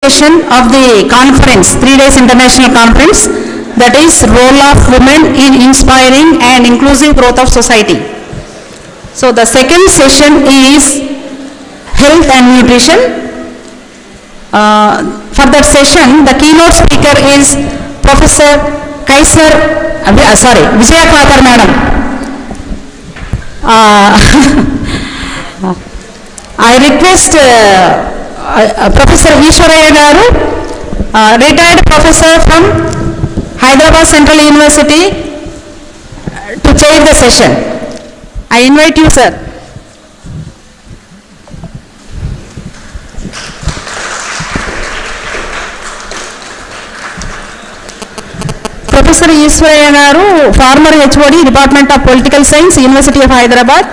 session of the conference, 3 days international conference, that is role of women in inspiring and inclusive growth of society. So the second session is health and nutrition. For that session, the keynote speaker is Professor Vijaya Khadar Madam. I request Professor Ishwaraya Garu, retired professor from Hyderabad Central University, to chair the session. I invite you, sir. Professor Ishwaraya Garu, former HOD, Department of Political Science, University of Hyderabad.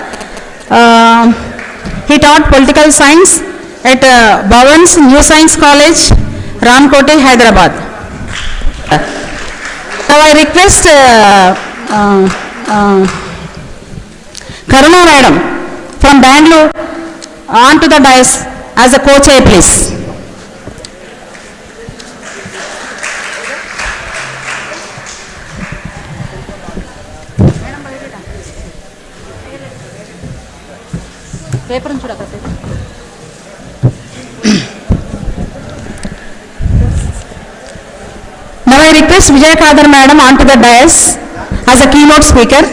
He taught political science at Bhavan's New Science College, Ramkote, Hyderabad. Now I request Karuna Madam from Bangalore on to the dais as a co-chair, please. Now I request Vijaya Khadar Madam onto the dais as a keynote speaker.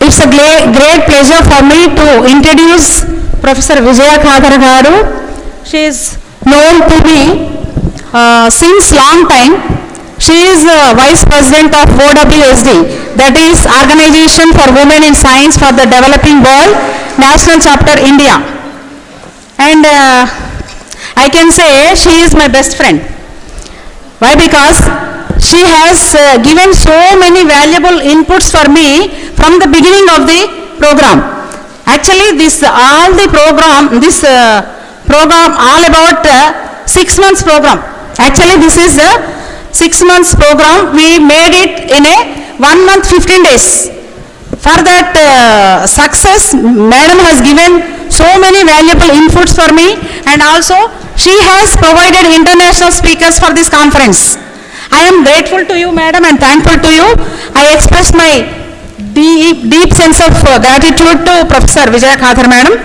It's a great pleasure for me to introduce Professor Vijaya Khadar Garu. She is known to me since long time. She is Vice President of OWSD, that is Organization for Women in Science for the Developing World, National Chapter, India. And I can say she is my best friend. Why? Because she has given so many valuable inputs for me from the beginning of the program. Actually, this program all about 6 months program. Actually, this is a 6 months program. We made it in a 1 month 15 days. For that success, Madam has given so many valuable inputs for me, and also she has provided international speakers for this conference. I am grateful to you, Madam, and thankful to you. I express my deep sense of gratitude to Professor Vijaya Khadar Madam.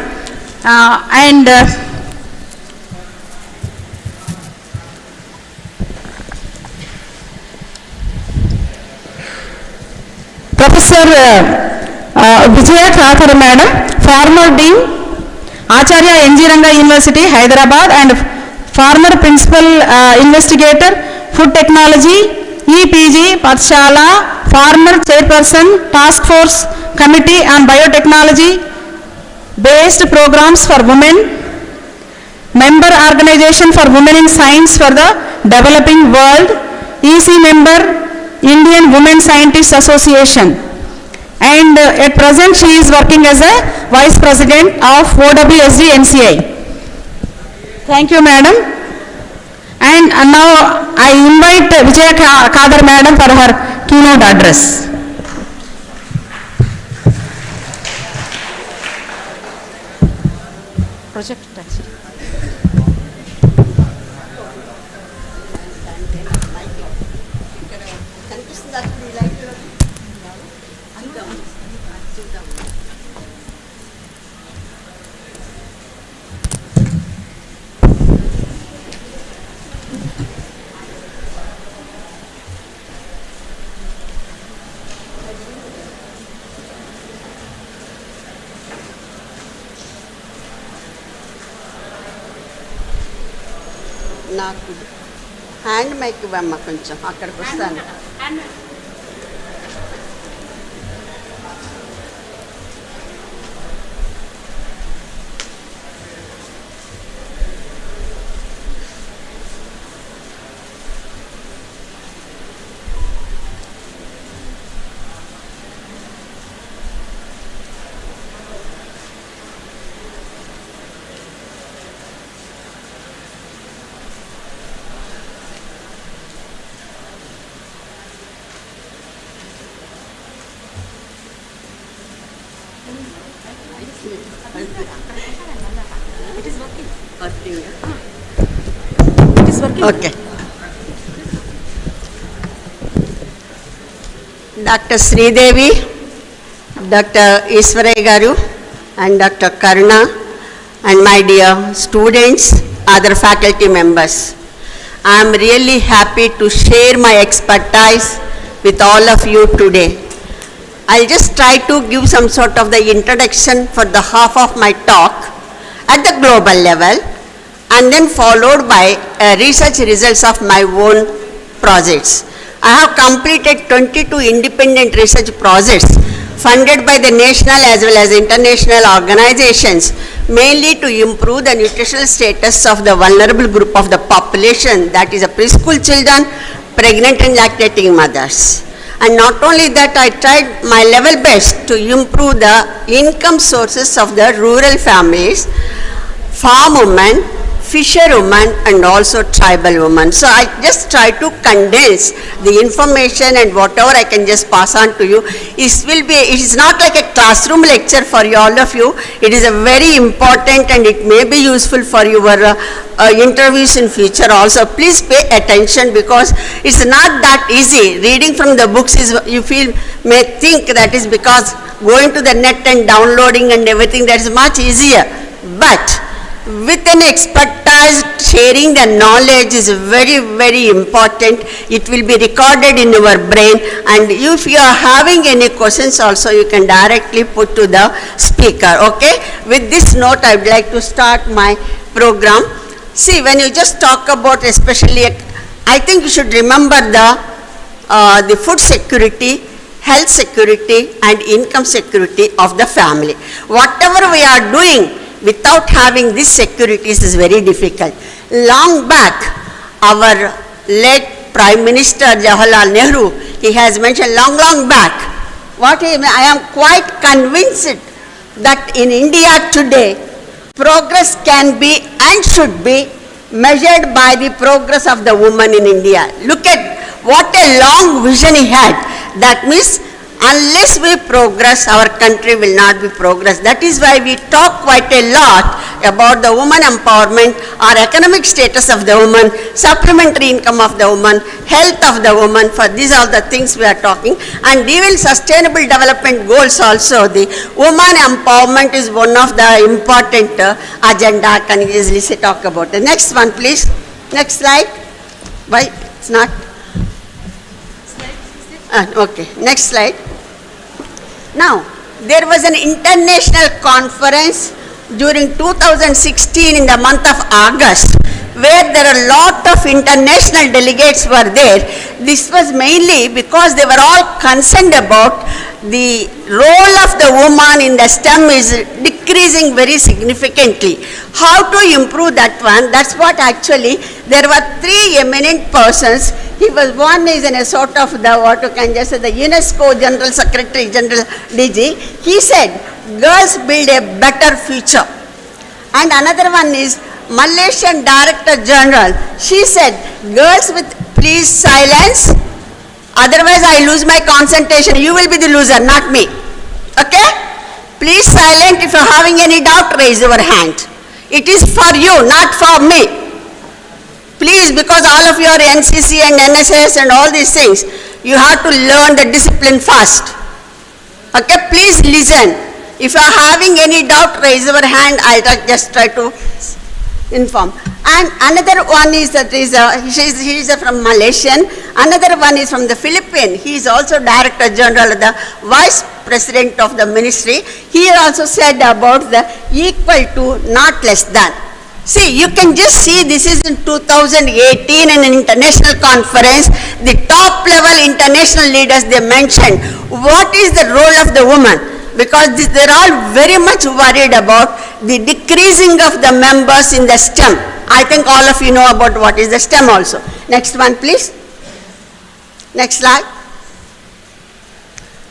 Professor Vijaya Khadar Madam, former Dean, Acharya N.G. Ranga University, Hyderabad, and former Principal Investigator, Food Technology, EPG, Pathshala, former Chairperson, Task Force Committee on Biotechnology, Based Programs for Women, Member Organization for Women in Science for the Developing World, EC Member, Indian Women Scientists Association, and at present she is working as a Vice President of OWSD NCI. Thank you, Madam. And now I invite Vijaya Khadar Madam for her keynote address. Project touch. నాకు hand mic ఇవ్వమ్మ, కొంచెం అక్కడికి వస్తాను. Okay. Dr. Sridevi, Dr. Iswarai Garu, and Dr. Karuna, and my dear students, other faculty members. I am really happy to share my expertise with all of you today. I'll just try to give some sort of the introduction for the half of my talk at the global level, and then followed by research results of my own projects. I have completed 22 independent research projects funded by the national as well as international organizations, mainly to improve the nutritional status of the vulnerable group of the population, that is the preschool children, pregnant and lactating mothers. And not only that, I tried my level best to improve the income sources of the rural families, farm women, fisherwomen, and also tribal women. So I just try to condense the information, and whatever I can just pass on to you. It is not like a classroom lecture for all of you. It is a very important, and it may be useful for your interviews in future also. Please pay attention, because it's not that easy. Reading from the books is, you may think that is because going to the net and downloading and everything, that is much easier. But with an expertise, sharing the knowledge is very, very important. It will be recorded in your brain, and if you are having any questions also, you can directly put to the speaker. Okay? With this note, I would like to start my program. See, when you just talk about, especially, I think you should remember the food security, health security, and income security of the family. Whatever we are doing without having these securities is very difficult. Long back, our late Prime Minister Jawaharlal Nehru, he has mentioned long back, I am quite convinced that in India today, progress can be and should be measured by the progress of the woman in India. Look at what a long vision he had. That means unless we progress, our country will not be progress. That is why we talk quite a lot about the woman empowerment, or economic status of the woman, supplementary income of the woman, health of the woman. For these are the things we are talking. And even sustainable development goals also, the woman empowerment is one of the important agenda. Can you easily talk about the next one, please? Next slide. Why it's not? Okay, next slide. Now, there was an international conference during 2016 in the month of August, where there are a lot of international delegates were there. This was mainly because they were all concerned about the role of the woman in the STEM is decreasing very significantly. How to improve that one? That's what actually, there were three eminent persons. One is in a sort of the, what you can just say, the UNESCO General Secretary General DG. He said, girls build a better future. And another one is Malaysian Director General. She said, girls with please silence, otherwise I lose my concentration. You will be the loser, not me. Okay? Please silent. If you are having any doubt, raise your hand. It is for you, not for me. Please, because all of you are NCC and NSS and all these things, you have to learn the discipline first. Okay, please listen. If you are having any doubt, raise your hand. I'll just try to inform. And another one is that he is from Malaysian. Another one is from the Philippines. He is also Director General, the Vice President of the Ministry. He also said about the equal to, not less than. See, you can just see this is in 2018 in an international conference. The top level international leaders, they mentioned what is the role of the woman, because they're all very much worried about the decreasing of the members in the STEM. I think all of you know about what is the STEM also. Next one, please. Next slide.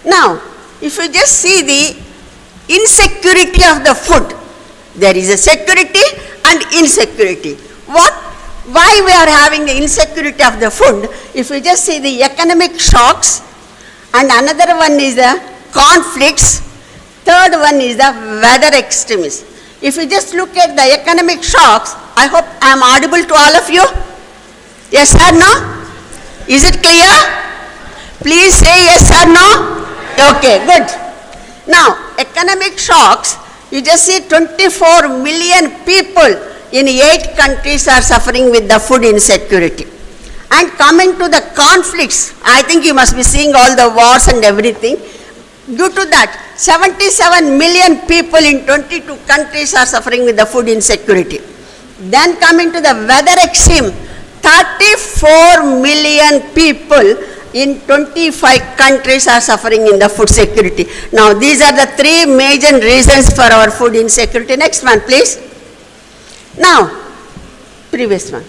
Now, if you just see the insecurity of the food, there is a security and insecurity. Why we are having the insecurity of the food? If you just see the economic shocks, and another one is the conflicts, Third one is the weather extremes. If you just look at the economic shocks, I hope I am audible to all of you. Yes or no? Is it clear? Please say yes or no. Okay, good. Now, economic shocks, you just see 24 million people in 8 countries are suffering with the food insecurity. And coming to the conflicts, I think you must be seeing all the wars and everything. Due to that, 77 million people in 22 countries are suffering with the food insecurity. Then coming to the weather extreme, 34 million people in 25 countries are suffering in the food security. Now, these are the 3 major reasons for our food insecurity. Next one, please. Now, previous one.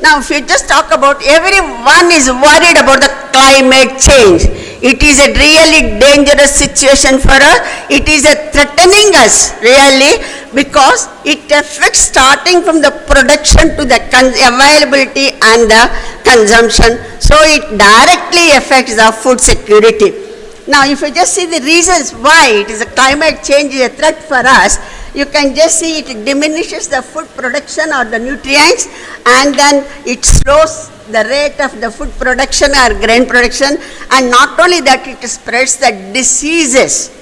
Now, if you just talk about, everyone is worried about the climate change. It is a really dangerous situation for us. It is threatening us really, because it affects starting from the production to the availability and the consumption. So it directly affects the food security. Now, if you just see the reasons why it is a climate change is a threat for us, you can just see it diminishes the food production or the nutrients, and then it slows the rate of the food production or grain production, and not only that, it spreads the diseases,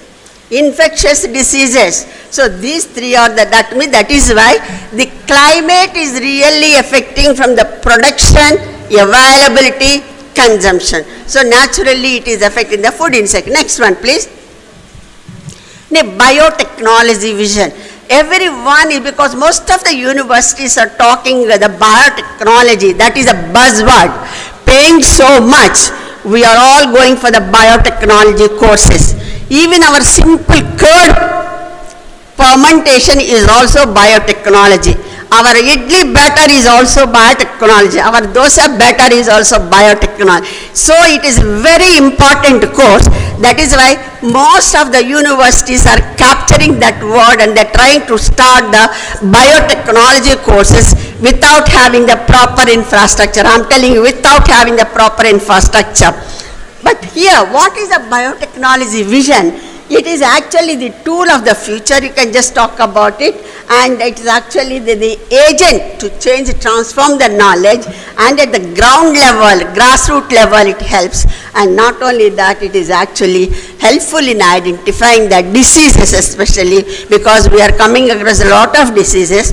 infectious diseases. So these 3 are that is why the climate is really affecting from the production, availability, consumption. So naturally it is affecting the food insecurity. Next one, please. The biotechnology vision. Everyone is, because most of the universities are talking the biotechnology, that is a buzzword, paying so much. We are all going for the biotechnology courses. Even our simple curd fermentation is also biotechnology. Our idli batter is also biotechnology. Our dosa batter is also biotechnology. So it is very important course. That is why most of the universities are capturing that word, and they are trying to start the biotechnology courses without having the proper infrastructure. I am telling you, without having the proper infrastructure. But here, what is a biotechnology vision? It is actually the tool of the future. You can just talk about it, and it is actually the agent to change, transform the knowledge, and at the ground level, grassroots level, it helps. And not only that, it is actually helpful in identifying the diseases, especially because we are coming across a lot of diseases.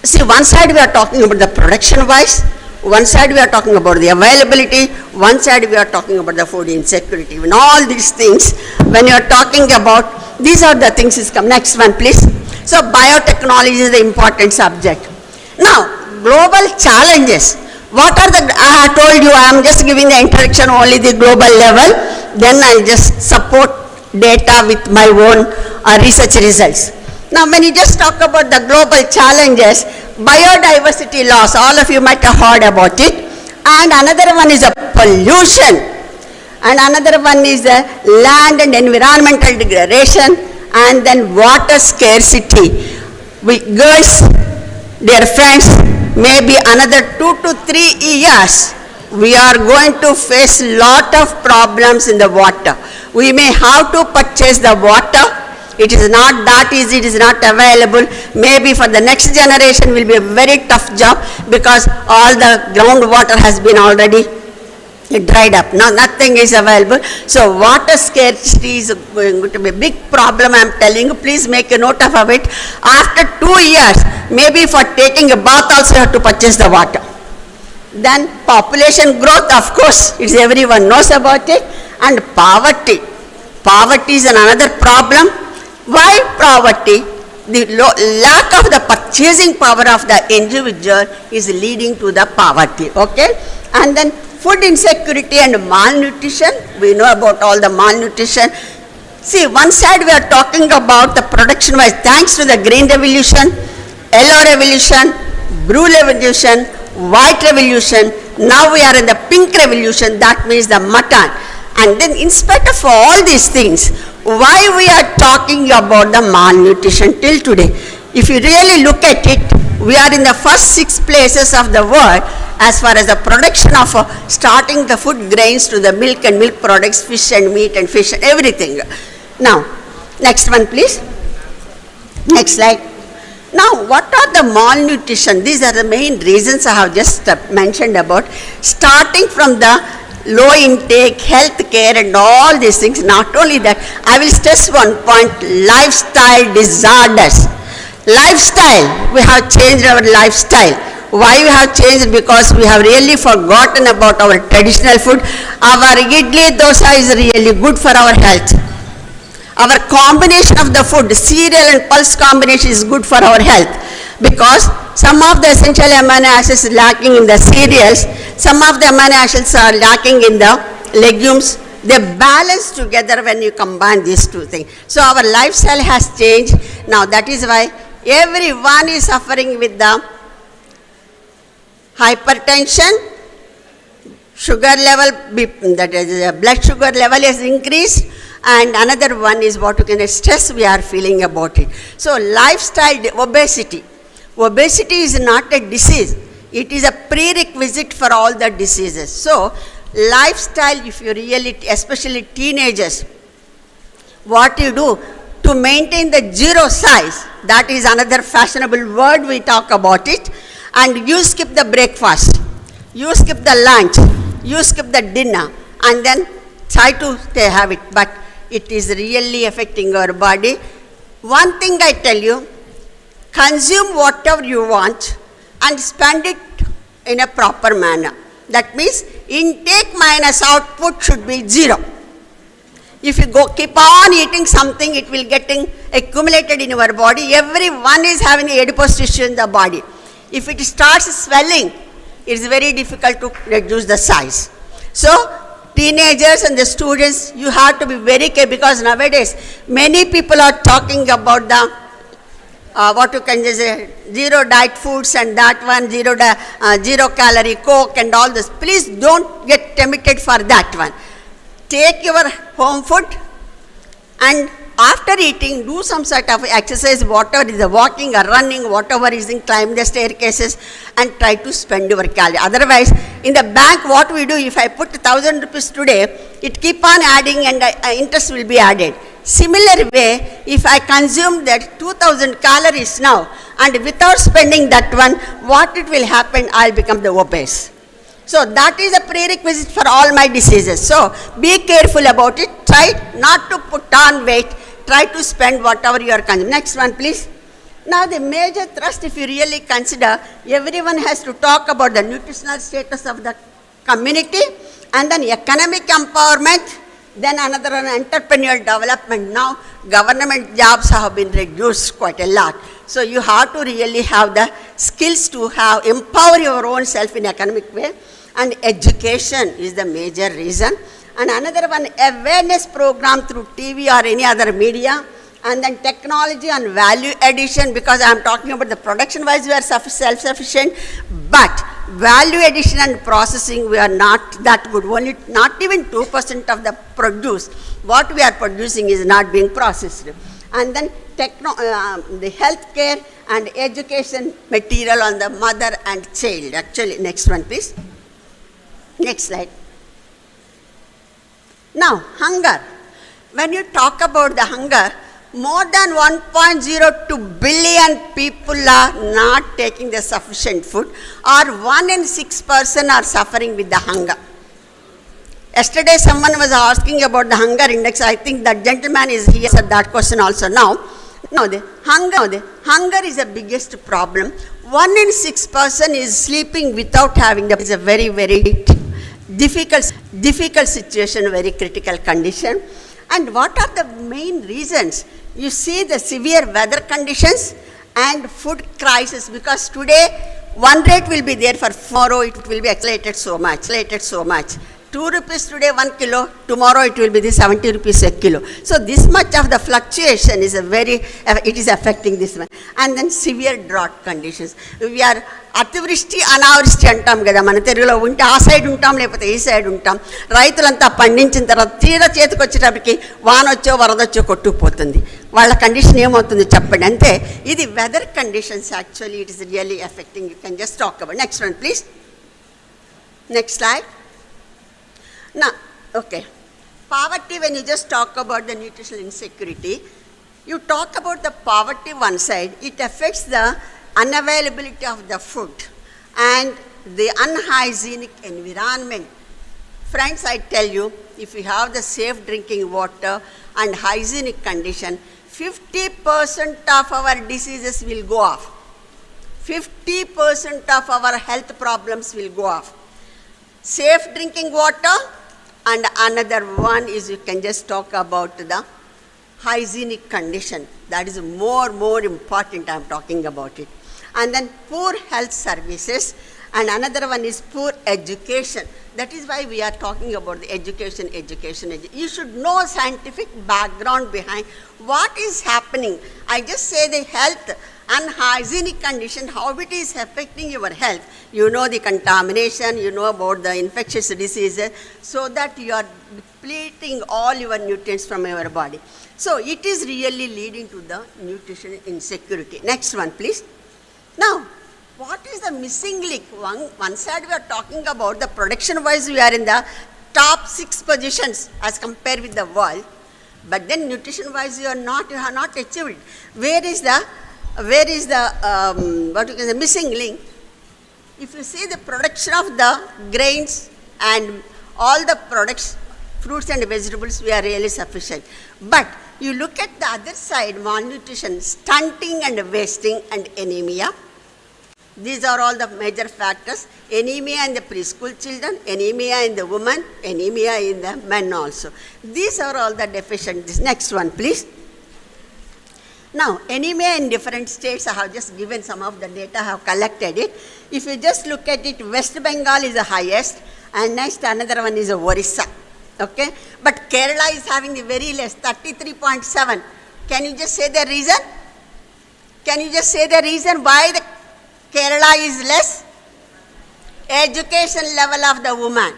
See, one side we are talking about the production wise, one side we are talking about the availability, one side we are talking about the food insecurity. And all these things, when you are talking about, these are the things is come. Next one, please. So biotechnology is the important subject. Now, global challenges. What are the, I have told you, I am just giving the introduction only the global level, then I just support data with my own research results. Now, when you just talk about the global challenges, biodiversity loss, all of you might have heard about it, and another one is a pollution, and another one is the land and environmental degradation, and then water scarcity. We girls, dear friends, maybe another 2 to 3 years, we are going to face lot of problems in the water. We may have to purchase the water. It is not that easy, it is not available. Maybe for the next generation will be a very tough job, because all the groundwater has been already dried up. Now nothing is available. So water scarcity is going to be a big problem, I am telling you. Please make a note of it. After 2 years, maybe for taking a bath also you have to purchase the water. Then population growth, of course, it's everyone knows about it. And poverty. Poverty is another problem. Why poverty? The lack of the purchasing power of the individual is leading to the poverty, okay? And then food insecurity and malnutrition. We know about all the malnutrition. See, one side we are talking about the production wise, thanks to the green revolution, yellow revolution, blue revolution, white revolution. Now we are in the pink revolution, that means the mutton. And then in spite of all these things, why we are talking about the malnutrition till today? If you really look at it, we are in the first 6 places of the world as far as the production of starting the food grains to the milk and milk products, fish and meat and fish and everything. Now, next one please. Next slide. Now, what are the malnutrition? These are the main reasons I have just mentioned about, starting from the low intake, health care and all these things. Not only that, I will stress one point, lifestyle disorders. Lifestyle, we have changed our lifestyle. Why we have changed? Because we have really forgotten about our traditional food. Our idli dosa is really good for our health. Our combination of the food, cereal and pulse combination is good for our health, because some of the essential amino acids lacking in the cereals, some of the amino acids are lacking in the legumes. They balance together when you combine these two things. So our lifestyle has changed. Now that is why everyone is suffering with the hypertension, sugar level, that is blood sugar level is increased, and another one is what you can stress we are feeling about it. So lifestyle, obesity. Obesity is not a disease. It is a prerequisite for all the diseases. So lifestyle, if you really, especially teenagers, what you do to maintain the zero size, that is another fashionable word, we talk about it, and you skip the breakfast, you skip the lunch, you skip the dinner, and then try to have it, but it is really affecting our body. One thing I tell you, consume whatever you want and spend it in a proper manner. That means intake minus output should be zero. If you keep on eating something, it will getting accumulated in your body. Everyone is having adipose tissue in the body. If it starts swelling, it is very difficult to reduce the size. So teenagers and the students, you have to be very careful, because nowadays many people are talking about the what you can say, zero diet foods and that one, zero calorie Coke and all this. Please don't get tempted for that one. Take your home food and after eating, do some sort of exercise, whatever is the walking or running, whatever is in, climb the staircases and try to spend your calorie. Otherwise, in the bank, what we do, if I put 1,000 rupees today, it keep on adding and interest will be added. Similar way, if I consume that 2,000 calories now and without spending that one, what it will happen, I'll become the obese. So that is a prerequisite for all my diseases. So be careful about it. Try not to put on weight. Try to spend whatever you are consuming. Next one, please. Now the major thrust, if you really consider, everyone has to talk about the nutritional status of the community and then economic empowerment, then another one, entrepreneurial development. Now government jobs have been reduced quite a lot. So you have to really have the skills to empower your own self in economic way, and education is the major reason. And another one, awareness program through TV or any other media, and then technology and value addition, because I am talking about the production wise we are self-sufficient, but value addition and processing we are not that good. Only not even 2% of the produce, what we are producing is not being processed. And then the healthcare and education material on the mother and child. Actually, next one please. Next slide. Now, hunger. When you talk about the hunger, more than 1.02 billion people are not taking the sufficient food, or 1 in 6 persons are suffering with the hunger. Yesterday someone was asking about the hunger index. I think that gentleman is here answered that question also now. Now the hunger is the biggest problem. 1 in 6 person is sleeping without having the, is a very, very difficult situation, very critical condition. And what are the main reasons? You see the severe weather conditions and food crisis, because today one rate will be there, for tomorrow it will be accelerated so much. 2 rupees today 1 kilo, tomorrow it will be the 70 rupees a kilo. So this much of the fluctuation is it is affecting this one. And then severe drought conditions. We are అతివృష్టి అనావృష్టి అంటాం కదా మన తెలుగులో. ఉంటే ఆ side ఉంటాం, లేకపోతే ఈ సైడ్ ఉంటాం. రైతులంతా పండించిన తర్వాత తీరా చేతికి వచ్చేటప్పటికి వానొచ్చో వరదొచ్చో కొట్టుకుపోతుంది. వాళ్ళ కండిషన్ ఏమవుతుంది చెప్పండి. అంతే, ఇది weather conditions. Actually it is really affecting. You can just talk about. Next one please. Next slide. Now, okay. Poverty, when you just talk about the nutritional insecurity, you talk about the poverty one side, it affects the unavailability of the food and the unhygienic environment. Friends, I tell you, if you have the safe drinking water and hygienic condition, 50% of our diseases will go off. 50% of our health problems will go off. Safe drinking water, and another one is you can just talk about the hygienic condition. That is more important, I am talking about it. And then poor health services, and another one is poor education. That is why we are talking about the education. You should know scientific background behind what is happening. I just say the health and hygienic condition, how it is affecting your health. You know the contamination, you know about the infectious diseases, so that you are depleting all your nutrients from your body. So it is really leading to the nutrition insecurity. Next one, please. Now, what is the missing link? One side we are talking about the production wise, we are in the top 6 positions as compared with the world, but then nutrition wise you have not achieved. Where is the missing link? If you see the production of the grains and all the products, fruits and vegetables, we are really sufficient. But you look at the other side, malnutrition, stunting and wasting and anemia. These are all the major factors. Anemia in the preschool children, anemia in the women, anemia in the men also. These are all the deficiencies. Next one, please. Now, anemia in different states, I have just given some of the data, I have collected it. If you just look at it, West Bengal is the highest, and next another one is Orissa. Okay? But Kerala is having the very less, 33.7. Can you just say the reason? Can you just say the reason why the Kerala is less? Education level of the woman.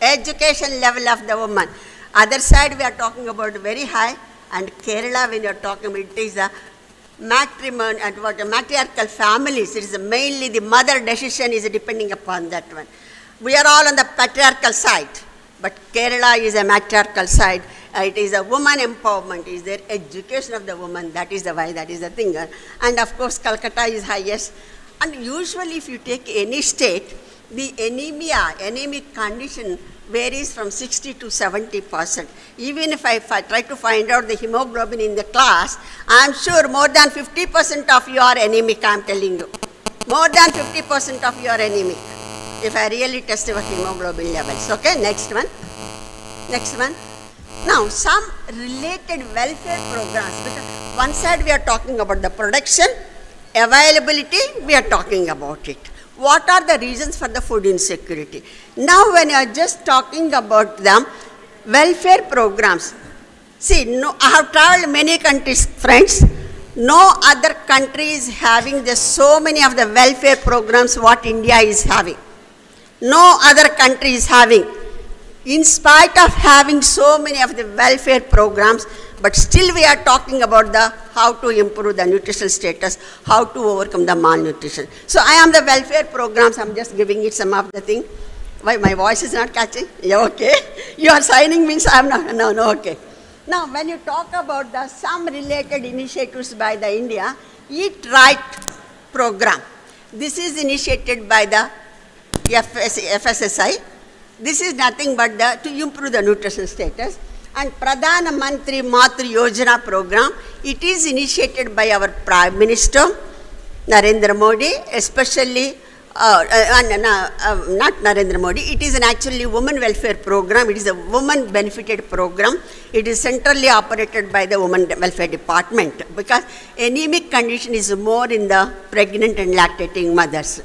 Education level of the woman. Other side we are talking about very high, and Kerala when you are talking about it is a matrimony and what matriarchal families. It is mainly the mother decision is depending upon that one. We are all on the patriarchal side, but Kerala is a matriarchal side. It is a woman empowerment, is their education of the woman, that is the why, that is the thing. And of course Calcutta is highest. And usually if you take any state, the anemic condition varies from 60 to 70%. Even if I try to find out the hemoglobin in the class, I am sure more than 50% of you are anemic, I am telling you. More than 50% of you are anemic, if I really test your hemoglobin levels. Okay, next one. Next one. Now, some related welfare programs. Because one side we are talking about the production, availability, we are talking about it. What are the reasons for the food insecurity? Now, when you are just talking about the welfare programs, see, I have traveled many countries, friends. No other country is having so many of the welfare programs what India is having. No other country is having. In spite of having so many of the welfare programs, but still we are talking about how to improve the nutritional status, how to overcome the malnutrition. So I am the welfare programs, I am just giving it some of the thing. Why my voice is not catching? Yeah, okay. You are signing means I am not, no, okay. Now when you talk about some related initiatives by the India, Eat Right program. This is initiated by the FSSI. This is nothing but to improve the nutrition status. And Pradhan Mantri Matru Yojana program, it is initiated by our Prime Minister, Narendra Modi, especially, not Narendra Modi, it is an actually women welfare program, it is a woman benefited program, it is centrally operated by the Women Welfare Department, because anemic condition is more in the pregnant and lactating mothers.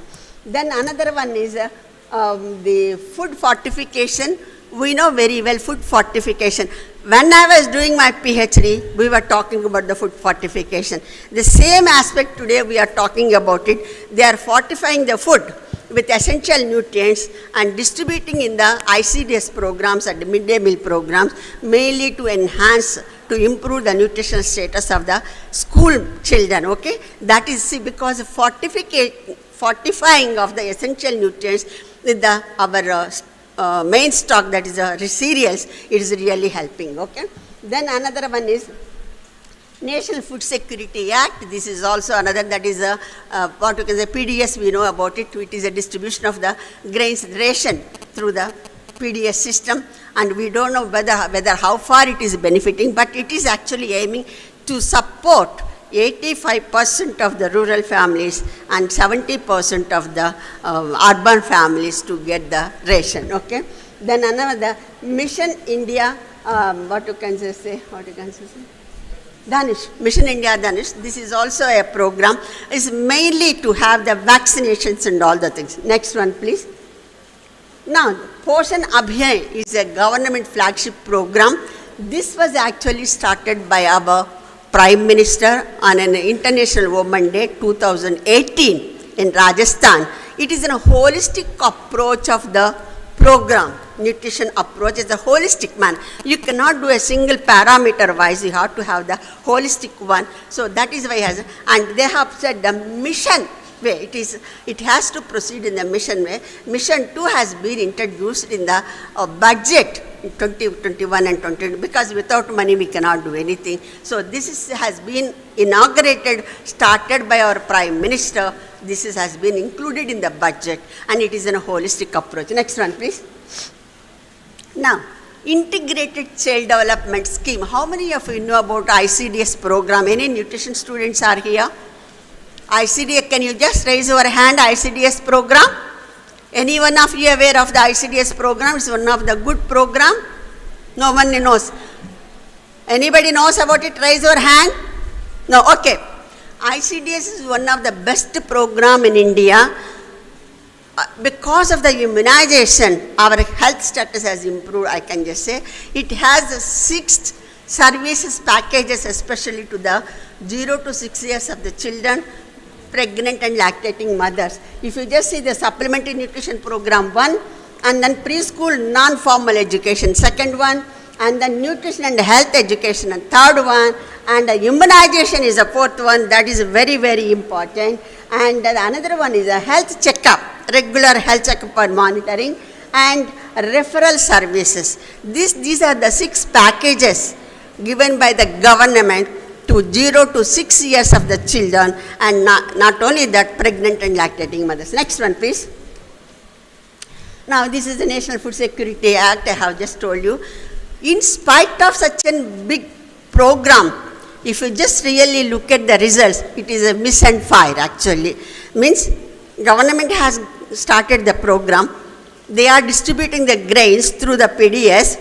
Then another one is the food fortification. We know very well food fortification. When I was doing my PhD, we were talking about the food fortification. The same aspect today we are talking about it. They are fortifying the food with essential nutrients and distributing in the ICDS programs and the midday meal programs, mainly to enhance, to improve the nutritional status of the school children, okay? That is because fortifying of the essential nutrients with our main stock, that is cereals, it is really helping, okay. Then another one is National Food Security Act. This is also another, that is what you can say PDS, we know about it. It is a distribution of the grains ration through the PDS system, and we don't know whether how far it is benefiting, but it is actually aiming to support 85% of the rural families and 70% of the urban families to get the ration, okay. Then another, Mission India, Danish, Mission India Danish. This is also a program. It's mainly to have the vaccinations and all the things. Next one, please. Now, Poshan Abhiyan is a government flagship program. This was actually started by our Prime Minister on an International Women's Day 2018 in Rajasthan. It is a holistic approach of the program. Nutrition approach is a holistic man. You cannot do a single parameter wise, you have to have the holistic one. So that is why it has, and they have said the mission way, it has to proceed in the mission way. Mission 2 has been introduced in the budget in 2021 and 2022, because without money we cannot do anything. So this has been inaugurated, started by our Prime Minister. This has been included in the budget, and it is in a holistic approach. Next one, please. Now, Integrated Child Development Scheme. How many of you know about ICDS program? Any nutrition students are here? ICDS, can you just raise your hand, ICDS program? Any one of you aware of the ICDS program? It's one of the good program. No one knows. Anybody knows about it? Raise your hand. No, okay. ICDS is one of the best program in India. Because of the immunization, our health status has improved, I can just say. It has 6 services packages, especially to the 0 to 6 years of the children, pregnant and lactating mothers. If you just see the supplementary nutrition program 1, and then preschool non-formal education 2nd one, and then nutrition and health education and 3rd one, and the immunization is the 4th one. That is very, very important. And another one is a health checkup, regular health checkup and monitoring, and referral services. These are the 6 packages given by the government to 0 to 6 years of the children, and not only that, pregnant and lactating mothers. Next one, please. Now, this is the National Food Security Act, I have just told you. In spite of such a big program, if you just really look at the results, it is a miss and fire actually. Means government has started the program. They are distributing the grains through the PDS.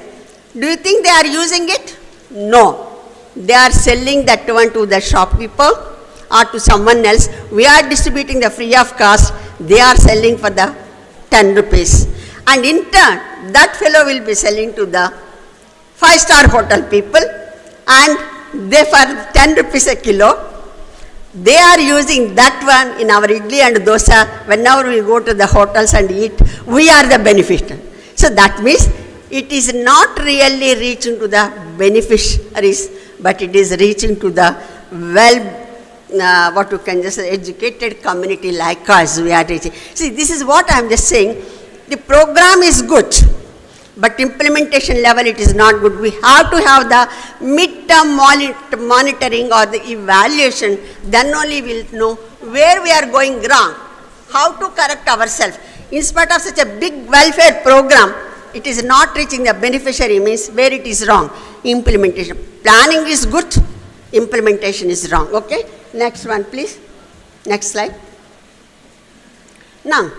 Do you think they are using it? No. They are selling that one to the shopkeeper or to someone else. We are distributing the free of cost. They are selling for the 10 rupees. And in turn, that fellow will be selling to the 5-star hotel people, and they for 10 rupees a kilo. They are using that one in our idli and dosa. Whenever we go to the hotels and eat, we are the beneficiary. So that means it is not really reaching to the beneficiaries, but it is reaching to the what you can just say, educated community like us. We are reaching. See, this is what I am just saying. The program is good, but implementation level it is not good. We have to have the mid-term monitoring or the evaluation. Then only we will know where we are going wrong, how to correct ourselves. In spite of such a big welfare program, it is not reaching the beneficiary, means where it is wrong. Implementation. Planning is good, implementation is wrong. Okay, next one please. Next slide. Now,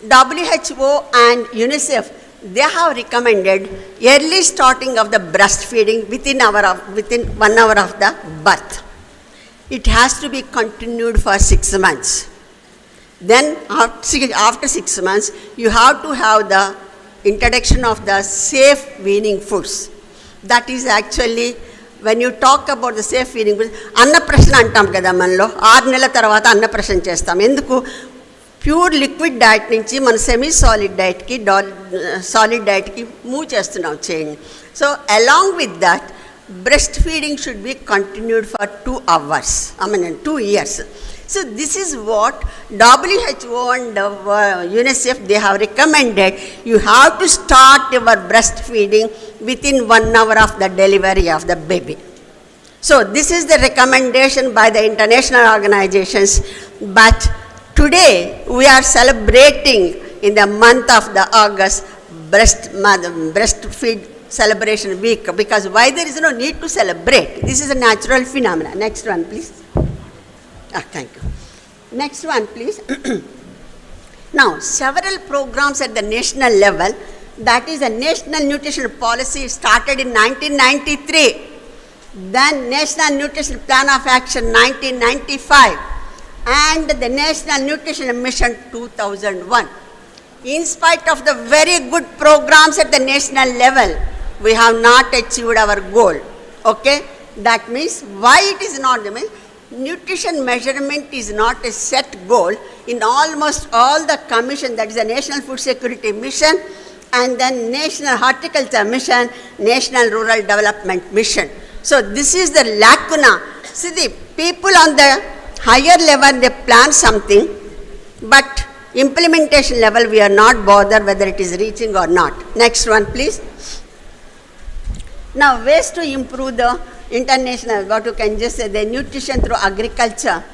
WHO and UNICEF, they have recommended early starting of the breastfeeding within 1 hour of the birth. It has to be continued for 6 months. Then after 6 months, you have to have the introduction of the safe weaning foods. That is actually, when you talk about the safe weaning foods, అన్నప్రాషన్ అంటాం కదా మనలో, 6 నెలల తర్వాత అన్నప్రాషన్ చేస్తాం. ఎందుకు? Pure liquid diet నుంచి మన semi solid డైట్కి solid డైట్కి move చేస్తున్నాం చేయండి. So along with that, breast feeding should be continued for 2 hours, 2 years. So this is what WHO and UNICEF, they have recommended. You have to start your breastfeeding within 1 hour of the delivery of the baby. So this is the recommendation by the international organizations. But today we are celebrating in the month of the August breastfeed celebration week, because why there is no need to celebrate? This is a natural phenomenon. Next one, please. Thank you. Next one, please. Now, several programs at the national level, that is the National Nutrition Policy started in 1993, then National Nutrition Plan of Action 1995, and the National Nutrition Mission 2001. In spite of the very good programs at the national level, we have not achieved our goal. Okay? That means why it is not, nutrition measurement is not a set goal in almost all the commission, that is the National Food Security Mission, and then National Horticulture Mission, National Rural Development Mission. So this is the lacuna. See, the people on the higher level, they plan something, but implementation level, we are not bothered whether it is reaching or not. Next one, please. Now, ways to improve the international, what you can just say, the nutrition through agriculture.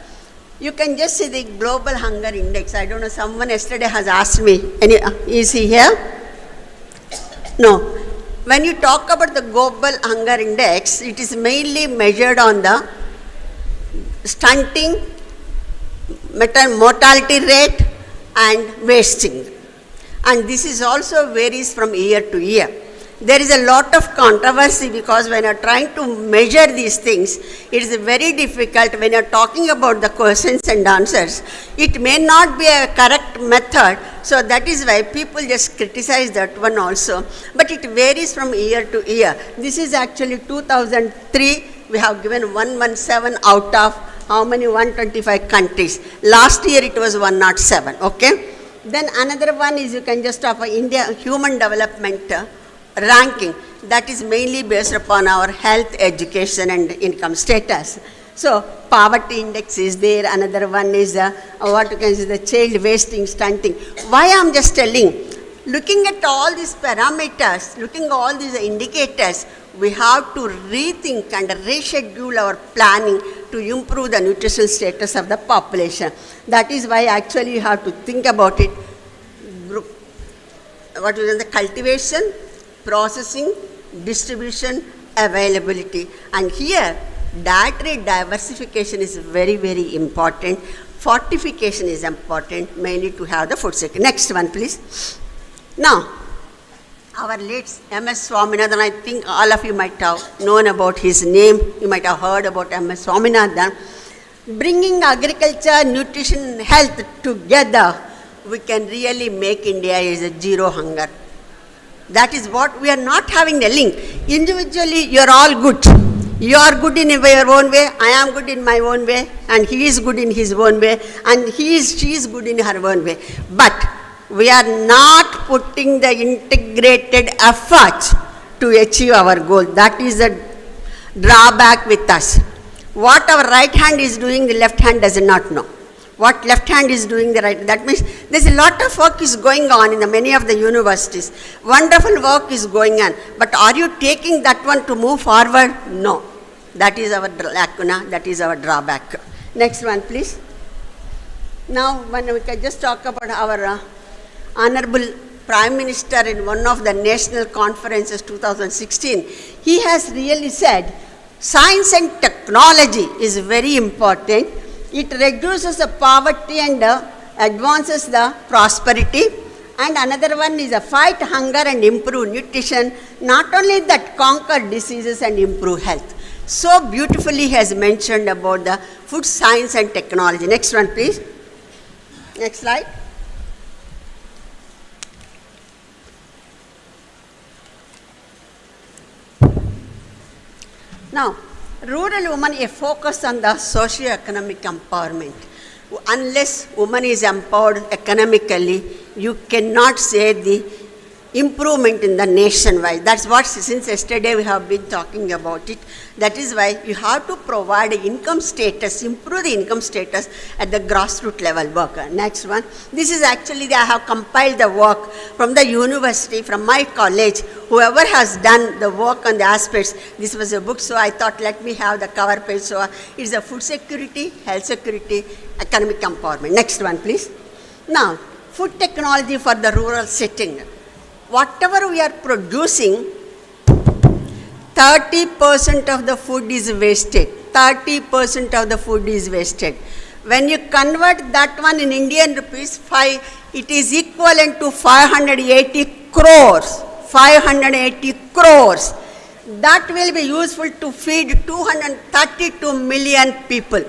You can just see the global hunger index. I don't know, someone yesterday has asked me, is he here? No. When you talk about the global hunger index, it is mainly measured on the stunting, mortality rate, and wasting. And this is also varies from year to year. There is a lot of controversy, because when you are trying to measure these things, it is very difficult when you are talking about the questions and answers. It may not be a correct method, so that is why people just criticize that one also. But it varies from year to year. This is actually 2003, we have given 117 out of how many? 125 countries. Last year it was 107, okay? Then another one is, you can just have India Human Development ranking, that is mainly based upon our health, education and income status. So poverty index is there. Another one is what you can say, the child wasting, stunting. Why I am just telling, looking at all these parameters, looking at all these indicators, we have to rethink and reschedule our planning to improve the nutritional status of the population. That is why actually you have to think about it. What is the cultivation, processing, distribution, availability. And here, dietary diversification is very, very important. Fortification is important, mainly to have the food security. Next one, please. Now, our late M.S. Swaminathan, I think all of you might have known about his name. You might have heard about M.S. Swaminathan. Bringing agriculture, nutrition, health together, we can really make India as a zero hunger. That is what we are not having a link. Individually, you are all good. You are good in your own way, I am good in my own way, and he is good in his own way, and she is good in her own way. But we are not putting the integrated effort to achieve our goal. That is the drawback with us. What our right hand is doing, the left hand does not know. What left hand is doing, the right. That means there is a lot of work is going on in many of the universities. Wonderful work is going on. But are you taking that one to move forward? No. That is our lacuna. That is our drawback. Next one, please. Now, when we can just talk about our Honorable Prime Minister in one of the national conferences 2016, he has really said, science and technology is very important. It reduces the poverty and advances the prosperity. And another one is a fight hunger and improve nutrition. Not only that, conquer diseases and improve health. So beautifully he has mentioned about the food science and technology. Next one, please. Next slide. Now, rural women, a focus on the socio-economic empowerment. Unless woman is empowered economically, you cannot say the improvement in the nationwide. That's what since yesterday we have been talking about it. That is why you have to provide income status, improve the income status at the grassroots level work. Next one. This is actually, I have compiled the work from the university, from my college. Whoever has done the work on the aspects, this was a book, so I thought let me have the cover page. So it's a food security, health security, economic empowerment. Next one, please. Now, food technology for the rural setting. Whatever we are producing, 30% of the food is wasted. 30% of the food is wasted. When you convert that one in Indian rupees, it is equivalent to 580 crores. 580 crores. That will be useful to feed 232 million people.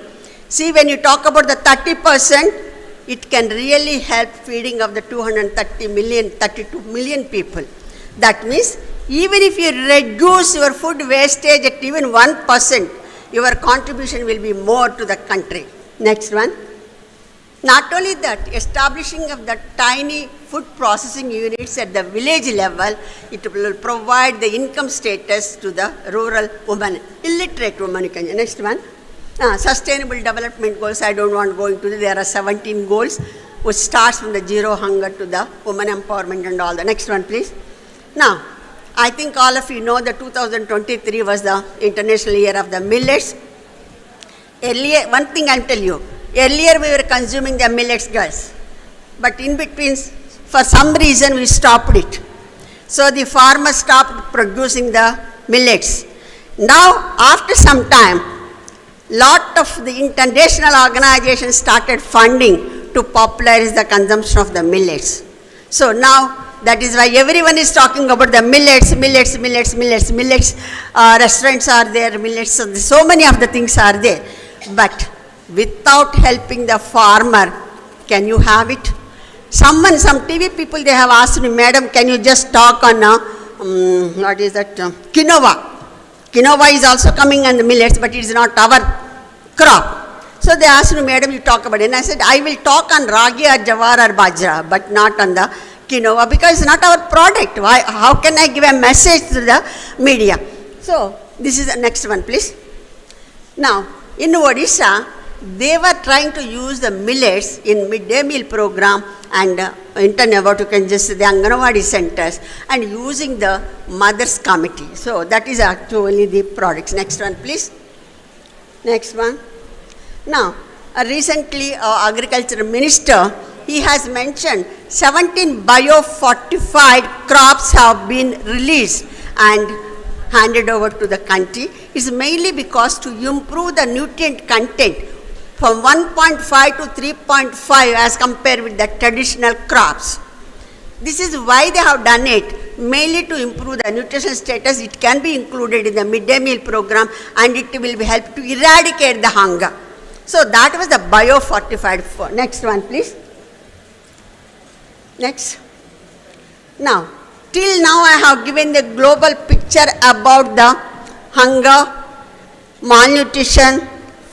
See, when you talk about the 30%, it can really help feeding of the 32 million people. That means, even if you reduce your food wastage at even 1%, your contribution will be more to the country. Next one. Not only that, establishing of the tiny food processing units at the village level, it will provide the income status to the rural woman, illiterate woman. Next one. Sustainable development goals, I don't want to go into it. There are 17 goals, which starts from the zero hunger to the woman empowerment and all. The next one, please. Now, I think all of you know that 2023 was the International Year of the Millets. Earlier, one thing I'll tell you, earlier we were consuming the millets, girls, but in between, for some reason, we stopped it. So the farmers stopped producing the millets. Now, after some time, lot of the international organizations started funding to popularize the consumption of the millets. So now, that is why everyone is talking about the millets. Restaurants are there, millets, so many of the things are there. But without helping the farmer, can you have it? Some TV people, they have asked me, Madam, can you just talk on, what is that, quinoa. Quinoa is also coming on the millets, but it is not our crop. So they asked me, Madam, you talk about it. And I said, I will talk on ragi or jawar or bajra, but not on the quinoa, because it's not our product. Why? How can I give a message to the media? So this is the next one, please. Now, in Odisha, they were trying to use the millets in midday meal program and what you can just say the Anganwadi centers, and using the mothers committee. So that is actually the products. Next one, please. Next one. Now, recently our agriculture minister, he has mentioned 17 biofortified crops have been released and handed over to the country. It's mainly because to improve the nutrient content from 1.5 to 3.5 as compared with the traditional crops. This is why they have done it, mainly to improve the nutrition status. It can be included in the midday meal program and it will help to eradicate the hunger. So that was the biofortified food. Next one, please. Next. Now, till now I have given the global picture about the hunger, malnutrition,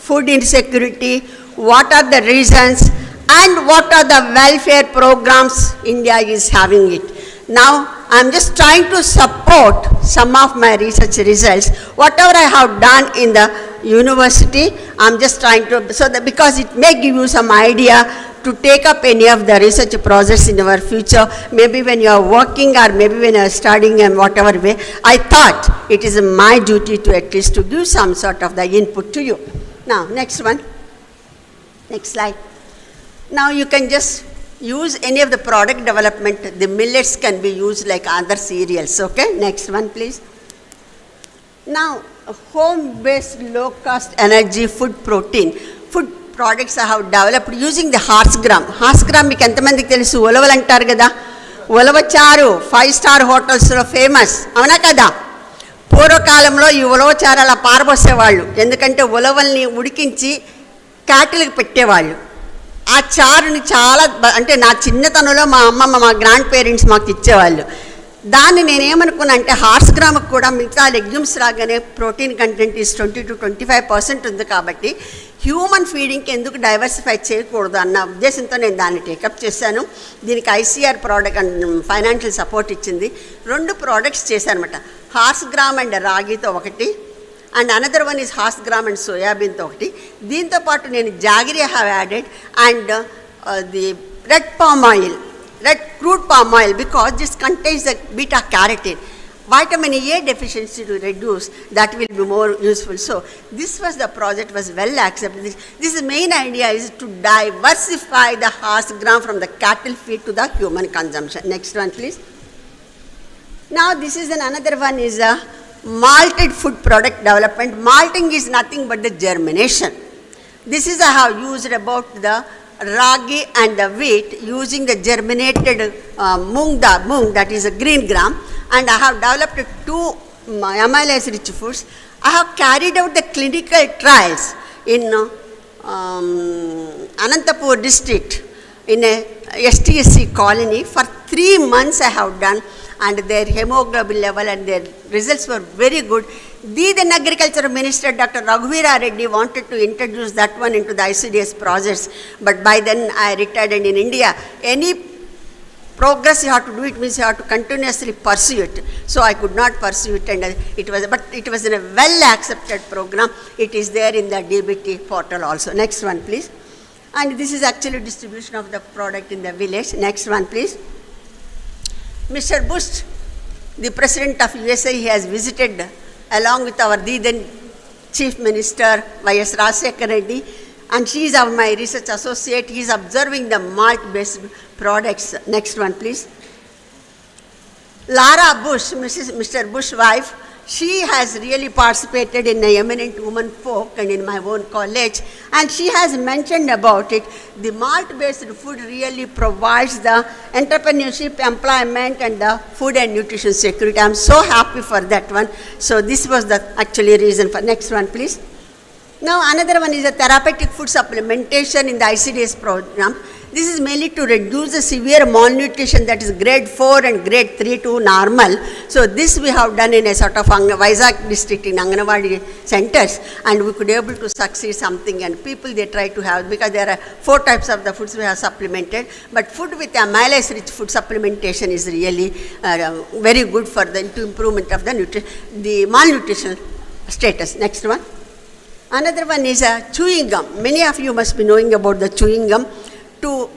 food insecurity, what are the reasons, and what are the welfare programs India is having it. Now, I am just trying to support some of my research results. Whatever I have done in the university, I am just trying to, so that because it may give you some idea to take up any of the research projects in our future, maybe when you are working or maybe when you are studying and whatever way. I thought it is my duty to at least to give some sort of the input to you. Now, next one. Next slide. Now, you can just use any of the product development. The millets can be used like other cereals. Okay, next one, please. Now, home-based low-cost energy food protein. Food products I have developed using the horse gram. Horse gram, మీకు ఎంతమందికి తెలుసు? ఉలవలు అంటారు కదా, ఉలవచారు 5-star హోటల్స్లో famous, అవునా కదా? పూర్వకాలంలో ఈ ఉలవచారు అలా పారబోసేవాళ్ళు, ఎందుకంటే ఉలవల్ని ఉడికించి క్యాటిల్కి పెట్టేవాళ్ళు. ఆ చారుని చాలా, అంటే నా చిన్నతనంలో మా అమ్మమ్మ, మా గ్రాండ్ పేరెంట్స్ మాకు ఇచ్చేవాళ్ళు. దాన్ని నేనేమనుకున్నా అంటే హార్స్ గ్రామ్కి కూడా మిగతా లెగ్యూమ్స్ లాగానే ప్రోటీన్ కంటెంట్ ఈస్ 20 to 25% ఉంది కాబట్టి హ్యూమన్ ఫీడింగ్కి ఎందుకు డైవర్సిఫై చేయకూడదు అన్న ఉద్దేశంతో నేను దాన్ని టేకప్ చేశాను. దీనికి ICR product and financial support ఇచ్చింది. 2 ప్రోడక్ట్స్ చేశానమాట, హార్స్ గ్రామ్ అండ్ రాగితో ఒకటి, and another one is horse gram and సోయాబీన్తో ఒకటి. దీంతో పాటు నేను jaggery have added and the red palm oil, red crude palm oil, because this contains the beta carotene. Vitamin A deficiency to reduce, that will be more useful. So this was the project, was well accepted. This main idea is to diversify the horse gram from the cattle feed to the human consumption. Next one please. Now this is another one is a malted food product development. Malting is nothing but the germination. This is I have used about the ragi and the wheat using the germinated moong, that is a green gram, and I have developed 2 amylase rich foods. I have carried out the clinical trials in Anantapur district in a STSC colony. For 3 months I have done, and their hemoglobin level and their results were very good. The then Agriculture Minister Dr. Raghuveera Reddy wanted to introduce that one into the ICDS projects, but by then I retired, and in India any progress you have to do, it means you have to continuously pursue it. So I could not pursue it, and it was in a well accepted program. It is there in the DBT portal also. Next one please. And this is actually distribution of the product in the village. Next one please. Mr. Bush, the President of USA, he has visited along with our then Chief Minister Y.S. Rajshekhar Reddy, and she is my research associate. He is observing the malt-based products. Next one please. Lara Bush, Mr. Bush's wife, she has really participated in the eminent woman folk and in my own college, and she has mentioned about it. The malt-based food really provides the entrepreneurship, employment, and the food and nutrition security. I am so happy for that one. So this was the actually reason for. Next one please. Now another one is a therapeutic food supplementation in the ICDS program. This is mainly to reduce the severe malnutrition, that is grade 4 and grade 3 to normal. So this we have done in a sort of Vizag district in Anganwadi centers, and we could able to succeed something, and people they try to have, because there are 4 types of the foods we have supplemented, but food with amylase rich food supplementation is really very good for the improvement of the malnutrition status. Next one. Another one is a chewing gum. Many of you must be knowing about the chewing gum.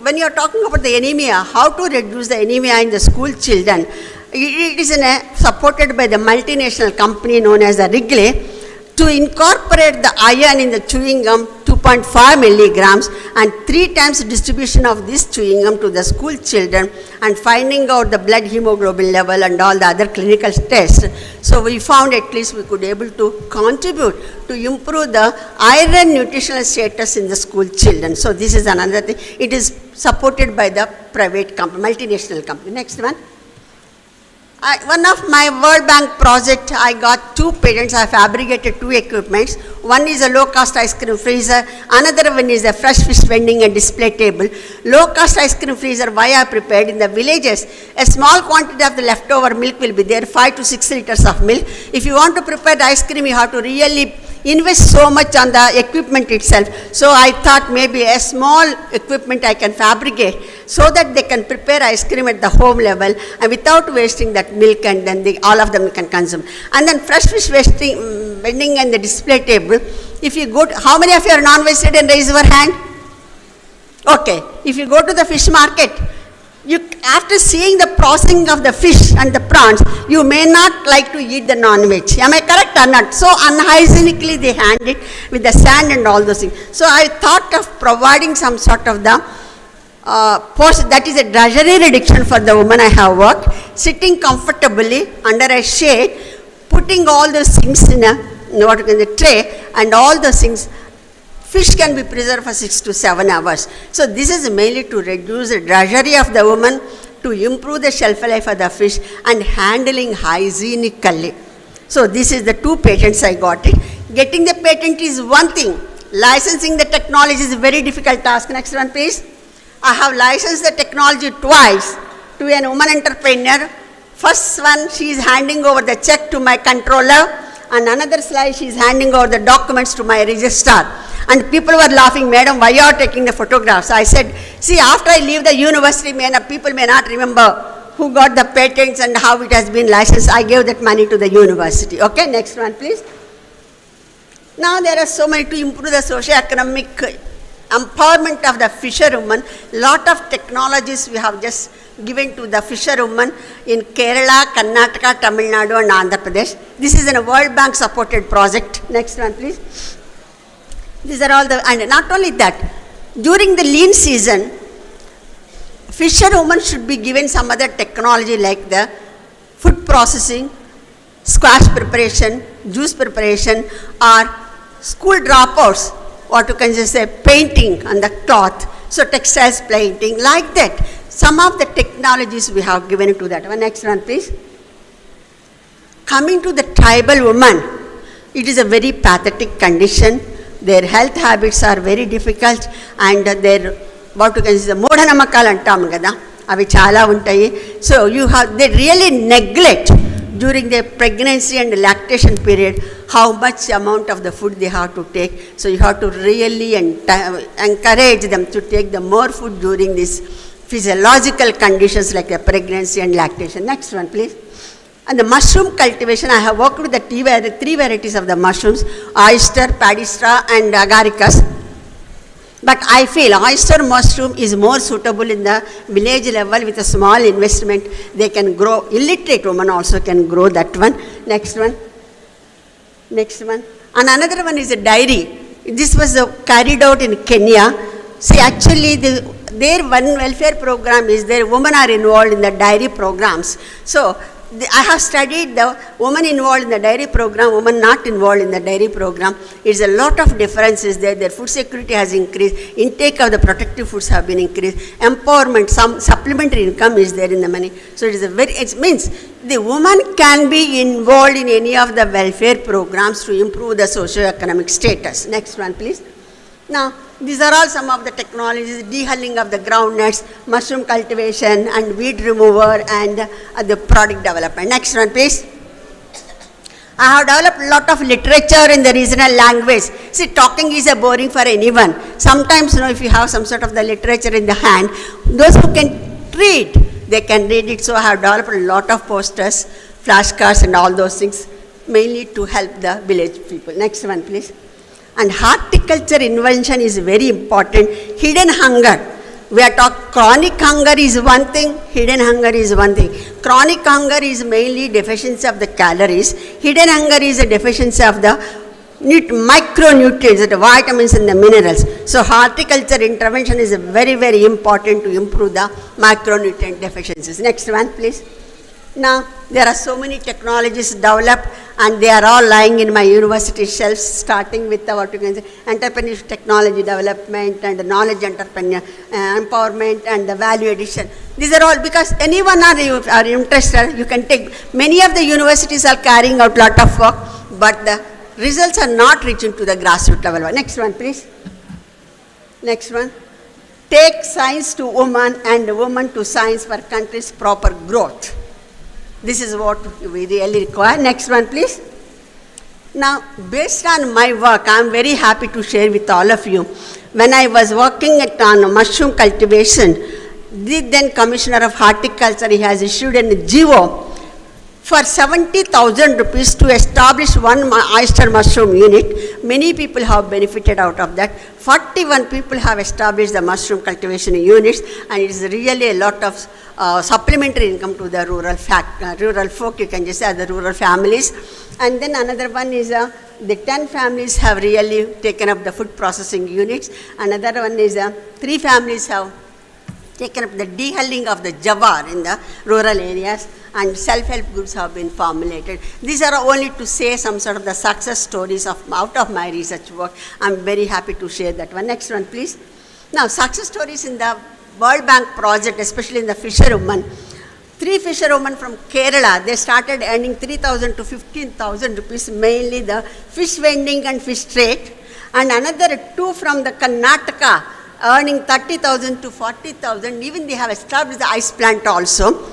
When you are talking about the anemia, how to reduce the anemia in the school children, it is supported by the multinational company known as the Wrigley to incorporate the iron in the chewing gum, 2.5 milligrams, and 3 times distribution of this chewing gum to the school children, and finding out the blood hemoglobin level and all the other clinical tests. So we found at least we could able to contribute to improve the iron nutritional status in the school children. So this is another thing. It is supported by the private company, multinational company. Next one. One of my World Bank project, I got 2 patents. I fabricated 2 equipments. One is a low-cost ice cream freezer. Another one is a fresh fish vending and display table. Low-cost ice cream freezer, why I prepared in the villages, a small quantity of the leftover milk will be there, 5 to 6 liters of milk. If you want to prepare the ice cream, you have to really invest so much on the equipment itself. So I thought maybe a small equipment I can fabricate so that they can prepare ice cream at the home level and without wasting that milk, and then all of them can consume. And then fresh fish vending and the display table. If you go to, how many of you are non-vegetarian? Raise your hand. Okay. If you go to the fish market, after seeing the processing of the fish and the prawns, you may not like to eat the non-veg. Am I correct or not? So unhygienically they hand it with the sand and all those things. So I thought of providing some sort of the that is a drudgery reduction for the woman I have worked, sitting comfortably under a shade, putting all those things in the tray, and all those things. Fish can be preserved for 6 to 7 hours. So this is mainly to reduce the drudgery of the woman, to improve the shelf life of the fish, and handling hygienically. So this is the 2 patents I got it. Getting the patent is one thing. Licensing the technology is a very difficult task. Next one please. I have licensed the technology twice to a woman entrepreneur First one, she is handing over the check to my controller, and another slide, she is handing over the documents to my registrar. And people were laughing, madam, why you are taking the photographs? I said, see, after I leave the university, people may not remember who got the patents and how it has been licensed. I gave that money to the university. Okay, next one, please. Now there are so many to improve the socio-economic empowerment of the fisherwoman. Lot of technologies we have just given to the fisherwoman in Kerala, Karnataka, Tamil Nadu and Andhra Pradesh. This is a World Bank supported project. Next one, please. These are all the, and not only that, during the lean season, fisherwomen should be given some other technology like the food processing, squash preparation, juice preparation, or school dropouts, what you can just say, painting on the cloth, so textiles painting, like that. Some of the technologies we have given to that one. Next one, please. Coming to the tribal woman, it is a very pathetic condition. Their health habits are very difficult, and their, what you can say, మూఢనమ్మకాలు అంటాం కదా, అవి చాలా ఉంటాయి. So you have, they really neglect during their pregnancy and lactation period how much amount of the food they have to take. So you have to really encourage them to take the more food during these physiological conditions like the pregnancy and lactation. Next one, please. And the mushroom cultivation, I have worked with the three varieties of the mushrooms, oyster, paddy straw and agaricus. But I feel oyster mushroom is more suitable in the village level with a small investment. They can grow, illiterate women also can grow that one. Next one. Next one. And another one is a dairy. This was carried out in Kenya. See, actually their one welfare program is their women are involved in the dairy programs. So I have studied the women involved in the dairy program, women not involved in the dairy program. It's a lot of differences there. Their food security has increased, intake of the protective foods have been increased, empowerment, some supplementary income is there in the money. So it is a very, it means the woman can be involved in any of the welfare programs to improve the socio-economic status. Next one, please. Now, these are all some of the technologies, dehulling of the groundnuts, mushroom cultivation and weed remover and the product development. Next one, please. I have developed a lot of literature in the regional language. See, talking is a boring for anyone. Sometimes, if you have some sort of the literature in the hand, those who can read, they can read it. So I have developed a lot of posters, flashcards and all those things, mainly to help the village people. Next one, please. And horticulture invention is very important. Hidden hunger. We are talking, chronic hunger is one thing, hidden hunger is one thing. Chronic hunger is mainly deficiency of the calories. Hidden hunger is a deficiency of the micronutrients, the vitamins and the minerals. So horticulture intervention is very, very important to improve the micronutrient deficiencies. Next one, please. Now, there are so many technologies developed and they are all lying in my university shelves, starting with the, what you can say, entrepreneurship technology development and the knowledge entrepreneur empowerment and the value addition. These are all because anyone are interested, you can take. Many of the universities are carrying out lot of work, but the results are not reaching to the grassroots level. Next one, please. Next one. Take science to women and women to science for country's proper growth. This is what we really require. Next one, please. Now, based on my work, I am very happy to share with all of you. When I was working on mushroom cultivation, the then Commissioner of Horticulture, he has issued a GO for 70,000 rupees to establish one oyster mushroom unit. Many people have benefited out of that. 41 people have established the mushroom cultivation units, and it is really a lot of supplementary income to the rural folk, you can just say, the rural families. And then another one is the 10 families have really taken up the food processing units. Another one is 3 families have taken up the dehulling of the jawar in the rural areas, and self-help groups have been formulated. These are only to say some sort of the success stories out of my research work. I'm very happy to share that one. Next one, please. Now, success stories in the World Bank project, especially in the fisherwomen. 3 fisherwomen from Kerala, they started earning 3,000 to 15,000 rupees, mainly the fish vending and fish trade. And another 2 from the Karnataka, earning 30,000 to 40,000. Even they have established the ice plant also.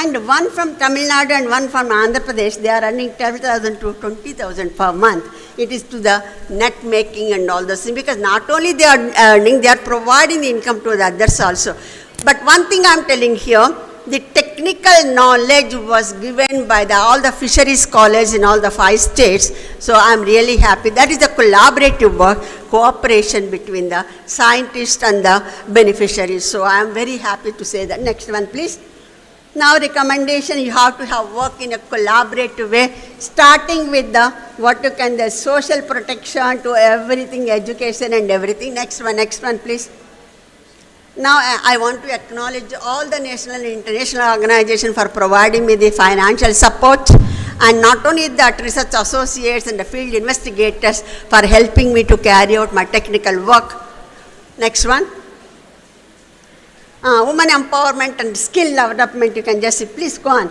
and one from Tamil Nadu and one from Andhra Pradesh. They are earning 12,000 to 20,000 per month. It is to the net making and all those things, because not only they are earning, they are providing the income to the others also. But one thing I am telling here, the technical knowledge was given by all the fisheries college in all the 5 states. So I am really happy. That is the collaborative work, cooperation between the scientists and the beneficiaries. So I am very happy to say that. Next one, please. Now recommendation, you have to have work in a collaborative way, starting with the the social protection to everything, education and everything. Next one please. Now I want to acknowledge all the national and international organizations for providing me the financial support, and not only that, research associates and the field investigators for helping me to carry out my technical work. Next one. Women empowerment and skill development, you can just see, please go on.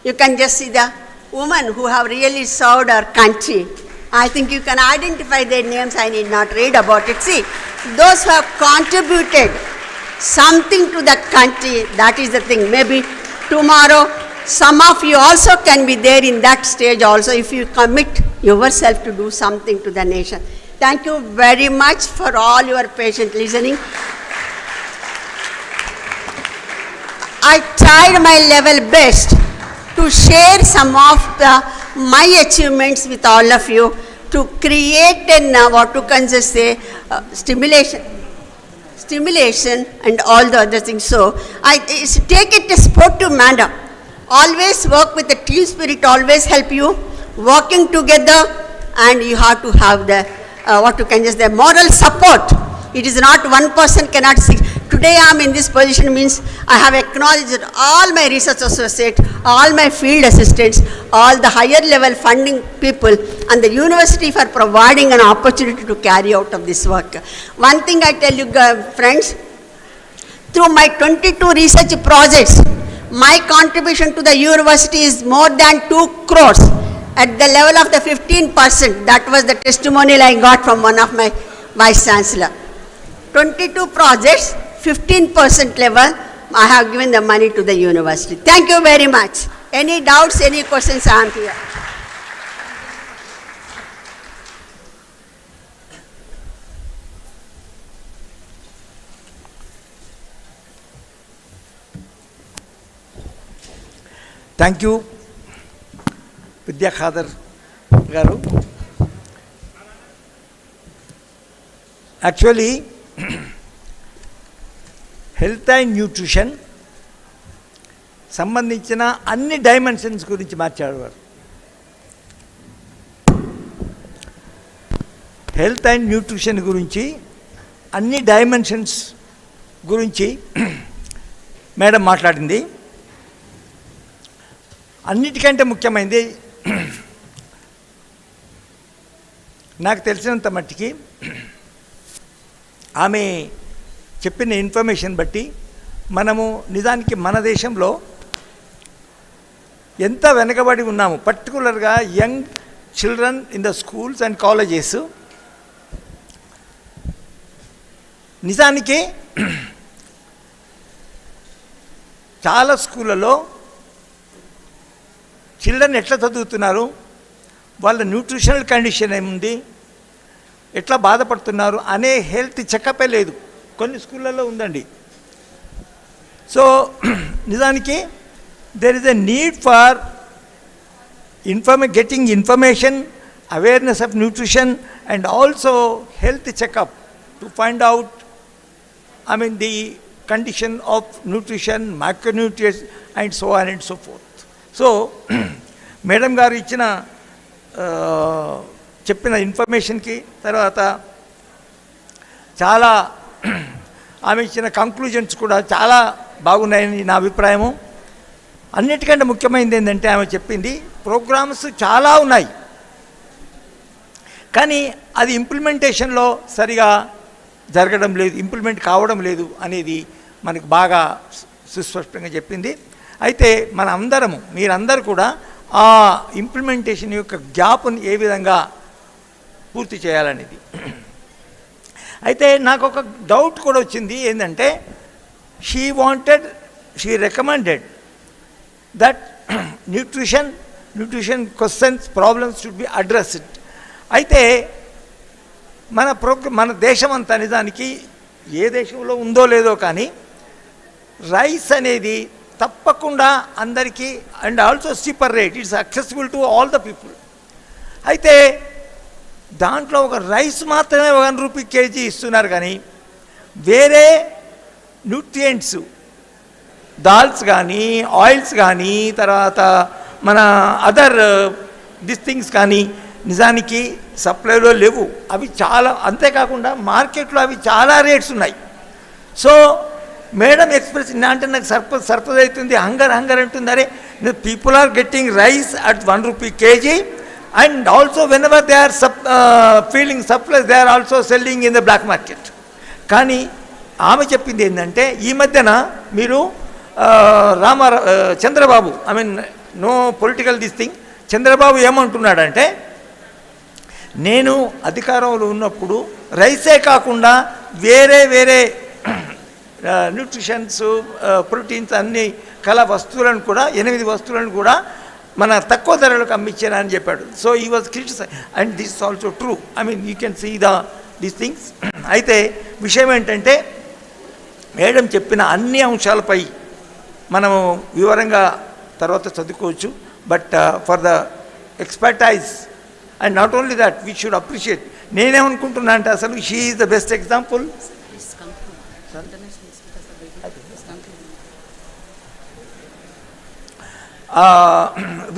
You can just see the women who have really served our country. I think you can identify their names, I need not read about it. See, those who have contributed something to the country, that is the thing. Maybe tomorrow, some of you also can be there in that stage also, if you commit yourself to do something to the nation. Thank you very much for all your patient listening. I tried my level best to share some of my achievements with all of you, to create stimulation and all the other things. So I take it a sportive manner. Always work with the team spirit, always help you working together, and you have to have the the moral support. It is not one person cannot see. Today I am in this position means I have acknowledged all my research associates, all my field assistants, all the higher level funding people, and the university for providing an opportunity to carry out of this work. One thing I tell you friends, through my 22 research projects, my contribution to the university is more than 2 crores at the level of the 15%. That was the testimonial I got from one of my vice chancellor. 22 projects, 15% level, I have given the money to the university. Thank you very much. Any doubts, any questions, I am here. Thank you, Vidya Khadar garu. Actually, health and nutrition సంబంధించిన అన్ని dimensions గురించి మాట్లాడేవారు. Health and nutrition గురించి అన్ని dimensions గురించి madam మాట్లాడింది. అన్నిటికంటే ముఖ్యమైనది నాకు తెలిసినంత మట్టికి ఆమె చెప్పిన ఇన్ఫర్మేషన్ బట్టి మనము నిజానికి మన దేశంలో ఎంత వెనకబడి ఉన్నాము, పర్టికులర్గా young children in the schools and colleges. నిజానికి చాలా స్కూళ్ళలో చిల్డ్రన్ ఎట్లా చదువుతున్నారు, వాళ్ళ న్యూట్రిషనల్ కండిషన్ ఏముంది, ఎట్లా బాధపడుతున్నారు అనే హెల్త్ చెకపే లేదు. కొన్ని స్కూళ్ళల్లో ఉందండి. సో నిజానికి there is a need for getting information, awareness of nutrition, and also health checkup to find out, the condition of nutrition, macronutrients, and so on and so forth. So madam గారు చెప్పిన ఇన్ఫర్మేషన్కి తర్వాత చాలా ఆమె ఇచ్చిన conclusions కూడా చాలా బాగున్నాయని నా అభిప్రాయము. అన్నిటికంటే ముఖ్యమైనది ఏంటంటే ఆమె చెప్పింది ప్రోగ్రామ్స్ చాలా ఉన్నాయి, కానీ అది ఇంప్లిమెంటేషన్లో సరిగా జరగడం లేదు, ఇంప్లిమెంట్ కావడం లేదు అనేది మనకు బాగా సుస్పష్టంగా చెప్పింది. అయితే మన అందరము, మీరందరూ కూడా ఆ ఇంప్లిమెంటేషన్ యొక్క గ్యాప్ని ఏ విధంగా పూర్తి చేయాలనేది. అయితే నాకు ఒక డౌట్ కూడా వచ్చింది. ఏంటంటే she recommended that nutrition questions problems should be addressed. అయితే మన దేశం అంతా నిజానికి ఏ దేశంలో ఉందో లేదో కానీ రైస్ అనేది తప్పకుండా అందరికీ and also cheaper rate, it's accessible to all the people. అయితే దాంట్లో ఒక రైస్ మాత్రమే 1 రూపీ కేజీ ఇస్తున్నారు కానీ వేరే న్యూట్రియంట్స్ దాల్స్ కానీ ఆయిల్స్ కానీ తర్వాత మన అదర్ థింగ్స్ కానీ నిజానికి సప్లైలో లేవు. అవి చాలా, అంతేకాకుండా మార్కెట్లో అవి చాలా రేట్స్ ఉన్నాయి. సో మేడం ఎక్స్ప్రెస్ అంటే నాకు సర్ప్రైజ్ అవుతుంది, హంగర్ అంటుంది. అరే people are getting rice at 1 rupee KG and also whenever they are feeling supplies they are also selling in the black market. కానీ ఆమె చెప్పింది ఏంటంటే ఈ మధ్యన మీరు Chandrababu, I mean no political thing, Chandrababu ఏమంటున్నాడంటే నేను అధికారంలో ఉన్నప్పుడు రైసే కాకుండా వేరే న్యూట్రిషన్స్ ప్రోటీన్స్ అన్ని వస్తువులను కూడా 8 వస్తువులను కూడా మన తక్కువ ధరలకు అమ్మించానని చెప్పాడు. సో ఈ was criticise and this also true. I mean you can see these things. అయితే విషయం ఏంటంటే మేడం చెప్పిన అన్ని అంశాలపై మనము వివరంగా తర్వాత చదువుకోవచ్చు. But for the expertise and not only that we should appreciate. నేనేమనుకుంటున్నా అంటే అసలు she is the best example.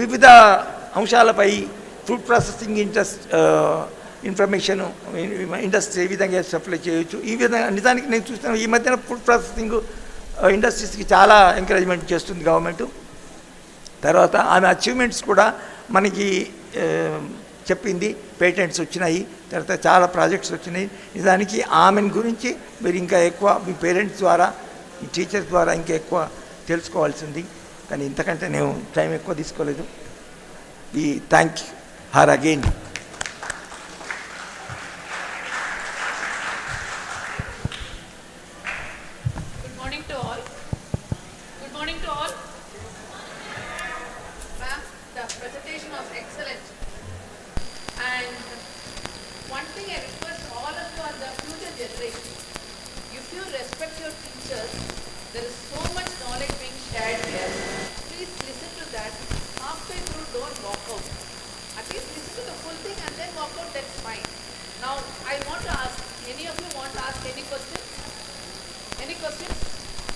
వివిధ అంశాలపై ఫుడ్ ప్రాసెసింగ్ ఇన్ఫర్మేషన్ ఇండస్ట్రీ ఏ విధంగా సప్లై చేయొచ్చు, ఈ విధంగా నిజానికి నేను చూస్తున్నాను ఈ మధ్యన ఫుడ్ ప్రాసెసింగ్ ఇండస్ట్రీస్కి చాలా ఎంకరేజ్మెంట్ చేస్తుంది గవర్నమెంట్. తర్వాత ఆమె అచీవ్మెంట్స్ కూడా మనకి చెప్పింది, పేటెంట్స్ వచ్చినాయి, తర్వాత చాలా ప్రాజెక్ట్స్ వచ్చినాయి. నిజానికి ఆమెను గురించి మీరు ఇంకా ఎక్కువ మీ పేరెంట్స్ ద్వారా, మీ టీచర్స్ ద్వారా ఇంకా ఎక్కువ తెలుసుకోవాల్సింది. కానీ ఇంతకంటే నేను టైం ఎక్కువ తీసుకోలేదు. We thank her again. There is so much knowledge being shared here. Please listen to that. Halfway through, don't walk out. At least listen to the full thing and then walk out, that's fine. Now, I want to ask, any of you want to ask any questions? Any questions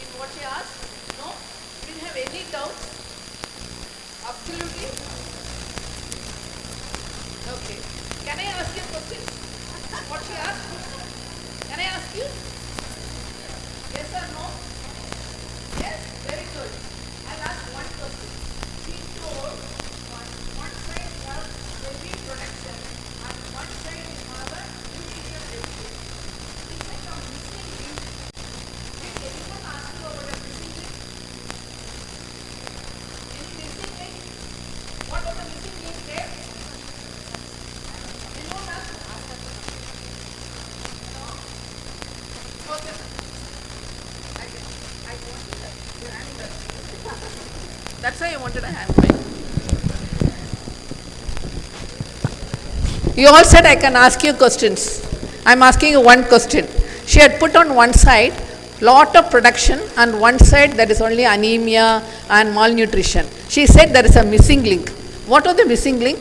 in what she asked? No? Do you have any doubts? Absolutely? Okay. Can I ask you a question? What she asked? Can I ask you? Yes or no? Yes? Very good. I'll ask one question. She told one side was heavy production and one side is our nutrition education. Is like a missing link. Did anyone ask you about a missing link? Any missing link? What was the missing link there? Anyone ask? No? Okay. That's why I wanted a hand mic. You all said I can ask you questions. I'm asking you one question. She had put on one side lot of production and one side there is only anemia and malnutrition. She said there is a missing link. What was the missing link?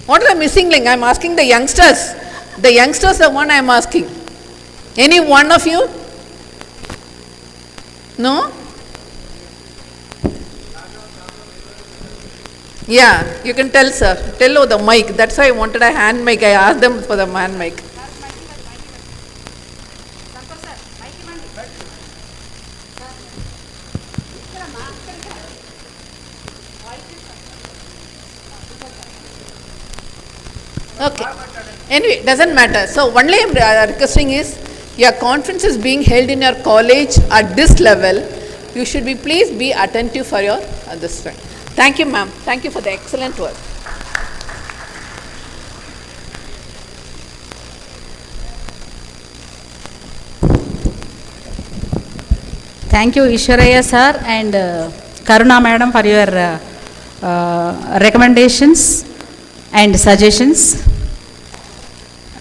What is the missing link? I'm asking the youngsters. The youngsters are the one I'm asking. Any one of you? No? Yeah, you can tell, sir. Tell over the mic. That's why I wanted a hand mic. I asked them for the hand mic. Okay. Anyway, doesn't matter. So only I'm requesting is your conference is being held in your college at this level. You should be, please be attentive for your this one. Thank you, ma'am. Thank you for the excellent work. Thank you, Ishwaraya sir and Karuna madam, for your recommendations and suggestions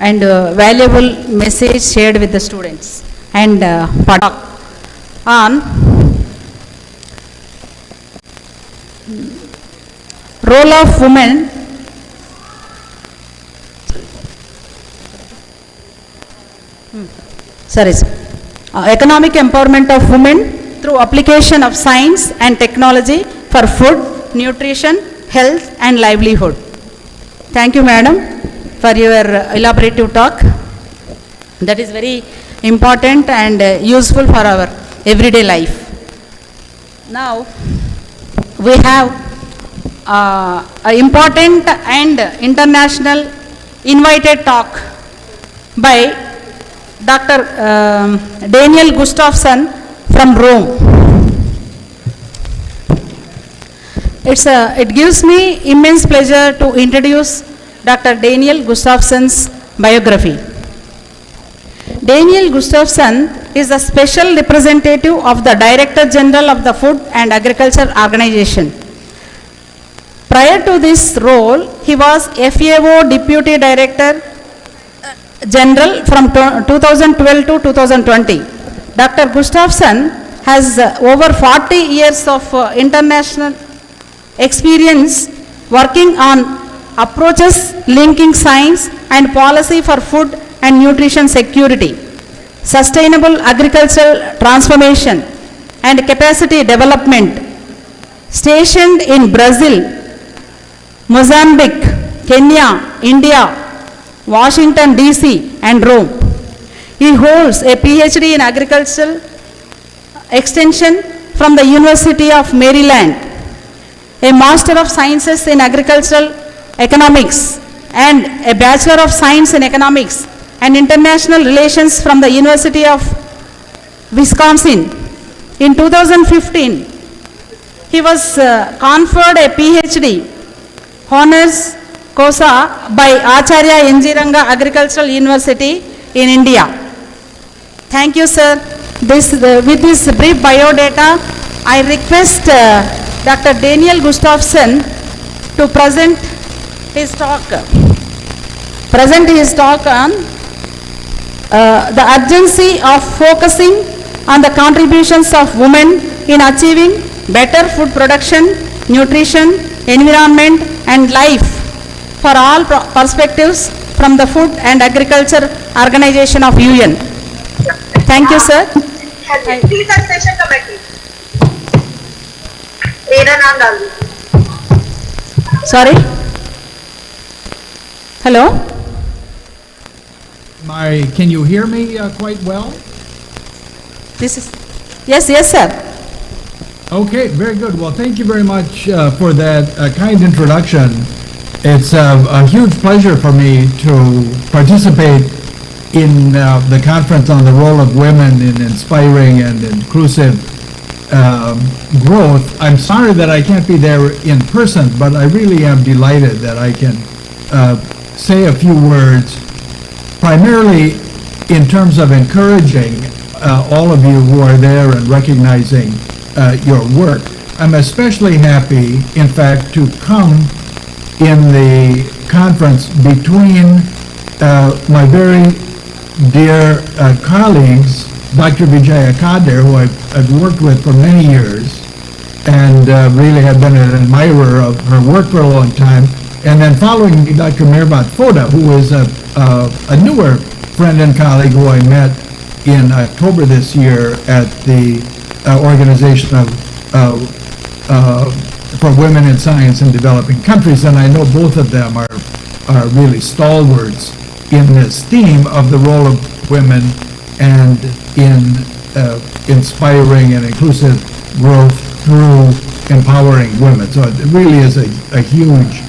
and valuable message shared with the students, and talk on role of women economic empowerment of women through application of science and technology for food, nutrition, health and livelihood. Thank you madam for your elaborative talk. That is very important and useful for our everyday life. Now we have an important and international invited talk by Dr. Daniel Gustafsson from Rome. It gives me immense pleasure to introduce Dr. Daniel Gustafsson's biography. Daniel Gustafsson is the special representative of the Director General of the Food and Agriculture Organization. Prior to this role, he was FAO Deputy Director General from 2012 to 2020. Dr. Gustafsson has over 40 years of international experience working on approaches linking science and policy for food and nutrition security, sustainable agricultural transformation and capacity development. Stationed in Brazil, Mozambique, Kenya, India, Washington DC and Rome. He holds a PhD in agricultural extension from the University of Maryland, a Master of Sciences in Agricultural Economics and a Bachelor of Science in Economics and International Relations from the University of Wisconsin. In 2015, he was conferred a PhD honors causa by Acharya N.G. Ranga Agricultural University in India. Thank you, sir. With this brief biodata, I request Dr. Daniel Gustafsson to present his talk on the urgency of focusing on the contributions of women in achieving better food production, nutrition, environment and life for all perspectives from the Food and Agriculture Organization of UN. Thank you, sir. Research Session Committee. Prerna Gandhi. Sorry? Hello? Can you hear me quite well? This is, yes, sir. Okay, very good. Well, thank you very much for that kind introduction. It's a huge pleasure for me to participate in the conference on the role of women in inspiring and inclusive growth. I'm sorry that I can't be there in person, but I really am delighted that I can say a few words, primarily in terms of encouraging all of you who are there and recognizing your work. I'm especially happy, in fact, to come in the conference between my very dear colleagues, Dr. Vijaya Kadir, who I've worked with for many years, and really have been an admirer of her work for a long time, and then following me, Dr. Mirbat Foda, who is a newer friend and colleague who I met in October this year at the Organization for Women in Science in Developing Countries, and I know both of them are really stalwarts in this theme of the role of women and in inspiring and inclusive growth through empowering women. So it really is a huge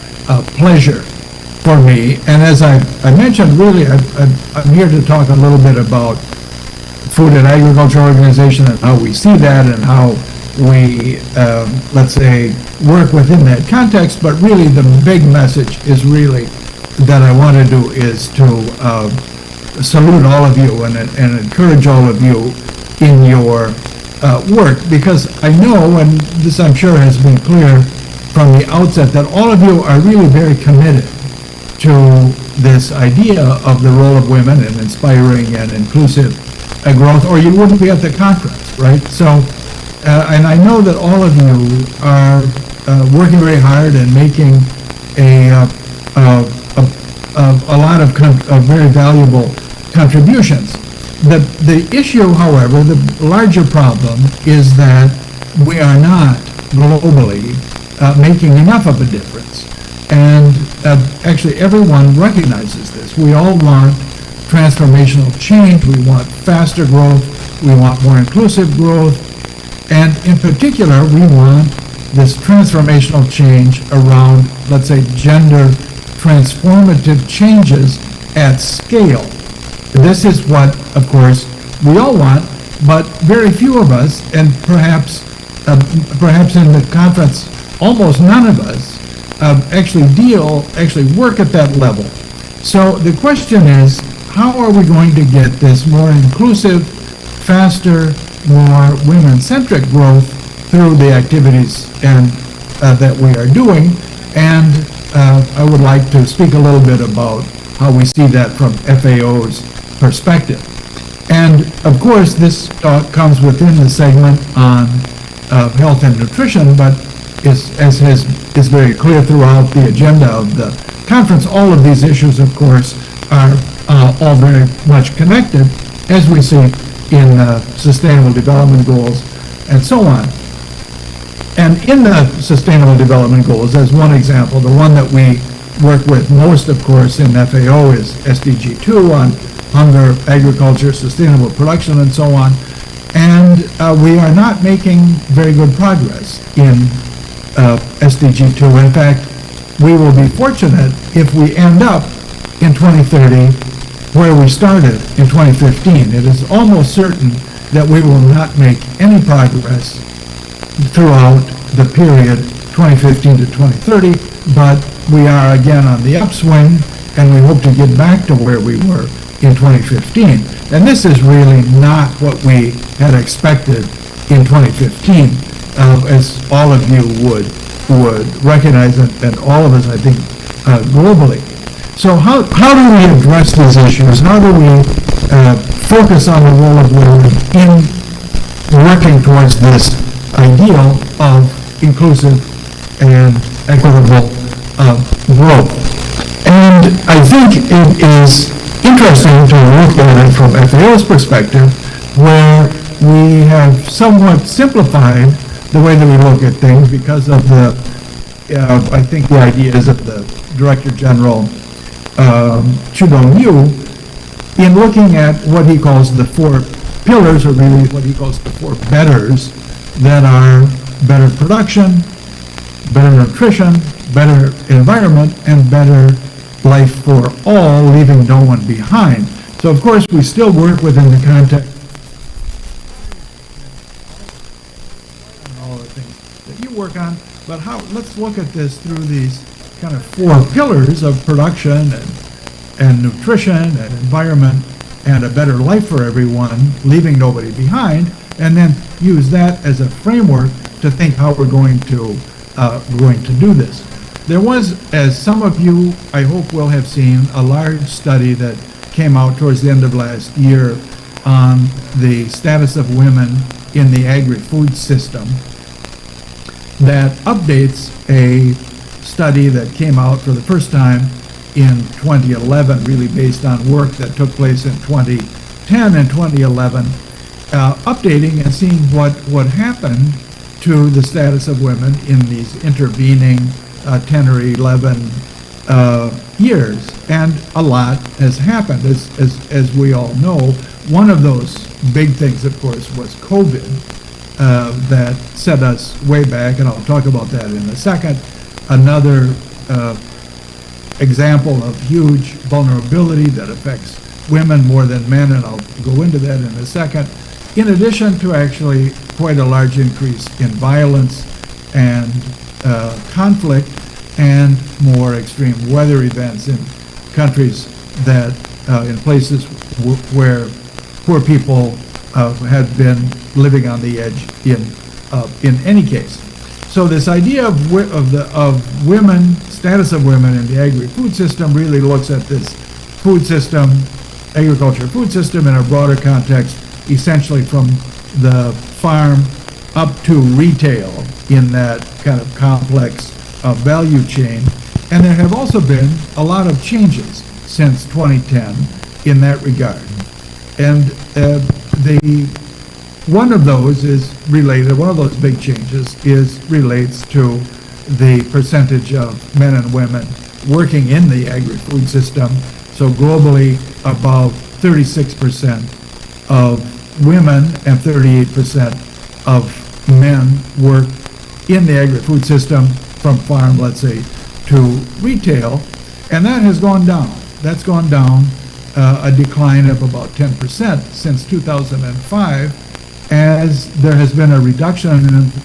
pleasure for me. And as I mentioned, really, I'm here to talk a little bit about Food and Agriculture Organization and how we see that and how we, let's say, work within that context. But really, the big message is really that I want to do is to salute all of you and encourage all of you in your work, because I know, and this I'm sure has been clear from the outset, that all of you are really very committed to this idea of the role of women in inspiring and inclusive growth, or you wouldn't be at the conference, right? So, and I know that all of you are working very hard and making a lot of very valuable contributions. The issue, however, the larger problem is that we are not globally making enough of a difference. And actually everyone recognizes this. We all want transformational change. We want faster growth. We want more inclusive growth. And in particular, we want this transformational change around, let's say, gender transformative changes at scale. This is what, of course, we all want, but very few of us, and perhaps in the conference, almost none of us, actually work at that level. So the question is, how are we going to get this more inclusive, faster, more women-centric growth through the activities and that we are doing? And I would like to speak a little bit about how we see that from FAO's perspective. And of course, this talk comes within the segment on health and nutrition, but is very clear throughout the agenda of the conference. All of these issues, of course, are all very much connected, as we see in Sustainable Development Goals and so on. And in the Sustainable Development Goals, as one example, the one that we work with most, of course, in FAO is SDG 2 on hunger, agriculture, sustainable production, and so on. And we are not making very good progress in SDG 2. In fact, we will be fortunate if we end up in 2030 where we started in 2015. It is almost certain that we will not make any progress throughout the period 2015 to 2030, but we are again on the upswing, and we hope to get back to where we were in 2015. And this is really not what we had expected in 2015, as all of you would recognize, and all of us, I think, globally. So how do we address these issues? How do we focus on the role of women in working towards this ideal of inclusive and equitable growth? And I think it is interesting to look at it from FAO's perspective, where we have somewhat simplified the way that we look at things because of the, I think, the ideas of the Director General Chu Dong-yu in looking at what he calls the four pillars, or really what he calls the four betters, that are better production, better nutrition, better environment, and better life for all, leaving no one behind. So of course we still work within the context of all the things that you work on, but let's look at this through these kind of four pillars of production and nutrition and environment and a better life for everyone, leaving nobody behind, and then use that as a framework to think how we're going to do this. There was, as some of you, I hope, will have seen, a large study that came out towards the end of last year on the status of women in the agri-food system that updates a study that came out for the first time in 2011, really based on work that took place in 2010 and 2011, updating and seeing what happened to the status of women in these intervening 10 or 11 years. And a lot has happened, as we all know. One of those big things, of course, was COVID, that set us way back, and I'll talk about that in a second. Another example of huge vulnerability that affects women more than men, and I'll go into that in a second, in addition to actually quite a large increase in violence and conflict and more extreme weather events in countries that, in places where poor people had been living on the edge in any case. So this idea of women, status of women in the agri-food system really looks at this food system, agriculture food system in a broader context, essentially from the farm up to retail in that kind of complex value chain. And there have also been a lot of changes since 2010 in that regard. And one of those is related, one of those big changes relates to the percentage of men and women working in the agri-food system. So globally, about 36% of women and 38% of men work in the agri-food system from farm, let's say, to retail, and that has gone down. That's gone down a decline of about 10% since 2005, as there has been a reduction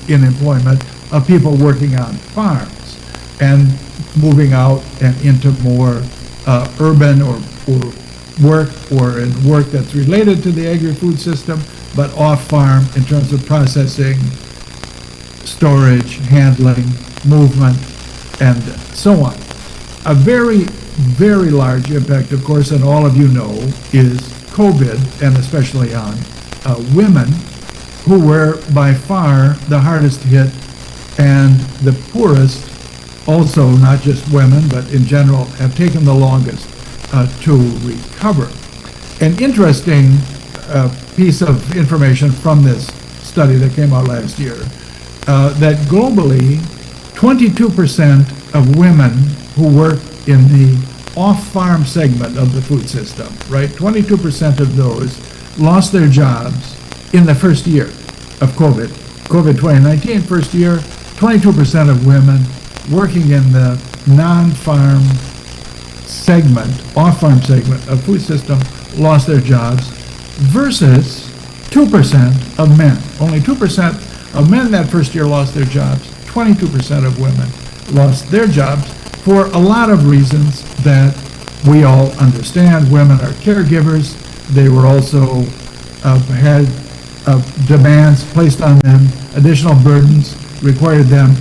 in employment of people working on farms and moving out and into more urban or work that's related to the agri-food system, but off-farm in terms of processing, storage, handling, movement, and so on. A very, very large impact, of course, and all of you know, is COVID, and especially on women, who were by far the hardest hit and the poorest. Also, not just women, but in general, have taken the longest to recover. An interesting piece of information from this study that came out last year, that globally, 22% of women who work in the off-farm segment of the food system, right? 22% of those lost their jobs in the first year of COVID. COVID 2019, first year, 22% of women working in the non-farm segment, off-farm segment of food system lost their jobs versus 2% of men. Only 2% of men that first year lost their jobs. 22% of women lost their jobs for a lot of reasons that we all understand. Women are caregivers. They were also had demands placed on them, additional burdens required them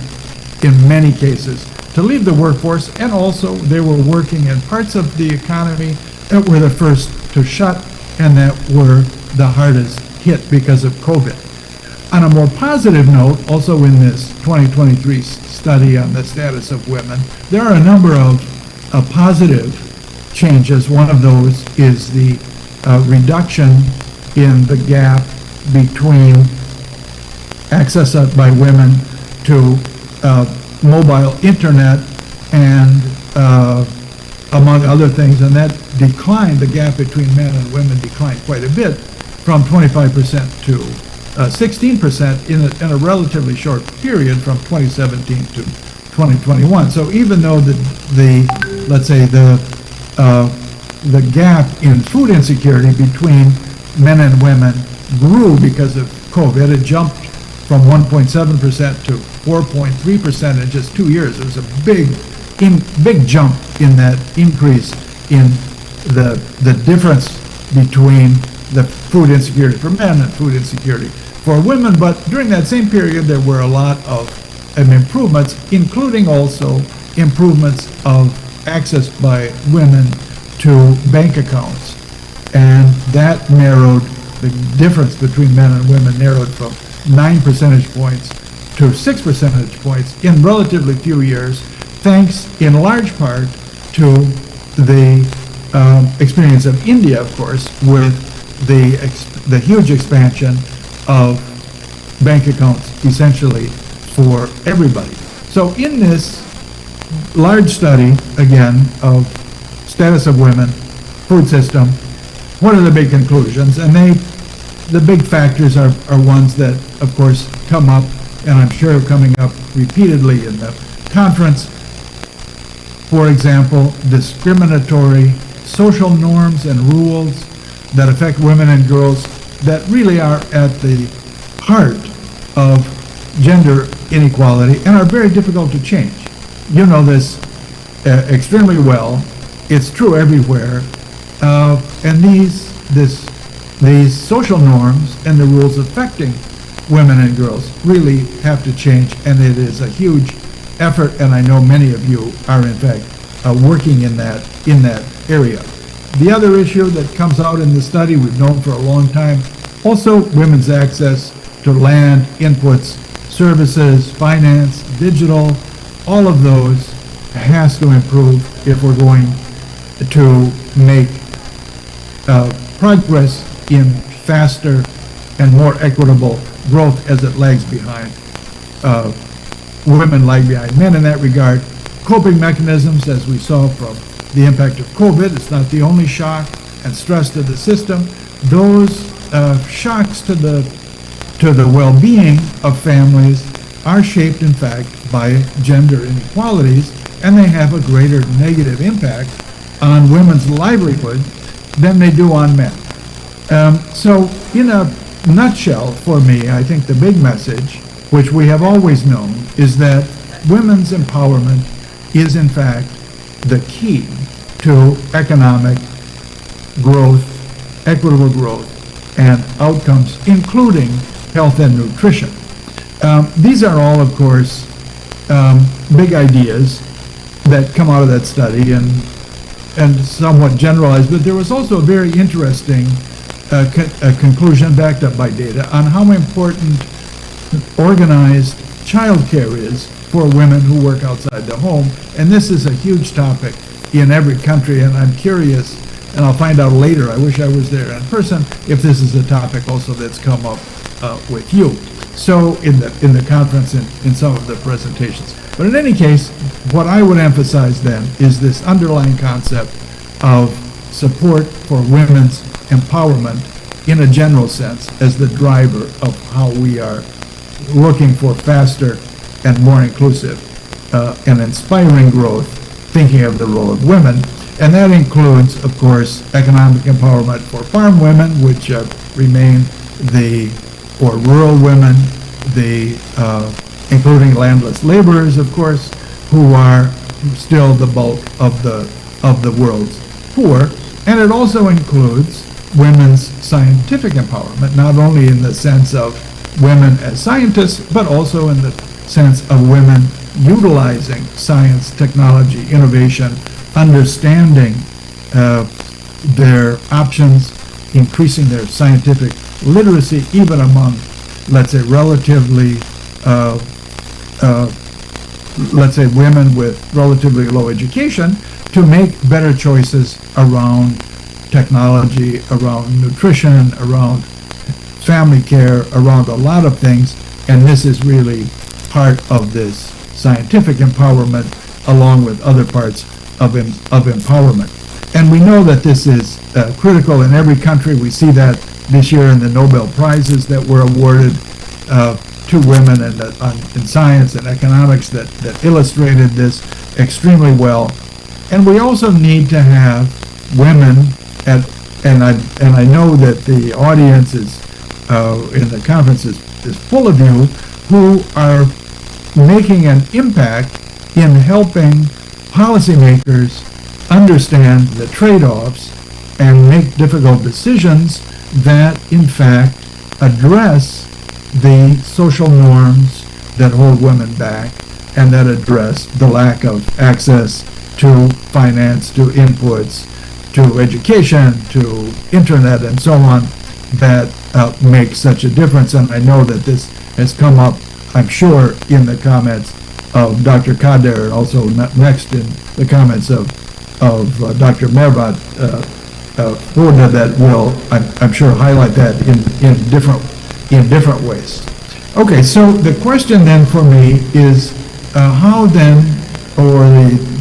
in many cases to leave the workforce, and also they were working in parts of the economy that were the first to shut and that were the hardest hit because of COVID. On a more positive note, also in this 2023 study on the status of women, there are a number of positive changes. One of those is the reduction in the gap between access by women to mobile internet and among other things, and that declined, the gap between men and women declined quite a bit from 25% to 16% in a relatively short period from 2017 to 2021. So even though let's say the gap in food insecurity between men and women grew because of COVID, it jumped from 1.7% to 4.3% in just 2 years. It was a big jump in that increase in the difference between the food insecurity for men and food insecurity for women. But during that same period, there were a lot of improvements, including also improvements of access by women to bank accounts. And that narrowed, the difference between men and women narrowed from 9 percentage points to 6 percentage points in relatively few years, thanks in large part to the experience of India, of course, with the huge expansion of bank accounts essentially for everybody. So in this large study, again, of status of women, food system, what are the big conclusions? And the big factors are ones that, of course, come up, and I'm sure coming up repeatedly in the conference. For example, discriminatory social norms and rules that affect women and girls that really are at the heart of gender inequality and are very difficult to change. You know this extremely well. It's true everywhere. And this the social norms and the rules affecting women and girls really have to change, and it is a huge effort, and I know many of you are in fact working in that area. The other issue that comes out in the study, we've known for a long time, also women's access to land, inputs, services, finance, digital, all of those has to improve if we're going to make progress in faster and more equitable growth as it lags behind. Women lag behind men in that regard. Coping mechanisms, as we saw from the impact of COVID, it's not the only shock and stress to the system. Those shocks to the well-being of families are shaped, in fact, by gender inequalities, and they have a greater negative impact on women's livelihood than they do on men. So, in a nutshell, for me, I think the big message, which we have always known, is that women's empowerment is, in fact, the key to economic growth, equitable growth, and outcomes, including health and nutrition. These are all, of course, big ideas that come out of that study and somewhat generalized, but there was also a very interesting conclusion backed up by data on how important organized childcare is for women who work outside the home. And this is a huge topic in every country, and I'm curious, and I'll find out later, I wish I was there in person, if this is a topic also that's come up with you. So in the conference, in some of the presentations. But in any case, what I would emphasize then is this underlying concept of support for women's empowerment in a general sense as the driver of how we are looking for faster and more inclusive and inspiring growth, thinking of the role of women. And that includes, of course, economic empowerment for farm women, which remain or rural women, including landless laborers, of course, who are still the bulk of the world's poor. And it also includes women's scientific empowerment, not only in the sense of women as scientists, but also in the sense of women utilizing science, technology, innovation, understanding their options, increasing their scientific literacy, even among, let's say, relatively, women with relatively low education, to make better choices around technology, around nutrition, around family care, around a lot of things. And this is really part of this scientific empowerment, along with other parts of empowerment. And we know that this is critical in every country. We see that this year in the Nobel Prizes that were awarded to women in science and economics that illustrated this extremely well. And we also need to have women and I know that the audience is in the conference is full of you who are making an impact in helping policymakers understand the trade-offs and make difficult decisions that, in fact, address the social norms that hold women back and that address the lack of access to finance, to inputs, to education, to internet, and so on, that make such a difference. And I know that this has come up, I'm sure, in the comments of Dr. Kader, and also next in the comments of Dr. Mervat Furda, that will, I'm sure, highlight that in different ways. Okay, so the question then for me is how then, or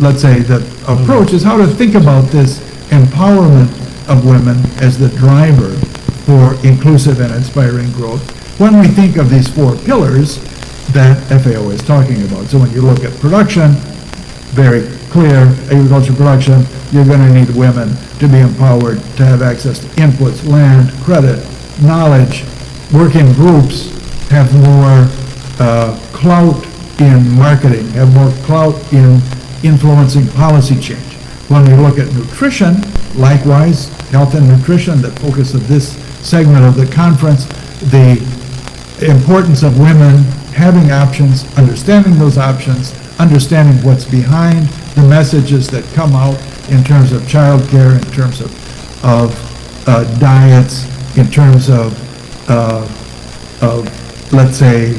let's say the approach is how to think about this empowerment of women as the driver for inclusive and inspiring growth when we think of these four pillars that FAO is talking about. So when you look at production, very clear, agricultural production, you're going to need women to be empowered, to have access to inputs, land, credit, knowledge, work in groups, have more clout in marketing, have more clout in influencing policy change. When we look at nutrition, likewise, health and nutrition, the focus of this segment of the conference, the importance of women having options, understanding those options, understanding what's behind the messages that come out in terms of childcare, in terms of diets, in terms of let's say,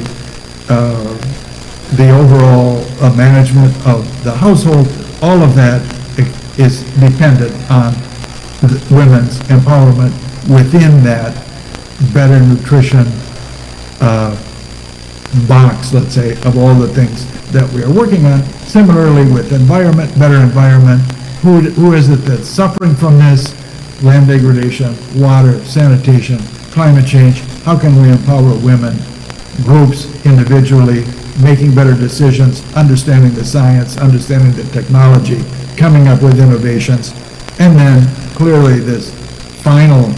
the overall management of the household. All of that is dependent on women's empowerment within that better nutrition box, let's say, of all the things that we are working on. Similarly with environment, better environment, who is it that's suffering from this? Land degradation, water, sanitation, climate change. How can we empower women, groups, individually, making better decisions, understanding the science, understanding the technology, coming up with innovations, and then clearly this final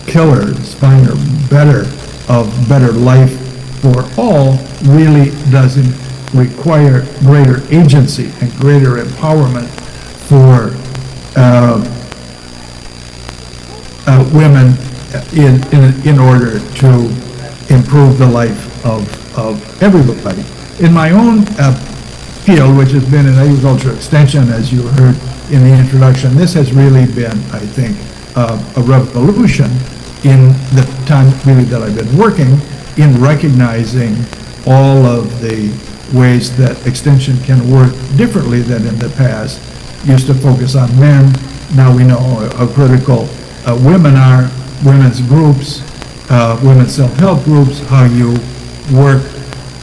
killer, this final better life for all really doesn't require greater agency and greater empowerment for women in order to improve the life of everybody. In my own field, which has been in agriculture extension, as you heard in the introduction, this has really been, I think, a revolution in the time really that I've been working in recognizing all of the ways that extension can work differently than in the past. Used to focus on men, now we know how critical women are, women's groups, women's self-help groups, how you work,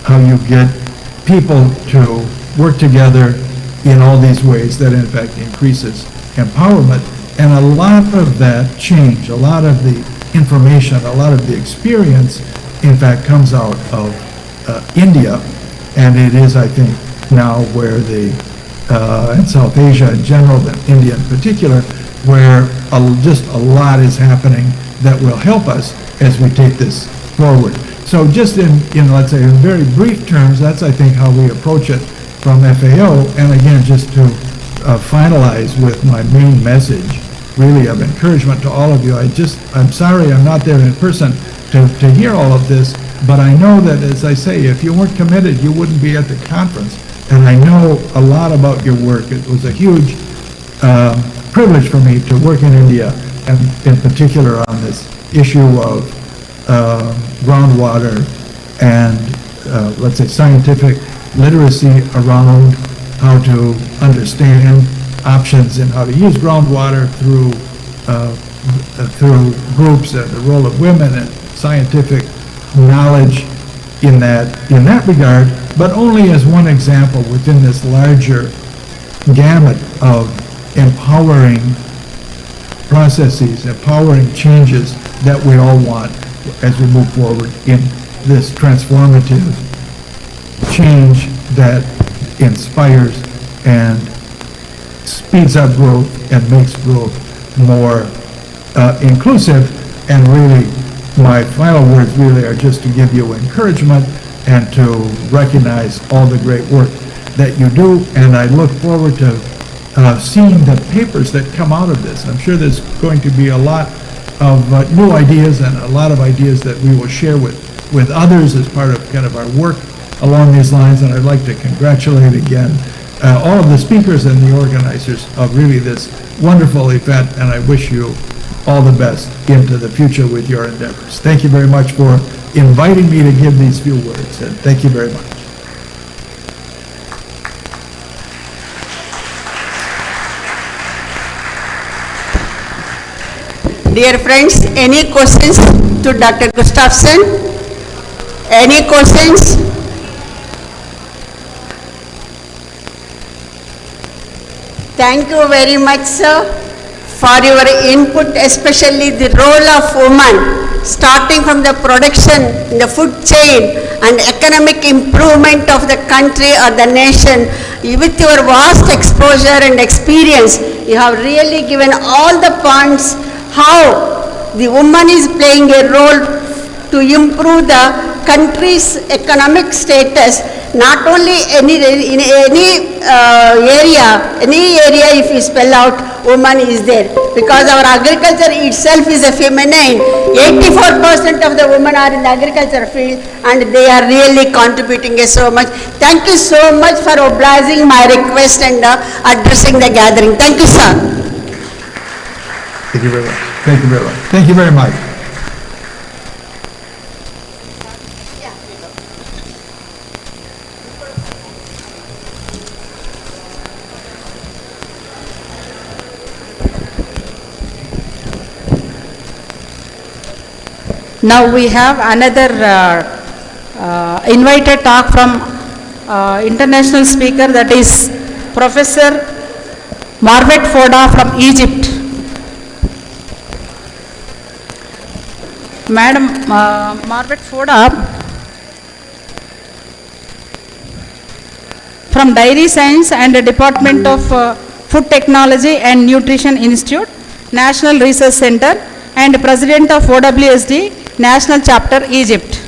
how you get people to work together in all these ways that in fact increases empowerment. And a lot of that change, a lot of the information, a lot of the experience, in fact, comes out of India. And it is, I think, now where in South Asia in general, but India in particular, where just a lot is happening that will help us as we take this forward. So just in let's say, in very brief terms, that's, I think, how we approach it from FAO. And again, just to finalize with my main message, really of encouragement to all of you. I'm sorry I'm not there in person to hear all of this, but I know that, as I say, if you weren't committed, you wouldn't be at the conference. And I know a lot about your work. It was a huge privilege for me to work in India, and in particular on this issue of groundwater and, let's say, scientific literacy around how to understand options and how to use groundwater through groups and the role of women and scientific knowledge in that regard, but only as one example within this larger gamut of empowering processes, empowering changes that we all want as we move forward in this transformative change that inspires and speeds up growth and makes growth more inclusive. And really, my final words really are just to give you encouragement and to recognize all the great work that you do. And I look forward to seeing the papers that come out of this. I'm sure there's going to be a lot of new ideas and a lot of ideas that we will share with others as part of kind of our work along these lines. And I'd like to congratulate again all of the speakers and the organizers of really this wonderful event, and I wish you all the best into the future with your endeavors. Thank you very much for inviting me to give these few words, and thank you very much. Dear friends, any questions to Dr. Gustafson? Any questions? Thank you very much, sir, for your input, especially the role of women, starting from the production, the food chain, and economic improvement of the country or the nation. With your vast exposure and experience, you have really given all the points how the woman is playing a role to improve the country's economic status not only in any area if we spell out, woman is there. Because our agriculture itself is a feminine. 84% of the women are in the agriculture field and they are really contributing so much. Thank you so much for obliging my request and addressing the gathering. Thank you, sir. Thank you very much. Thank you very much. Thank you very much. Now we have another invited talk from international speaker, that is Professor Marvet Foda from Egypt. Madam Marvet Foda from Dairy Science and the Department of Food Technology and Nutrition Institute, National Research Center, and President of OWSD National Chapter Egypt.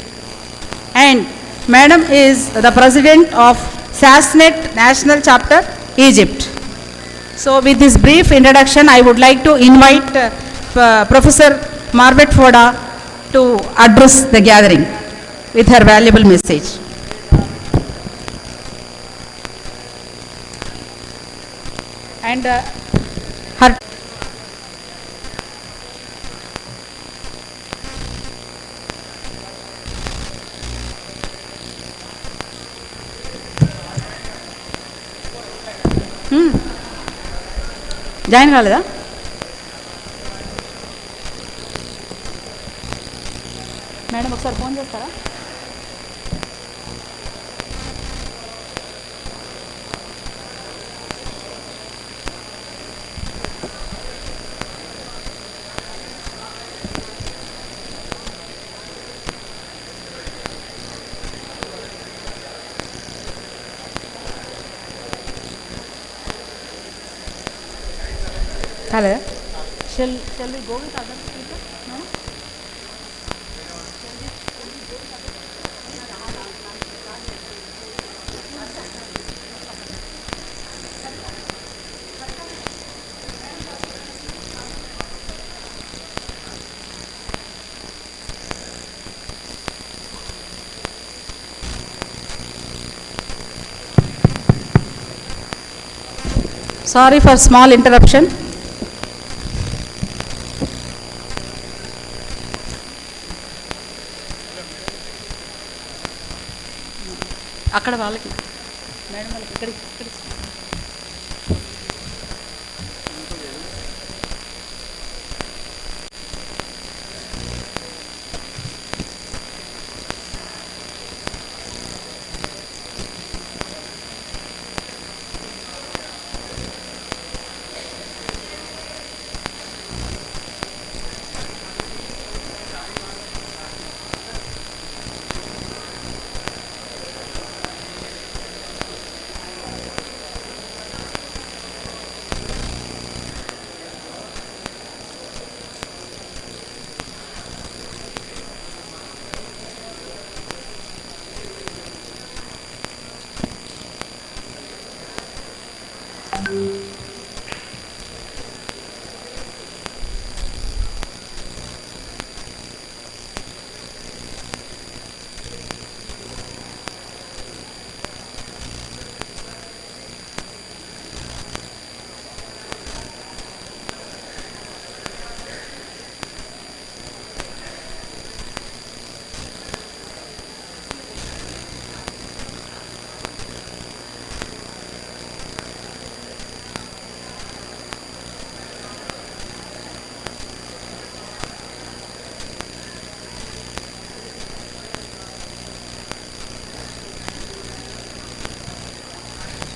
And Madam is the President of SASNET National Chapter Egypt. So with this brief introduction, I would like to invite Professor Marvet Foda to address the gathering with her valuable message. And her join కాలేదా? Madam ఒకసారి phone చేస్తారా? కాలేదా? Shall we go with other speaker? No? Sorry for small interruption. అక్కడ వాళ్ళకి madam వాళ్ళకి ఇక్కడ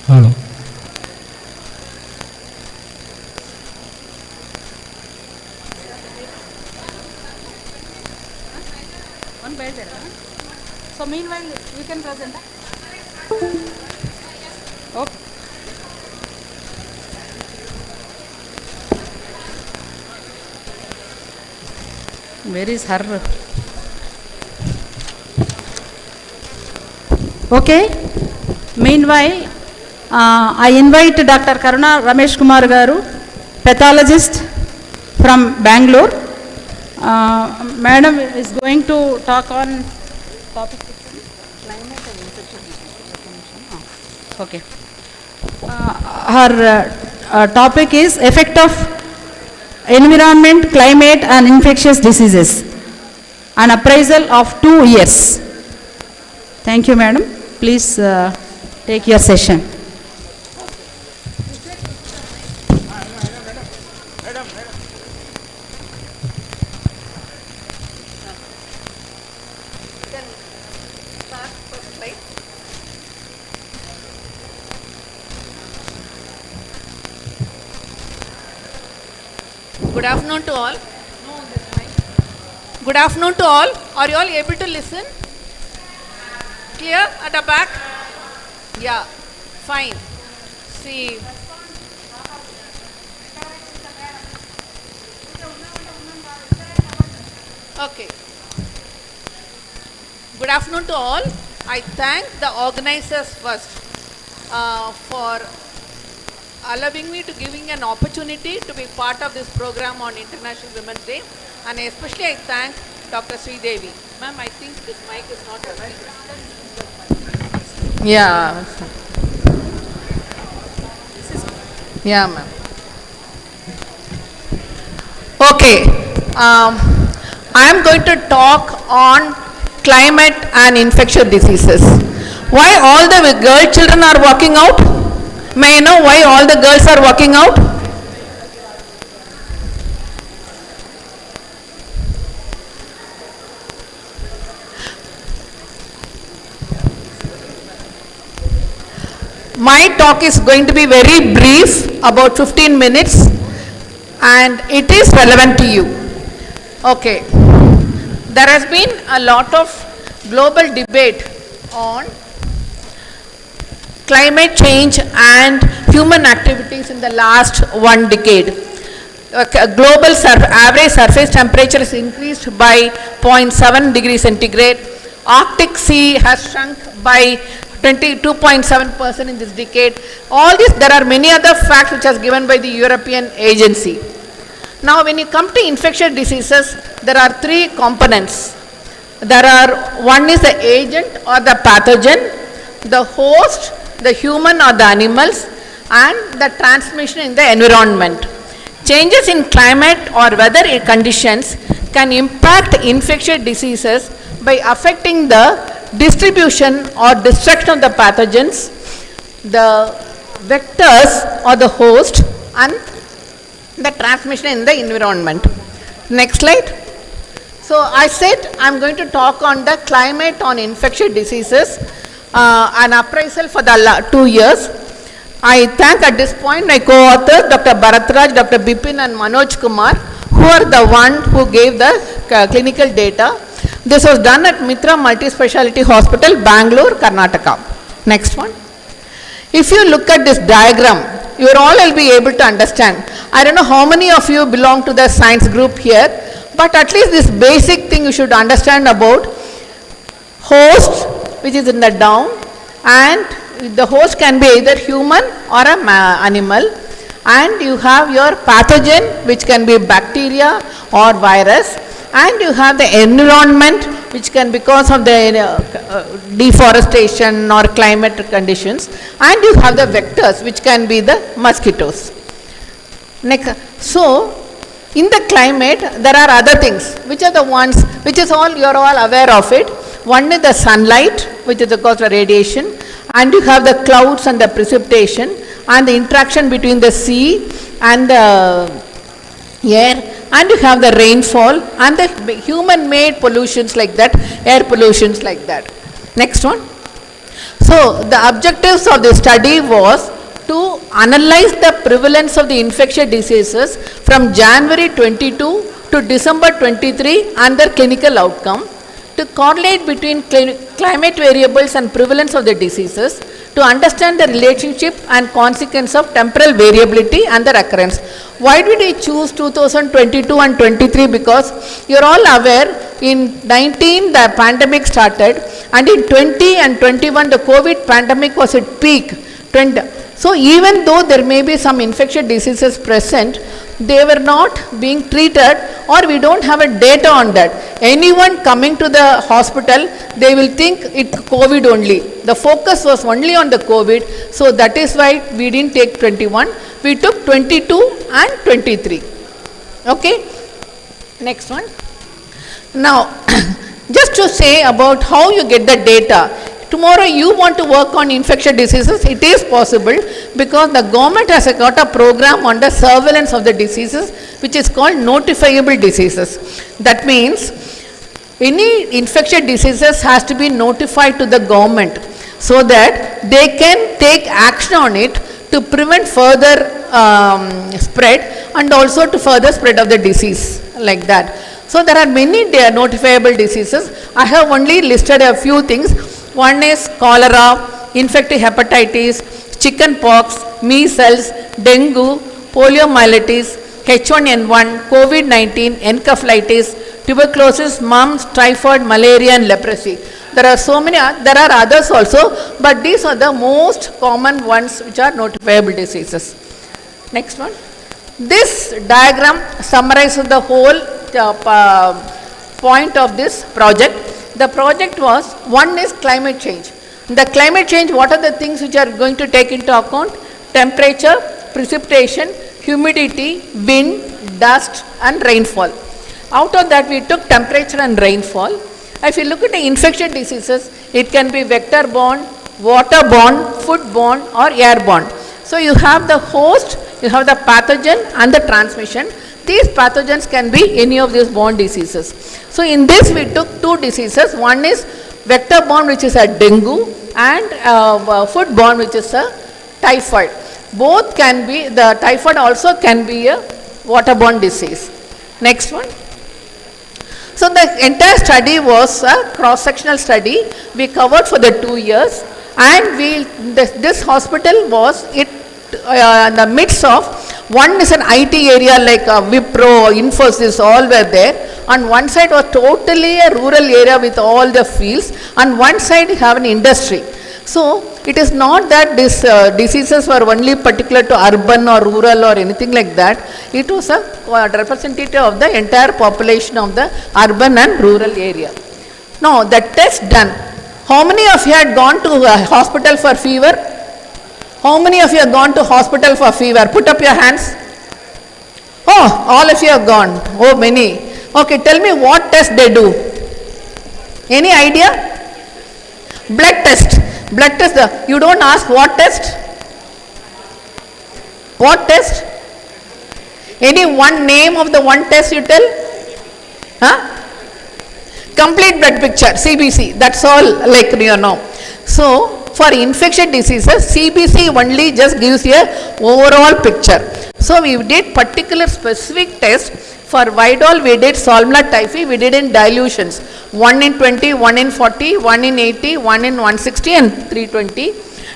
Hello. one bed there. So meanwhile we can present. Okay. Where is her? Okay. Meanwhile, I invite Dr. Karuna Ramesh Kumar Garu, pathologist from Bangalore. Madam is going to talk on topic. Okay. Her topic is effect of environment, climate and infectious diseases. An appraisal of 2 years. Thank you, madam. Please take your session. Good afternoon to all. Good afternoon to all. Are you all able to listen? Clear at the back? Yeah, fine. See. Okay. Good afternoon to all. I thank the organizers first for allowing me to giving an opportunity to be part of this program on International Women's Day, and especially I thank Dr. Sri Devi. Ma'am, I think this mic is not working. Yeah. Yeah, ma'am. Okay. I am going to talk on climate and infectious diseases. Why all the girl children are walking out? May I know why all the girls are walking out? My talk is going to be very brief, about 15 minutes, and it is relevant to you. Okay. There has been a lot of global debate on climate change and human activities in the last 1 decade. Global average surface temperature is increased by 0.7 degrees centigrade. Arctic Sea has shrunk by 22.7% in this decade. All this, there are many other facts which are given by the European Agency. Now, when you come to infectious diseases, there are 3 components. One is the agent or the pathogen, the host, the human or the animals, and the transmission in the environment. Changes in climate or weather conditions can impact infectious diseases by affecting the distribution or destruction of the pathogens, the vectors or the host, and the transmission in the environment. Next slide. So I said I am going to talk on the climate on infectious diseases, an appraisal for the 2 years. I thank at this point my co-authors Dr. Bharatraj, Dr. Bipin and Manoj Kumar, who are the one who gave the clinical data. This was done at Mitra Multi-Speciality Hospital, Bangalore, Karnataka. Next one. If you look at this diagram, you all will be able to understand. I don't know how many of you belong to the science group here, but at least this basic thing you should understand about host, which is in the down, and the host can be either human or an animal, and you have your pathogen, which can be bacteria or virus, and you have the environment, which can be because of the deforestation or climate conditions, and you have the vectors, which can be the mosquitoes. Next, so in the climate there are other things, which are the ones which is all you are all aware of it. One is the sunlight, which is the cause of radiation, and you have the clouds and the precipitation and the interaction between the sea and the air, and you have the rainfall and the human made pollutions like that, air pollutions like that. Next one. So the objectives of the study was to analyze the prevalence of the infectious diseases from January 22 to December 23 and their clinical outcome, to correlate between climate variables and prevalence of the diseases, to understand the relationship and consequence of temporal variability and their occurrence. Why did we choose 2022 and 23? Because you are all aware in 19 the pandemic started, and in 20 and 21 the COVID pandemic was at peak. So even though there may be some infectious diseases present, they were not being treated, or we don't have a data on that. Anyone coming to the hospital, they will think it's COVID only. The focus was only on the COVID, so that is why we didn't take 21. We took 22 and 23. Okay, next one. Now, just to say about how you get the data. Tomorrow you want to work on infectious diseases, it is possible, because the government has got a program on the surveillance of the diseases, which is called notifiable diseases. That means any infectious diseases has to be notified to the government, so that they can take action on it to prevent further spread, and also to further spread of the disease, like that. So there are many notifiable diseases. I have only listed a few things. One is cholera, infective hepatitis, chicken pox, measles, dengue, poliomyelitis, H1N1, COVID-19, encephalitis, tuberculosis, mumps, typhoid, malaria and leprosy. There are so many, there are others also, but these are the most common ones which are notifiable diseases. Next one. This diagram summarizes the whole point of this project. The project was, one is climate change. The climate change, what are the things which are going to take into account? Temperature, precipitation, humidity, wind, dust and rainfall. Out of that we took temperature and rainfall. If you look at the infectious diseases, it can be vector-borne, water-borne, food-borne or airborne. So you have the host, you have the pathogen and the transmission. These pathogens can be any of these borne diseases. So in this we took two diseases. One is vector-borne, which is a dengue, and food-borne, which is a typhoid. Both can be, the typhoid also can be a waterborne disease. Next one. So the entire study was a cross-sectional study. We covered for the 2 years, and this hospital was in the midst of, one is an IT area like Wipro, Infosys, all were there. On one side was totally a rural area with all the fields, and one side you have an industry. So it is not that these diseases were only particular to urban or rural or anything like that. It was a representative of the entire population of the urban and rural area. Now the test done. How many of you had gone to a hospital for fever? How many of you have gone to hospital for fever? Put up your hands. Oh, all of you have gone. Oh, many. Okay, tell me what test they do. Any idea? Blood test. Blood test. You don't ask what test? What test? Any one name of the one test you tell? Huh? Complete blood picture, CBC. That's all, like you know. So for infectious diseases, CBC only just gives you a overall picture. So we did particular specific test. For Vidal we did Salmonella typhi, we did in dilutions. 1 in 20, 1 in 40, 1 in 80, 1 in 160 and 320.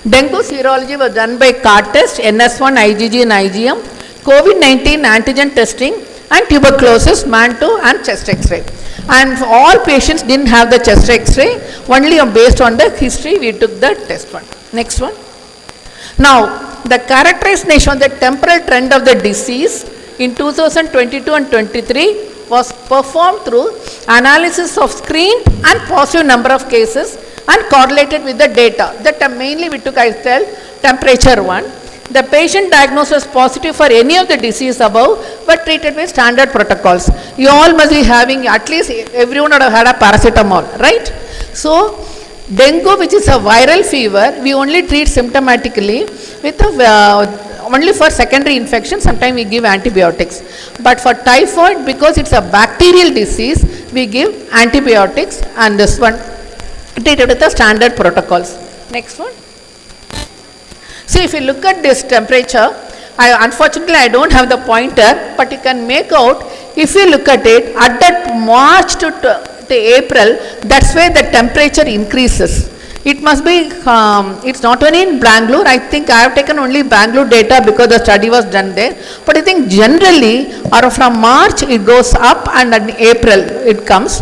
Dengue serology was done by CAR test, NS1, IgG and IgM. COVID-19 antigen testing, and tuberculosis, MANTO and chest X-ray. And all patients didn't have the chest X-ray, only based on the history we took the test one. Next one. Now the characterization of the temporal trend of the disease in 2022 and 23 was performed through analysis of screened and positive number of cases and correlated with the data. That mainly we took, I tell, temperature one. The patient diagnosed as positive for any of the disease above, but treated with standard protocols. You all must be having, at least everyone would have had a paracetamol, right? So dengue, which is a viral fever, we only treat symptomatically with only for secondary infection. Sometimes we give antibiotics. But for typhoid, because it's a bacterial disease, we give antibiotics, and this one treated with the standard protocols. Next one. See, if you look at this temperature, unfortunately I don't have the pointer, but you can make out, if you look at it, at that March to April, that's where the temperature increases. It must be, it's not only in Bangalore, I think I have taken only Bangalore data because the study was done there, but I think generally, or from March it goes up and in April it comes.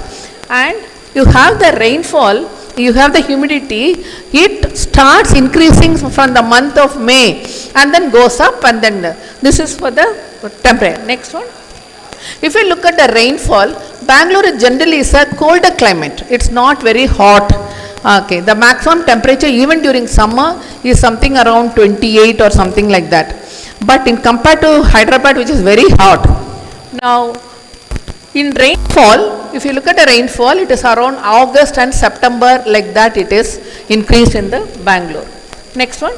and you have the rainfall, you have the humidity, it starts increasing from the month of May and then goes up, and then this is for the temperature. Next one. If you look at the rainfall, Bangalore generally is a colder climate. It's not very hot. Okay, the maximum temperature even during summer is something around 28 or something like that. But in compared to Hyderabad, which is very hot. Now, in rainfall, if you look at the rainfall, it is around August and September, like that it is increased in the Bangalore. Next one.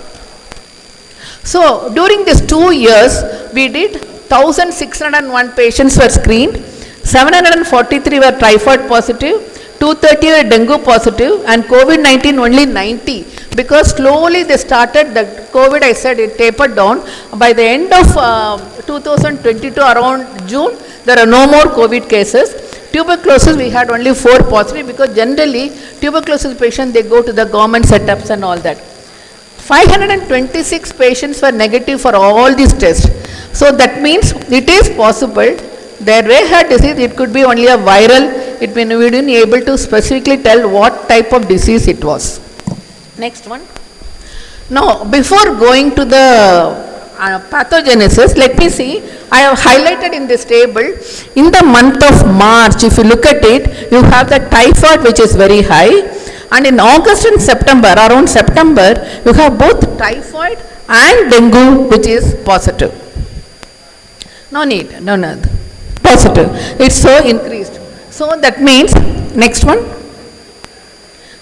So, during these 2 years, we did 1601 patients were screened, 743 were typhoid positive, 230 were dengue positive, and COVID-19 only 90, because slowly they started the COVID, I said it tapered down. By the end of 2022, around June, there are no more COVID cases. Tuberculosis, we had only 4 positive, because generally tuberculosis patients, they go to the government setups and all that. 526 patients were negative for all these tests. So that means it is possible. Their rare disease, it could be only a viral. It may we didn't able to specifically tell what type of disease it was. Next one. Now, before going to the pathogenesis, let me see. I have highlighted in this table, in the month of March, if you look at it, you have the typhoid, which is very high, and in August and September, around September, you have both typhoid and dengue, which is positive. No need, no, positive. It's so increased. So that means, next one,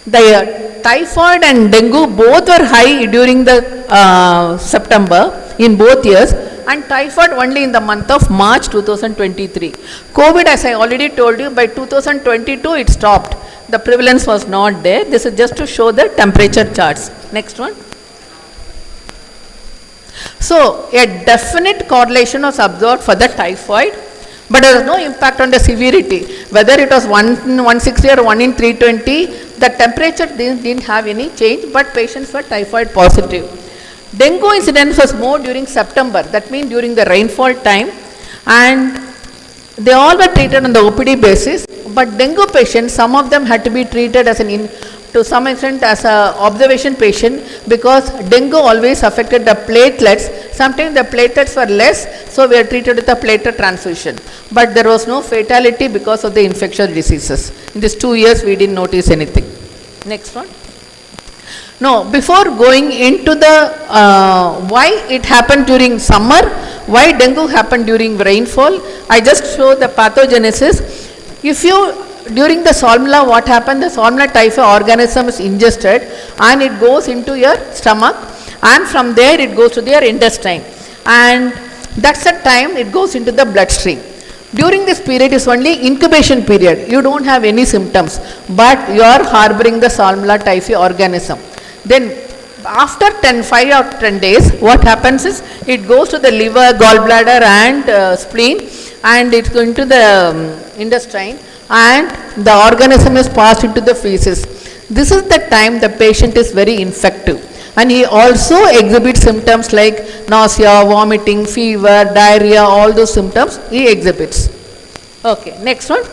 the typhoid and dengue both were high during the September in both years, and typhoid only in the month of March 2023. COVID, as I already told you, by 2022 it stopped. The prevalence was not there. This is just to show the temperature charts. Next one. So, a definite correlation was observed for the typhoid, but there was no impact on the severity. Whether it was 1 in 160 or 1 in 320, the temperature didn't have any change, but patients were typhoid positive. Dengue incidence was more during September, that means during the rainfall time, and they all were treated on the OPD basis, but dengue patients, some of them had to be treated as to some extent as a observation patient, because dengue always affected the platelets. Sometimes the platelets were less, so we are treated with a platelet transfusion. But there was no fatality because of the infectious diseases. In these 2 years, we didn't notice anything. Next one. No, before going into the why it happened during summer, why dengue happened during rainfall, I just show the pathogenesis. If you during the salmonella, what happened? The salmonella typhi organism is ingested and it goes into your stomach, and from there it goes to your intestine, and that's the time it goes into the bloodstream. During this period is only incubation period. You don't have any symptoms, but you are harboring the salmonella typhi organism. Then after 5 or 10 days, what happens is it goes to the liver, gallbladder and spleen, and it's going to the intestine, and the organism is passed into the feces. This is the time the patient is very infective, and he also exhibits symptoms like nausea, vomiting, fever, diarrhea, all those symptoms he exhibits. Okay, next one.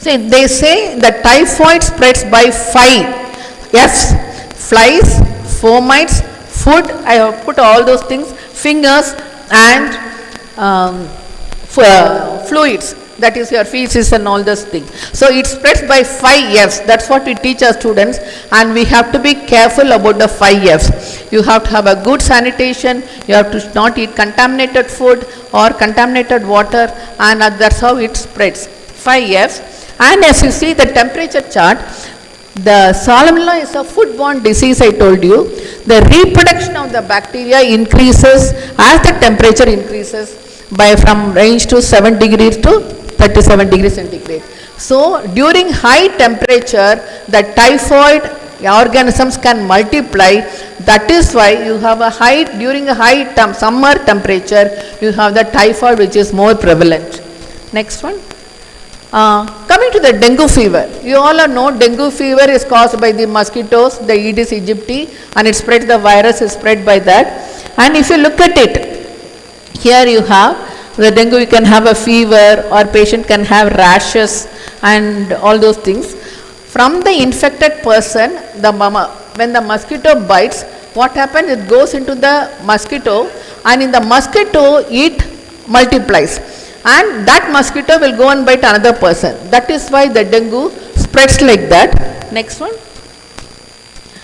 So they say that typhoid spreads by 5 F's: flies, fomites, food, I have put all those things, fingers, and fluids, that is your feces and all those things. So it spreads by 5 F's. That's what we teach our students, and we have to be careful about the 5 F's. You have to have a good sanitation, you have to not eat contaminated food or contaminated water, and that's how it spreads. 5 F's. And as you see the temperature chart, the salmonella is a foodborne disease, I told you. The reproduction of the bacteria increases as the temperature increases by from range to 7 degrees to 37 degrees centigrade. So during high temperature, the typhoid organisms can multiply. That is why you have a high, during a high summer temperature, you have the typhoid, which is more prevalent. Next one. Coming to the dengue fever, you all know dengue fever is caused by the mosquitoes, the Aedes aegypti, and it spreads, the virus is spread by that. And if you look at it, here you have the dengue, you can have a fever, or patient can have rashes, and all those things. From the infected person, when the mosquito bites, what happens? It goes into the mosquito, and in the mosquito it multiplies, and that mosquito will go and bite another person. That is why the dengue spreads like that. Next one.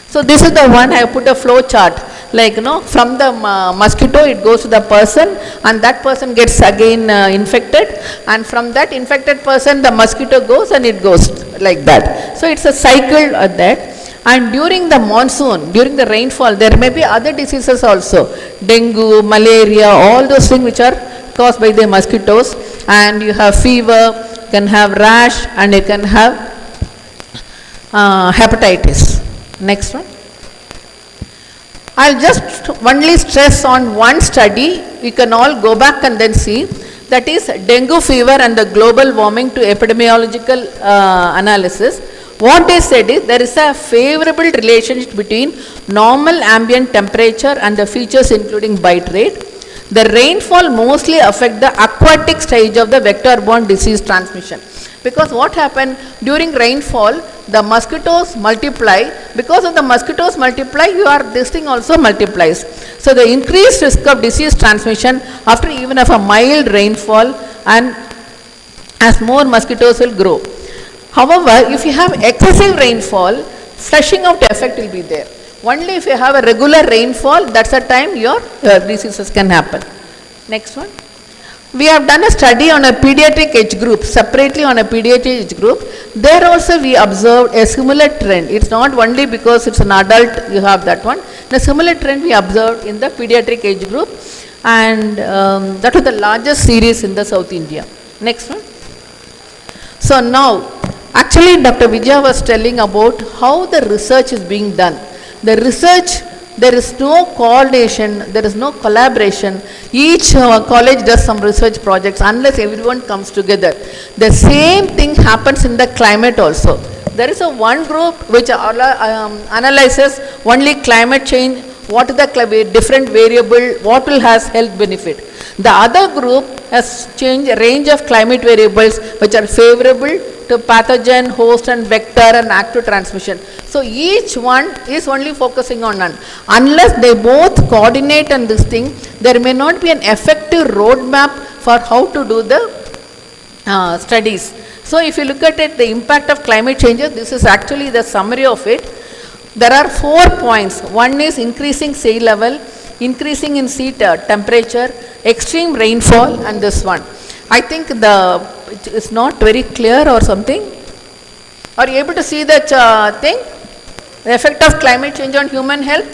So this is the one I put a flow chart, like from the mosquito it goes to the person, and that person gets again infected, and from that infected person the mosquito goes and it goes like that. So it's a cycle of that. And during the monsoon, during the rainfall, there may be other diseases also, dengue, malaria, all those things which are caused by the mosquitoes, and you have fever, you can have rash, and you can have hepatitis. Next one. I'll just only stress on one study, we can all go back and then see, that is dengue fever and the global warming to epidemiological analysis. What they said is there is a favorable relationship between normal ambient temperature and the features including bite rate. The rainfall mostly affect the aquatic stage of the vector-borne disease transmission. Because what happened during rainfall, the mosquitoes multiply. Because of the mosquitoes multiply, this thing also multiplies. So the increased risk of disease transmission after even of a mild rainfall, and as more mosquitoes will grow. However, if you have excessive rainfall, flushing out effect will be there. Only if you have a regular rainfall, that's the time your diseases can happen. Next one. We have done a study on a pediatric age group, separately on a pediatric age group. There also we observed a similar trend. It's not only because it's an adult you have that one. The similar trend we observed in the pediatric age group, and that was the largest series in the South India. Next one. So now, actually Dr. Vijaya was telling about how the research is being done. The research, there is no coordination, there is no collaboration. Each college does some research projects unless everyone comes together. The same thing happens in the climate also. There is a one group which analyzes only climate change, what is the different variable, what will has health benefit. The other group has changed a range of climate variables which are favorable to pathogen, host and vector and active transmission. So each one is only focusing on one. Unless they both coordinate on this thing, there may not be an effective roadmap for how to do the studies. So if you look at it, the impact of climate changes, this is actually the summary of it. There are 4 points. One is increasing sea level, increasing in sea temperature, extreme rainfall, and this one. I think it's not very clear or something. Are you able to see that thing? The effect of climate change on human health?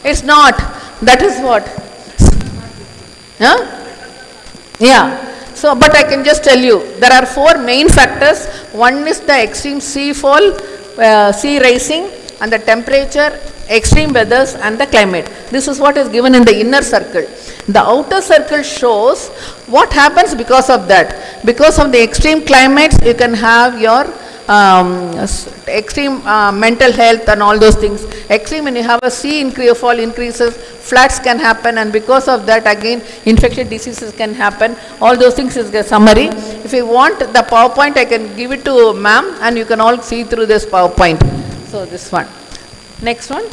It's not. That is what? Huh? Yeah. So, but I can just tell you, there are 4 main factors. One is the extreme sea fall, sea rising, and the temperature, extreme weathers, and the climate. This is what is given in the inner circle. The outer circle shows what happens because of that. Because of the extreme climates, you can have your extreme mental health and all those things. Extreme, when you have a sea fall increases, floods can happen, and because of that again infectious diseases can happen. All those things is the summary. If you want the PowerPoint, I can give it to ma'am, and you can all see through this PowerPoint. So this one. Next one.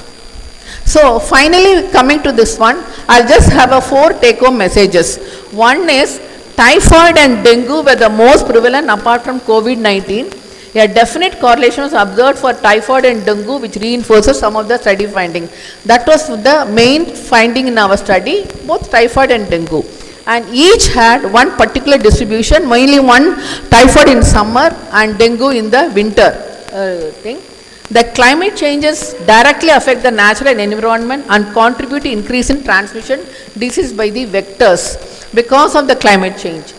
So finally coming to this one, I'll just have a 4 take-home messages. One is typhoid and dengue were the most prevalent apart from COVID-19. A definite correlation was observed for typhoid and dengue, which reinforces some of the study finding. That was the main finding in our study, both typhoid and dengue. And each had one particular distribution, mainly one typhoid in summer and dengue in the winter thing. The climate changes directly affect the natural environment and contribute to increase in transmission disease by the vectors because of the climate change.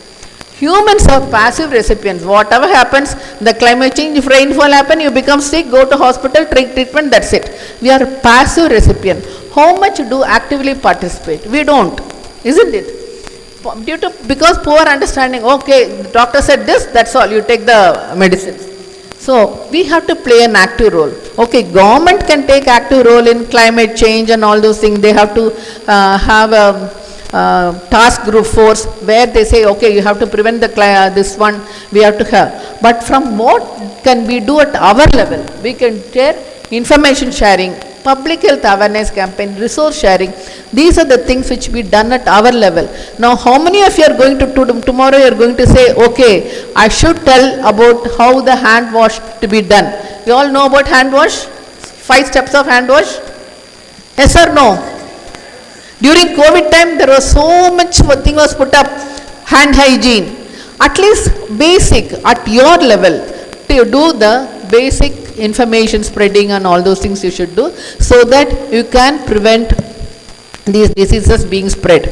Humans are passive recipients. Whatever happens, the climate change, if rainfall happens, you become sick, go to hospital, take treatment, that's it. We are a passive recipient. How much do actively participate? We don't, isn't it? Because poor understanding, okay, the doctor said this, that's all, you take the medicines. So we have to play an active role. Okay, government can take active role in climate change and all those things. They have to have a task group force where they say, okay, you have to prevent the this one, we have to have. But from what can we do at our level? We can share information sharing, public health awareness campaign, resource sharing. These are the things which be done at our level. Now, how many of you are going to tomorrow you are going to say, okay, I should tell about how the hand wash to be done. You all know about hand wash? 5 steps of hand wash? Yes or no? During COVID time, there was so much thing was put up, hand hygiene. At least basic, at your level, to do the basic information spreading and all those things you should do, so that you can prevent these diseases being spread.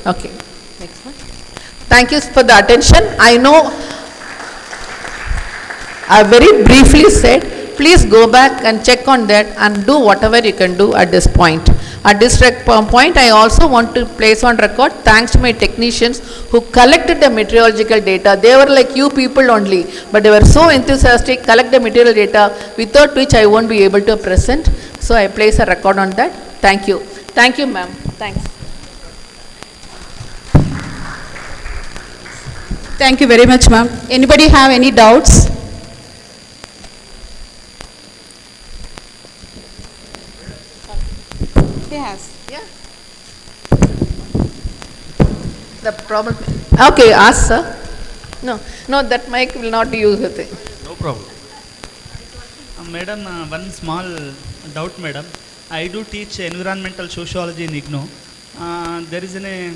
Okay, next one. Thank you for the attention. I know I very briefly said, please go back and check on that and do whatever you can do at this point. At this point, I also want to place on record thanks to my technicians who collected the meteorological data. They were like you people only, but they were so enthusiastic, collect the meteorological data, without which I won't be able to present. So I place a record on that. Thank you. Thank you, ma'am. Thanks. Thank you very much, ma'am. Anybody have any doubts? Yes. Yeah. The problem. Okay, ask sir. No, that mic will not be used with it. No problem. Madam, one small doubt, madam. I do teach environmental sociology in IGNOU. There is a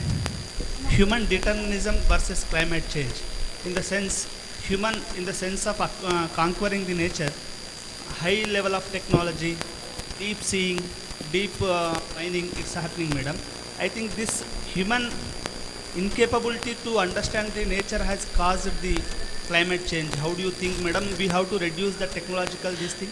human determinism versus climate change. In the sense, human in the sense of conquering the nature, high level of technology, deep seeing, deep mining is happening, madam. I think this human incapability to understand the nature has caused the climate change. How do you think, madam, we have to reduce the technological this thing?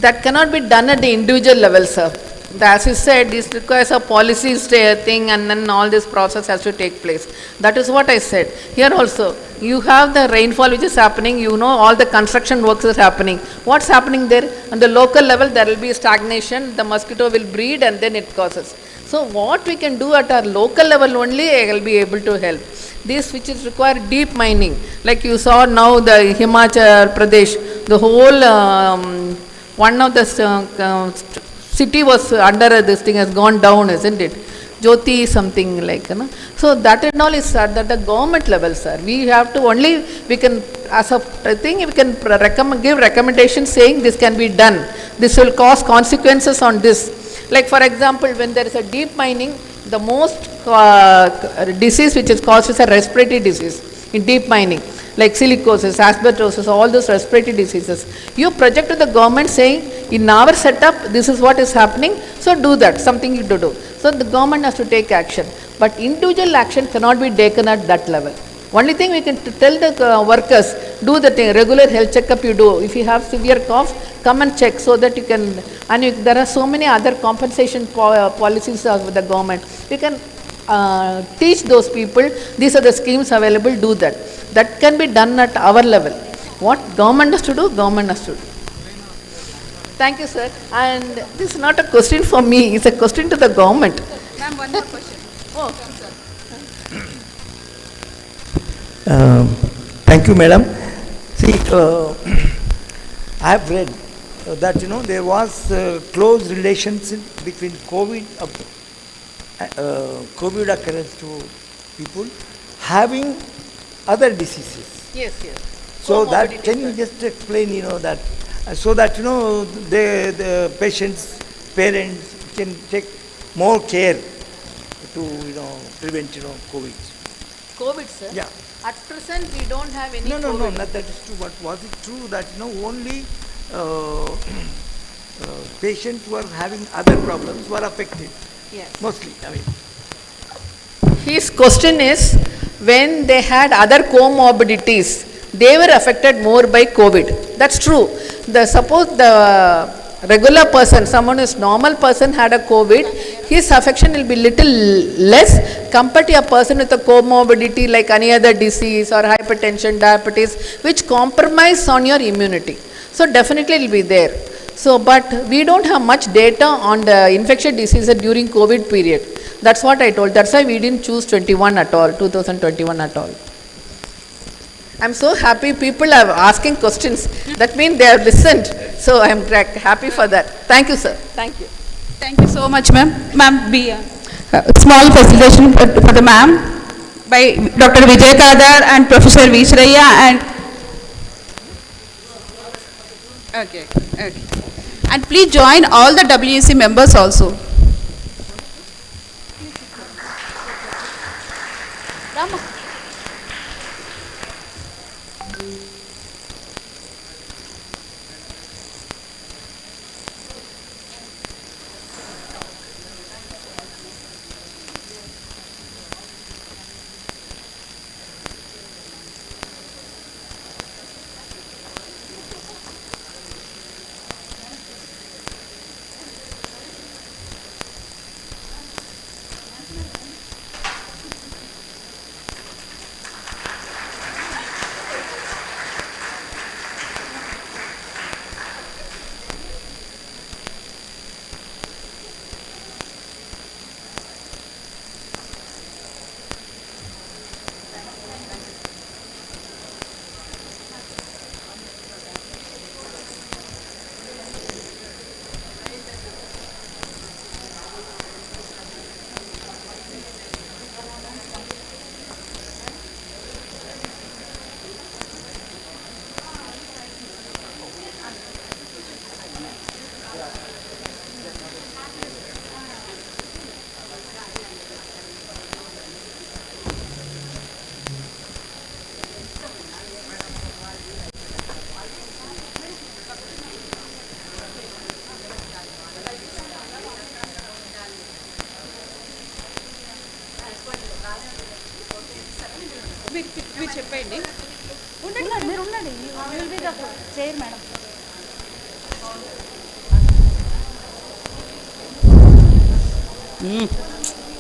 That cannot be done at the individual level, sir. As you said, this requires a policy thing, and then all this process has to take place. That is what I said. Here also, you have the rainfall which is happening, you know all the construction works is happening. What's happening there? On the local level, there will be stagnation, the mosquito will breed and then it causes. So what we can do at our local level only, I will be able to help. This which is require deep mining, like you saw now the Himachal Pradesh, the whole one of the city was under this thing has gone down, isn't it? Jyoti something like, you know. So that and all is at the government level, sir. We have to only, we can, as a thing, we can give recommendations saying this can be done. This will cause consequences on this. Like for example, when there is a deep mining, the most disease which is caused is a respiratory disease in deep mining, like silicosis, asbestosis, all those respiratory diseases. You project to the government saying, in our setup, this is what is happening, so do that, something you do. So the government has to take action. But individual action cannot be taken at that level. Only thing we can tell the workers, do the thing, regular health checkup you do. If you have severe cough, come and check so that you can, and there are so many other compensation policies of the government. You can teach those people, these are the schemes available, do that. That can be done at our level. What government has to do, government has to do. Thank you, sir. And this is not a question for me, it's a question to the government. Ma'am, one more question. Oh, Thank you, madam. See, I have read that, there was close relationship between COVID occurrence to people having other diseases. yes. So that, Comorbidity, can you sir. just explain, that, so that, the patients, parents can take more care to, prevent, COVID. COVID, sir? Yeah. At present, we don't have any No, COVID. not that is true, but was it true that, only patients who are having other problems were affected? Yes. Mostly, His question is, when they had other comorbidities, they were affected more by COVID. That's true. Suppose the regular person, someone who is normal person had a COVID, his affection will be little less compared to a person with a comorbidity like any other disease or hypertension, diabetes, which compromise on your immunity. So definitely it will be there. So, but we don't have much data on the infectious diseases during COVID period. That's what I told. That's why we didn't choose 2021 at all. I'm so happy people are asking questions. That means they have listened. So I'm happy for that. Thank you, sir. Thank you. Thank you so much, ma'am. Ma'am, small facilitation for the ma'am by Dr. Vijay Kadar and Professor Vishraya and okay. And please join all the WEC members also. మీరు చెప్పండి. ఉండండి, మీరు ఉండండి. Chair madam.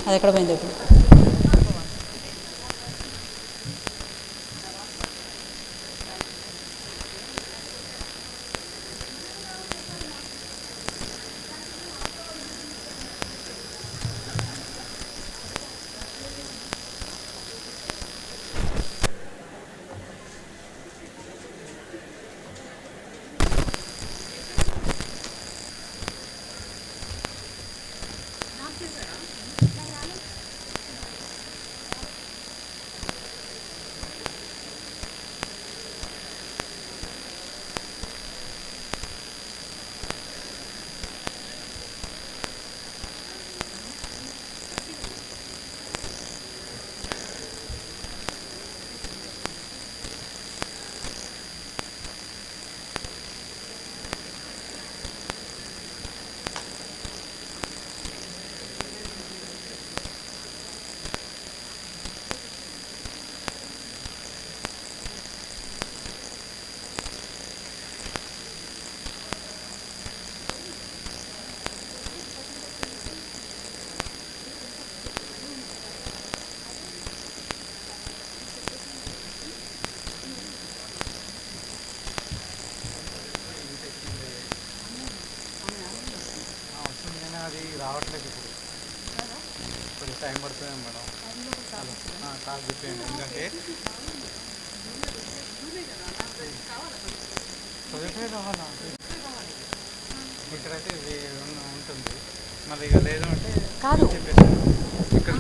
అది ఎక్కడ పోయింది ఇప్పుడు? అది రావట్లేదు ఇప్పుడు టైం పడుతుంది మేడం. కాల్ చెప్పేయండి, ఎందుకంటే చదివితే కావాలా ఇక్కడైతే ఇది ఉంటుంది, మళ్ళీ ఇక లేదు అంటే చెప్పేసి ఇక్కడ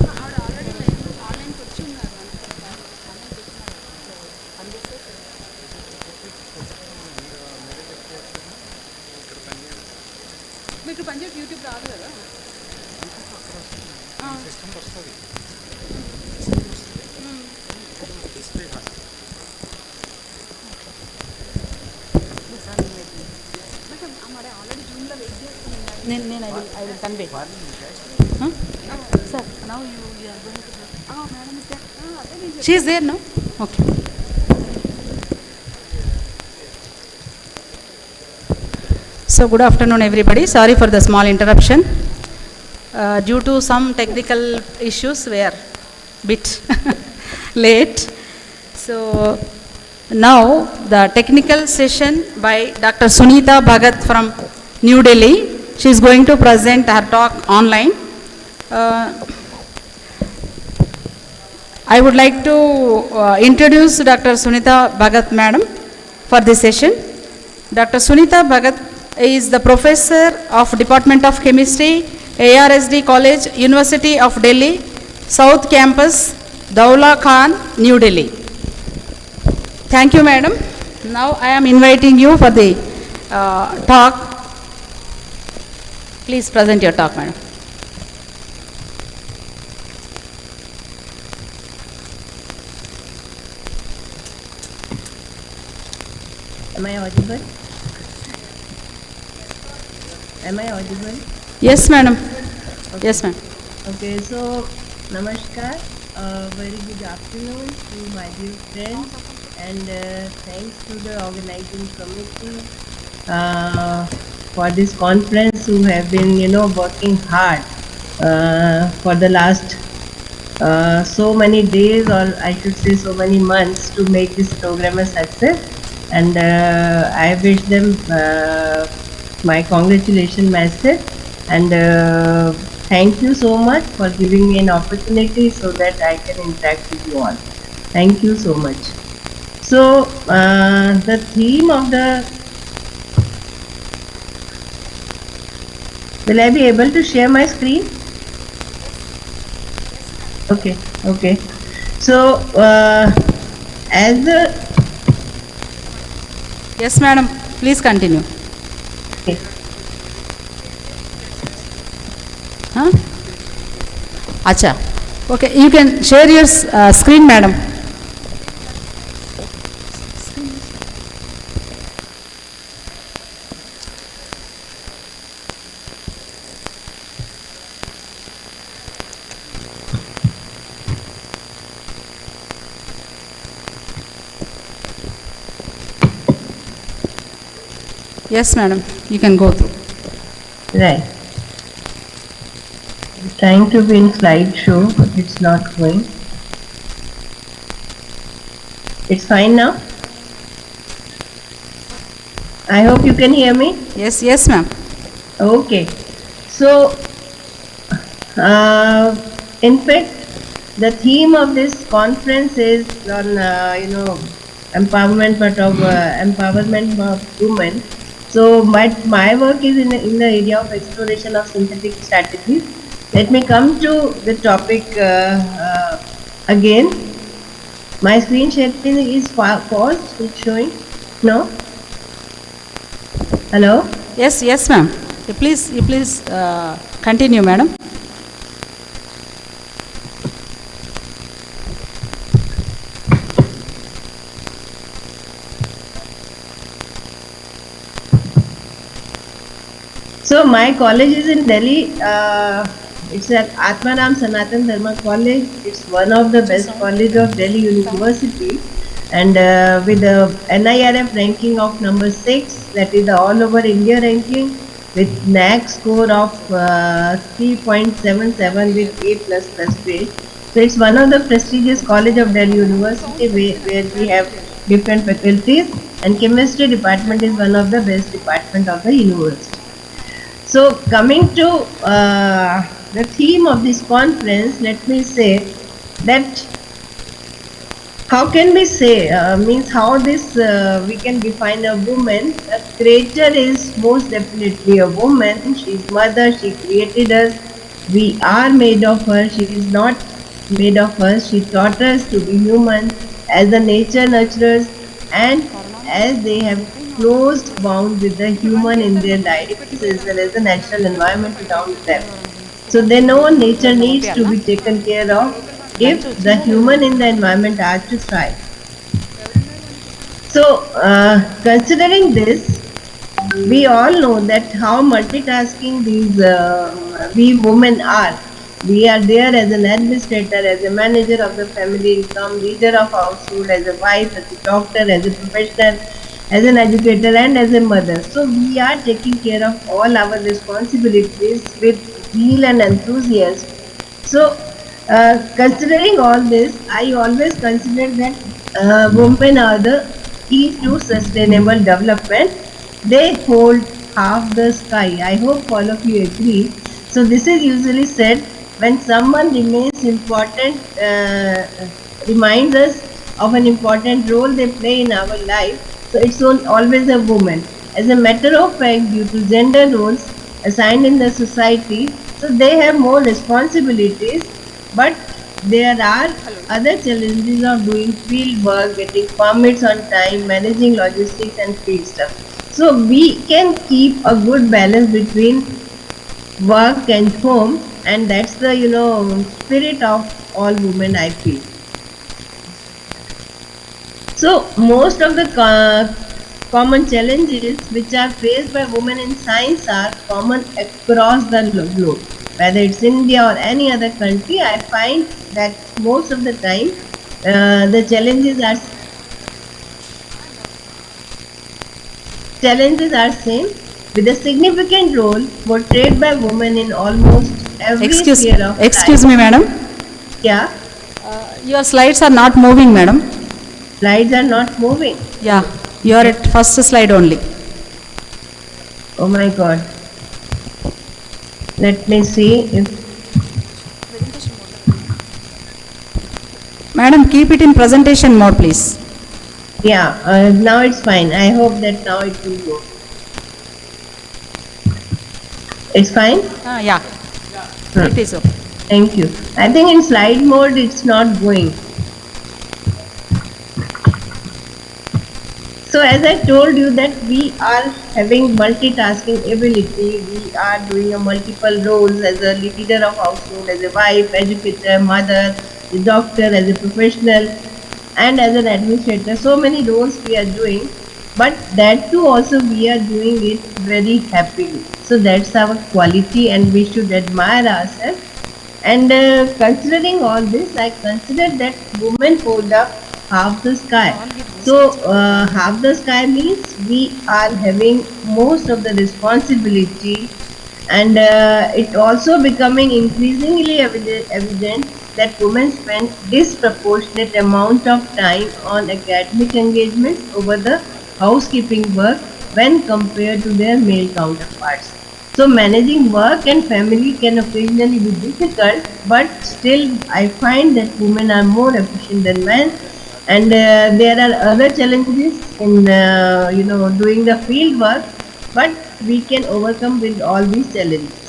మీకు పనిచేసి యూట్యూబ్ రాదు కదా, సిస్టమ్ వస్తుంది. నేను I will convey sir. Now you are going to madam is there, she is there now. Okay. So good afternoon everybody. Sorry for the small interruption. Due to some technical issues we are bit late. So now the technical session by Dr. Sunita Bhagat from New Delhi. She is going to present her talk online. I would like to introduce Dr. Sunita Bhagat Madam for this session. Dr. Sunita Bhagat is the Professor of Department of Chemistry, ARSD College, University of Delhi, South Campus, Daula Khan, New Delhi. Thank you, Madam. Now I am inviting you for the talk. Please present your talk, Madam. Am I audible? Am I audible? Yes, Madam. Yes, ma'am. Okay, so namaskar. Very good afternoon to my dear friends, and thanks to the organizing committee for this conference, who have been, working hard for the last so many days, or I should say so many months, to make this program a success. And I wish them my congratulations message, and thank you so much for giving me an opportunity so that I can interact with you all. Thank you so much. So the theme of the, will I be able to share my screen? Okay, okay. So as the, Yes, Madam. Please continue. okay. Huh? Acha. Okay, you can share your screen, Madam. Yes, Madam. You can go through. Right. Trying to be in slideshow, but it's not going. It's fine now? I hope you can hear me. Yes, yes, ma'am. Okay. So, in fact, the theme of this conference is on, empowerment, but of empowerment of women. So my work is in the area of exploration of synthetic strategies. Let me come to the topic again. My screen sharing is paused. It's showing. No. Hello. Yes, yes, ma'am. You please continue, Madam. So my college is in Delhi. It's at Atmanam Sanatan Dharma College. It's one of the best college of Delhi University, and with the NIRF ranking of number 6, that is the all over India ranking, with NAC score of 3.77 with A++ grade. So it's one of the prestigious college of Delhi University, where we have different faculties, and chemistry department is one of the best department of the university. So coming to the theme of this conference, let me say that how can we say, means how this we can define a woman. A creator is most definitely a woman. She is mother, she created us, we are made of her, she is not made of us. She taught us to be human as the nature nurturers, and as they have close bound with the human in their life, as well as the natural environment around them. So they know nature needs to be taken care of if the human in the environment are to thrive. So considering this, we all know that how multitasking these we women are. We are there as an administrator, as a manager of the family income, leader of household, as a wife, as a doctor, as a professional, as an educator, and as a mother. So we are taking care of all our responsibilities with zeal and enthusiasm. So considering all this, I always consider that women are the key to sustainable development. They hold half the sky. I hope all of you agree. So this is usually said when someone reminds us of an important role they play in our life, so it's always a woman. As a matter of fact, due to gender roles assigned in the society, so they have more responsibilities, but there are other challenges of doing field work, getting permits on time, managing logistics and field stuff. So we can keep a good balance between work and home, and that's the spirit of all women, I feel. So most of the common challenges which are faced by women in science are common across the globe. Whether it's India or any other country, I find that most of the time the challenges are same, with a significant role portrayed by women in almost every sphere of life. Excuse me, madam. Yeah, Your slides are not moving, madam. slides are not moving. Yeah, you are at first slide only. Oh my God. Let me see if Madam, keep it in presentation mode, please. now it's fine. I hope that now it will go. It's fine? Yeah. It is okay. Thank you. I think in slide mode it's not going. So as I told you that we are having multitasking ability, we are doing a multiple roles as a leader of household, as a wife, educator, mother, a doctor, as a professional, and as an administrator. So many roles we are doing, but that too also we are doing it very happily. So that's our quality, and we should admire ourselves. And considering all this, I consider that women hold up half the sky. So half the sky means we are having most of the responsibility, and it also becoming increasingly evident that women spend disproportionate amount of time on academic engagements over the housekeeping work when compared to their male counterparts. So managing work and family can occasionally be difficult, but still I find that women are more efficient than men, and there are other challenges in doing the field work, but we can overcome with all these challenges.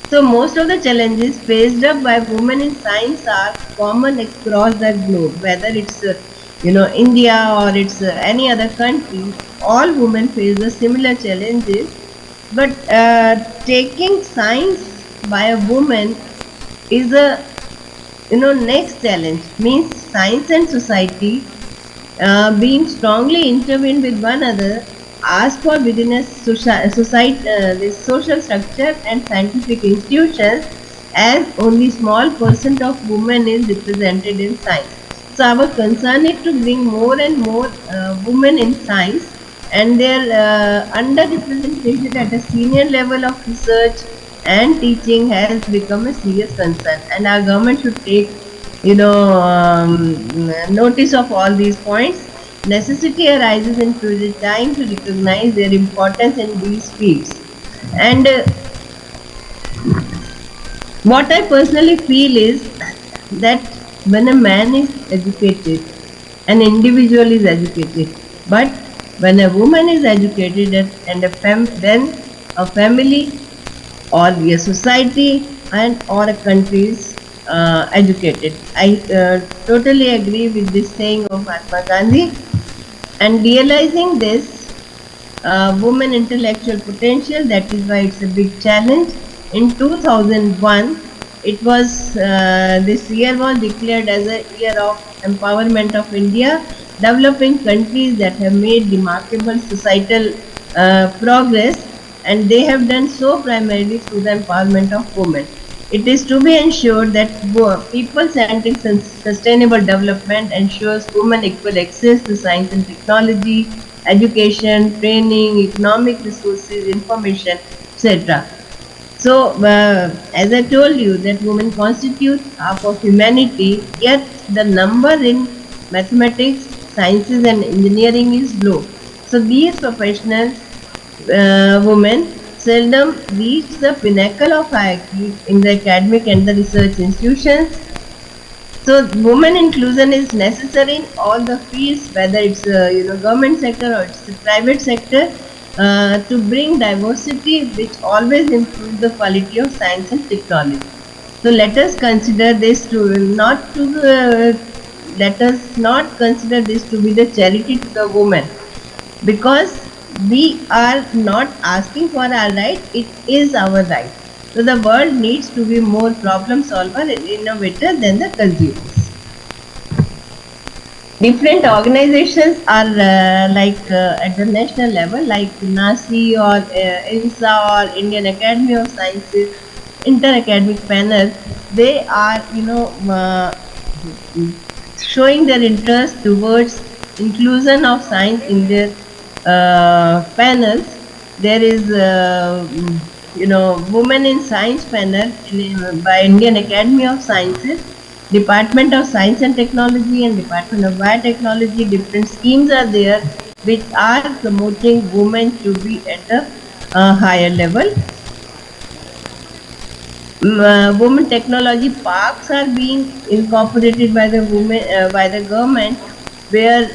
So most of the challenges faced up by women in science are common across the globe, whether it's India or it's any other country. All women face the similar challenges, but taking science by a woman is a next challenge. Means science and society being strongly intertwined with one another, ask for within a society this social structure and scientific institutions, as only small percent of women is represented in science. So our concern is to bring more and more women in science, and their underrepresentation at a senior level of research and teaching has become a serious concern, and our government should take notice of all these points. Necessity arises in time to recognize their importance in these fields. And what I personally feel is that when a man is educated, an individual is educated, but when a woman is educated and then a family or a society and or a country is educated. I totally agree with this saying of Mahatma Gandhi. And realizing this women intellectual potential, that is why it's a big challenge. In 2001, it was this year was declared as a year of empowerment of India, developing countries that have made remarkable societal progress, and they have done so primarily through the empowerment of women. It is to be ensured that people-centric sustainable development ensures women equal access to science and technology, education, training, economic resources, information, etc. So, as I told you, that women constitute half of humanity, yet the number in mathematics, sciences and engineering is low. So, these professionals, women, seldom reach the pinnacle of hierarchy in the academic and the research institutions. So women inclusion is necessary in all the fields, whether it's government sector or it's the private sector, to bring diversity, which always improves the quality of science and technology. So let us consider this let us not consider this to be the charity to the women, because we are not asking for our right; it is our right. So the world needs to be more problem solver and innovator than the consumers. Different organizations are at the national level, like NASI or INSA or Indian Academy of Sciences, inter-academic panel. They are, showing their interest towards inclusion of science in their panels. There is Women in Science panel by Indian Academy of Sciences, Department of Science and Technology and Department of Biotechnology. Different schemes are there which are promoting women to be at a higher level. Women technology parks are being incorporated by the government, where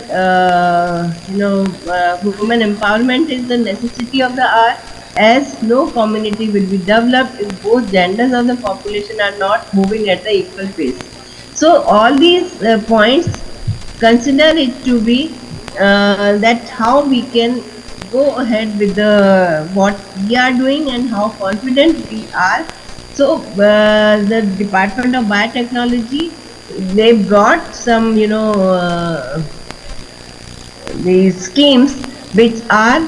women empowerment is the necessity of the hour, as no community will be developed if both genders of the population are not moving at the equal pace. So all these points, consider it to be that how we can go ahead with what we are doing and how confident we are. So the Department of Biotechnology, they brought some these schemes which are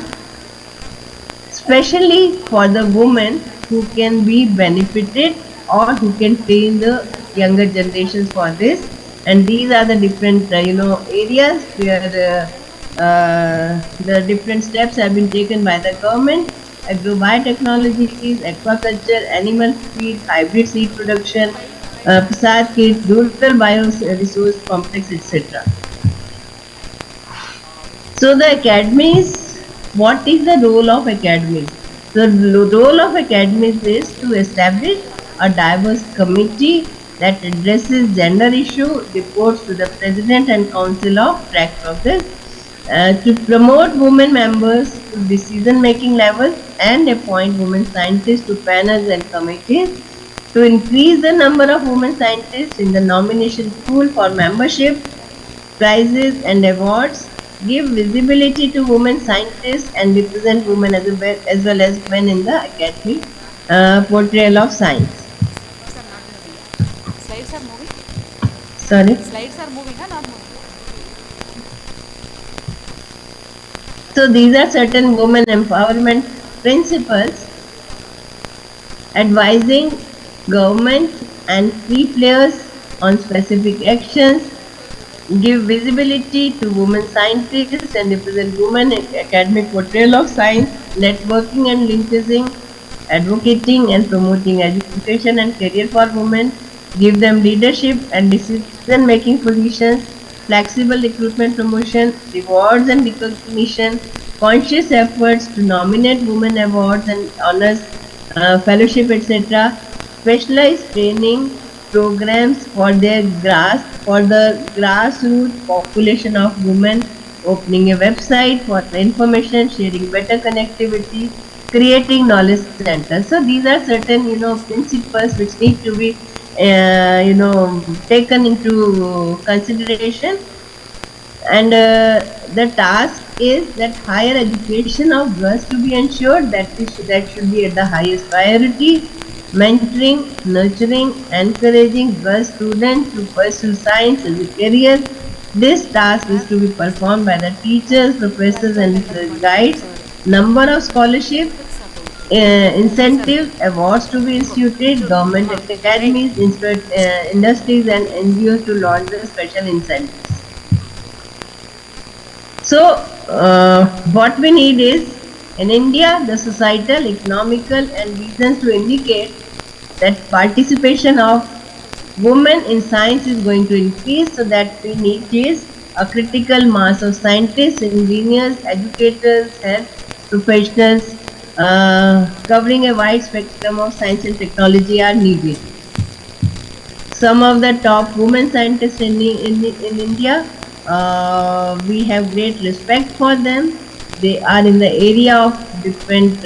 specially for the women who can be benefited or who can train the younger generations for this. And these are the different areas where the different steps have been taken by the government: agro-biotechnologies, aquaculture, animal feed, hybrid seed production, Prasad kits, rural bioresource complex, etc. So the academies, what is the role of academies? The role of academies is to establish a diverse committee that addresses gender issue, reports to the President and Council of track progress, to promote women members to decision-making levels and appoint women scientists to panels and committees, to increase the number of women scientists in the nomination pool for membership, prizes and awards, give visibility to women scientists and represent women as well as men in the academic portrayal of science. Slides are moving? Sorry? Slides are moving or not moving? So these are certain women empowerment principles advising government and key players on specific actions, give visibility to women scientists and represent women in academic portrayal of science, networking and linkaging, advocating and promoting education and career for women, give them leadership and decision-making positions, flexible recruitment promotion, rewards and recognition, conscious efforts to nominate women awards and honors, fellowship, etc., specialized training programs for the grassroots population of women, opening a website for information, sharing better connectivity, creating knowledge centers. So these are certain principles which need to be taken into consideration, and the task is that higher education of girls to be ensured, that should be at the highest priority. Mentoring, nurturing, encouraging girl students to pursue science as a career. This task is to be performed by the teachers, professors and research guides. Number of scholarship, incentives, awards to be instituted, government academies, industries and NGOs to launch the special incentives. So what we need is, in India, the societal, economical and reasons to indicate that participation of women in science is going to increase, so that we need is a critical mass of scientists, engineers, educators, health professionals, covering a wide spectrum of science and technology are needed. Some of the top women scientists in India, we have great respect for them. They are in the area of different,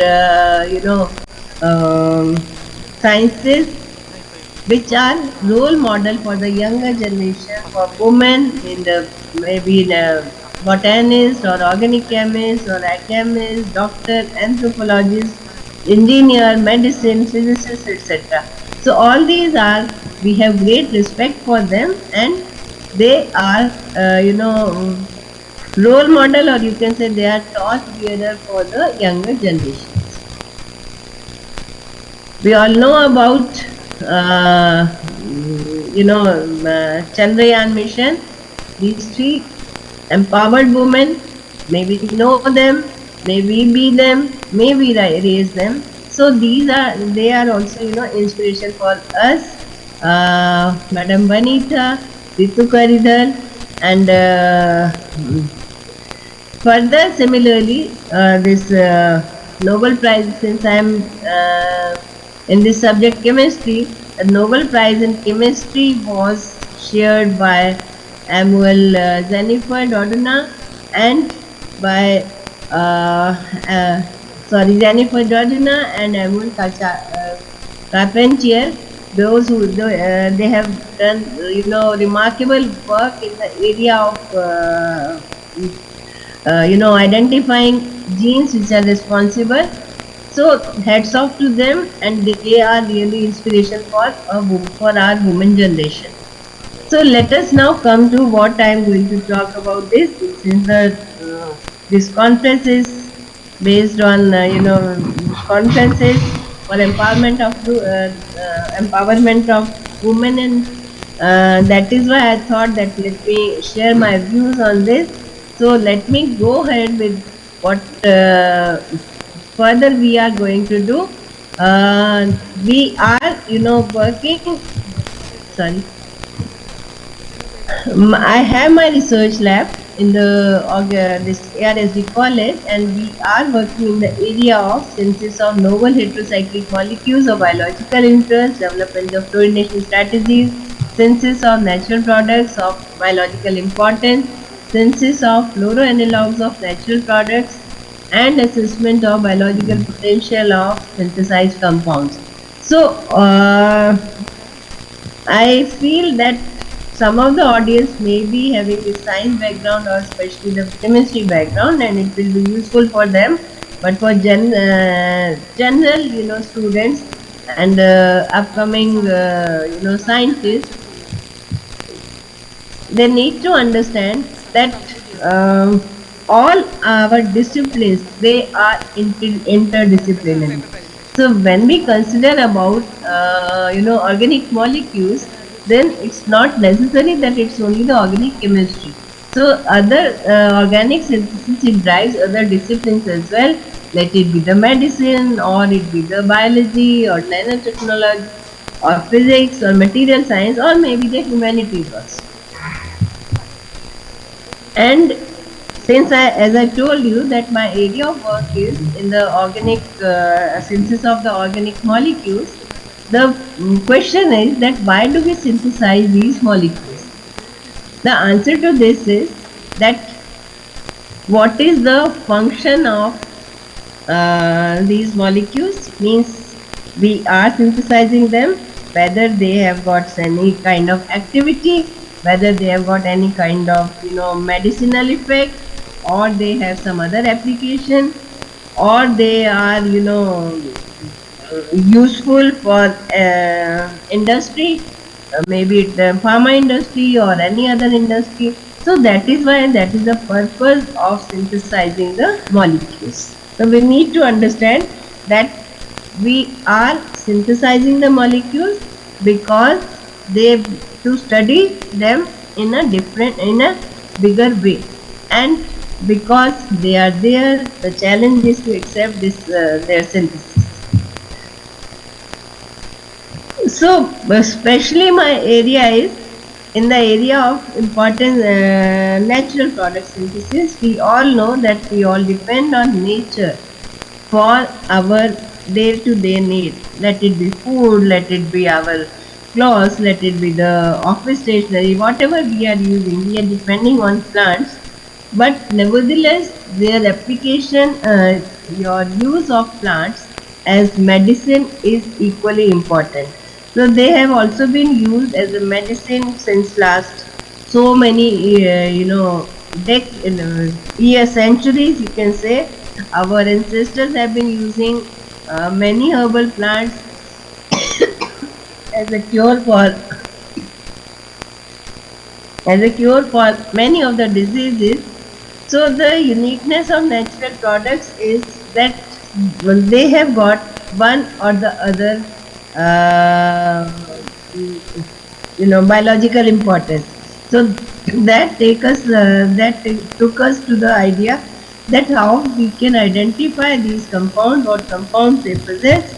sciences, which are role model for the younger generation, for women in the maybe in a botanist or organic chemist or a chemist, doctor, anthropologist, engineer, medicine, physicist, etc. So all these are, we have great respect for them, and they are, role model, or you can say they are torch bearer for the younger generation. We all know about, Chandrayaan mission. These three empowered women, maybe we know them, maybe be them, maybe raise them. So they are also, inspiration for us. Madam Vanita, Ritu Karidhar, and further similarly, this Nobel Prize, since I am in this subject chemistry, the Nobel Prize in chemistry was shared by Jennifer Doudna and by Jennifer Doudna and Amul Carpentier. Those who they have done, remarkable work in the area of identifying genes which are responsible. So hats off to them, and they are really inspiration for our women generation. So let us now come to what I am going to talk about this. Since this conference is based on conferences for empowerment of women, and that is why I thought that let me share my views on this. So let me go ahead with what further we are going to do. We are, working. Sorry. I have my research lab in this ARSD college, and we are working in the area of synthesis of novel heterocyclic molecules of biological interest, development of fluorination strategies, synthesis of natural products of biological importance, synthesis of fluoroanalogues of natural products, and assessment of biological potential of synthesized compounds. So I feel that some of the audience may be having a science background or especially the chemistry background, and it will be useful for them. But for general, students and upcoming, scientists, they need to understand that all our disciplines, they are interdisciplinary. So when we consider about organic molecules, then it's not necessary that it's only the organic chemistry. So other organic synthesis, it drives other disciplines as well. Let it be the medicine, or it be the biology, or nanotechnology, or physics, or material science, or maybe the humanities also. And since as I told you that my area of work is in the organic synthesis of the organic molecules, the question is that why do we synthesize these molecules? The answer to this is that what is the function of these molecules, means we are synthesizing them, whether they have got any kind of activity, whether they have got any kind of medicinal effect, or they have some other application, or they are useful for industry, maybe the pharma industry or any other industry. So that is why, that is the purpose of synthesizing the molecules. So we need to understand that we are synthesizing the molecules because to study them in a bigger way, and because they are there, the challenge is to accept their synthesis. So especially my area is in the area of important natural product synthesis. We all know that we all depend on nature for our day-to-day need. Let it be food, let it be our clothes, let it be the office stationery, whatever we are using, we are depending on plants. But nevertheless, their application, your use of plants as medicine is equally important. So they have also been used as a medicine since last so many, years, centuries, you can say. Our ancestors have been using many herbal plants as a cure for many of the diseases. So the uniqueness of natural products is that they have got one or the other, biological importance. So that took us to the idea that how we can identify these compounds, what compounds they possess,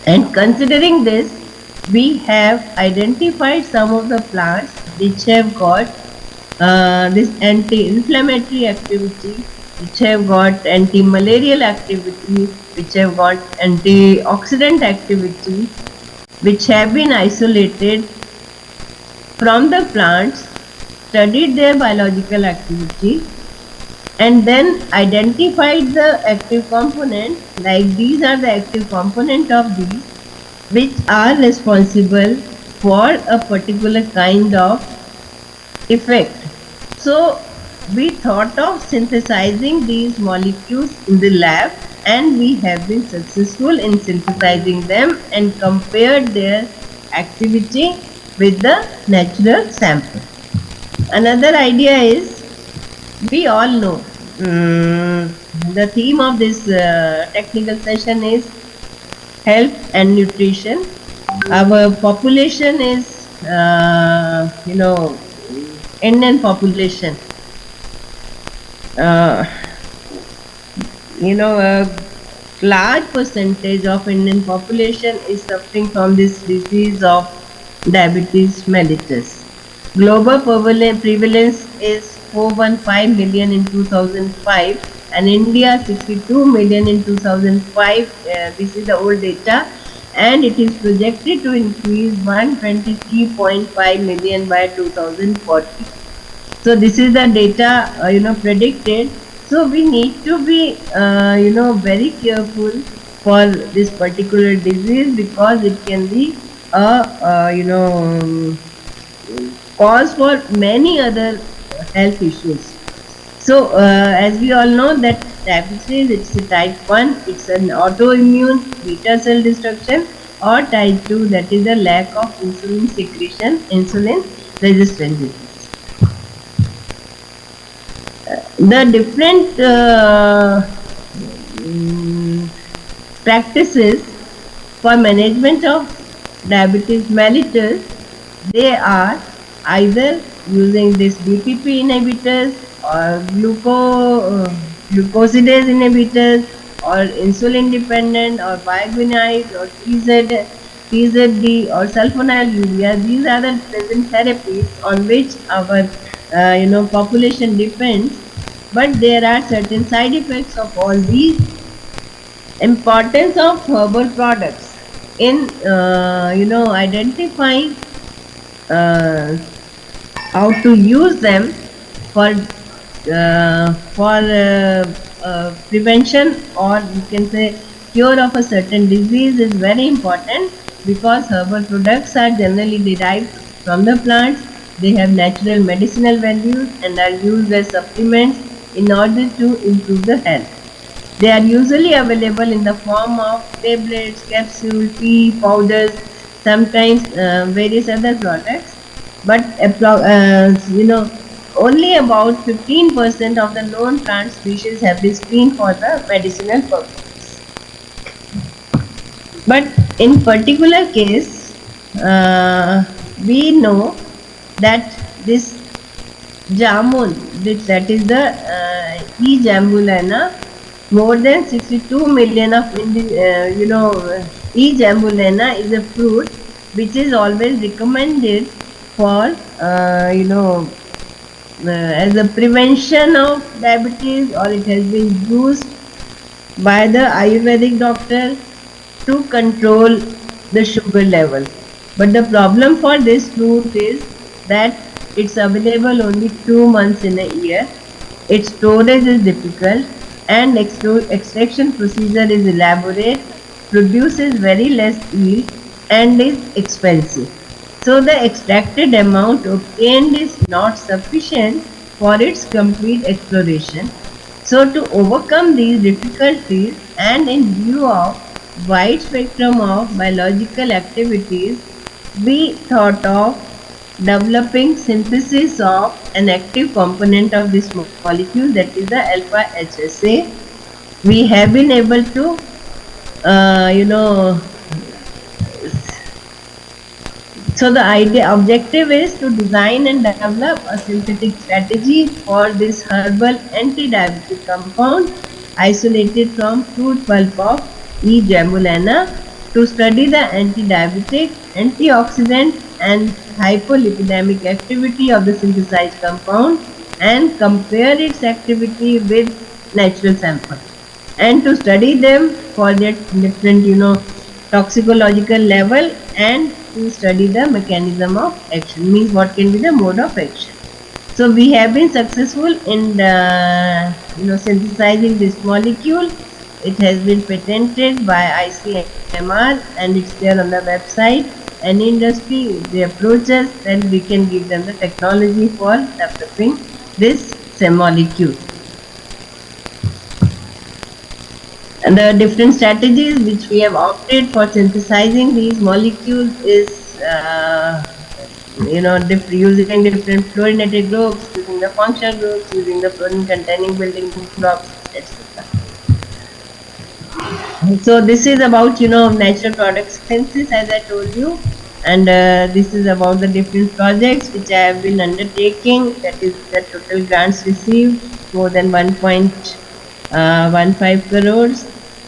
and considering this, we have identified some of the plants which have got this anti-inflammatory activity, which have got anti-malarial activity, which have got antioxidant activity, which have been isolated from the plants, studied their biological activity, and then identified the active component, like these are the active component of these, which are responsible for a particular kind of effect. So we thought of synthesizing these molecules in the lab, and we have been successful in synthesizing them and compared their activity with the natural sample. Another idea is, we all know the theme of this technical session is health and nutrition. Our population is, Indian population. A large percentage of Indian population is suffering from this disease of diabetes mellitus. Global prevalence is 415 million in 2005, and India 62 million in 2005. This is the old data, and it is projected to increase 123.5 million by 2040. So this is the data predicted. So we need to be very careful for this particular disease, because it can be a cause for many other health issues. So as we all know that diabetes, it's a type 1, it's an autoimmune beta cell destruction, or type 2, that is the lack of insulin secretion, insulin resistant disease. The different practices for management of diabetes mellitus, they are either using this DPP inhibitors or glucosidase inhibitors, or insulin dependent, or biguanide, or TZD, or sulfonylurea. These are the present therapies on which our population depends. But there are certain side effects of all these. Importance of herbal products in identifying how to use them for prevention, or you can say cure of a certain disease, is very important, because herbal products are generally derived from the plants. They have natural medicinal values and are used as supplements in order to improve the health. They are usually available in the form of tablets, capsules, tea, powders, sometimes various other products. But only about 15% of the known plant species have been screened for the medicinal purposes. But in particular case, we know that this jamun, that is the E. jambulana, more than 62 million of E. jambulana is a fruit which is always recommended for as a prevention of diabetes, or it has been used by the Ayurvedic doctor to control the sugar level. But the problem for this fruit is that it's available only 2 months in a year. Its storage is difficult and extraction procedure is elaborate, produces very less yield and is expensive. So the extracted amount obtained is not sufficient for its complete exploration. So to overcome these difficulties and in view of wide spectrum of biological activities, we thought of developing synthesis of an active component of this molecule, that is the alpha HSA. We have been able to so the objective is to design and develop a synthetic strategy for this herbal anti-diabetic compound isolated from fruit pulp of E. jamulana, to study the anti-diabetic, antioxidant and hypolipidemic activity of the synthesized compound and compare its activity with natural sample, and to study them for their different toxicological level, and to study the mechanism of action, means what can be the mode of action. So we have been successful in synthesizing this molecule. It has been patented by ICMR and it's there on the website. Any industry, if they approach us, then we can give them the technology for developing this molecule. And the different strategies which we have opted for synthesizing these molecules is using different fluorinated groups, using the functional groups, using the fluorine containing building blocks, etc. So this is about natural product synthesis, as I told you, and this is about the different projects which I have been undertaking. That is the total grants received, more than 1.15 crores.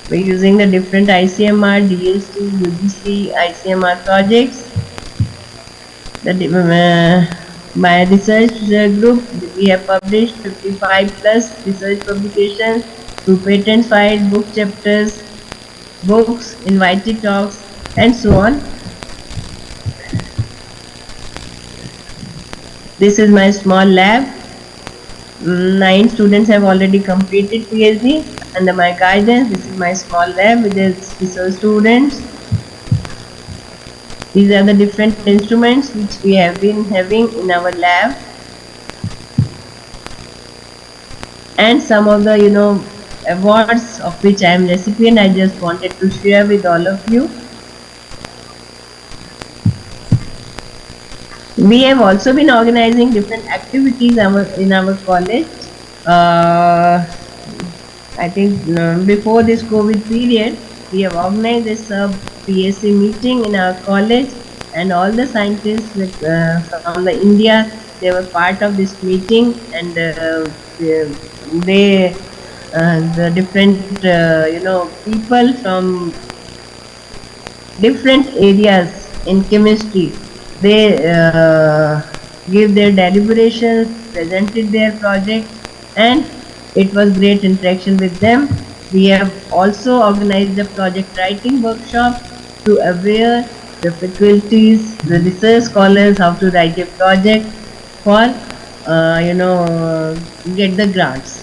We're using the different ICMR, DST, UGC, ICMR projects. My research group, we have published 55 plus research publications, 2 patents filed, book chapters, books, invited talks, and so on. This is my small lab. 9 students have already completed PhD. Under my guidance, this is my small lab with its research students. These are the different instruments which we have been having in our lab, and some of the awards of which I am recipient, I just wanted to share with all of you. We have also been organizing different activities in our college. I think before this COVID period, we have organized this PSC meeting in our college, and all the scientists from India, they were part of this meeting, and the different people from different areas in chemistry, they gave their deliberations, presented their project, and it was great interaction with them. We have also organized a project writing workshop to aware the faculties, the research scholars how to write a project for get the grants.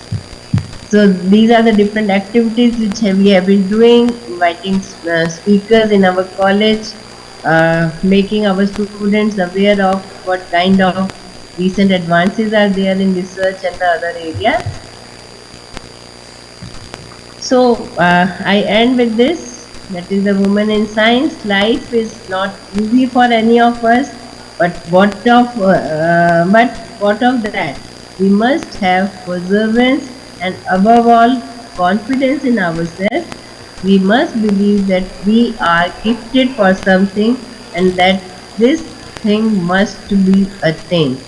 So these are the different activities which we have been doing, inviting speakers in our college, making our students aware of what kind of recent advances are there in research and the other areas. So I end with this, that is the woman in science. Life is not easy for any of us, but what of that? We must have perseverance and above all confidence in ourselves. We must believe that we are gifted for something and that this thing must be attained.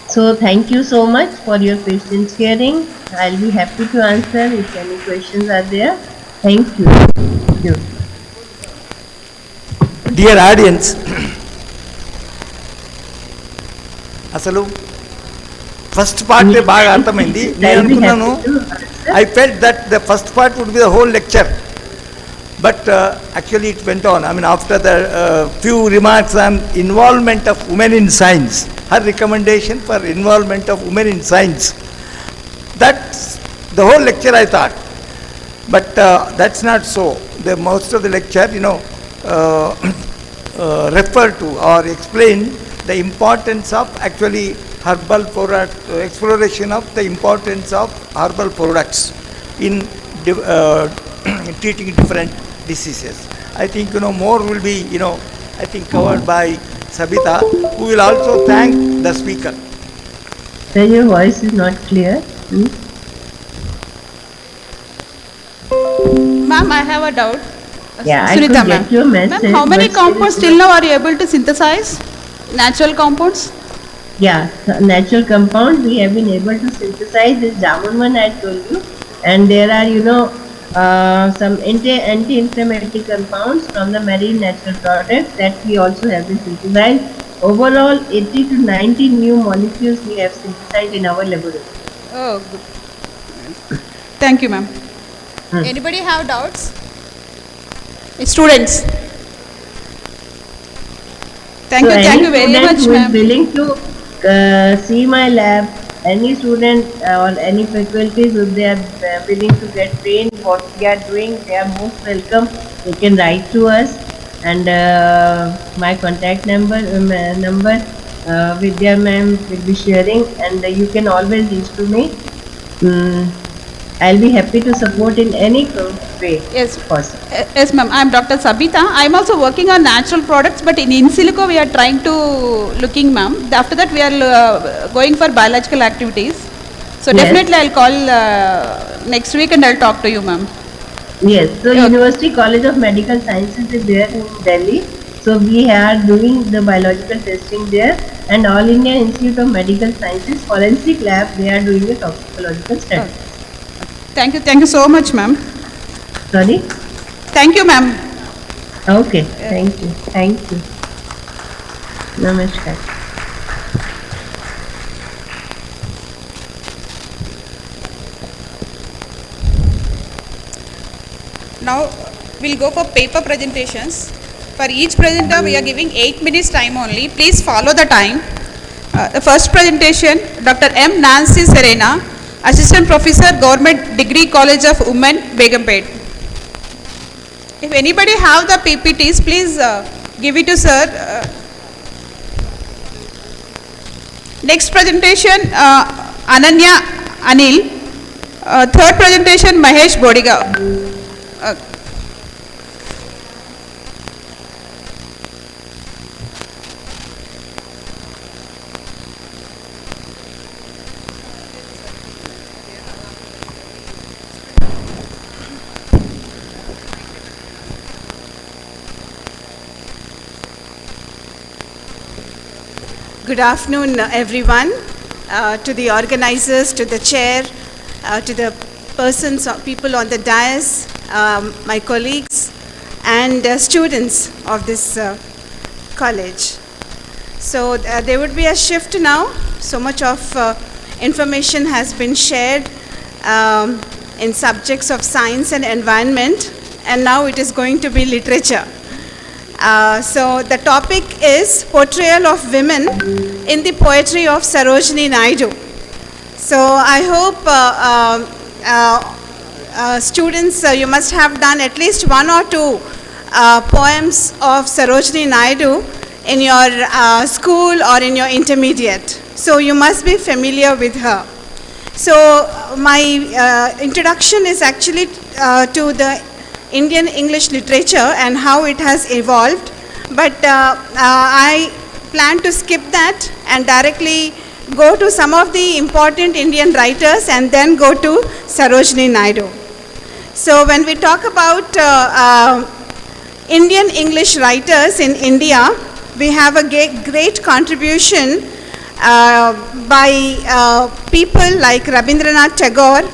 So thank you so much for your patient hearing. I'll be happy to answer if any questions are there. Thank you. Thank you. Dear audience, అసలు first part బాగా అర్థమైంది. నేను అనుకున్నాను, I felt that the first part would be the whole lecture, but actually it went on. I mean, after the few remarks on involvement of women in science, her recommendation for involvement of women in science, that's the whole lecture I thought. But that's not so. The most of the lecture, refer to or explain the importance of actually herbal product, exploration of the importance of herbal products in treating different diseases. I think more will be I think covered by Sabita, who will also thank the speaker. Sir, your voice is not clear. Ma'am, I have a doubt. Yeah, I Sunita could ma'am. get your message. Ma'am, how many but still compounds it's till not- now are you able to synthesize? Natural compounds? Yeah, natural compounds we have been able to synthesize. This Jamun one I told you, and there are some anti-inflammatory compounds from the marine natural products that we also have been synthesized. Overall, 80 to 90 new molecules we have synthesized in our laboratory. Oh, good. Thank you, ma'am. Hmm. Anybody have doubts? Students. Thank So you any very student much, who is ma'am. willing to see my lab, any student or any faculties, if they are willing to get trained what we are doing, they are most welcome. They can write to us, and my contact number Vidya ma'am will be sharing, and you can always reach to me. I'll be happy to support in any way Yes. possible. Yes, ma'am. I am Dr. Sabita. I am also working on natural products, but in silico we are trying to looking, ma'am. After that we are going for biological activities. So Yes. definitely I'll call next week and I'll talk to you, ma'am. Yes, so Okay. University College of Medical Sciences is there in Delhi. So we are doing the biological testing there, and All India Institute of Medical Sciences Forensic Lab, they are doing the toxicological study. Thank you so much, ma'am. Sorry? Thank you, ma'am. Okay, thank you. Namaskar. Now we'll go for paper presentations. For each presenter we are giving 8 minutes time only. Please follow the time. The first presentation, Dr. M. Nancy Serena, Assistant Professor, Government Degree College of Women, Begumpet. If anybody have the PPTs, please give it to sir. Next presentation, Ananya Anil. Third presentation, Mahesh Bodiga. Good afternoon, everyone. To the organizers, to the chair, to the persons or people on the dais, my colleagues, and students of this college. So there would be a shift now. So much of information has been shared in subjects of science and environment, and now it is going to be literature. So the topic is portrayal of women in the poetry of Sarojini Naidu. So I hope students, you must have done at least 1 or 2 poems of Sarojini Naidu in your school or in your intermediate. So you must be familiar with her. So my introduction is actually to the Indian English literature and how it has evolved, but I plan to skip that and directly go to some of the important Indian writers and then go to Sarojini Naidu. So when we talk about Indian English writers in India, we have a great contribution by people like Rabindranath Tagore,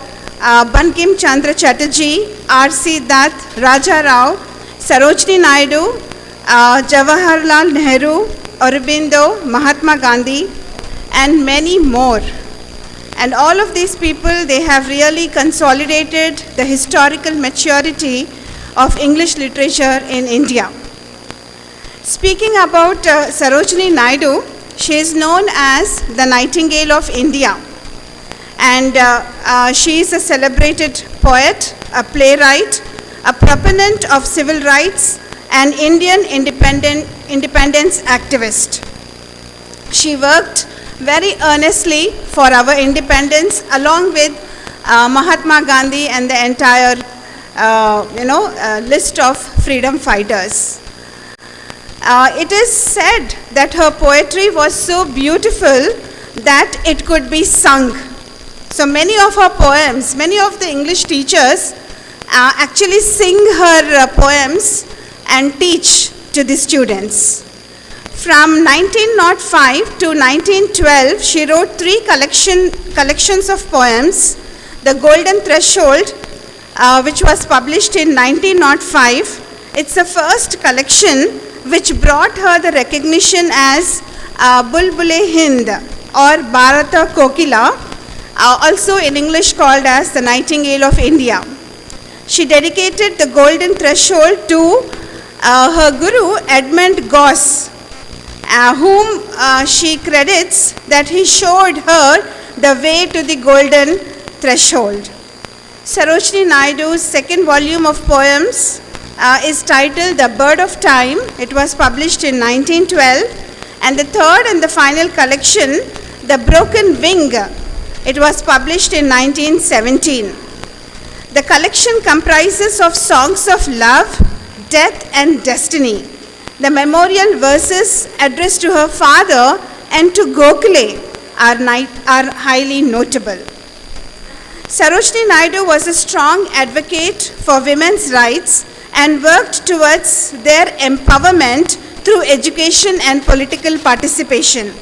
Bankim Chandra Chatterjee, R.C. Dutt, Raja Rao, Sarojini Naidu, Jawaharlal Nehru, Aurobindo, Mahatma Gandhi, and many more. And all of these people, they have really consolidated the historical maturity of English literature in India. Speaking about Sarojini Naidu, she is known as the Nightingale of India. And she is a celebrated poet, a playwright, a proponent of civil rights, and Indian independence activist. She worked very earnestly for our independence along with Mahatma Gandhi and the entire list of freedom fighters. It is said that her poetry was so beautiful that it could be sung. So many of her poems, many of the English teachers actually sing her poems and teach to the students. From 1905 to 1912, she wrote 3 collections of poems. The Golden Threshold, which was published in 1905. It's the first collection which brought her the recognition as Bulbul-e-Hind or Bharata Kokila, also in English called as the Nightingale of India. She dedicated the Golden Threshold to her guru Edmund Gosse, whom she credits that he showed her the way to the Golden Threshold. Sarojini Naidu's second volume of poems is titled The Bird of Time. It was published in 1912. And the third and the final collection, The Broken Wing, it was published in 1917. The collection comprises of songs of love, death and destiny. The memorial verses addressed to her father and to Gokhale are highly notable. Sarojini Naidu was a strong advocate for women's rights and worked towards their empowerment through education and political participation.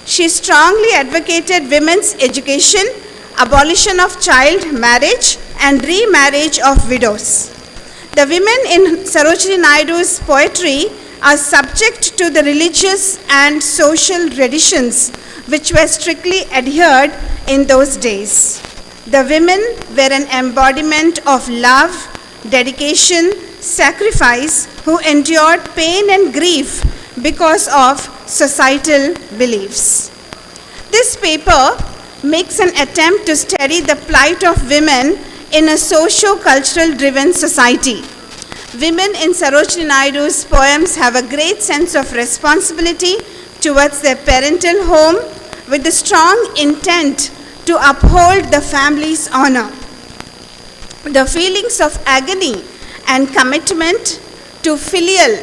She strongly advocated women's education, abolition of child marriage, and remarriage of widows. The women in Sarojini Naidu's poetry are subject to the religious and social traditions which were strictly adhered in those days. The women were an embodiment of love, dedication, sacrifice, who endured pain and grief because of societal beliefs. This paper makes an attempt to study the plight of women in a socio-cultural driven society. Women in Sarojini Naidu's poems have a great sense of responsibility towards their parental home with the strong intent to uphold the family's honor. The feelings of agony and commitment to filial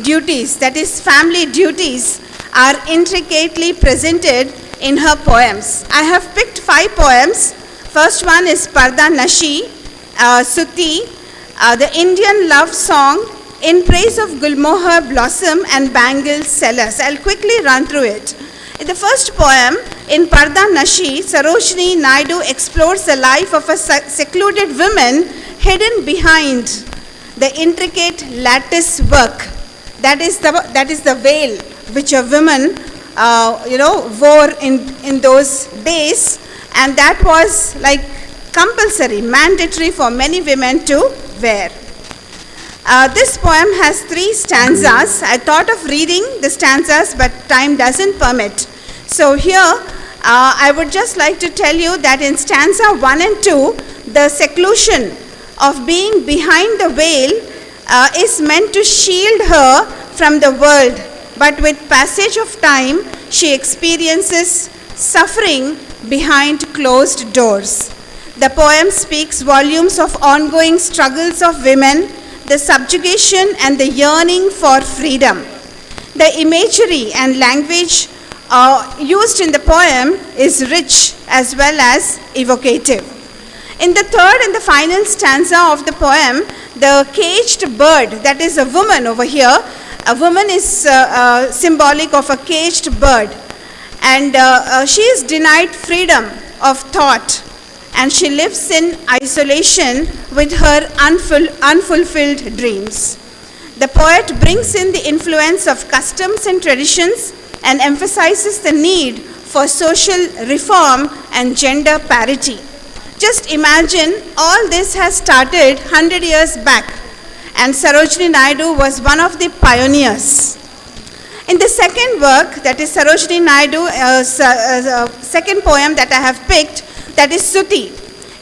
duties, that is family duties, are intricately presented in her poems. I have picked 5 poems. First one is Parda Nashi, Suti, the Indian love song in praise of Gulmohar blossom and bangle sellers. I'll quickly run through it. In the first poem, in Parda Nashi, Sarojini Naidu explores the life of a secluded woman hidden behind the intricate lattice work. That is the veil which a woman wore in those days, and that was like compulsory, mandatory for many women to wear. This poem has 3 stanzas. I thought of reading the stanzas, but time doesn't permit. So here, I would just like to tell you that in stanza 1 and 2, the seclusion of being behind the veil is meant to shield her from the world. But with passage of time, she experiences suffering behind closed doors. The poem speaks volumes of ongoing struggles of women, the subjugation and the yearning for freedom. The imagery and language used in the poem is rich as well as evocative. In the third and the final stanza of the poem, the caged bird, that is a woman over here, a woman is symbolic of a caged bird, and she is denied freedom of thought, and she lives in isolation with her unfulfilled dreams. The poet brings in the influence of customs and traditions and emphasizes the need for social reform and gender parity. Just imagine, all this has started 100 years back, and Sarojini Naidu was one of the pioneers. In the second work, that is Sarojini Naidu's second poem that I have picked, that is Suti.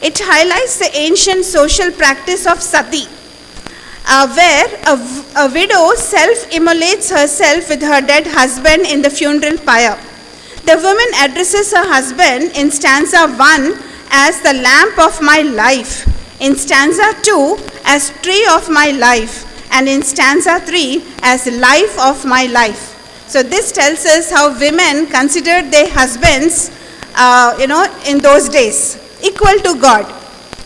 It highlights the ancient social practice of sati, where a widow self-immolates herself with her dead husband in the funeral pyre. The woman addresses her husband in stanza 1 as the lamp of my life, in stanza 2 as tree of my life, and in stanza 3 as life of my life. So this tells us how women considered their husbands, in those days, equal to God.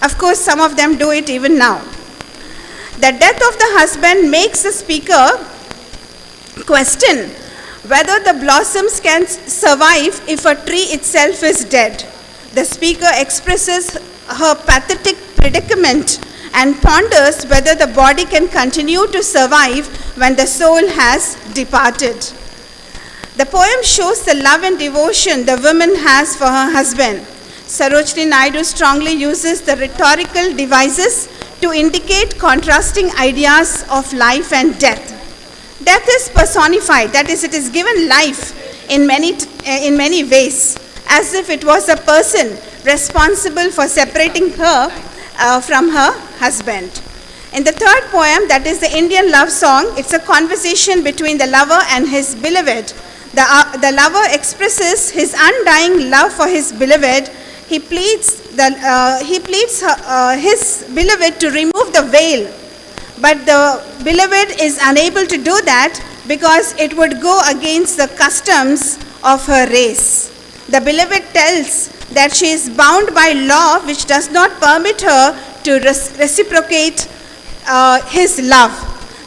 Of course, some of them do it even now. The death of the husband makes the speaker question whether the blossoms can survive if a tree itself is dead. The speaker expresses her pathetic predicament and ponders whether the body can continue to survive when the soul has departed. The poem shows the love and devotion the woman has for her husband. Sarojini Naidu strongly uses the rhetorical devices to indicate contrasting ideas of life and death. Death is personified, that is, it is given life in many ways, as if it was a person responsible for separating her from her husband. In the third poem, that is the Indian love song, it's a conversation between the lover and his beloved. The lover expresses his undying love for his beloved. He pleads his beloved to remove the veil, but the beloved is unable to do that because it would go against the customs of her race. The beloved tells that she is bound by law which does not permit her to reciprocate his love.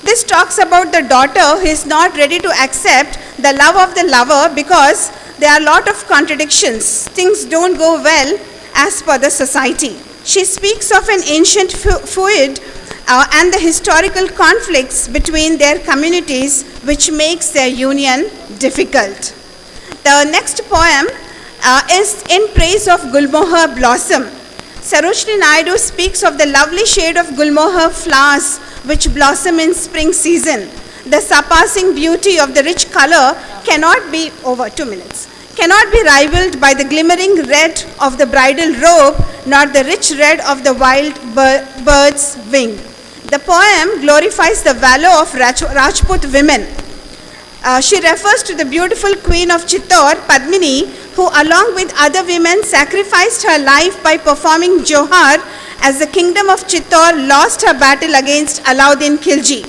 This talks about the daughter who is not ready to accept the love of the lover because there are a lot of contradictions. Things don't go well as per the society. She speaks of an ancient feud and the historical conflicts between their communities which makes their union difficult. The next poem is in praise of Gulmohar blossom. Sarojini Naidu speaks of the lovely shade of Gulmohar flowers which blossom in spring season. The surpassing beauty of the rich color cannot be rivaled by the glimmering red of the bridal robe, nor the rich red of the wild bird's wing. The poem glorifies the valor of Rajput women. She refers to the beautiful queen of Chittor, Padmini, who along with other women sacrificed her life by performing Johar as the kingdom of Chittor lost her battle against Alauddin Khilji.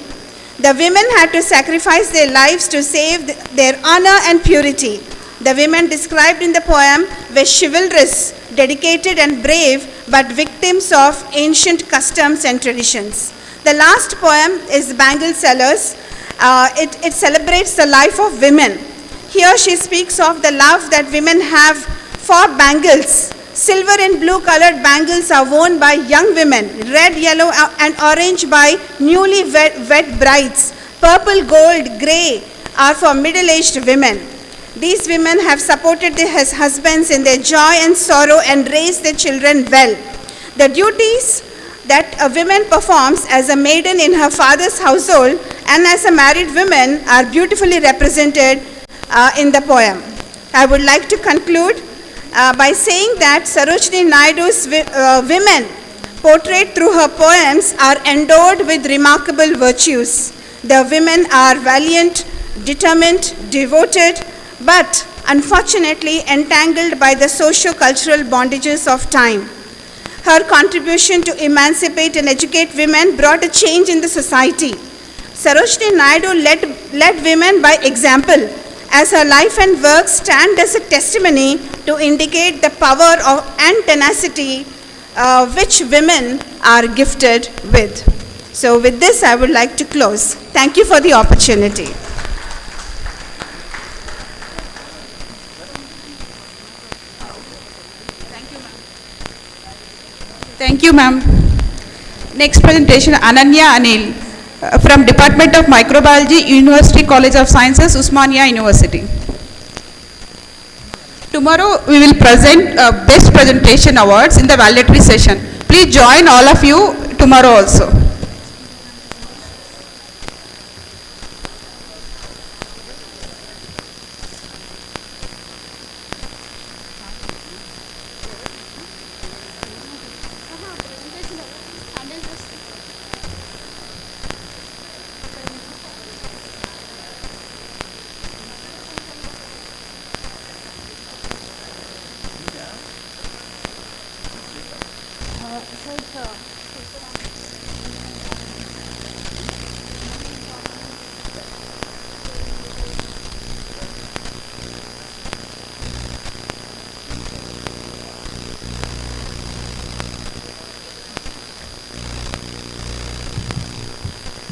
The women had to sacrifice their lives to save their honor and purity. The women described in the poem were chivalrous, dedicated and brave, but victims of ancient customs and traditions. The last poem is Bangle Sellers. It celebrates the life of women. Here she speaks of the love that women have for bangles. Silver and blue colored bangles are worn by young women, red, yellow and orange by newly wed brides. Purple, gold, grey are for middle-aged women. These women have supported their husbands in their joy and sorrow and raised their children well. The duties that a woman performs as a maiden in her father's household and as a married woman are beautifully represented in the poem. I would like to conclude by saying that Sarojini Naidu's women portrayed through her poems are endowed with remarkable virtues. The women are valiant, determined, devoted, but unfortunately entangled by the socio-cultural bondages of time. Her contribution to emancipate and educate women brought a change in the society. Sarojini Naidu led women by example, as her life and work stand as a testimony to indicate the power and tenacity which women are gifted with. So with this, I would like to close. Thank you for the opportunity. Thank you, ma'am. Next presentation, Ananya Anil from Department of Microbiology, University College of Sciences, Usmania University. Tomorrow we will present Best Presentation Awards in the valedictory session. Please join all of you tomorrow also.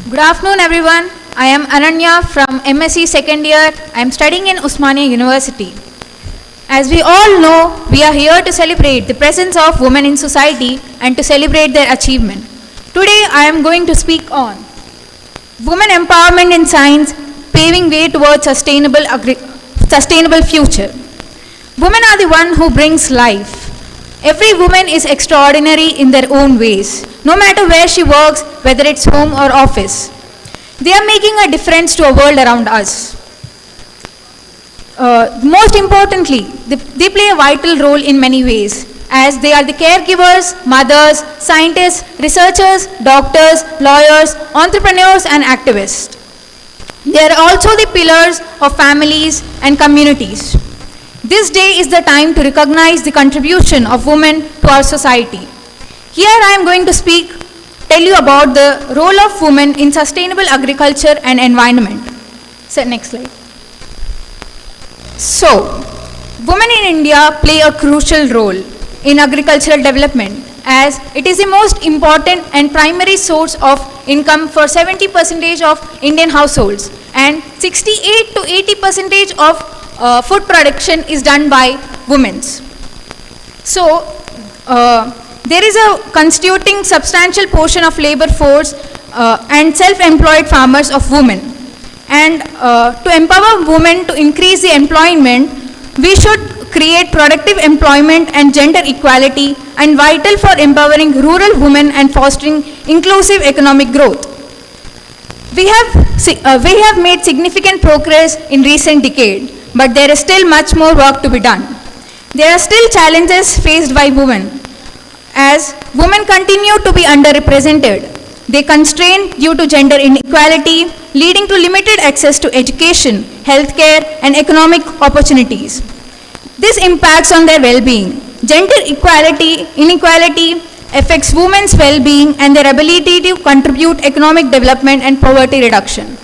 Good afternoon, everyone. I am Ananya from MSc second year. I am studying in Osmania University. As we all know, we are here to celebrate the presence of women in society and to celebrate their achievement. Today, I am going to speak on women empowerment in science, paving way towards sustainable future. Women are the one who brings life. Every woman is extraordinary in their own ways, no matter where she works, whether it's home or office. They are making a difference to a world around us. Most importantly, they play a vital role in many ways, as they are the caregivers, mothers, scientists, researchers, doctors, lawyers, entrepreneurs, and activists. They are also the pillars of families and communities. This day is the time to recognize the contribution of women to our society. Here I am going to tell you about the role of women in sustainable agriculture and environment. So, next slide. So, women in India play a crucial role in agricultural development, as it is the most important and primary source of income for 70% of Indian households, and 68 to 80% of food production is done by women. So, there is a constituting substantial portion of labor force and self-employed farmers of women. And to empower women to increase the employment, we should create productive employment and gender equality, and vital for empowering rural women and fostering inclusive economic growth. We have made significant progress in recent decades, but there is still much more work to be done. There are still challenges faced by women, as women continue to be underrepresented. They constrain due to gender inequality, leading to limited access to education, healthcare, and economic opportunities. This impacts on their well-being. Gender inequality affects women's well-being and their ability to contribute economic development and poverty reduction.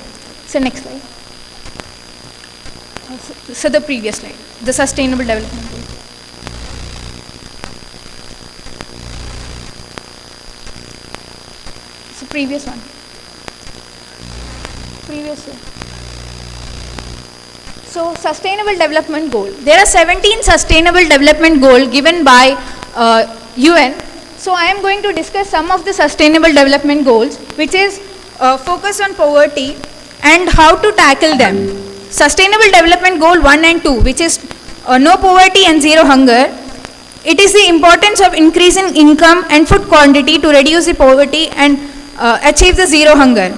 So, next slide. So, the previous slide, the sustainable development goals. So, previous one. So, sustainable development goal. There are 17 sustainable development goals given by UN. So, I am going to discuss some of the sustainable development goals, which is focus on poverty and how to tackle them. Sustainable development goal 1 and 2, which is no poverty and zero hunger. It is the importance of increasing income and food quantity to reduce the poverty and achieve the zero hunger.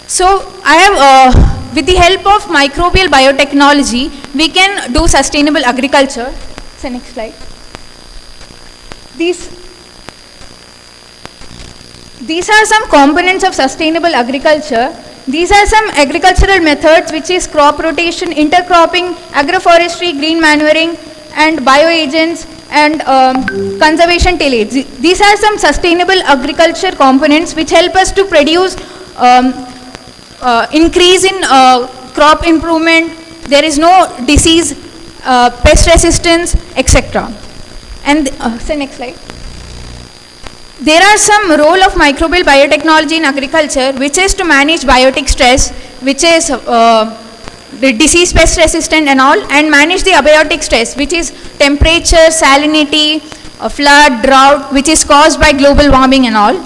So, I have, with the help of microbial biotechnology, we can do sustainable agriculture. So, next slide. These are some components of sustainable agriculture. These are some agricultural methods, which is crop rotation, intercropping, agroforestry, green manuring, and bioagents, and conservation tillage. These are some sustainable agriculture components which help us to produce increase in crop improvement. There is no disease, pest resistance, etc. And so, next slide. There are some role of microbial biotechnology in agriculture, which is to manage biotic stress, which is the disease, pest resistant and all, and manage the abiotic stress, which is temperature, salinity, flood, drought, which is caused by global warming and all.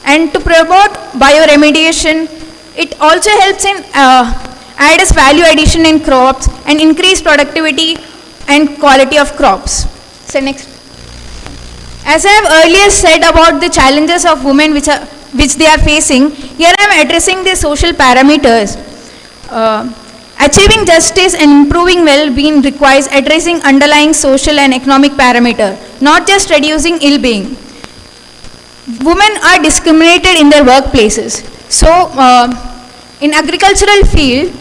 And to promote bioremediation, it also helps in add as value addition in crops and increase productivity and quality of crops. So next. As I have earlier said about the challenges of women which they are facing, here I am addressing the social parameters. Achieving justice and improving well-being requires addressing underlying social and economic parameter, not just reducing ill-being. Women are discriminated in their workplaces. So, in agricultural field,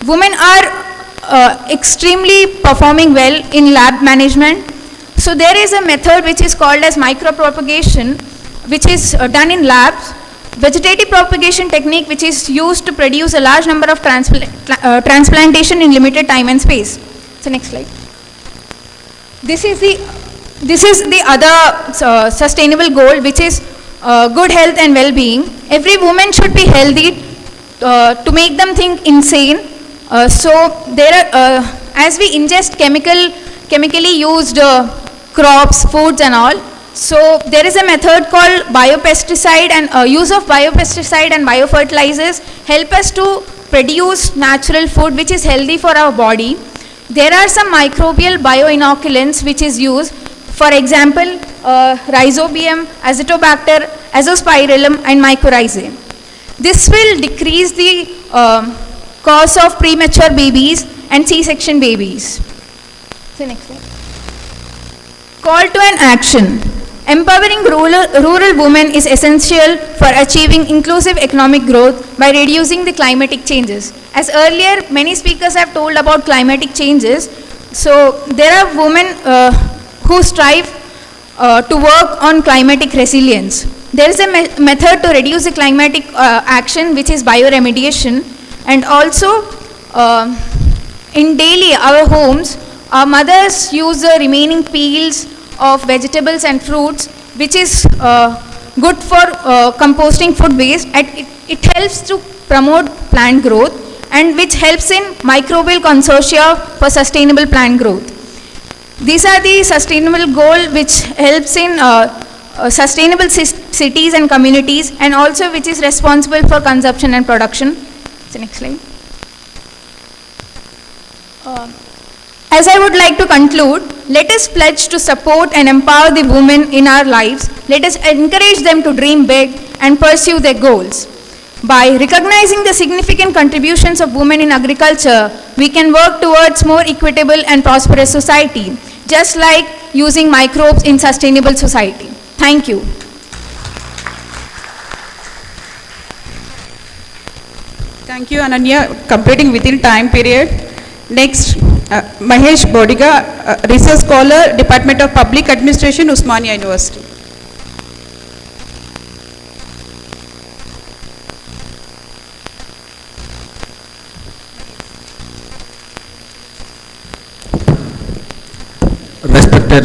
women are extremely performing well in lab management. So there is a method which is called as micropropagation, which is done in labs. Vegetative propagation technique, which is used to produce a large number of transplantation in limited time and space. So next slide. This is the other sustainable goal, which is good health and well-being. Every woman should be healthy to make them think insane. So there are, as we ingest chemically used crops, foods and all, so there is a method called biopesticide, and use of biopesticide and biofertilizers help us to produce natural food which is healthy for our body. There are some microbial bioinoculants which is used, for example Rhizobium, Azotobacter, Azospirillum and mycorrhizae. This will decrease the cause of premature babies and C-section babies. So next slide. Call to an action. Empowering rural women is essential for achieving inclusive economic growth by reducing the climatic changes. As earlier many speakers have told about climatic changes, so there are women who strive to work on climatic resilience. There is a method to reduce the climatic action, which is bioremediation, and also in daily our homes, our mothers use the remaining peels of vegetables and fruits, which is good for composting food waste, and it helps to promote plant growth, and which helps in microbial consortia for sustainable plant growth. These are the sustainable goal which helps in sustainable cities and communities, and also which is responsible for consumption and production. So next slide. As I would like to conclude, let us pledge to support and empower the women in our lives. Let us encourage them to dream big and pursue their goals. By recognizing the significant contributions of women in agriculture, we can work towards more equitable and prosperous society, just like using microbes in sustainable society. Thank you. Thank you, Ananya, completing within time period. Next, Mahesh Bodiga, Research Scholar, Department of Public Administration, Osmania University. Respected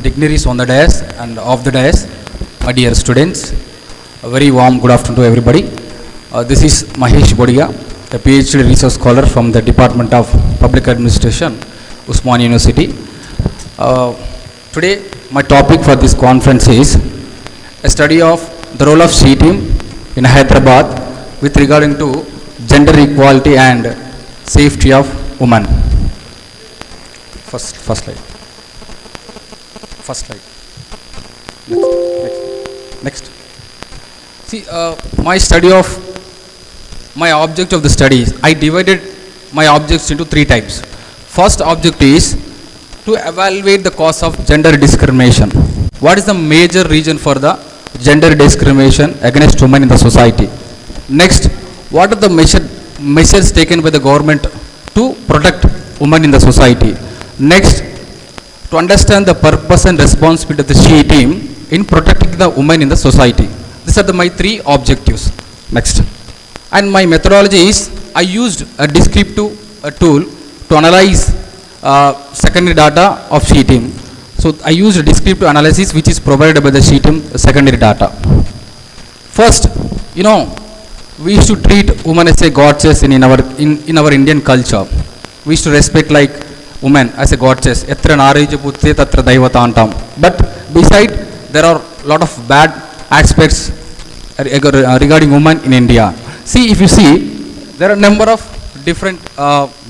dignitaries on the dais and off the dais, my dear students, a very warm good afternoon to everybody. This is Mahesh Bodiga, a PhD research scholar from the Department of Public Administration, Osmania University. Today, my topic for this conference is a study of the role of C-team in Hyderabad with regarding to gender equality and safety of women. First slide. First slide. Next. See, my object of the study is, I divided my objects into 3 types. First object is to evaluate the cause of gender discrimination. What is the major reason for the gender discrimination against women in the society? Next, what are the measures taken by the government to protect women in the society? Next, to understand the purpose and responsibility of the C-team in protecting the women in the society. These are my 3 objectives. Next. And my methodology is, I used a descriptive tool to analyze secondary data of C-team. So I used a descriptive analysis which is provided by the C-team secondary data. First, we used to treat women as a goddess in our Indian culture. We used to respect like women as a goddess. But beside, there are a lot of bad aspects regarding women in India. See, if you see, there are a number of different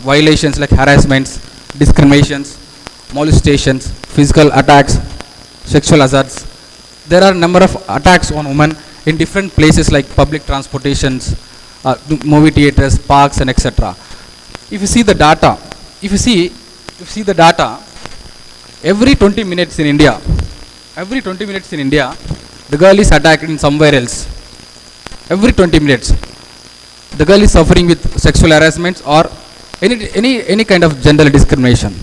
violations like harassments, discriminations, molestations, physical attacks, sexual assaults. There are a number of attacks on women in different places like public transportations, movie theaters, parks, and etc. If you see the data, if you see the data, every 20 minutes in India, the girl is attacked in somewhere else. Every 20 minutes, the girl is suffering with sexual harassment or any kind of gender discrimination.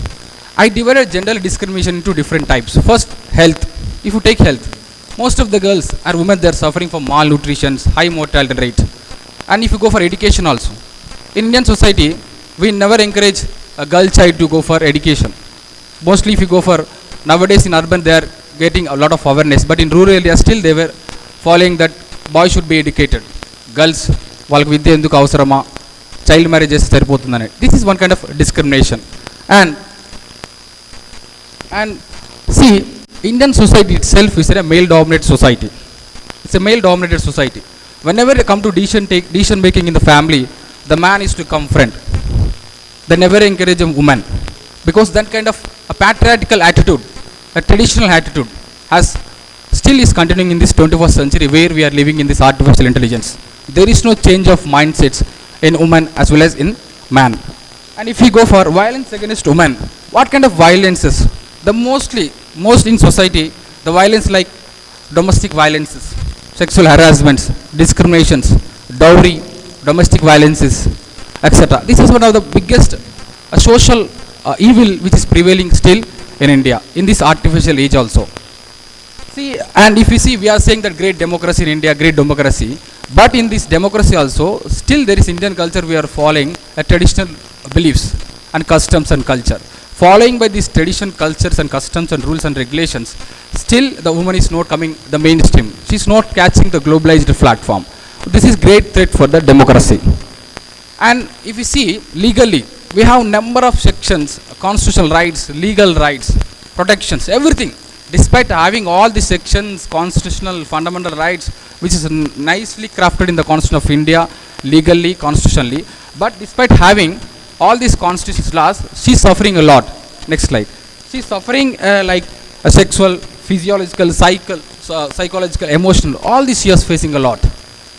I divided gender discrimination into different types. First, health. If you take health, most of the girls or women, they are suffering from malnutrition, high mortality rate. And if you go for education also, in Indian society, we never encourage a girl child to go for education. Mostly if you go for, nowadays in urban, they are getting a lot of awareness, but in rural areas still they were following that boys should be educated. Girls, వాళ్ళకి విద్య ఎందుకు అవసరమా, child marriages సరిపోతుందని. This is one kind of discrimination. And see, Indian society itself is a male-dominated society. It's a male-dominated society. Whenever they come to decision making in the family, the man is to come front. They never encourage a woman, because that kind of a patriarchal attitude, a traditional attitude, still is continuing in this 21st century where we are living in this artificial intelligence. There is no change of mindsets in women as well as in man. And if we go for violence against women, what kind of violences? The most in society, the violence like domestic violences, sexual harassments, discriminations, dowry, domestic violences, etc. This is one of the biggest social evil which is prevailing still in India, in this artificial age also. See, and if you see, we are saying that great democracy in India, great democracy, but in this democracy also, still there is Indian culture, we are following a traditional beliefs and customs and culture. Following by these tradition, cultures and customs and rules and regulations, still the woman is not coming the mainstream. She is not catching the globalized platform. This is great threat for the democracy. And if you see, legally, we have number of sections, constitutional rights, legal rights, protections, everything. Despite having all the sections, constitutional, fundamental rights, which is nicely crafted in the Constitution of India, legally, constitutionally, but despite having all these constitutional laws, she is suffering a lot. Next slide. She is suffering like a sexual, physiological, psychological, emotional, all this she is facing a lot.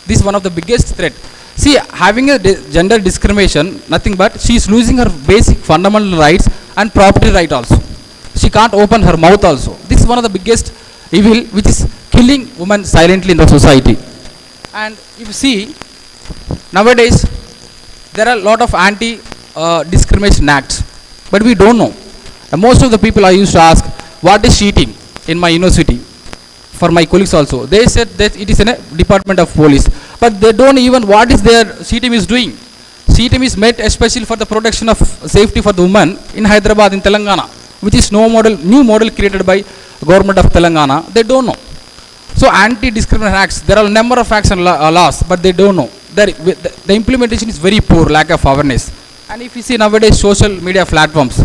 This is one of the biggest threat. See, having a gender discrimination, nothing but she is losing her basic fundamental rights and property right also. She can't open her mouth also. This is one of the biggest evil which is killing women silently in the society. And if you see, nowadays there are a lot of anti-discrimination acts, but we don't know. And most of the people I used to ask, what is cheating in my university? For my colleagues also, they said that it is in a department of police, but they don't even what is their CTM is doing. CTM is made especially for the protection of safety for the women in Hyderabad, in Telangana, which is new model created by government of Telangana. They don't know. So anti-discrimination acts, there are a number of acts and laws, but they don't know. The implementation is very poor, lack of awareness. And if you see nowadays social media platforms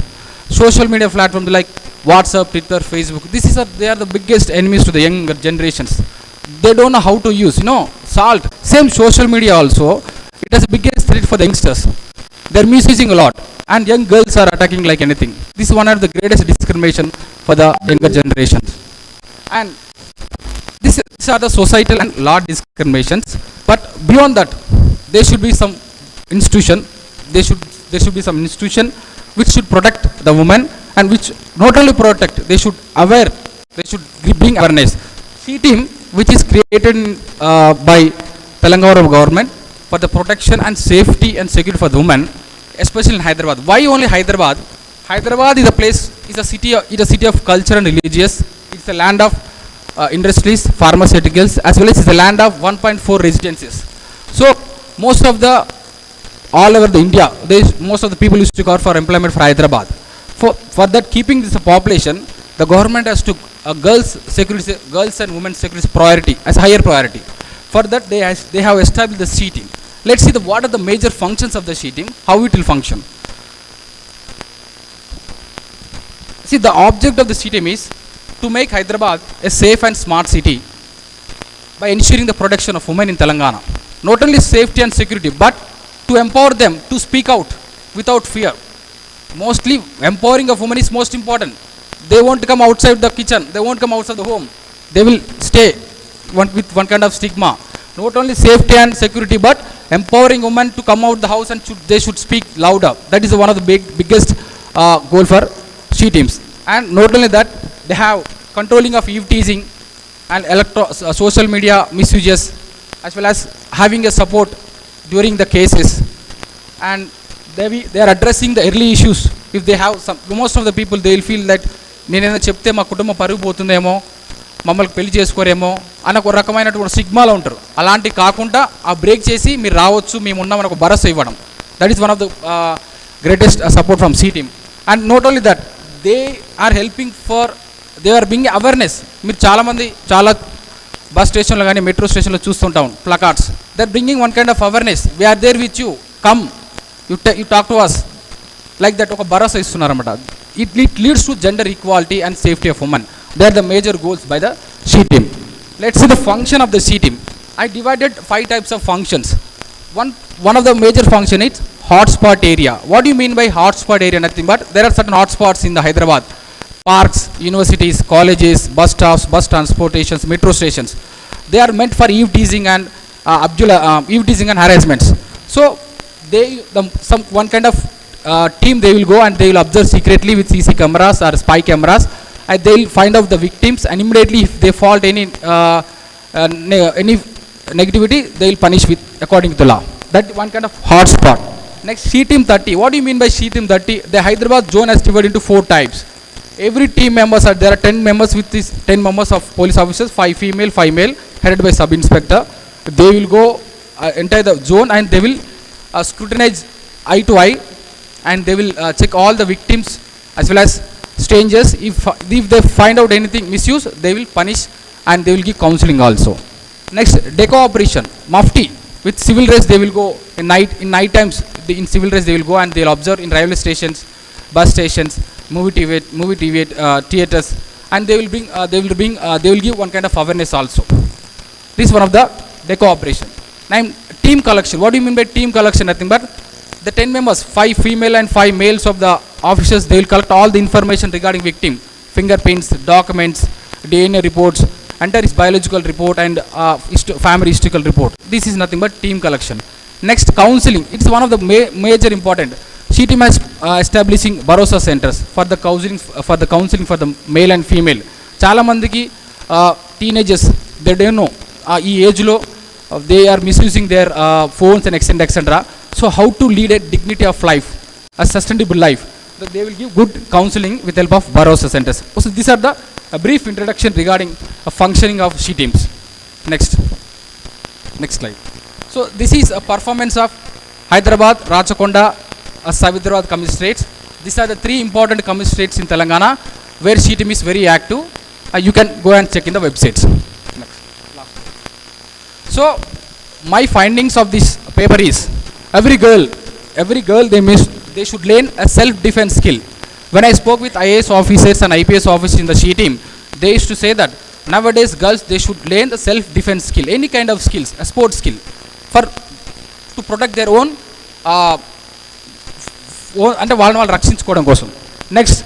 like WhatsApp, Twitter, Facebook, they are the biggest enemies to the younger generations. They don't know how to use, salt. Same social media also, it has the biggest threat for the youngsters. They are misusing a lot, and young girls are attacking like anything. This is one of the greatest discrimination for the younger generations. And these are the societal and law discriminations. But beyond that, there should be some institution. There should be some institution which should protect the woman, and which not only protect, they should bring awareness. CTM, which is created by Telangana government for the protection and safety and security for the women, especially in Hyderabad. Why only Hyderabad? Hyderabad is a city of culture and religious. It's a land of industries, pharmaceuticals, as well as it's a land of 1.4 residences. So all over the India, most of the people used to go for employment for Hyderabad. For that, keeping this population, the government has to girls and women's security priority as higher priority. For that, they have established the CTM. Let's see what are the major functions of the CTM, how it will function. See, the object of the CTM is to make Hyderabad a safe and smart city by ensuring the protection of women in Telangana. Not only safety and security, but to empower them to speak out without fear. mostly empowering of women is most important. They won't come outside the kitchen, they won't come outside the home, they will stay with one kind of stigma. Not only safety and security, but empowering women to come out the house and they should speak louder. That is one of the biggest goal for she teams. And not only that, they have controlling of eve teasing and social media misuses, as well as having a support during the cases. And they are addressing the early issues. If they have some, most of the people, they will feel that నేనేదో చెప్తే మా కుటుంబం పరుగు పోతుందేమో, మమ్మల్ని పెళ్లి చేసుకోరేమో అని ఒక రకమైనటువంటి స్టిగ్మాలో ఉంటారు. అలాంటి కాకుండా ఆ బ్రేక్ చేసి మీరు రావచ్చు, మేము ఉన్నామని ఒక భరోసా ఇవ్వడం. That is one of the greatest support from SHE team. And not only that, they are helping for, they are being awareness. మీరు చాలామంది చాలా బస్ స్టేషన్లో కానీ మెట్రో స్టేషన్లో చూస్తుంటాం placards. They are bringing one kind of awareness. We are there with you, come you talk to us, like that ఒక భరోసా ఇస్తున్నారన్నమాట. It leads to gender equality and safety of women. They are the major goals by the C team. Let's see the function of the C team. I divided 5 types of functions. One of the major function is hotspot area. What do you mean by hotspot area? Nothing but there are certain hotspots in the Hyderabad. Parks, universities, colleges, bus stops, bus transportations, metro stations. They are meant for eve teasing and harassments. So one kind of team, they will go and they will observe secretly with CC cameras or spy cameras, and they will find out the victims, and immediately if they fault any negativity, they will punish with according to the law. That one kind of hotspot. Next, C team 30. What do you mean by C team 30? The Hyderabad zone has divided into 4 types. Every team members there are 10 members with these 10 members of police officers, 5 female, 5 male, headed by sub inspector. They will go enter the zone and they will scrutinize eye to eye, and they will check all the victims as well as strangers. If they find out anything misuse, they will punish and they will give counseling also. Next, deco operation, mufti. With civil dress they will go in night times. In civil dress they will go and they will observe in railway stations, bus stations, movie theaters, and they will give one kind of awareness also. This is one of the deco operation. Now, team collection. What do you mean by team collection? Nothing but the 10 members, 5 female and 5 males of the officers, they will collect all the information regarding victim, fingerprints, documents, DNA reports, entire biological report, and family historical report. This is nothing but team collection. Next, counseling. It's one of the major important. C team has establishing Bharosa centers for the counseling for the male and female. Chala mandiki teenagers, they don't know ee age lo they are misusing their phones and etc. So how to lead a dignity of life, a sustainable life. They will give good counseling with help of Bharosa centers. So these are the brief introduction regarding functioning of C teams. Next slide. So this is a performance of Hyderabad, Rachakonda, Savidrabad commissionates. These are the 3 important commissionates in Telangana where C team is very active. You can go and check in the websites. Next. So my findings of this paper is, every girl they should learn a self-defense skill. When I spoke with IAS officers and IPS officers in the C team, they used to say that nowadays girls, they should learn the self-defense skill, any kind of skills, a sports skill, to protect their own అంటే వాళ్ళని వాళ్ళు రక్షించుకోవడం కోసం. Next,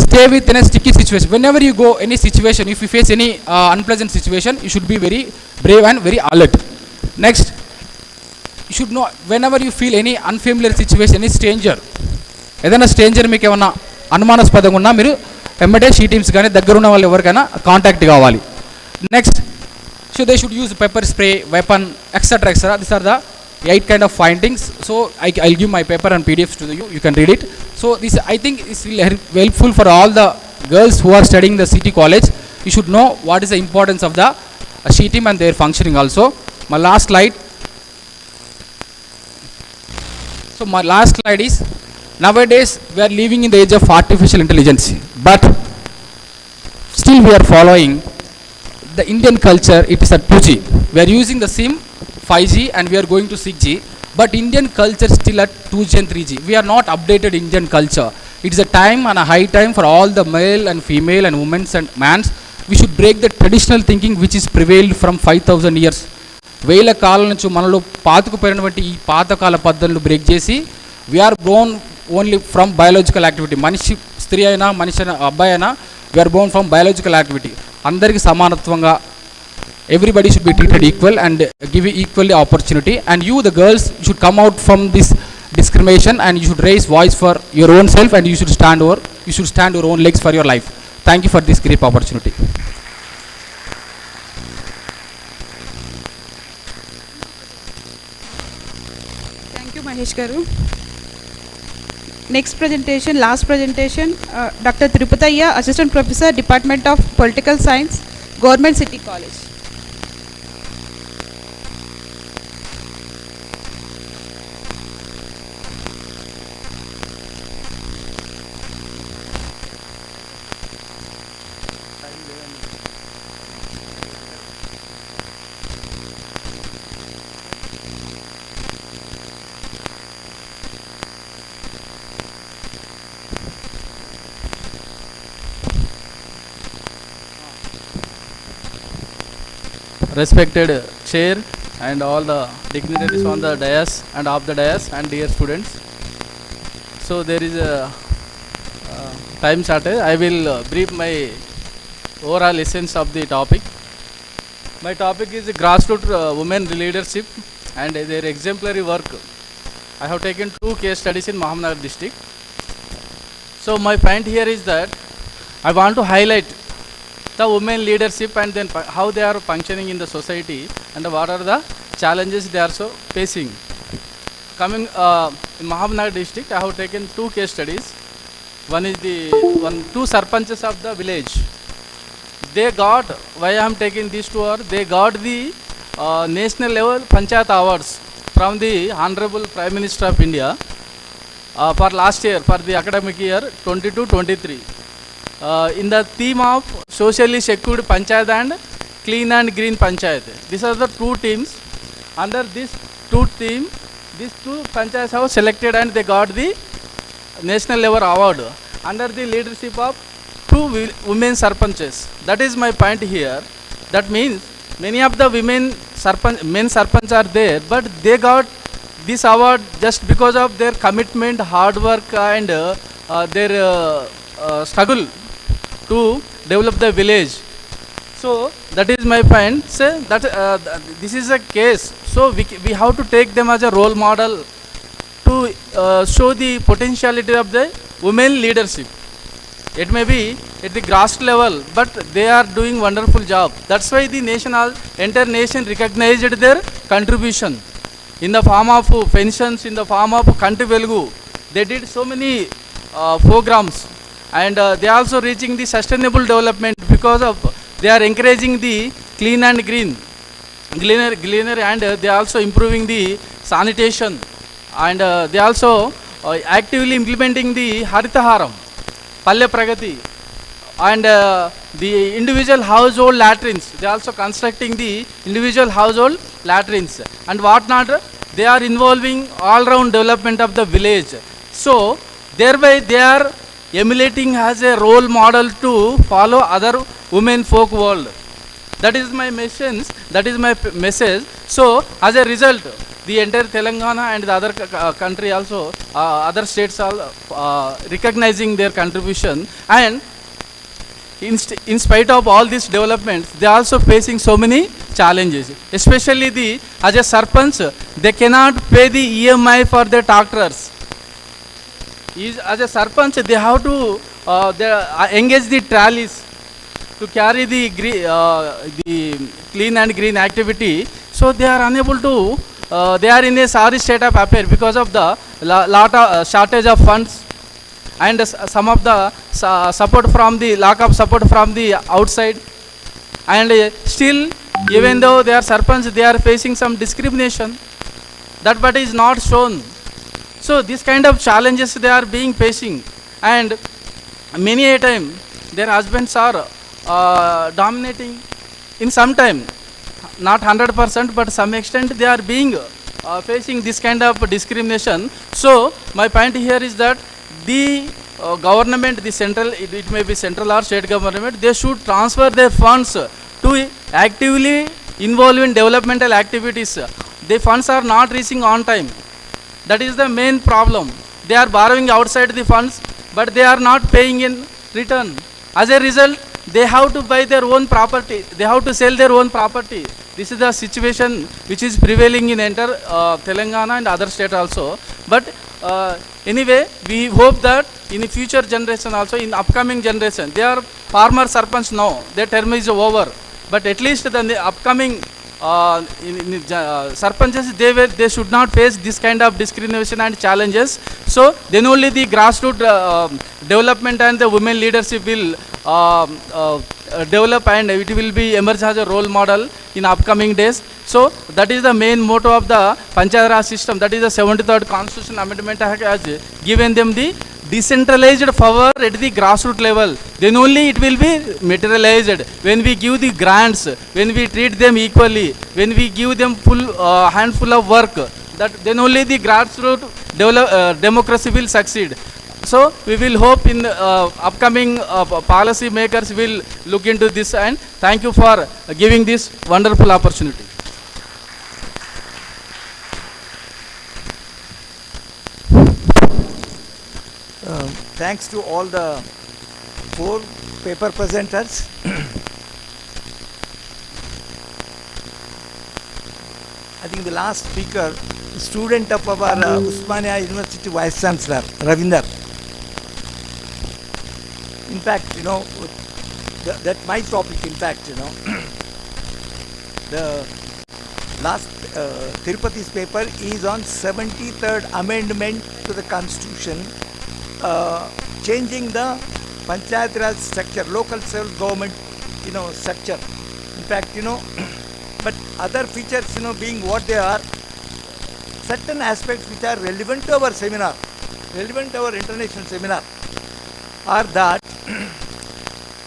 stay within a sticky situation. Whenever you go any situation, if you face any unpleasant situation, you should be very brave and very alert. Next, you should know whenever you feel any unfamiliar situation, any stranger, ఏదైనా stranger మీకు ఏమన్నా అనుమానాస్పదంగా ఉన్నా మీరు ఎమ్మటే C teams కానీ దగ్గర ఉన్న వాళ్ళు ఎవరికైనా కాంటాక్ట్ కావాలి. Next, so they should use pepper spray, weapon, etcetera. These are the 8 kind of findings. So I'll give my paper and PDFs to you. You can read it. So this, I think, is helpful for all the girls who are studying the city college. You should know what is the importance of the C team and their functioning also. My last slide. So my last slide is, nowadays we are living in the age of artificial intelligence, but still we are following the Indian culture. It is at 2G. We are using the same 5G and we are going to 6G, but Indian culture still at 2G and 3G. We are not updated Indian culture. It is a time and a high time for all the male and female and women and mans. We should break the traditional thinking which is prevailed from 5,000 years. వేల కాలం నుంచి మనలో పాతుకుపోయినటువంటి ఈ పాతకాల పద్ధతులను break చేసి, we are born only from biological activity. మనిషి స్త్రీ అయినా మనిషి అయినా అబ్బాయి అయినా we are born from biological activity. అందరికీ సమానత్వంగా everybody should be treated equal and give equally opportunity, and you the girls should come out from this discrimination and you should raise voice for your own self, and you should stand your own legs for your life. Thank you for this great opportunity. Thank you, Mahesh Garu. Next presentation, last presentation, Dr. Tirupatayya, Assistant Professor, Department of Political Science, Government City College. Respected chair and all the dignitaries on the dais and off the dais and dear students. So there is a time shortage. I will brief my overall essence of the topic. My topic is grassroots women leadership and their exemplary work. I have taken 2 case studies in Mahamnagar district. So my point here is that I want to highlight the women leadership and then how they are functioning in the society and what are the challenges they are so facing. Coming in Mahamnagar district, I have taken 2 case studies. One is two sarpanches of the village. They got, why I am taking these 2 are, they got the national level Panchayat awards from the Honorable Prime Minister of India for last year, for the academic year 22-23. In the theme of socially secured panchayat and clean and green panchayat. These are the 2 teams. Under this 2 team, these 2 panchayats have selected and they got the national level award under the leadership of 2 women sarpanches. That is my point here. That means many of the men sarpanch are there, but they got this award just because of their commitment, hard work and their struggle to develop the village. So that is my point. Say that this is a case. So we have to take them as a role model to show the potentiality of the women leadership. It may be at the grass level, but they are doing wonderful job. That's why the entire nation recognized their contribution in the form of pensions, in the form of Kanti Velugu. They did so many programs. And they are also reaching the sustainable development because of they are encouraging the clean and greenery, and they are also improving the sanitation, and they are also actively implementing the Haritaharam, Palle Pragati, and the individual household latrines. They are also constructing the individual household latrines and what not. They are involving all round development of the village. So thereby they are emulating as a role model to follow other women folk world. That is my message. So as a result, the entire Telangana and the other country also, other states are recognizing their contribution, and in spite of all these developments, they are also facing so many challenges. Especially as a sarpanch, they cannot pay the EMI for their tractors. As a sarpanch, they have to engage the trolleys to carry the clean and green activity. So they are unable to, they are in a sorry state of affairs because of the lot of shortage of funds and some of the support from the lack of support from the outside. And still, even though they are sarpanch, they are facing some discrimination. That but is not shown. So this kind of challenges they are being facing, and many a time their husbands are dominating in some time, not 100%, but some extent they are being facing this kind of discrimination. So my point here is that the government, the central, it may be central or state government, they should transfer their funds to actively involve in developmental activities. The funds are not reaching on time. That is the main problem. they are borrowing outside the funds, but they are not paying in return. As a result, they have to buy their own property, they have to sell their own property. This is the situation which is prevailing in entire Telangana and other states also. But anyway, we hope that in the future generation also, in upcoming generation, they are farmer sarpanch now, their term is over. But at least the upcoming sarpanches, they should not face this kind of discrimination and challenges. So then only the grassroots development and the women leadership will develop, and it will be emerge as a role model in upcoming days. So that is the main motto of the Panchayat Raj system. That is the 73rd Constitution Amendment has given them the decentralized power at the grassroots level. Then only it will be materialized. When we give the grants, when we treat them equally, when we give them full handful of work, that then only the grassroots democracy will succeed. So we will hope in upcoming policy makers will look into this, and thank you for giving this wonderful opportunity. Thanks to all the 4 paper presenters. I think the last speaker, student of our Osmania University Vice Chancellor, Ravinder. In fact, that my topic, in fact, the last Tirupati's paper is on 73rd Amendment to the Constitution, changing the Panchayat Raj structure, local self-government, structure. In fact, but other features, being what they are, certain aspects which are relevant to our seminar, relevant to our international seminar, are that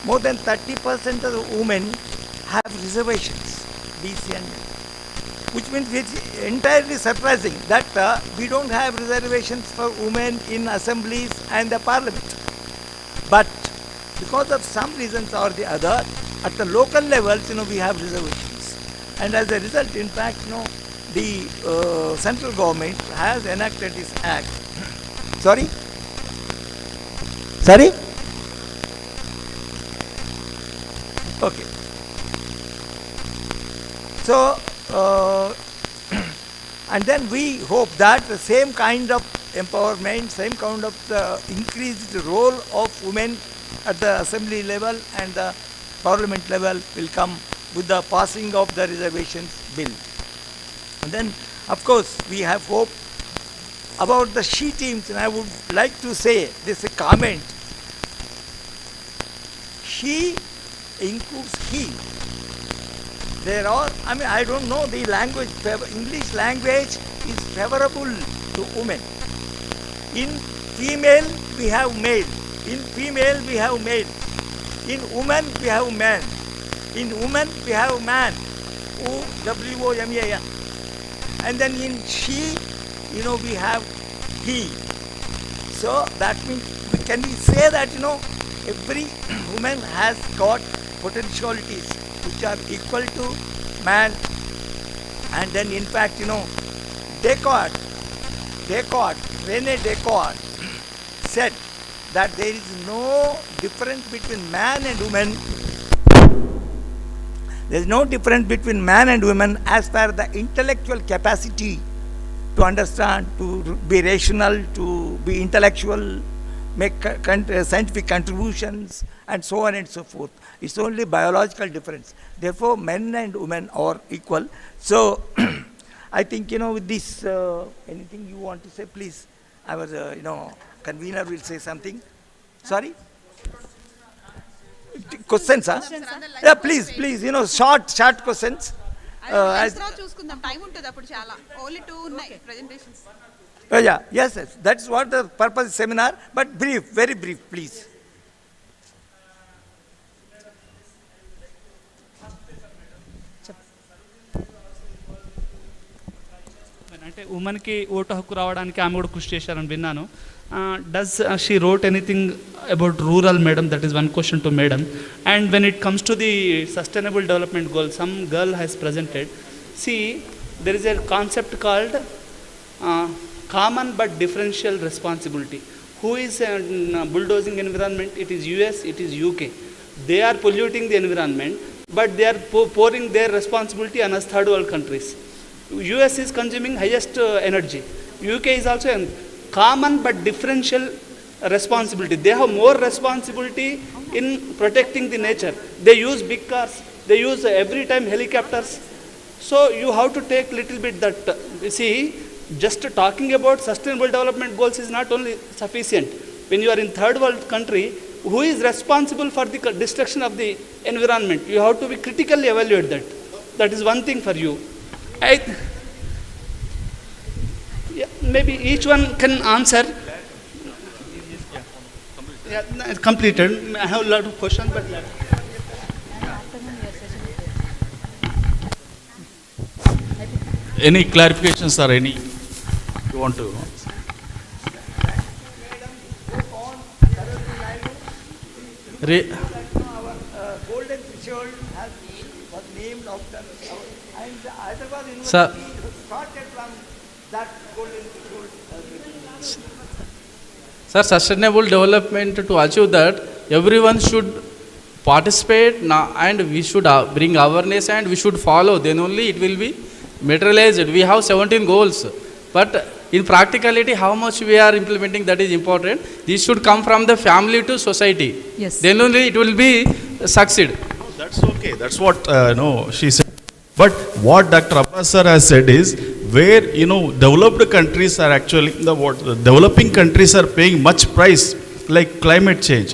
more than 30% of the women have reservations, BC and which means it's entirely surprising that we don't have reservations for women in assemblies and the parliament. But because of some reasons or the other, at the local levels, we have reservations. And as a result, in fact, the central government has enacted this act. Sorry? Sorry? Okay. So, and then we hope that the same kind of empowerment, same kind of increased role of women at the assembly level and the parliament level will come with the passing of the reservations bill. And then, of course, we have hope about the she teams, and I would like to say this comment. She includes he. There are, I don't know the language, English language is favorable to women. In female, we have male. In female, we have male. In woman, we have man. In woman, we have man. W-O-M-A-N. And then in she, we have he. So that means, can we say that, every woman has got potentialities which are equal to man. And then in fact, Descartes, René Descartes said that there is no difference between man and woman. There is no difference between man and woman as far as the intellectual capacity to understand, to be rational, to be intellectual, make scientific contributions, and so on and so forth. It's only biological difference. Therefore, men and women are equal. So, I think, with this, anything you want to say, please. Our, convener will say something. Sorry? Questions, huh? Yeah, please, short questions. Yes, that's what the purpose of seminar, but brief, very brief, please. అంటే ఉమెన్కి vote హక్కు రావడానికి ఆమె కూడా కృషి చేశారని విన్నాను. Does she wrote anything about rural madam? That is one question to madam. And when it comes to the sustainable development goal, some girl has presented. See, there is a concept called common but differential responsibility. Who is bulldozing environment? It is US, it is UK. They are polluting the environment, but they are pouring their responsibility on us third world countries. US is consuming highest energy. UK is also common but differential responsibility. They have more responsibility in protecting the nature. They use big cars. They use every time helicopters. So you have to take little bit that, see, just talking about sustainable development goals is not only sufficient. When you are in third world country, who is responsible for the destruction of the environment? You have to be critically evaluate that. That is one thing for you. Yeah, maybe each one can answer. Yeah, completed. I have a lot of questions, but any clarifications or any you want to? Golden threshold was named after and Hyderabad Sir. University started from that golden threshold. Sir, sustainable development, to achieve that, everyone should participate and we should bring awareness and we should follow. Then only it will be materialized. We have 17 goals, but in practicality, how much we are implementing, that is important. This should come from the family to society. Yes. Then only it will be succeed. No, that's okay. That's what she said. But what Dr. Abbas sir has said is, where developed countries are actually the developing countries are paying much price, like climate change,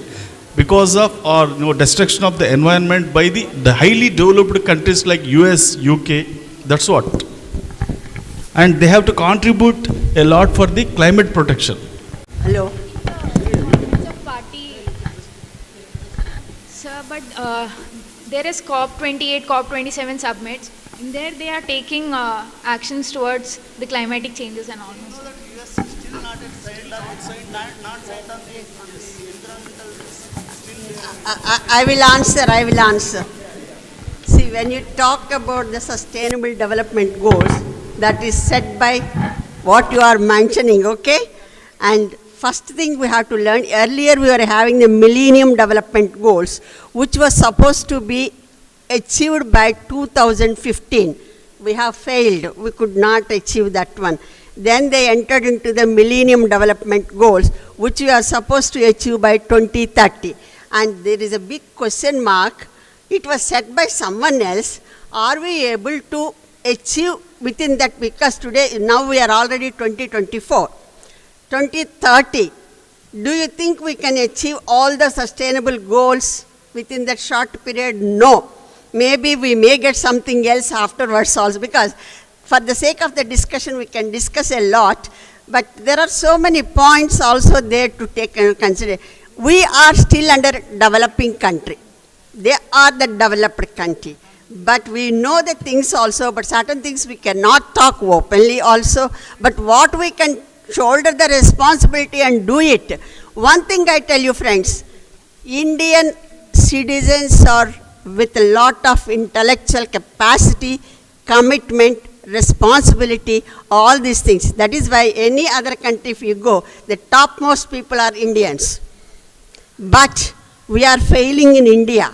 because of or destruction of the environment by the highly developed countries like US, UK. That's what. And they have to contribute a lot for the climate protection. Hello. Party, sir, but there is COP28, COP27 summits. In there, they are taking actions towards the climatic changes and all. I will answer. See, when you talk about the sustainable development goals, that is set by what you are mentioning, okay? And first thing we have to learn, earlier we were having the Millennium Development Goals, which was supposed to be achieved by 2015. We have failed. We could not achieve that one. Then they entered into the Millennium Development Goals, which we are supposed to achieve by 2030. And there is a big question mark. It was set by someone else. Are we able to achieve within that? Because today, now we are already 2024. 2030, do you think we can achieve all the sustainable goals within that short period? No. Maybe we may get something else afterwards also, because for the sake of the discussion, we can discuss a lot, but there are so many points also there to take and consider. We are still under developing country. They are the developed country. But we know the things also, but certain things we cannot talk openly also. But what we can shoulder the responsibility and do it. One thing I tell you, friends, Indian citizens are with a lot of intellectual capacity, commitment, responsibility, all these things. That is why any other country if you go, the topmost people are Indians. But we are failing in India.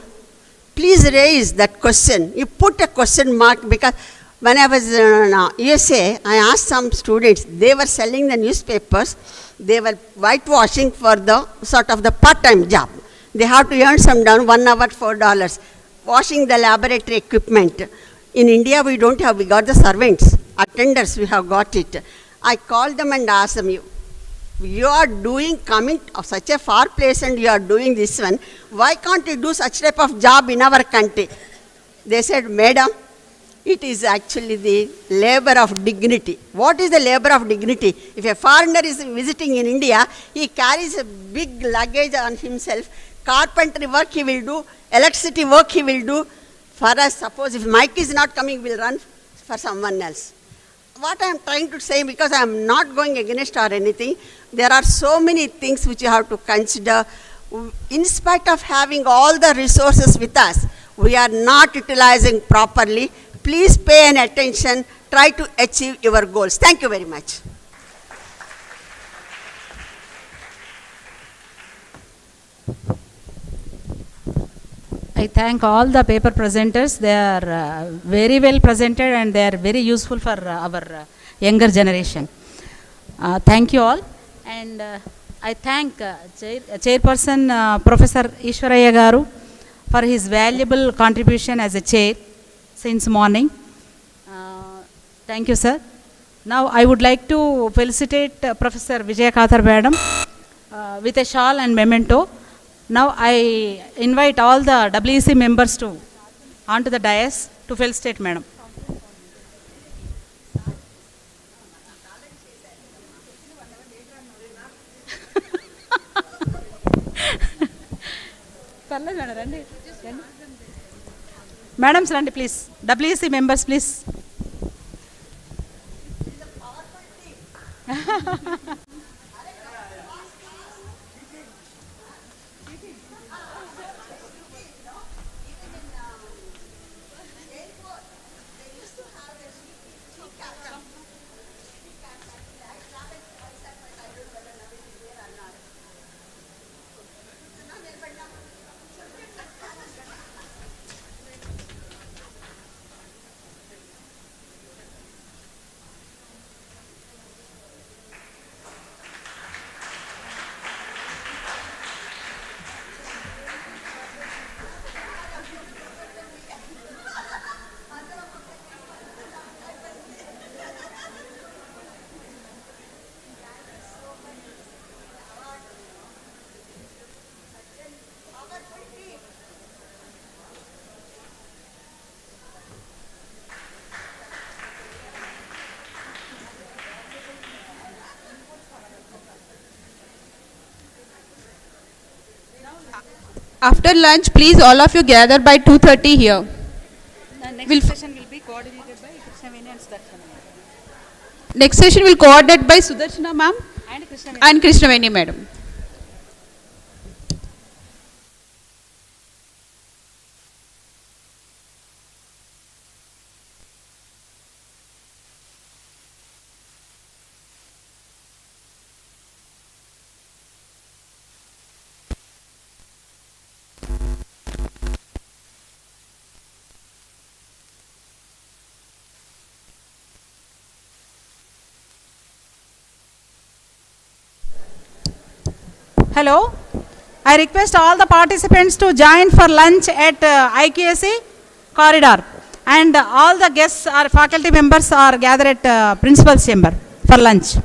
Please raise that question. You put a question mark, because when I was in USA, I asked some students, they were selling the newspapers, they were whitewashing for the sort of the part-time job. They have to earn some down, 1 hour, $4, washing the laboratory equipment. In India, we don't have, we got the servants, attenders, we have got it. I called them and asked them, you are doing, coming of such a far place and you are doing this one, why can't you do such type of job in our country? They said, Madam, it is actually the labor of dignity. What is the labor of dignity? If a foreigner is visiting in India, he carries a big luggage on himself, carpentry work he will do, electricity work he will do. For us, suppose if Mike is not coming, we'll run for someone else. What I am trying to say, because I am not going against or anything, there are so many things which you have to consider. In spite of having all the resources with us, we are not utilizing properly. Please pay an attention, try to achieve your goals. Thank you very much. I thank all the paper presenters. They are very well presented and they are very useful for our younger generation. Thank you all. And I thank Chairperson Professor Ishwaraya Garu for his valuable contribution as a chair since morning. Thank you, sir. Now I would like to felicitate Professor Vijaya Khatar Madam with a shawl and memento. Now I invite all the WEC members to onto the dais to felicitate Madam. Madams, randi please. WEC members, please. After lunch, please all of you gather by 2:30 here. The next We'll session will be coordinated by Krishnaveni and Sudarshana. Next session will coordinate by Sudarshana ma'am And Krishnaveni. and Krishnaveni madam. Hello. I request all the participants to join for lunch at IQAC corridor. And all the guests or faculty members are gathered at principal's chamber for lunch.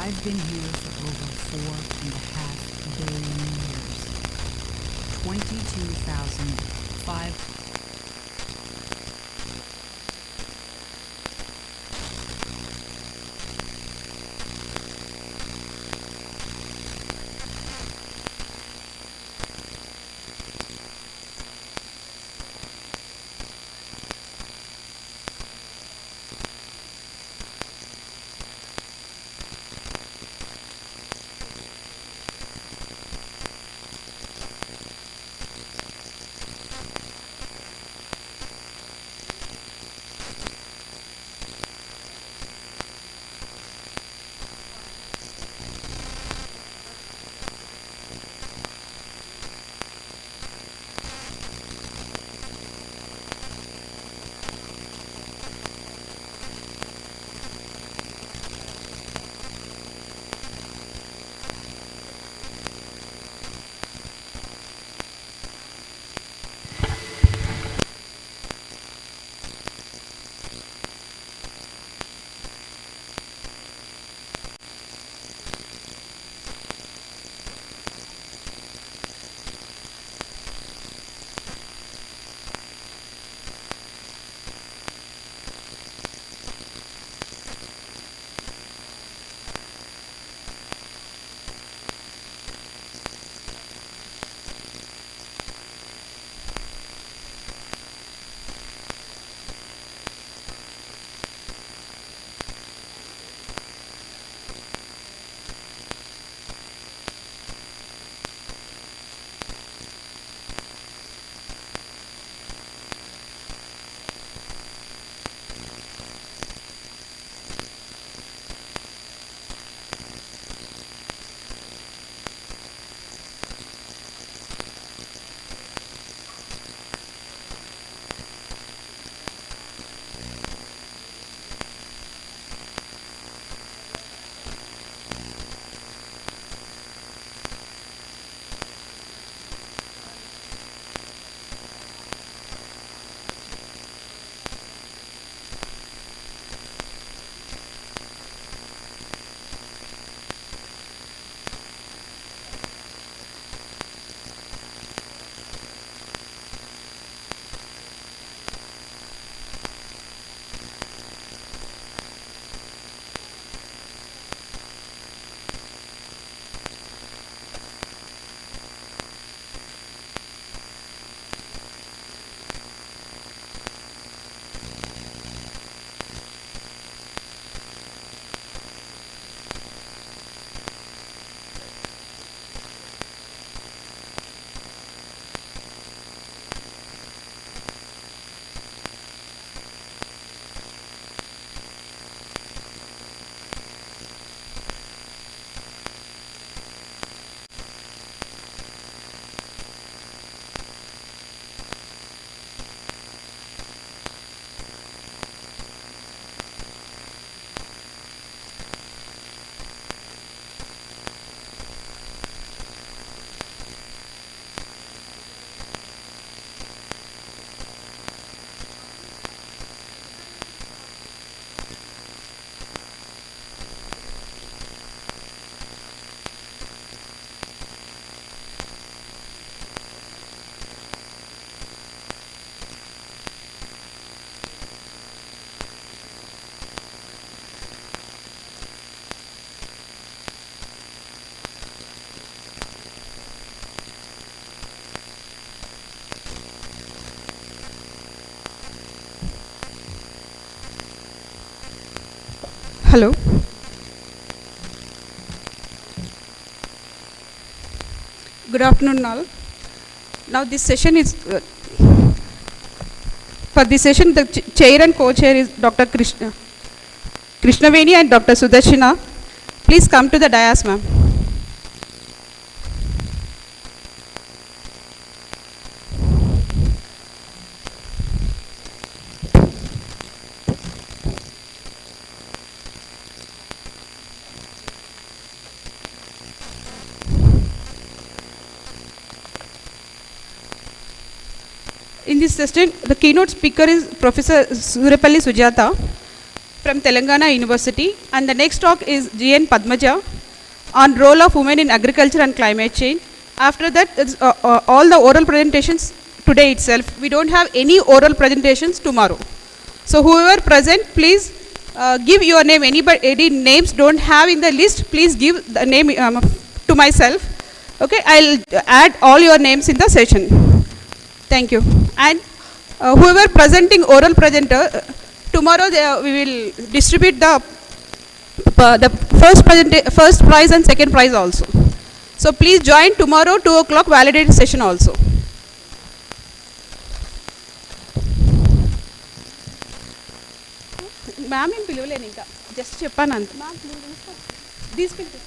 I've been here for over 4.5 billion years. 22,005. Hello. Good afternoon all. Now this session is, for this session the chair and co-chair is Dr. Krishnaveni and Dr. Sudarshana. Please come to the dais, ma'am. In this session, the keynote speaker is Professor Surapalli Sujata from Telangana University, and the next talk is GN Padmaja on role of women in agriculture and climate change. After that, all the oral presentations today itself. We don't have any oral presentations tomorrow. So whoever present, please give your name. Any names don't have in the list, please give the name to myself. Okay, I'll add all your names in the session. Thank you. And whoever presenting oral presenter, tomorrow we will distribute the first prize and second prize also. So please join tomorrow 2 o'clock validated session also. Ma'am in పిలవలేను ఇంకా just చెప్పాను అంత తీసుకెళ్ళి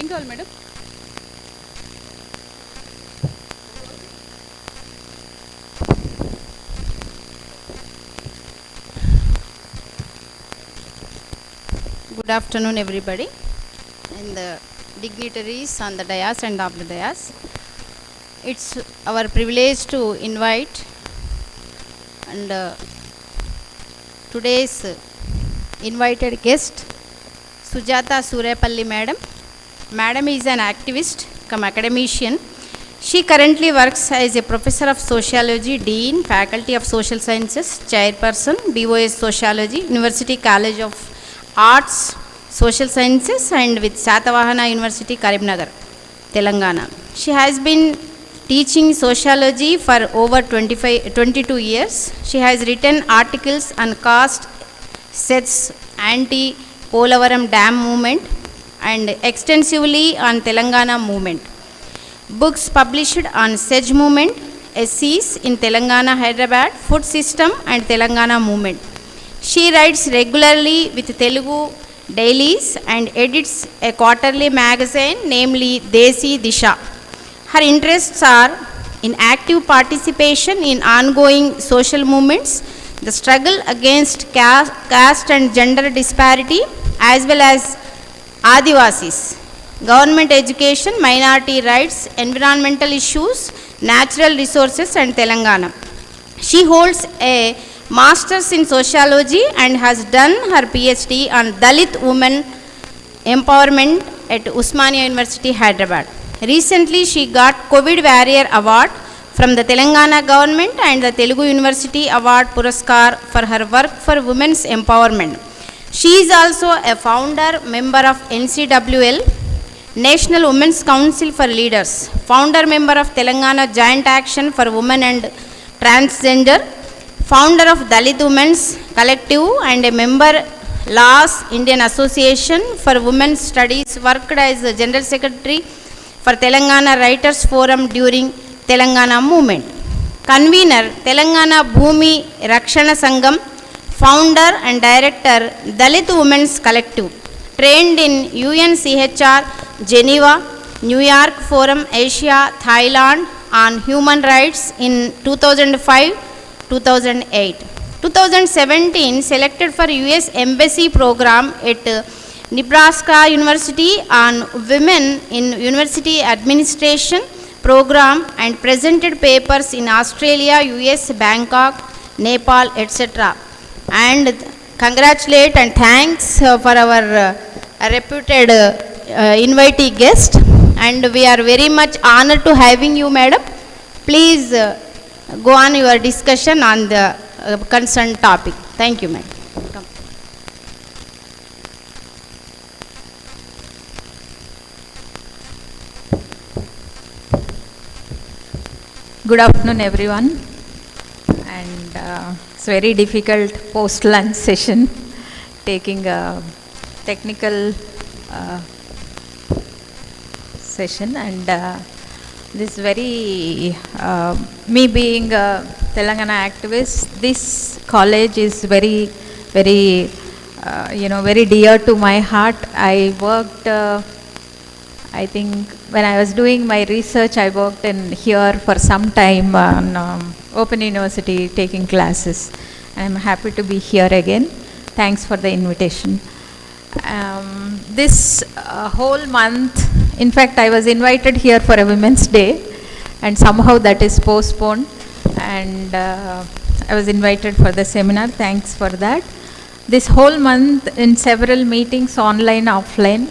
ఏం కావాలి madam? Good afternoon, everybody, and the dignitaries on the dais and off the dais. It's our privilege to invite and today's invited guest, Sujata Surepalli Madam. Madam is an activist, come academician. She currently works as a professor of sociology, dean, faculty of social sciences, chairperson, BOS Sociology, University College of Arts, Social Sciences, and with Satavahana University, Karimnagar, Telangana. She has been teaching sociology for over 22 years. She has written articles on caste, sets, anti-Polavaram Dam movement, and extensively on Telangana movement. Books published on Sedge movement, essays in Telangana, Hyderabad, food system, and Telangana movement. She writes regularly with Telugu dailies and edits a quarterly magazine, namely Desi Disha. Her interests are in active participation in ongoing social movements, the struggle against caste and gender disparity, as well as Adivasis, government education, minority rights, environmental issues, natural resources, and Telangana. She holds a Masters in Sociology and has done her PhD on Dalit women empowerment at Usmania University, Hyderabad. Recently, she got COVID Warrior Award from the Telangana government and the Telugu University Award Puraskar for her work for women's empowerment. She is also a founder member of NCWL, National Women's Council for Leaders, founder member of Telangana Joint Action for Women and Transgender, founder of Dalit Women's Collective, and a member Laws Indian Association for Women's Studies, worked as the General Secretary for Telangana Writers Forum during Telangana movement. Convener Telangana Bhumi Rakshana Sangam, founder and director Dalit Women's Collective, trained in UNCHR, Geneva, New York Forum, Asia, Thailand on human rights in 2005-2008. 2017 selected for US Embassy program at Nebraska University on Women in University Administration program and presented papers in Australia, US, Bangkok, Nepal, etc. And congratulate and thanks for our reputed invitee guest, and we are very much honored to having you, madam. Please go on your discussion on the concerned topic. Thank you, madam. Come. Good afternoon, everyone. And it's very difficult post-lunch session, taking a technical session, and this very, me being a Telangana activist, this college is very, very, very dear to my heart. I worked, I think when I was doing my research, I worked in here for some time on Open University taking classes. I'm happy to be here again. Thanks for the invitation. This whole month, in fact, I was invited here for a Women's Day, and somehow that is postponed, and I was invited for the seminar. Thanks for that. This whole month in several meetings, online, offline,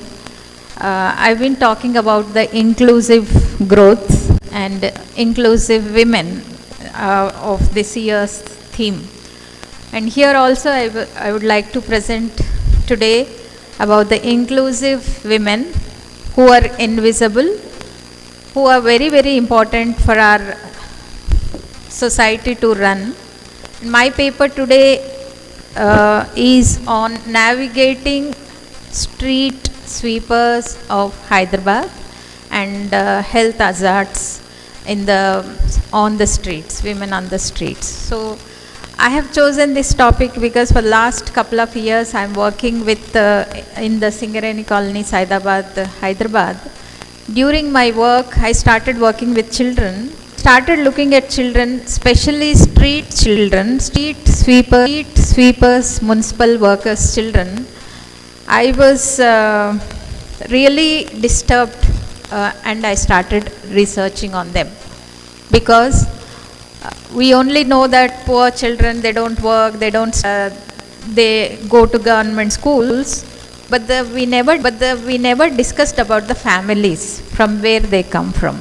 I've been talking about the inclusive growth and inclusive women of this year's theme. And here also I would like to present today about the inclusive women who are invisible, who are very, very important for our society to run. My paper today is on navigating street sweepers of Hyderabad and health hazards on the streets, women on the streets. So I have chosen this topic because for the last couple of years I am working with in the Singareni Colony, Hyderabad. During my work, I started working with children, started looking at children, especially street children, street sweepers, municipal workers children. I was really disturbed and I started researching on them because we only know that poor children, they don't work, they go to government schools, but we never discussed about the families from where they come from.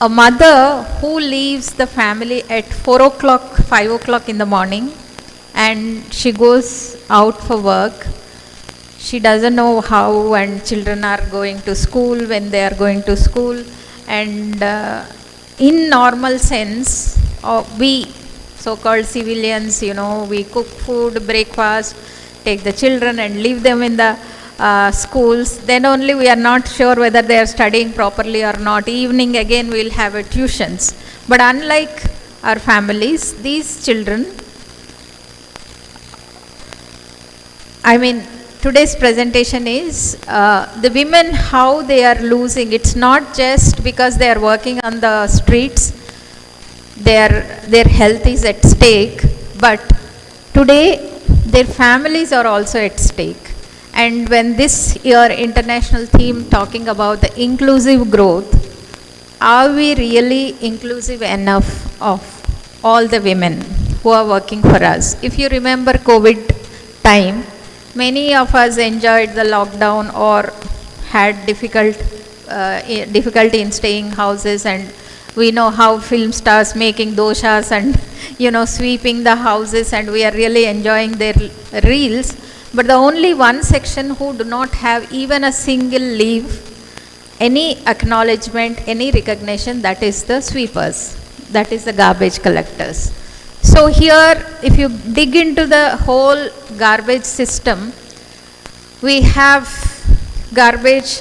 A mother who leaves the family at 4 o'clock, 5 o'clock in the morning and she goes out for work. She doesn't know how and children are going to school, when they are going to school, and in normal sense, we so-called civilians, we cook food, breakfast, take the children and leave them in the schools. Then only we are not sure whether they are studying properly or not. Evening again we will have a tuitions. But unlike our families, these children, today's presentation is the women, how they are losing. It's not just because they are working on the streets, their health is at stake, but today their families are also at stake. And when this year international theme talking about the inclusive growth, are we really inclusive enough of all the women who are working for us? If you remember COVID time, many of us enjoyed the lockdown or had difficulty in staying houses, and we know how film stars making doshas and sweeping the houses, and we are really enjoying their reels. But the only one section who do not have even a single leave, any acknowledgement, any recognition, that is the sweepers, that is the garbage collectors. So here, if you dig into the whole garbage system, we have garbage,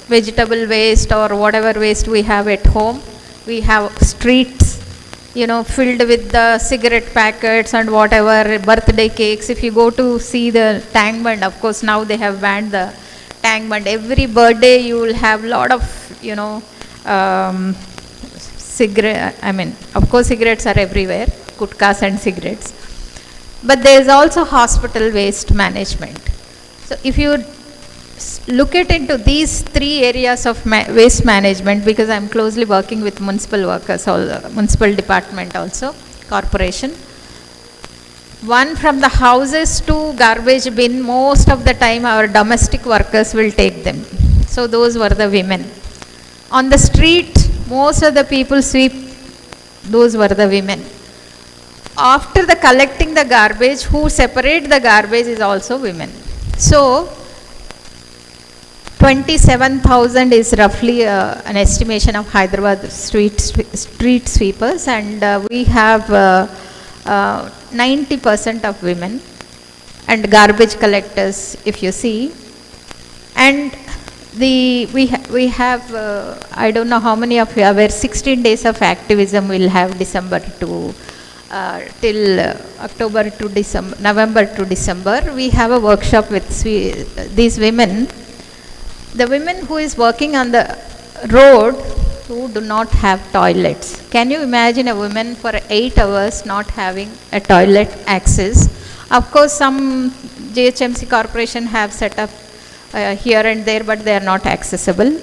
vegetable waste or whatever waste we have at home. We have streets, filled with the cigarette packets and whatever, birthday cakes. If you go to see the tank bund, of course now they have banned the tank bund. Every birthday you will have lot of, cigarette, of course cigarettes are everywhere, gutkas and cigarettes. But there is also hospital waste management. So if you look into these three areas of waste management, because I am closely working with municipal workers, municipal department also, corporation. One, from the houses to garbage bin, most of the time our domestic workers will take them. So those were the women. On the street, most of the people sweep, those were the women. After the collecting the garbage, who separate the garbage is also women. So 27,000 is roughly an estimation of Hyderabad street sweepers, and we have 90% of women, and garbage collectors, if you see. And we have I don't know how many of you are aware, 16 days of activism we'll have December to till October to December, November to December. We have a workshop with these women. The women who is working on the road who do not have toilets. Can you imagine a woman for 8 hours not having a toilet access? Of course, some GHMC corporation have set up here and there, but they are not accessible.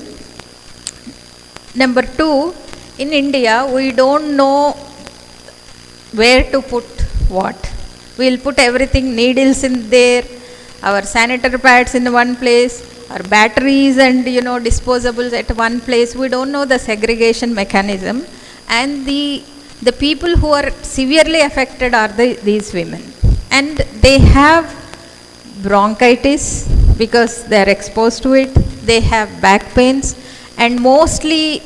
Number two, in India, we don't know where to put what. We'll put everything, needles in there, our sanitary pads in one place, our batteries and disposables at one place. We don't know the segregation mechanism, and the people who are severely affected are these women, and they have bronchitis because they are exposed to it. They have back pains, and mostly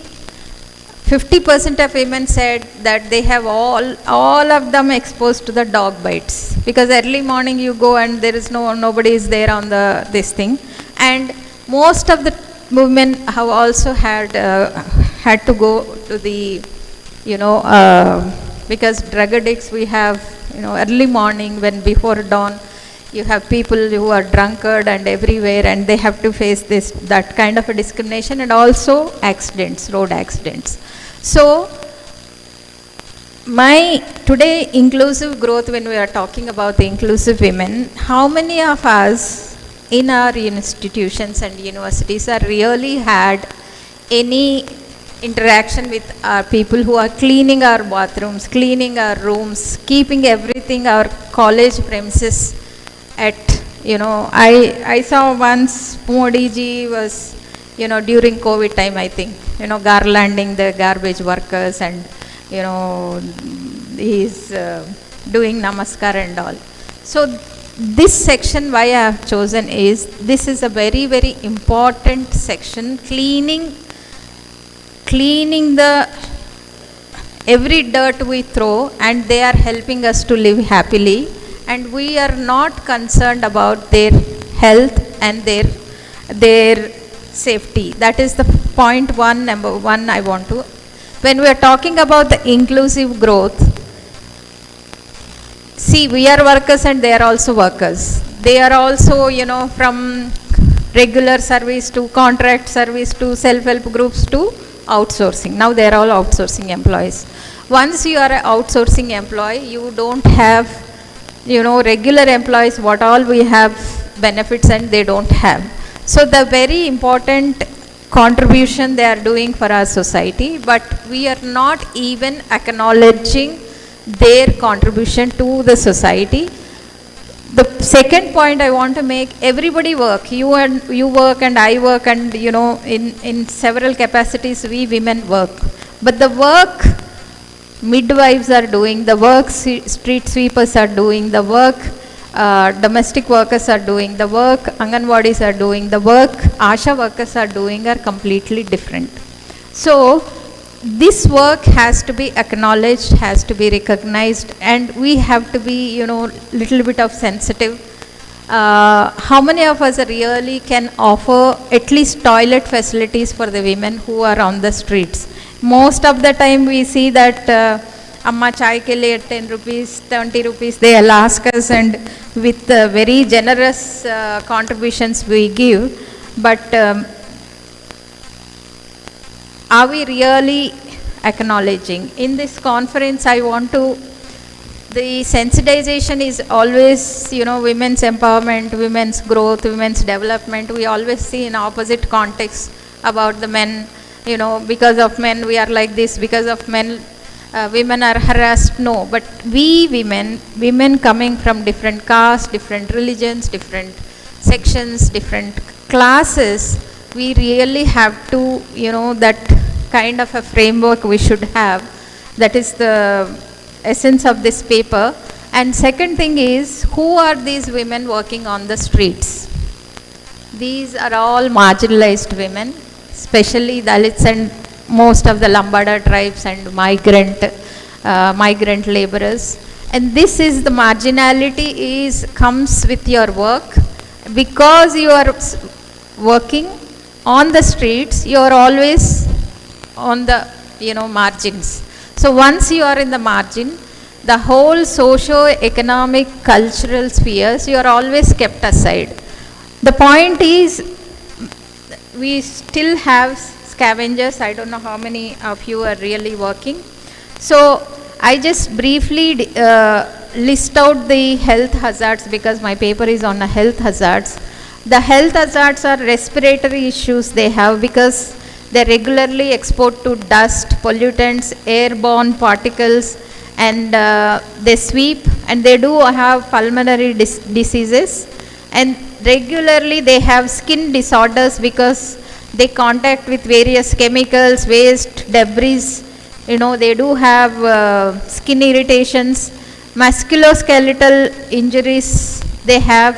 50% of women said that they have all of them exposed to the dog bites, because early morning you go and there is nobody is there on this thing. And most of the women have also had to go to the because drug addicts we have, early morning when before dawn, you have people who are drunkard and everywhere, and they have to face that kind of a discrimination, and also accidents, road accidents. So today inclusive growth, when we are talking about the inclusive women, how many of us in our institutions and universities are really had any interaction with our people who are cleaning our bathrooms, cleaning our rooms, keeping everything, our college premises at, I saw once Modi ji was, during COVID time, I think, garlanding the garbage workers, and, he's doing namaskar and all. So this section why I have chosen is, this is a very, very important section, cleaning the every dirt we throw, and they are helping us to live happily, and we are not concerned about their health and their safety. That is the number one I want to. When we are talking about the inclusive growth, see, we are workers and they are also workers. They are also, from regular service to contract service to self-help groups to outsourcing. Now they are all outsourcing employees. Once you are an outsourcing employee, you don't have, regular employees, what all we have benefits and they don't have. So the very important contribution they are doing for our society, but we are not even acknowledging their contribution to the society. The second point I want to make, everybody work. You work and I work, and in several capacities we women work. But the work midwives are doing, the work street sweepers are doing, the work domestic workers are doing, the work Anganwadis are doing, the work Asha workers are doing are completely different. So this work has to be acknowledged, has to be recognized, and we have to be, little bit of sensitive. How many of us really can offer at least toilet facilities for the women who are on the streets? Most of the time we see that Amma chai ke liye 10 rupees, 20 rupees, they'll ask us, and with very generous contributions we give. But are we really acknowledging? In this conference, I want to, the sensitization is always, women's empowerment, women's growth, women's development. We always see in opposite context about the men, because of men we are like this, because of men women are harassed. No, but we women coming from different castes, different religions, different sections, different classes, we really have to, that kind of a framework we should have. That is the essence of this paper. And second thing is, who are these women working on the streets? These are all marginalized women, especially Dalits and most of the Lambada tribes and migrant laborers. And this is the marginality comes with your work. Because you are working on the streets, you are always on the margins. So once you are in the margin, the whole socio-economic, cultural spheres, you are always kept aside. The point is, we still have scavengers. I don't know how many of you are really working. So I just briefly list out the health hazards, because my paper is on health hazards. The health hazards are respiratory issues they have, because they regularly export to dust, pollutants, airborne particles, and they sweep, and they do have pulmonary diseases, and regularly they have skin disorders because they contact with various chemicals, waste, debris. They do have skin irritations, musculoskeletal injuries, they have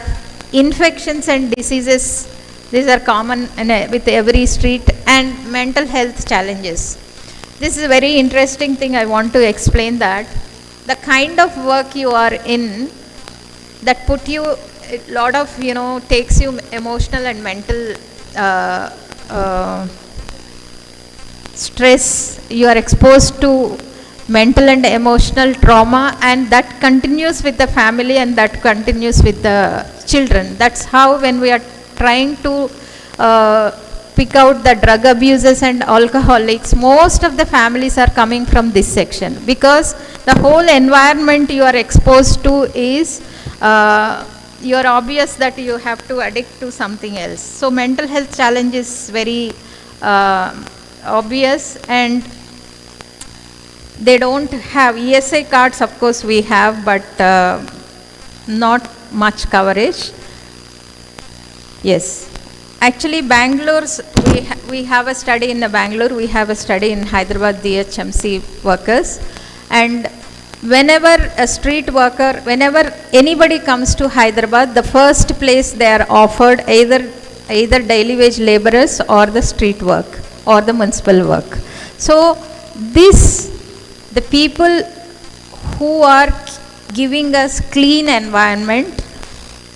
infections and diseases. These are common with every street, and mental health challenges. This is a very interesting thing. I want to explain that. The kind of work you are in, that put you a lot of, takes you emotional and mental stress. You are exposed to mental and emotional trauma, and that continues with the family and that continues with the children. That's how when we are trying to pick out the drug abusers and alcoholics, most of the families are coming from this section, because the whole environment you are exposed to is you are obvious that you have to addict to something else. So mental health challenge is very obvious, and they don't have ESI cards. Of course we have, but not much coverage. Yes, actually Bangalore's, we have a study in Bangalore, we have a study in Hyderabad DHMC workers, and whenever a street worker, whenever anybody comes to Hyderabad, the first place they are offered either daily wage laborers or the street work or the municipal work. So the people who are giving us clean environment,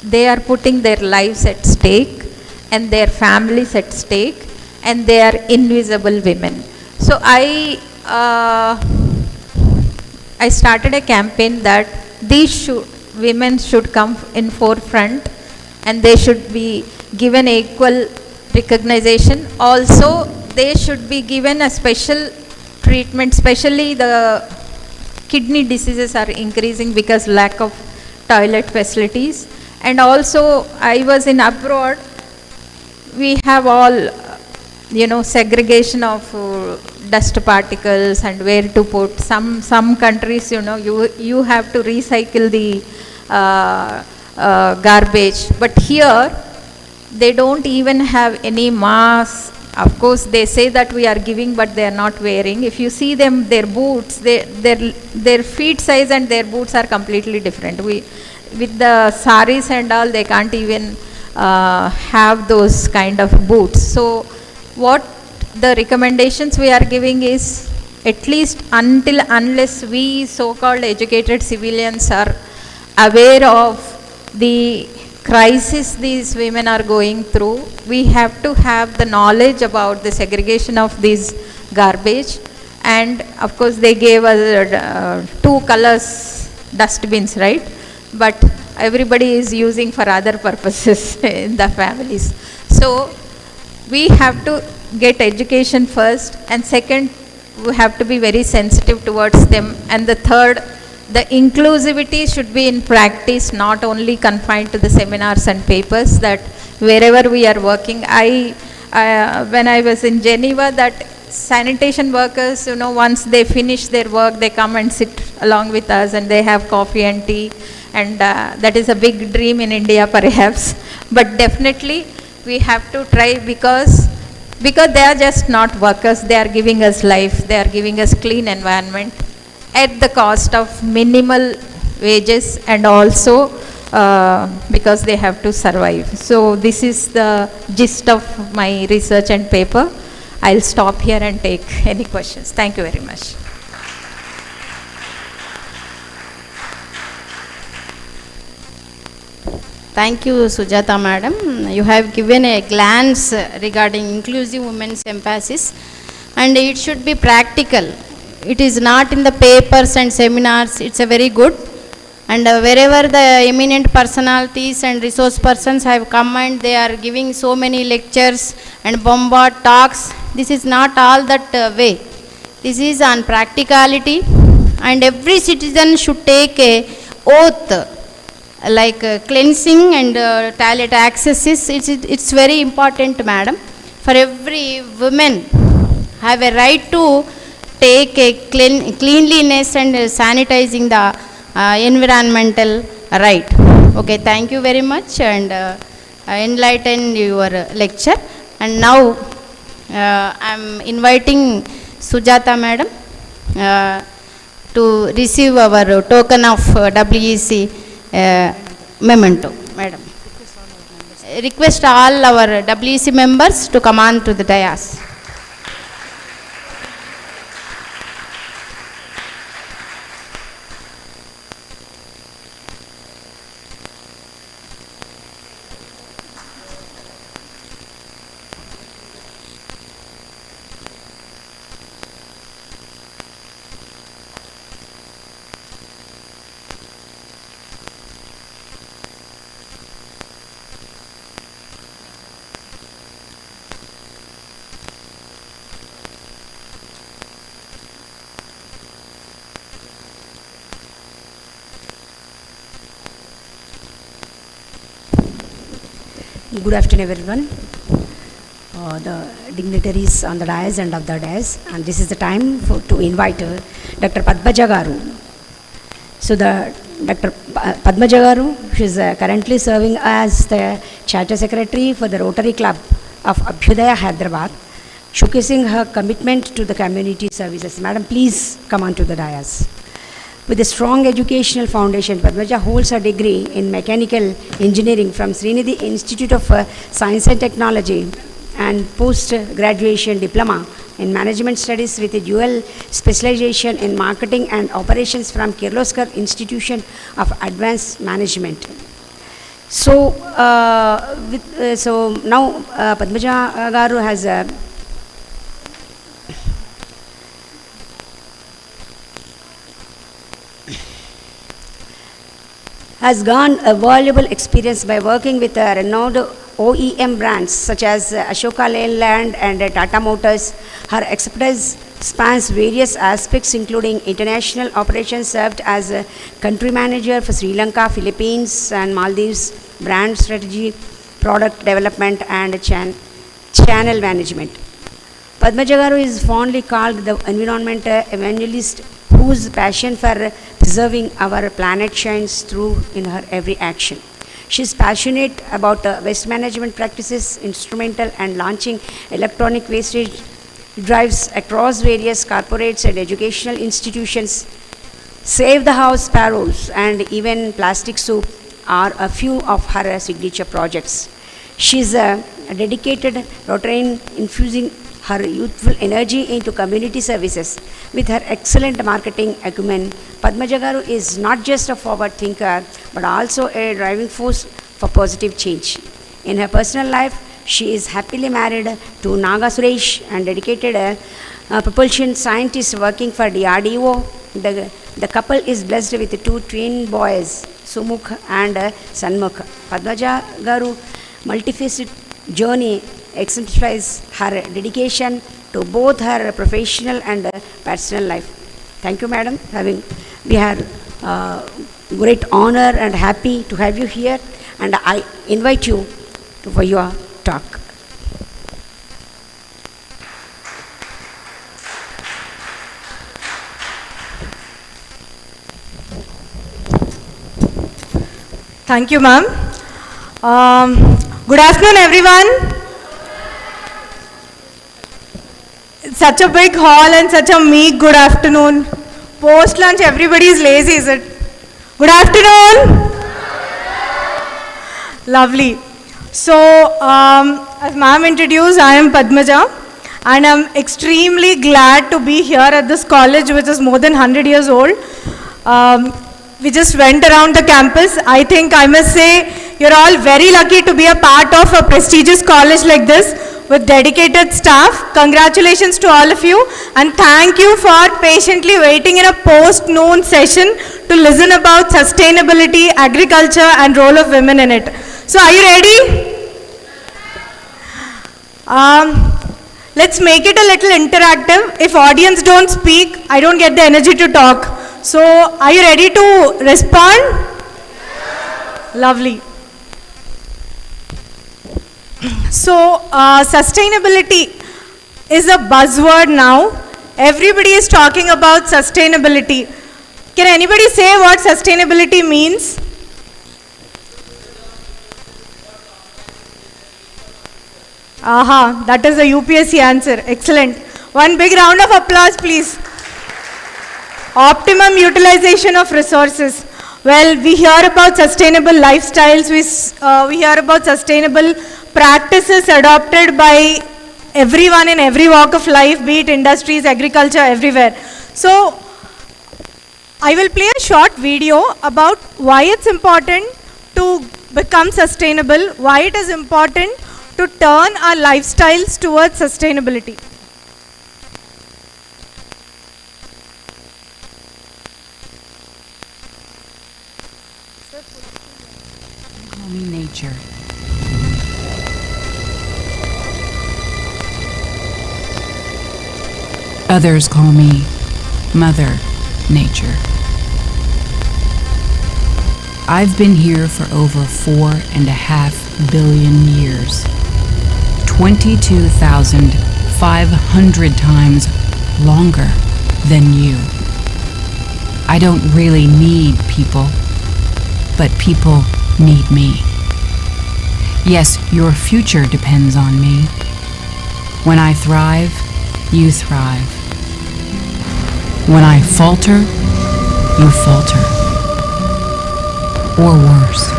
they are putting their lives at stake and their families at stake, and they are invisible women. So I started a campaign that women should come in forefront, and they should be given equal recognition. Also, they should be given a special treatment, especially the kidney diseases are increasing because lack of toilet facilities. And also, I was in abroad, we have all, segregation of dust particles and where to put. Some countries, you have to recycle the garbage, but here they don't even have any mask. Of course they say that we are giving, but they are not wearing. If you see them, their boots, their feet size and their boots are completely different. With the saris and all, they can't even have those kind of boots. So what the recommendations we are giving is, at least unless we so-called educated civilians are aware of the crisis these women are going through, we have to have the knowledge about the segregation of these garbage. And of course they gave us 2 colors dustbins, right? But everybody is using for other purposes in the families. So we have to get education first, and second, we have to be very sensitive towards them, and the third, the inclusivity should be in practice, not only confined to the seminars and papers, that wherever we are working. When I was in Geneva, that sanitation workers, once they finish their work, they come and sit along with us and they have coffee and tea, and that is a big dream in India perhaps, but definitely we have to try, because they are just not workers, they are giving us life, they are giving us clean environment at the cost of minimal wages, and also because they have to survive. So this is the gist of my research and paper. I'll stop here and take any questions. Thank you very much. Thank you, Sujata madam. You have given a glance regarding inclusive women's emphasis, and it should be practical. It is not in the papers and seminars. It's a very good. And wherever the eminent personalities and resource persons have come and they are giving so many lectures and bombard talks, this is not all that way. This is on practicality, and every citizen should take a oath, like cleansing and toilet access. It's very important, madam. For every woman have a right to take a cleanliness and sanitizing the environmental right. Okay, thank you very much, and enlighten your lecture. And now I am inviting Sujata madam to receive our token of WEC memento. Madam, request all our WEC members to come on to the dais. Good afternoon, everyone. The dignitaries on the dais and of the dais, and this is the time to invite Dr. Padmaja Garu. So Dr. Padmaja Garu, she is currently serving as the Charter Secretary for the Rotary Club of Abhyudaya, Hyderabad, showcasing her commitment to the community services. Madam, please come on to the dais. With a strong educational foundation, Padmaja holds her degree in mechanical engineering from Srinidhi Institute of Science and Technology and post-graduation diploma in management studies with a dual specialization in marketing and operations from Kirloskar Institution of Advanced Management. So, now Padmaja Garu has gone a valuable experience by working with renowned OEM brands such as Ashoka Leyland and Tata Motors. Her expertise spans various aspects including international operations, served as a country manager for Sri Lanka, Philippines and Maldives, brand strategy, product development and channel management. Padmaja Garu is fondly called the environment evangelist whose passion for preserving our planet shines through in her every action. She is passionate about waste management practices, instrumental and launching electronic wastage drives across various corporates and educational institutions. Save the House Sparrows and even Plastic Soup are a few of her signature projects. She is a dedicated Rotarian, infusing her youthful energy into community services. With her excellent marketing acumen, Padmaja Garu is not just a forward thinker, but also a driving force for positive change. In her personal life, she is happily married to Naga Suresh and dedicated propulsion scientist working for DRDO. The couple is blessed with two twin boys, Sumukh and Sanmukh. Padmaja Garu multifaceted journey exemplifies her dedication to both her professional and personal life. Thank you, madam. We are great honor and happy to have you here, and I invite you for your talk. Thank you, ma'am. Good afternoon, everyone. It's such a big hall and such a meek good afternoon. Post lunch, everybody is lazy, is it? Good afternoon. Lovely. So, as ma'am introduced, I am Padmaja, and I'm extremely glad to be here at this college, which is more than 100 years old. We just went around the campus. I think I must say you're all very lucky to be a part of a prestigious college like this with dedicated staff. Congratulations to all of you, and thank you for patiently waiting in a post-noon session to listen about sustainability, agriculture and role of women in it. So are you ready? Let's make it a little interactive. If audience don't speak, I don't get the energy to talk. So are you ready to respond? Lovely. So sustainability is a buzzword now. Everybody is talking about sustainability. Can anybody say what sustainability means? Aha, that is the UPSC answer. Excellent. One big round of applause, please. Optimum utilization of resources. Well, we hear about sustainable lifestyles, we hear about sustainable practices adopted by everyone in every walk of life, be it industries, agriculture, everywhere. So, I will play a short video about why it's important to become sustainable, why it is important to turn our lifestyles towards sustainability. Call me nature. Others call me Mother Nature. I've been here for over 4.5 billion years. 22,500 times longer than you. I don't really need people, but people need me. Yes, your future depends on me. When I thrive, you thrive. When I falter, you falter. Or worse.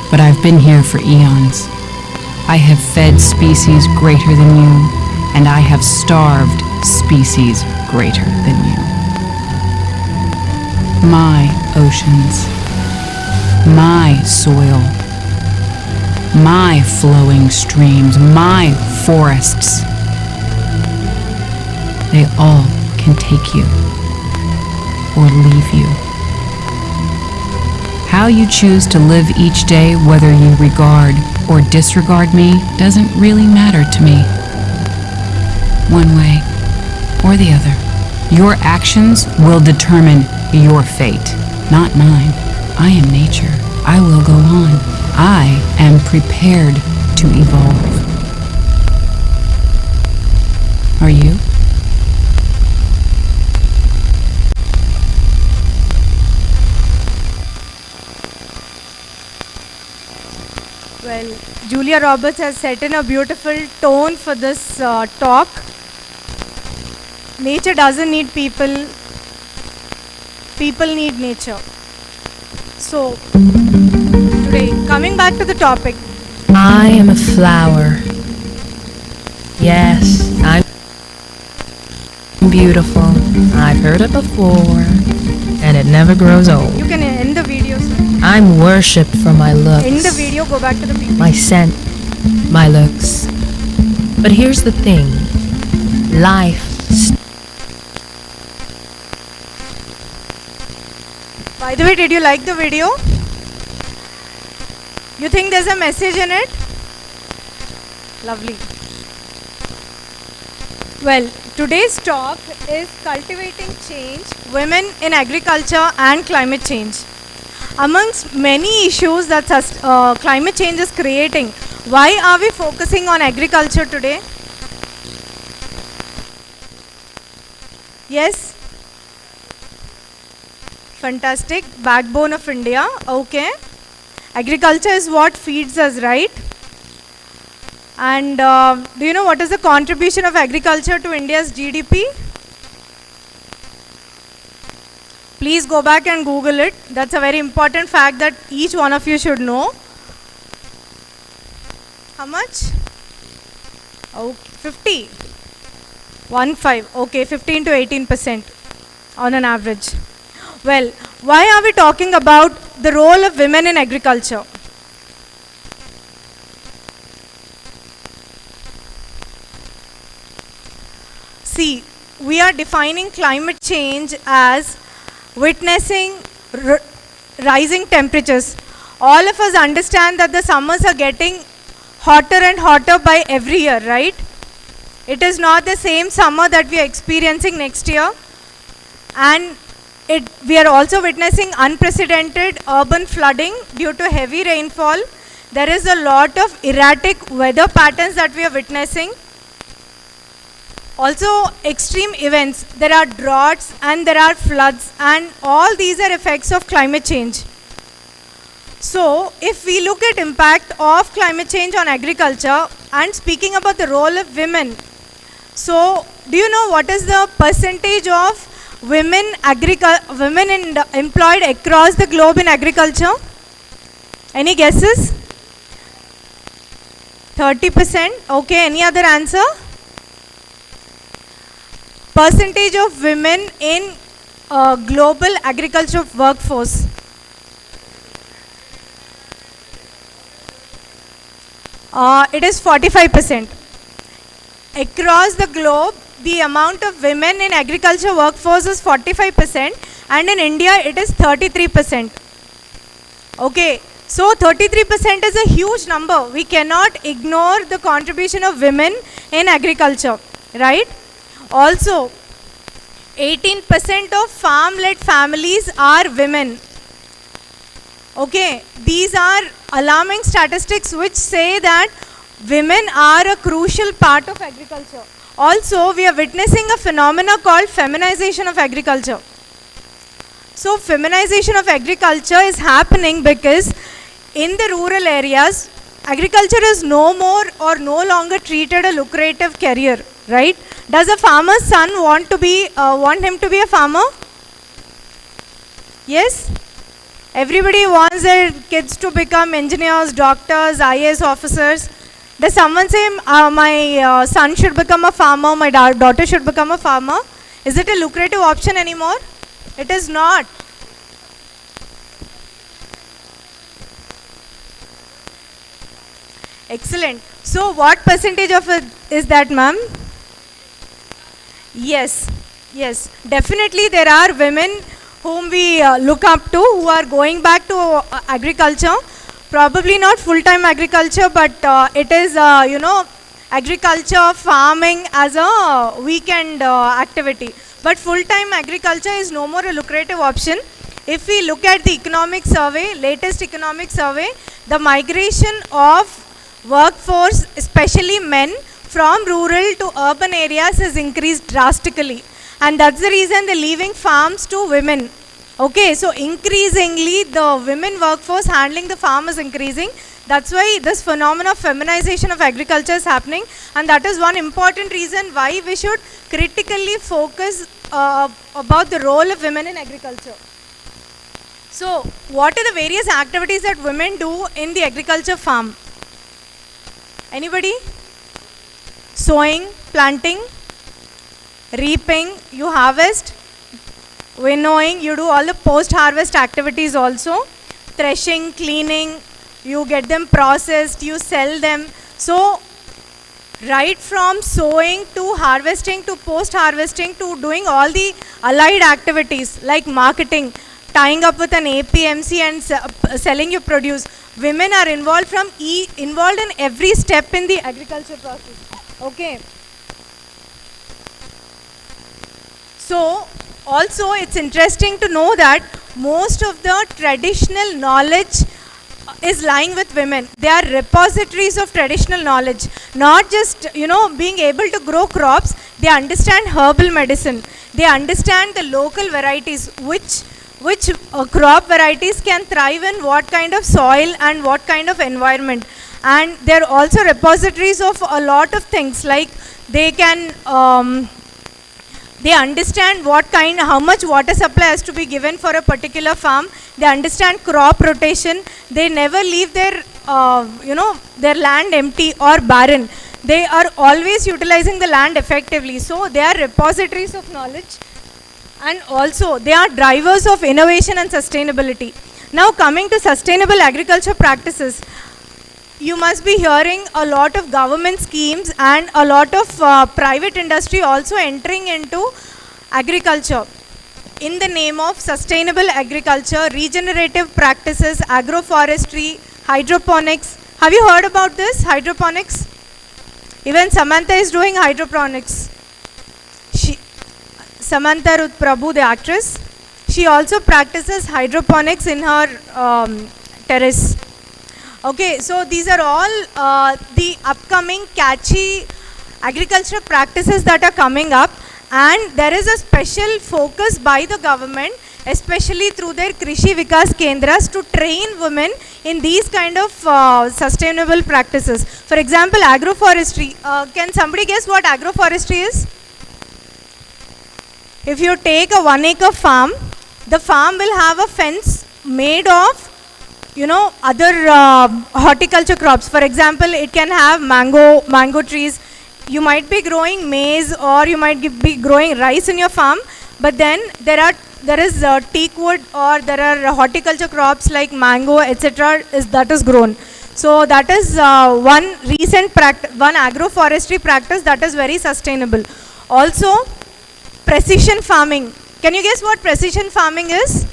But I've been here for eons. I have fed species greater than you, and I have starved species greater than you. My oceans, my soil, my flowing streams, my forests, they all can take you or leave you. How you choose to live each day, whether you regard or disregard me, doesn't really matter to me. One way or the other. Your actions will determine your fate, not mine. I am nature. I will go on. I am prepared to evolve. Are you? Well, Julia Roberts has set in a beautiful tone for this talk. Nature doesn't need people, people need nature. So, today, coming back to the topic. I am a flower. Yes, I'm beautiful. I've heard it before, and it never grows old. You can end the video, sir. I'm worshipped for my looks. End the video, go back to the video. My scent, my looks. But here's the thing. Life. By the way, did you like the video? You think there's a message in it? Lovely. Well, today's talk is Cultivating Change, Women in Agriculture and Climate Change. Amongst many issues that climate change is creating, why are we focusing on agriculture today? Yes? Fantastic. Backbone of India. Okay. Agriculture is what feeds us, right? And do you know what is the contribution of agriculture to India's GDP? Please go back and Google it. That's a very important fact that each one of you should know. How much? Oh, 50. 1-5. Okay, 15 to 18% on an average. Well, why are we talking about the role of women in agriculture? See, we are defining climate change as witnessing rising temperatures. All of us understand that the summers are getting hotter and hotter by every year, right? It is not the same summer that we are experiencing next year. And we are also witnessing unprecedented urban flooding due to heavy rainfall. There is a lot of erratic weather patterns that we are witnessing. Also, extreme events. There are droughts and there are floods, and all these are effects of climate change. So, if we look at impact of climate change on agriculture and speaking about the role of women, so do you know what is the percentage of women employed across the globe in agriculture? Any guesses? 30%. Okay, any other answer? Percentage of women in global agriculture workforce. It is 45%. Across the globe, the amount of women in agriculture workforce is 45%, and in India it is 33%. Okay, so 33% is a huge number. We cannot ignore the contribution of women in agriculture, right? Also, 18% of farm-led families are women. Okay, these are alarming statistics which say that women are a crucial part of agriculture. Also, we are witnessing a phenomena called feminization of agriculture. So, feminization of agriculture is happening because in the rural areas, agriculture is no more or no longer treated a lucrative career, right? Does a farmer's son want him to be a farmer? Yes? Everybody wants their kids to become engineers, doctors, IAS officers. Does someone say, my son should become a farmer, my daughter should become a farmer? Is it a lucrative option anymore? It is not. Excellent. So what percentage of it is that, ma'am? Yes, yes. Definitely there are women whom we look up to who are going back to agriculture. Probably not full-time agriculture, but it is, agriculture, farming as a weekend activity. But full-time agriculture is no more a lucrative option. If we look at the economic survey, latest economic survey, the migration of workforce, especially men, from rural to urban areas has increased drastically. And that's the reason they're leaving farms to women. Okay, so increasingly the women workforce handling the farm is increasing. That's why this phenomenon of feminization of agriculture is happening, and that is one important reason why we should critically focus about the role of women in agriculture. So, what are the various activities that women do in the agriculture farm? Anybody? Sowing, planting, reaping, you harvest, winnowing, you do all the post-harvest activities also, threshing, cleaning, you get them processed, you sell them. So, right from sowing to harvesting to post-harvesting to doing all the allied activities like marketing, tying up with an APMC and selling your produce. Women are involved in every step in the agriculture process. Okay. So, also it's interesting to know that most of the traditional knowledge is lying with women. They are repositories of traditional knowledge. Not just, being able to grow crops, they understand herbal medicine. They understand the local varieties, which crop varieties can thrive in what kind of soil and what kind of environment. And they are also repositories of a lot of things, like they can they understand how much water supply has to be given for a particular farm. They understand crop rotation. They never leave their, their land empty or barren. They are always utilizing the land effectively. So they are repositories of knowledge, and also they are drivers of innovation and sustainability. Now coming to sustainable agriculture practices, you must be hearing a lot of government schemes and a lot of private industry also entering into agriculture in the name of sustainable agriculture, regenerative practices, agroforestry, hydroponics. Have you heard about this, hydroponics? Even Samantha is doing hydroponics. Samantha Ruth Prabhu, the actress, she also practices hydroponics in her terrace. Okay, so these are all the upcoming catchy agricultural practices that are coming up, and there is a special focus by the government, especially through their Krishi Vikas Kendras, to train women in these kind of sustainable practices. For example, agroforestry. Can somebody guess what agroforestry is? If you take a 1 acre farm, the farm will have a fence made of other horticulture crops. For example, it can have mango trees. You might be growing maize, or you might be growing rice in your farm, but then there is teak wood, or there are horticulture crops like mango, etc. that is grown. So that is one agroforestry practice that is very sustainable. Also, precision farming. Can you guess what precision farming is?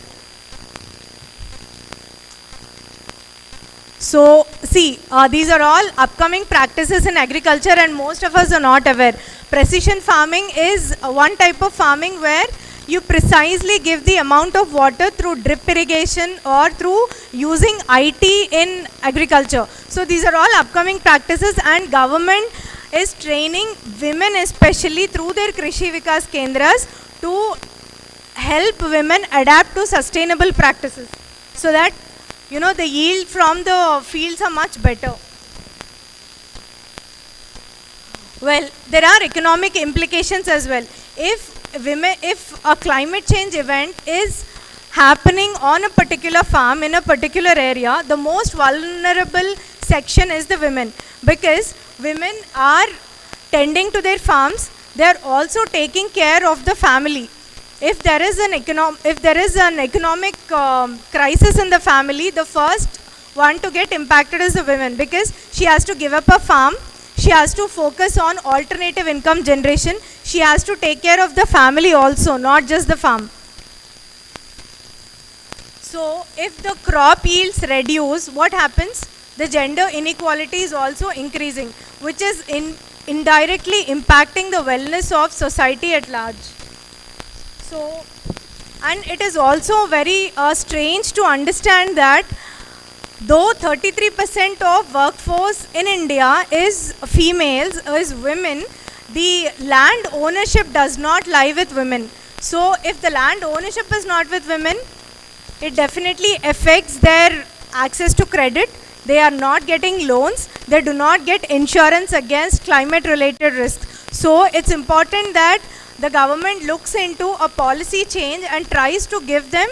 So, see, these are all upcoming practices in agriculture, and most of us are not aware. Precision farming is one type of farming where you precisely give the amount of water through drip irrigation or through using IT in agriculture. So these are all upcoming practices, and government is training women especially through their Krishi Vikas Kendras to help women adapt to sustainable practices, so that the yield from the fields are much better. Well, there are economic implications as well. If a climate change event is happening on a particular farm in a particular area, the most vulnerable section is the women, because women are tending to their farms. They are also taking care of the family. If there is an economic crisis in the family, the first one to get impacted is the women, because she has to give up her farm. She has to focus on alternative income generation. She has to take care of the family also, not just the farm. So if the crop yields reduce, what happens? The gender inequality is also increasing, which is indirectly impacting the wellness of society at large. So, and it is also very strange to understand that though 33% of workforce in India is females, is women, the land ownership does not lie with women. So if the land ownership is not with women, it definitely affects their access to credit. They are not getting loans. They do not get insurance against climate related risks. So it's important that the government looks into a policy change and tries to give them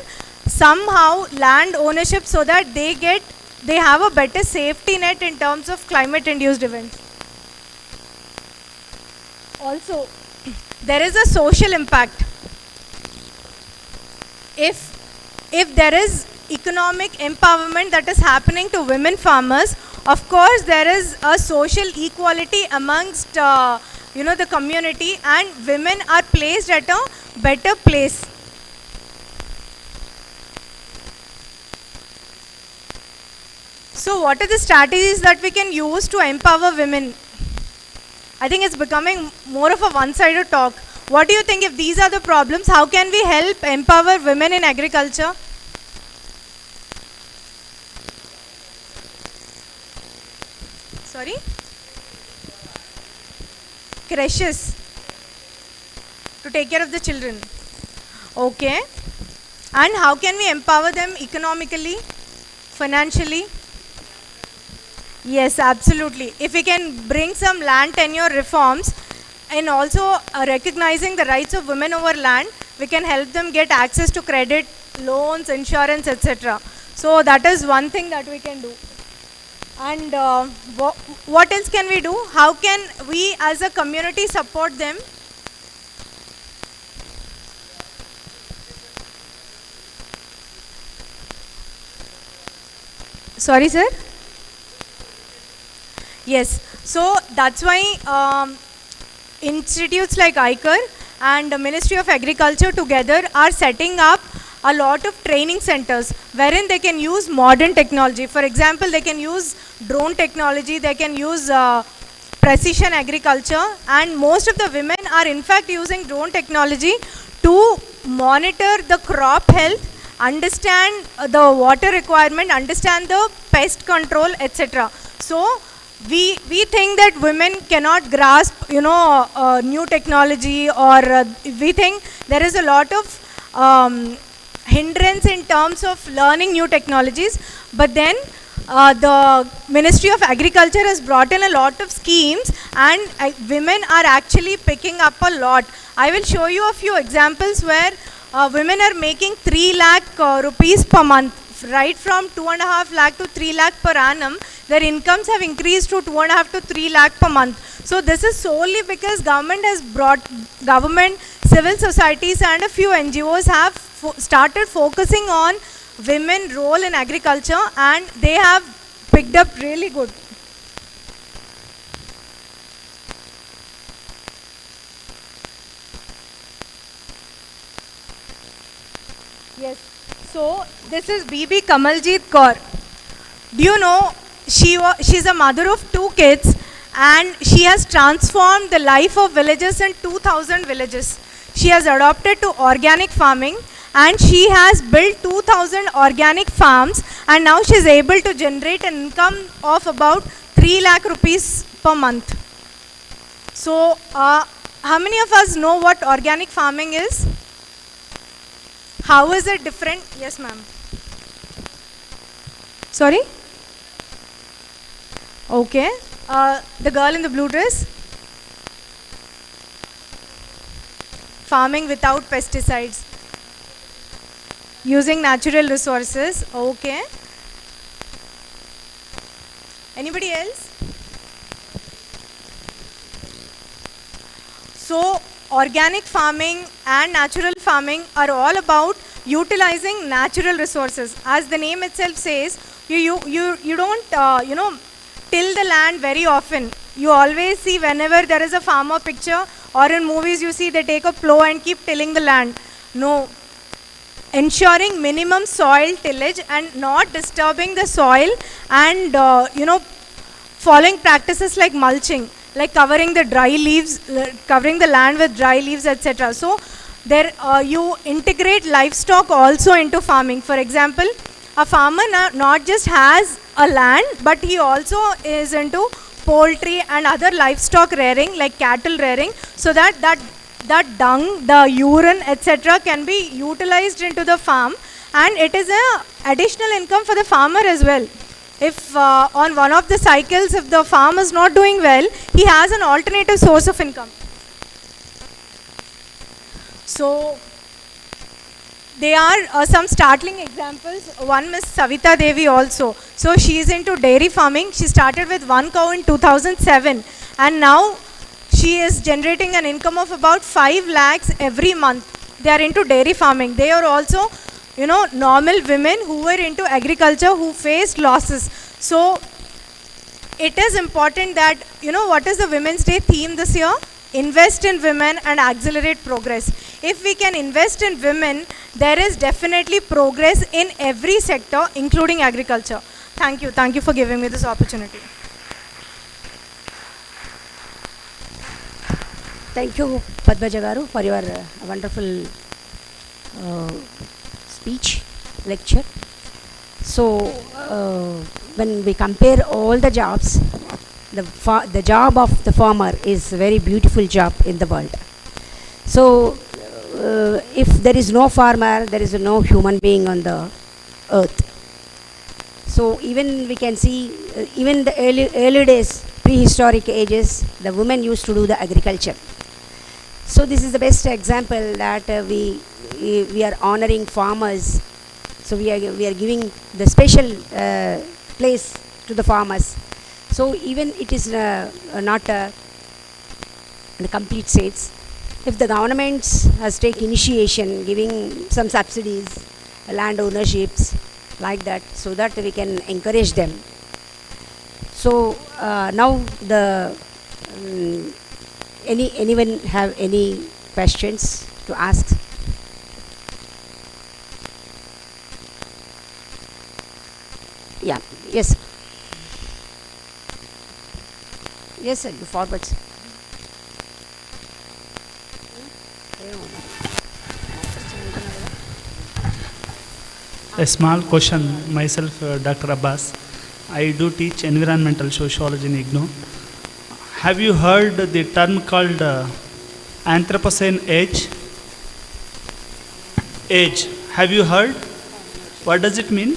somehow land ownership, so that they have a better safety net in terms of climate induced events. Also, there is a social impact. If there is economic empowerment that is happening to women farmers, of course there is a social equality amongst the community, and women are placed at a better place. So what are the strategies that we can use to empower women? I think it's becoming more of a one-sided talk. What do you think? If these are the problems, how can we help empower women in agriculture? Sorry? Creches to take care of the children. Okay. And how can we empower them economically, financially? Yes, absolutely. If we can bring some land tenure reforms and also recognizing the rights of women over land, we can help them get access to credit, loans, insurance, etc. So that is one thing that we can do. And what else can we do? How can we as a community support them? Sorry, sir? Yes. So that's why institutes like ICAR and the Ministry of Agriculture together are setting up a lot of training centers wherein they can use modern technology. For example, they can use drone technology, they can use precision agriculture, and most of the women are in fact using drone technology to monitor the crop health, understand the water requirement, understand the pest control, etc. So we think that women cannot grasp new technology, or we think there is a lot of hindrance in terms of learning new technologies, but then the Ministry of Agriculture has brought in a lot of schemes, and women are actually picking up a lot. I will show you a few examples where women are making 3 lakh rupees per month, right from 2.5 lakh to 3 lakh per annum. Their incomes have increased to 2.5 to 3 lakh per month. So this is solely because government, civil societies and a few NGOs have started focusing on women role in agriculture, and they have picked up really good. Yes. So this is Bibi Kamaljeet Kaur. Do you know she's a mother of 2 kids, and she has transformed the life of villages in 2,000 villages. She has adopted to organic farming, and she has built 2000 organic farms, and now she is able to generate an income of about 3 lakh rupees per month. So, how many of us know what organic farming is? How is it different? Yes, ma'am. Sorry? Okay. The girl in the blue dress? Farming without pesticides. Using natural resources. Okay. Anybody else? So, organic farming and natural farming are all about utilizing natural resources. As the name itself says, you don't till the land very often. You always see whenever there is a farmer picture, or in movies you see they take a plow and keep tilling the land. No. Ensuring minimum soil tillage and not disturbing the soil, and following practices like mulching, like covering the dry leaves, covering the land with dry leaves, etc. So there you integrate livestock also into farming. For example, a farmer not just has a land, but he also is into poultry and other livestock rearing, like cattle rearing, so that dung, the urine, etc. can be utilized into the farm, and it is an additional income for the farmer as well. If on one of the cycles, if the farm is not doing well, he has an alternative source of income. So, there are some startling examples. One Miss Savita Devi also. So, she is into dairy farming. She started with 1 cow in 2007, and now she is generating an income of about 5 lakhs every month. They are into dairy farming. They are also, normal women who were into agriculture, who faced losses. So, it is important that, what is the Women's Day theme this year? Invest in women and accelerate progress. If we can invest in women, there is definitely progress in every sector, including agriculture. Thank you. Thank you for giving me this opportunity. Thank you, Padmaja Garu, for your wonderful speech, lecture. So, when we compare all the jobs, the job of the farmer is a very beautiful job in the world. So, if there is no farmer, there is no human being on the earth. So, even we can see, even the early days, prehistoric ages, the women used to do the agriculture. So, this is the best example that we are honoring farmers. So, we are giving the special place to the farmers. So, even it is not in the complete states. If the government has taken initiation, giving some subsidies, land ownerships, like that, so that we can encourage them. So now the anyone have any questions to ask? Yeah. Yes. Yes, sir. You forward. A small question, myself, Dr. Abbas. I do teach environmental sociology in IGNOU. Have you heard the term called Anthropocene age? Age. Have you heard? What does it mean?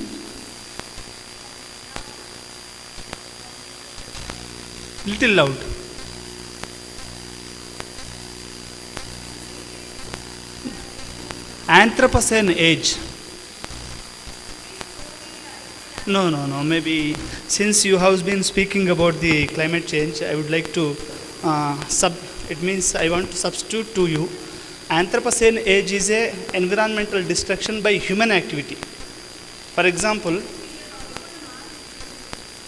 Little loud. Anthropocene age. No. Maybe since you have been speaking about the climate change, I would like to it means I want to substitute to you. Anthropocene age is a environmental destruction by human activity. For example,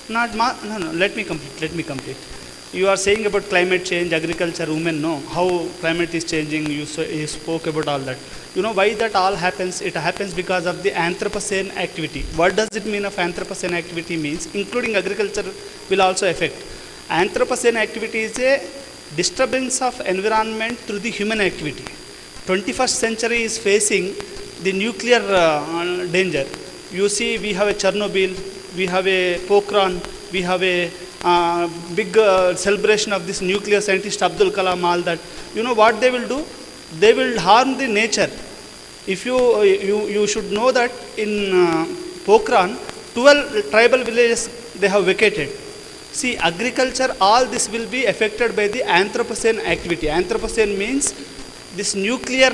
let me complete. You are saying about climate change, agriculture, women, no, how climate is changing, you spoke about all that. You know why that all happens? It happens because of the Anthropocene activity. What does it mean of Anthropocene activity means? Including agriculture will also affect. Anthropocene activity is a disturbance of environment through the human activity. 21st century is facing the nuclear danger. You see, we have a Chernobyl, we have a Pokhran, we have a big celebration of this nuclear scientist Abdul Kalam, all that. You know what they will do? They will harm the nature. If you should know that in Pokhran, 12 tribal villages they have vacated. See, agriculture, all this will be affected by the Anthropocene activity. Anthropocene means this nuclear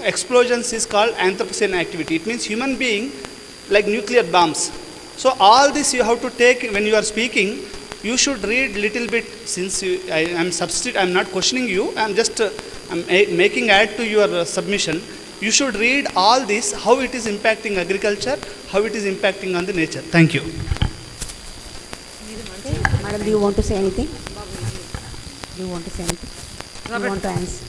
explosions is called Anthropocene activity. It means human being like nuclear bombs. So all this you have to take when you are speaking. You should read little bit, since I am not questioning you. I am just making add to your submission. You should read all this, how it is impacting agriculture, how it is impacting on the nature. Thank you. Madam, do you want to say anything? Do you want to say anything? Robert. You want to answer?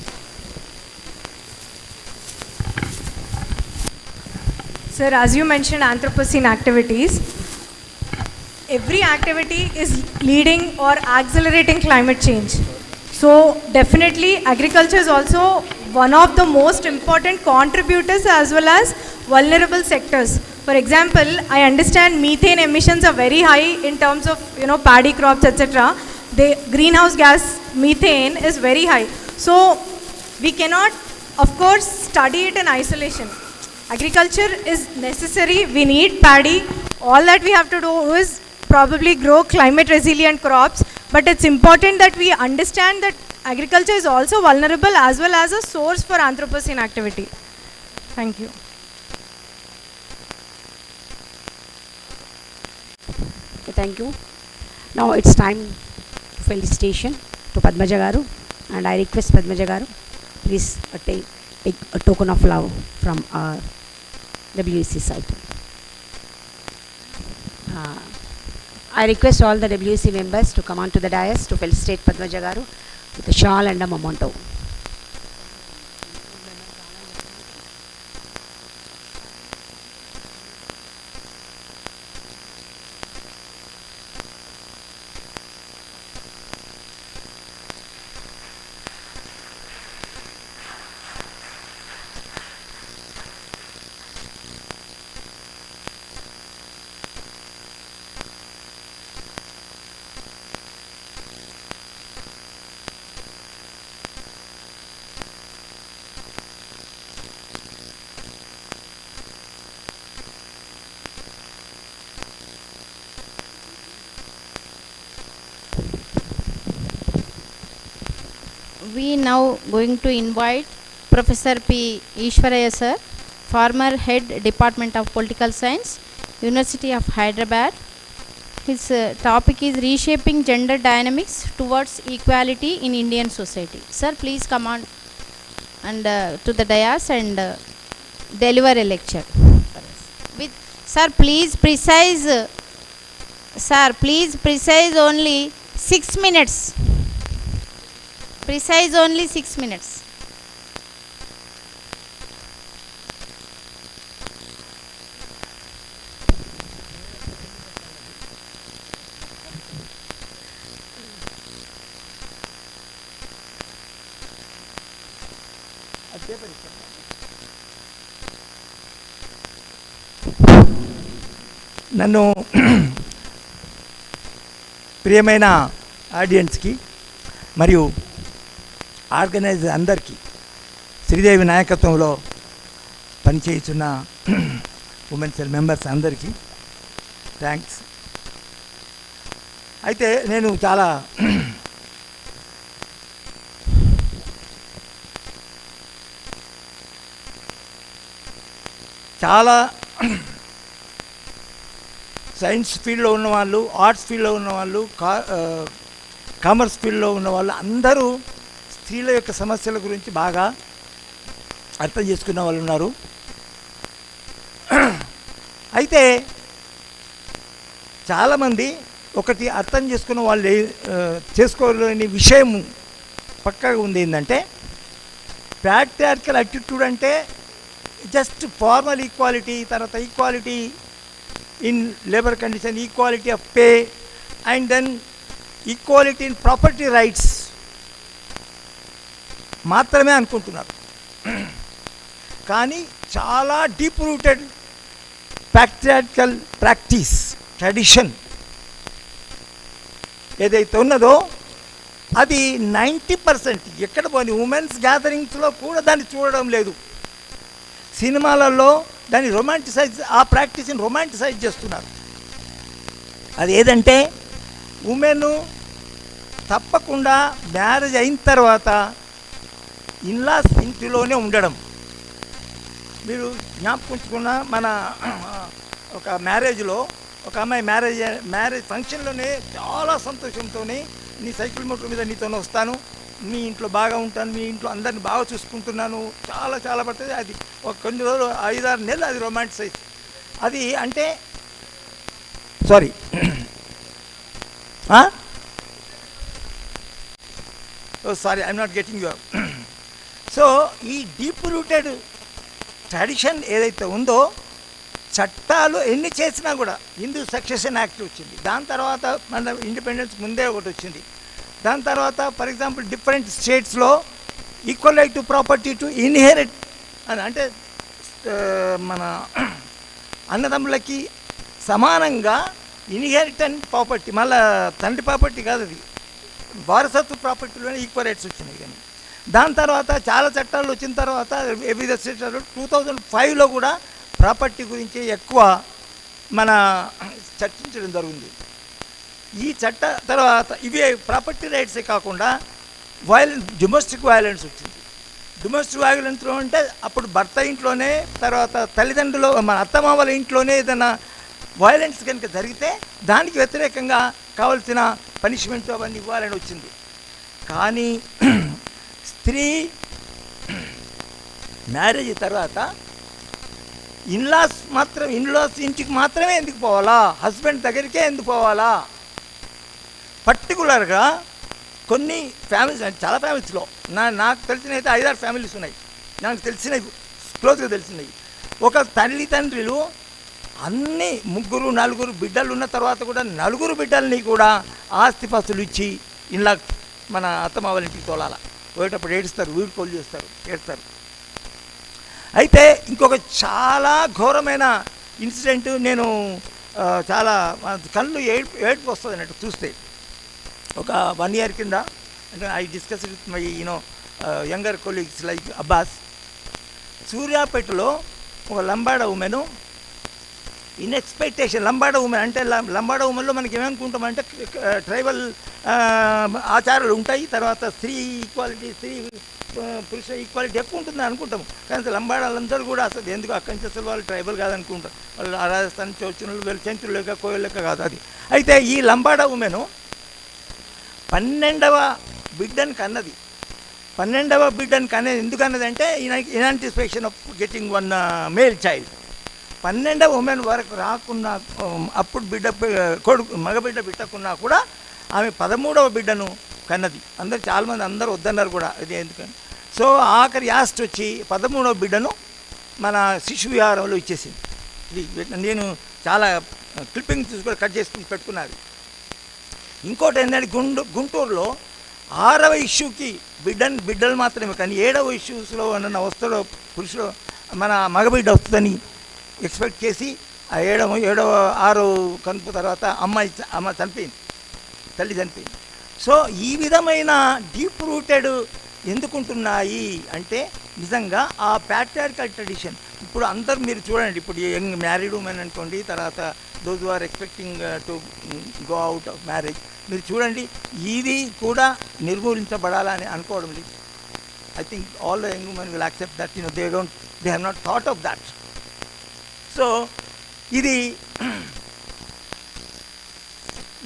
Sir, as you mentioned Anthropocene activities, every activity is leading or accelerating climate change. So definitely agriculture is also one of the most important contributors as well as vulnerable sectors. For example, I understand methane emissions are very high in terms of paddy crops, etc. The greenhouse gas methane is very high. So we cannot, of course, study it in isolation. Agriculture is necessary. We need paddy. All that we have to do is probably grow climate resilient crops. But it's important that we understand that agriculture is also vulnerable as well as a source for Anthropocene activity. Thank you. Okay, thank you. Now it's time to felicitation to Padmaja Garu, and I request Padmaja Garu, please take a token of love from our WEC side. I request all the WEC members to come on to the dais to felicitate Padmaja Garu with a shawl and a memento. We now going to invite Professor P. Ishwaraya sir, former head Department of Political Science, University of Hyderabad. His topic is reshaping gender dynamics towards equality in Indian society. Sir, please come on and to the dais and deliver a lecture. Sir, please precise only 6 minutes. Precise only 6 minutes. నన్ను ప్రియమైన ఆడియన్స్కి మరియు organiser అందరికీ శ్రీదేవి నాయకత్వంలో పనిచేస్తున్న women cell members అందరికీ thanks. అయితే నేను చాలా సైన్స్ ఫీల్డ్లో ఉన్నవాళ్ళు, ఆర్ట్స్ ఫీల్డ్లో ఉన్నవాళ్ళు, కామర్స్ ఫీల్డ్లో ఉన్నవాళ్ళు అందరూ స్త్రీల యొక్క సమస్యల గురించి బాగా అర్థం చేసుకున్న వాళ్ళు ఉన్నారు. అయితే చాలామంది ఒకటి అర్థం చేసుకున్న వాళ్ళు చేసుకోలేని విషయం పక్కాగా ఉంది. ఏంటంటే ప్యాట్రియార్కల్ యాటిట్యూడ్ అంటే జస్ట్ ఫార్మల్ ఈక్వాలిటీ, తర్వాత equality in labour condition, equality of pay, and then equality in property rights మాత్రమే అనుకుంటున్నారు. కానీ చాలా deep rooted patriarchal practice tradition ఏదైతే ఉన్నదో అది 90% ఎక్కడ పోని ఉమెన్స్ గ్యాదరింగ్స్లో కూడా దాన్ని చూడడం లేదు. సినిమాలలో దాన్ని రొమాంటిసైజ్, ఆ ప్రాక్టీస్ని రొమాంటిసైజ్ చేస్తున్నారు. అది ఏదంటే ఉమెన్ తప్పకుండా మ్యారేజ్ అయిన తర్వాత ఇన్లాస్ ఇంటిలోనే ఉండడం. మీరు జ్ఞాపకుంచుకున్న మన ఒక మ్యారేజ్లో ఒక అమ్మాయి మ్యారేజ్ ఫంక్షన్లోనే చాలా సంతోషంతో నీ సైకిల్ మోటార్ మీద నీతోనే వస్తాను, మీ ఇంట్లో బాగా ఉంటాను, మీ ఇంట్లో అందరిని బాగా చూసుకుంటున్నాను, చాలా చాలా పడుతుంది. అది ఒక కొన్ని రోజులు 5-6 నెలలు అది రొమాంటిసైజ్. అది అంటే sorry I'm not getting your. So ఈ డీప్ రూటెడ్ ట్రెడిషన్ ఏదైతే ఉందో, చట్టాలు ఎన్ని చేసినా కూడా హిందూ సక్సెషన్ యాక్ట్ వచ్చింది, దాని తర్వాత మన ఇండిపెండెన్స్ ముందే ఒకటి వచ్చింది, దాని తర్వాత ఫర్ ఎగ్జాంపుల్ డిఫరెంట్ స్టేట్స్లో equal right to property to inherit అని, అంటే మన అన్నదమ్ములకి సమానంగా ఇన్హెరిటెంట్ ప్రాపర్టీ, మళ్ళీ తండ్రి ప్రాపర్టీ కాదు, అది వారసత్వ ప్రాపర్టీలోనే ఈక్వల్ రైట్స్ వచ్చినాయి. కానీ దాని తర్వాత చాలా చట్టాలు వచ్చిన తర్వాత వివిధ స్టేట్లలో 2005లో కూడా ప్రాపర్టీ గురించి ఎక్కువ మన చర్చించడం జరిగింది. ఈ చట్ట తర్వాత ఇవే ప్రాపర్టీ రైట్సే కాకుండా డొమెస్టిక్ వైలెన్స్ వచ్చింది. డొమెస్టిక్ వైలెన్స్లో అంటే అప్పుడు భర్త ఇంట్లోనే, తర్వాత తల్లిదండ్రులు మన అత్తమామల ఇంట్లోనే ఏదైనా వైలెన్స్ కనుక జరిగితే దానికి వ్యతిరేకంగా కావాల్సిన పనిష్మెంట్ అవన్నీ ఇవ్వాలని వచ్చింది. కానీ స్త్రీ మ్యారేజ్ తర్వాత ఇన్లాస్ ఇంటికి మాత్రమే ఎందుకు పోవాలా, హస్బెండ్ దగ్గరికే ఎందుకు పోవాలా? పర్టికులర్గా కొన్ని ఫ్యామిలీస్, చాలా ఫ్యామిలీస్లో నాకు తెలిసినవి అయితే 5-6 ఫ్యామిలీస్ ఉన్నాయి, నాకు తెలిసినవి క్లోజ్గా తెలిసినవి. ఒక తల్లిదండ్రులు అన్ని 3-4 బిడ్డలు ఉన్న తర్వాత కూడా 4 బిడ్డల్ని కూడా ఆస్తిపాస్తులు ఇచ్చి ఇలా మన అత్తమావల ఇంటికి తోలాల, పోయేటప్పుడు ఏడుస్తారు, వీడుకోలు చేస్తారు, ఏడుస్తారు. అయితే ఇంకొక చాలా ఘోరమైన ఇన్సిడెంట్, నేను చాలా కళ్ళు ఏడుపు వస్తుంది అన్నట్టు చూస్తే. ఒక 1 year కింద అంటే I discuss with my younger colleagues like Abbas. సూర్యాపేటలో ఒక Lambada women in expectation, Lambada women అంటే లంబాడా ఉమెన్లో మనకి ఏమనుకుంటామంటే ట్రైబల్ ఆచారాలు ఉంటాయి, తర్వాత స్త్రీ ఈక్వాలిటీ, స్త్రీ పురుష ఈక్వాలిటీ ఎక్కువ ఉంటుంది అనుకుంటాము. కానీ లంబాడాలందరూ కూడా అసలు ఎందుకు అక్కడి నుంచి అసలు వాళ్ళు ట్రైబల్ కాదనుకుంటారు, వాళ్ళు రాజస్థాన్ చౌచునులు, వీళ్ళు చెంచులు లెక్క, కోయలు లెక్క కాదు అది. అయితే ఈ లంబాడా ఉమెను 12వ బిడ్డను కన్నది. 12వ బిడ్డను కనేది ఎందుకు అన్నదంటే in anticipation of getting 1 male child. 12వ ఉమెన్ వరకు రాకున్నా, అప్పుడు మగబిడ్డ బిడ్డకున్నా కూడా ఆమె 13వ బిడ్డను కన్నది. చాలామంది అందరూ వద్దన్నారు కూడా, ఇది ఎందుకని. సో ఆఖరి యాస్ట్ వచ్చి 13వ బిడ్డను మన శిశు విహారంలో ఇచ్చేసింది. ఇది నేను చాలా క్లిప్పింగ్ తీసుకొని కట్ చేసుకుని పెట్టుకున్నది. ఇంకోటి ఏంటంటే గుంటూరులో 6వ ఇష్యూకి బిడ్డలు మాత్రమే, కానీ 7వ ఇష్యూస్లో ఉన్న వస్తువులో పురుషులు మన మగబిడ్డ వస్తుందని ఎక్స్పెక్ట్ చేసి ఆ 6 కనుపు తర్వాత అమ్మ చనిపోయింది, తల్లి చనిపోయింది. సో ఈ విధమైన డీప్ రూటెడ్ ఎందుకుంటున్నాయి అంటే నిజంగా ఆ ప్యాట్రియార్కల్ ట్రెడిషన్. ఇప్పుడు అందరూ మీరు చూడండి, ఇప్పుడు యంగ్ మ్యారీడ్ ఉమెన్ అనుకోండి, తర్వాత those are expecting to go out of marriage, మీరు చూడండి ఇది కూడా నిర్మూలించబడాలని అనుకోవడం లేదు. I think all the young women will accept that, they have not thought of that. So ఇది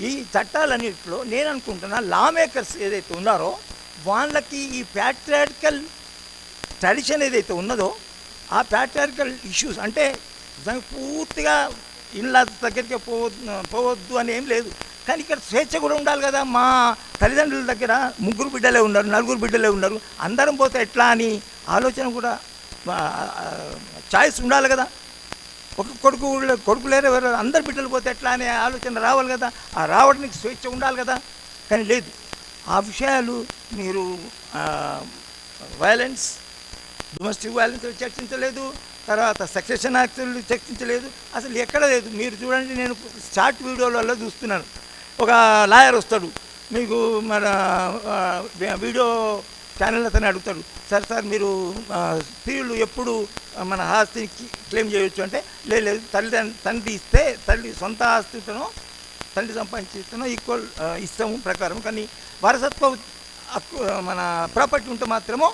ఈ చట్టాలన్నింటిలో నేను అనుకుంటున్నా లా మేకర్స్ ఏదైతే ఉన్నారో వాళ్ళకి ఈ ప్యాట్రియార్కల్ ట్రెడిషన్ ఏదైతే ఉన్నదో ఆ ప్యాట్రియార్కల్ ఇష్యూస్ అంటే పూర్తిగా ఇళ్ళ దగ్గరికి పోవద్దు అని ఏం లేదు, కానీ ఇక్కడ స్వేచ్ఛ కూడా ఉండాలి కదా. మా తల్లిదండ్రుల దగ్గర 3 బిడ్డలే ఉన్నారు, 4 బిడ్డలే ఉన్నారు, అందరం పోతే ఎట్లా అని ఆలోచన కూడా చాయిస్ ఉండాలి కదా. ఒక కొడుకు లేరు, ఎవరు అందరు బిడ్డలు పోతే ఎట్లా అనే ఆలోచన రావాలి కదా, ఆ రావడానికి స్వేచ్ఛ ఉండాలి కదా. కానీ లేదు, ఆ విషయాలు మీరు వైలెన్స్, డొమెస్టిక్ వైలెన్స్ చర్చించలేదు, తర్వాత సక్సెషన్ యాక్చువల్ చర్చించలేదు, అసలు ఎక్కడ లేదు. మీరు చూడండి, నేను షార్ట్ వీడియోలలో చూస్తున్నాను. ఒక లాయర్ వస్తాడు, మీకు మన వీడియో ఛానల్ అతను అడుగుతాడు, సార్ మీరు స్త్రీలు ఎప్పుడు మన ఆస్తిని క్లెయిమ్ చేయొచ్చు అంటే, లేదు తండ్రి ఇస్తే తండ్రి సొంత ఆస్తితోనో తండ్రి సంపాదించితేనో ఈక్వల్ ఇష్టం ప్రకారం, కానీ వారసత్వ హక్కు మన ప్రాపర్టీ ఉంటే మాత్రమో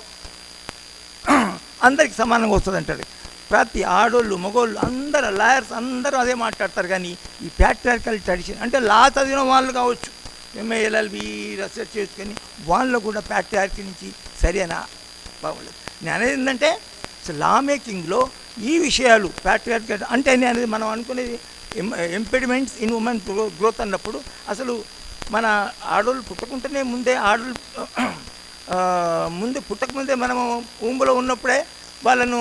అందరికి సమానంగా వస్తుంది అంటాడు. ప్రతి ఆడోళ్ళు మగోళ్ళు అందరూ లాయర్స్ అందరూ అదే మాట్లాడతారు. కానీ ఈ ప్యాట్రియార్కల్ ట్రెడిషన్ అంటే లా చదివిన వాళ్ళు కావచ్చు, ఎంఏ ఎల్ఎల్బి రీసెర్చ్ చేసుకొని వాళ్ళు కూడా ప్యాట్రియార్కీ నుంచి సరైన బాగోలేదు. నేను అనేది ఏంటంటే లా మేకింగ్లో ఈ విషయాలు ప్యాట్రియార్కల్ అంటే అనేది మనం అనుకునేది ఇంపెడిమెంట్స్ ఇన్ ఉమెన్ గ్రోత్ అన్నప్పుడు అసలు మన ఆడోళ్ళు పుట్టకుంటేనే ముందే ఆడోళ్ళు ముందే పుట్టకముందే మనము ఊంబులో ఉన్నప్పుడే వాళ్ళను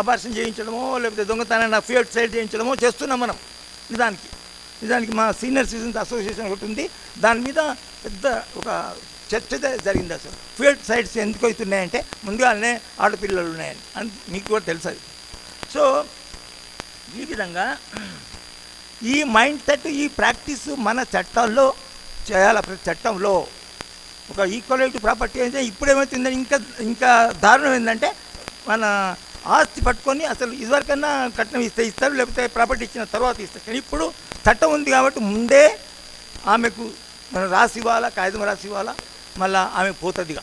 అబార్షన్ చేయించడమో లేకపోతే దొంగతనాన్ని ఫీల్డ్ సైడ్ చేయించడమో చేస్తున్నాం మనం. నిజానికి మా సీనియర్ సిటిజన్స్ అసోసియేషన్ ఒకటి ఉంది, దాని మీద పెద్ద ఒక చర్చ జరిగింది. అసలు ఫీల్డ్ సైడ్స్ ఎందుకు అవుతున్నాయంటే ముందుగానే ఆడపిల్లలు ఉన్నాయని, అని మీకు కూడా తెలుసు అది. సో ఈ విధంగా ఈ మైండ్ సెట్, ఈ ప్రాక్టీస్ మన చట్టాల్లో చేయాలి. ప్రతి చట్టంలో ఒక ఈక్వల్ ప్రాపర్టీ అయితే ఇప్పుడు ఏమవుతుందని ఇంకా దారుణం ఏంటంటే మన ఆస్తి పట్టుకొని అసలు ఇదివరకన్నా కట్నం ఇస్తారు, లేకపోతే ప్రాపర్టీ ఇచ్చిన తర్వాత ఇస్తారు. కానీ ఇప్పుడు చట్టం ఉంది కాబట్టి ముందే ఆమెకు మనం రాసి ఇవ్వాలా, కాగితం రాసి ఇవ్వాలా, మళ్ళీ ఆమె పోతుందిగా.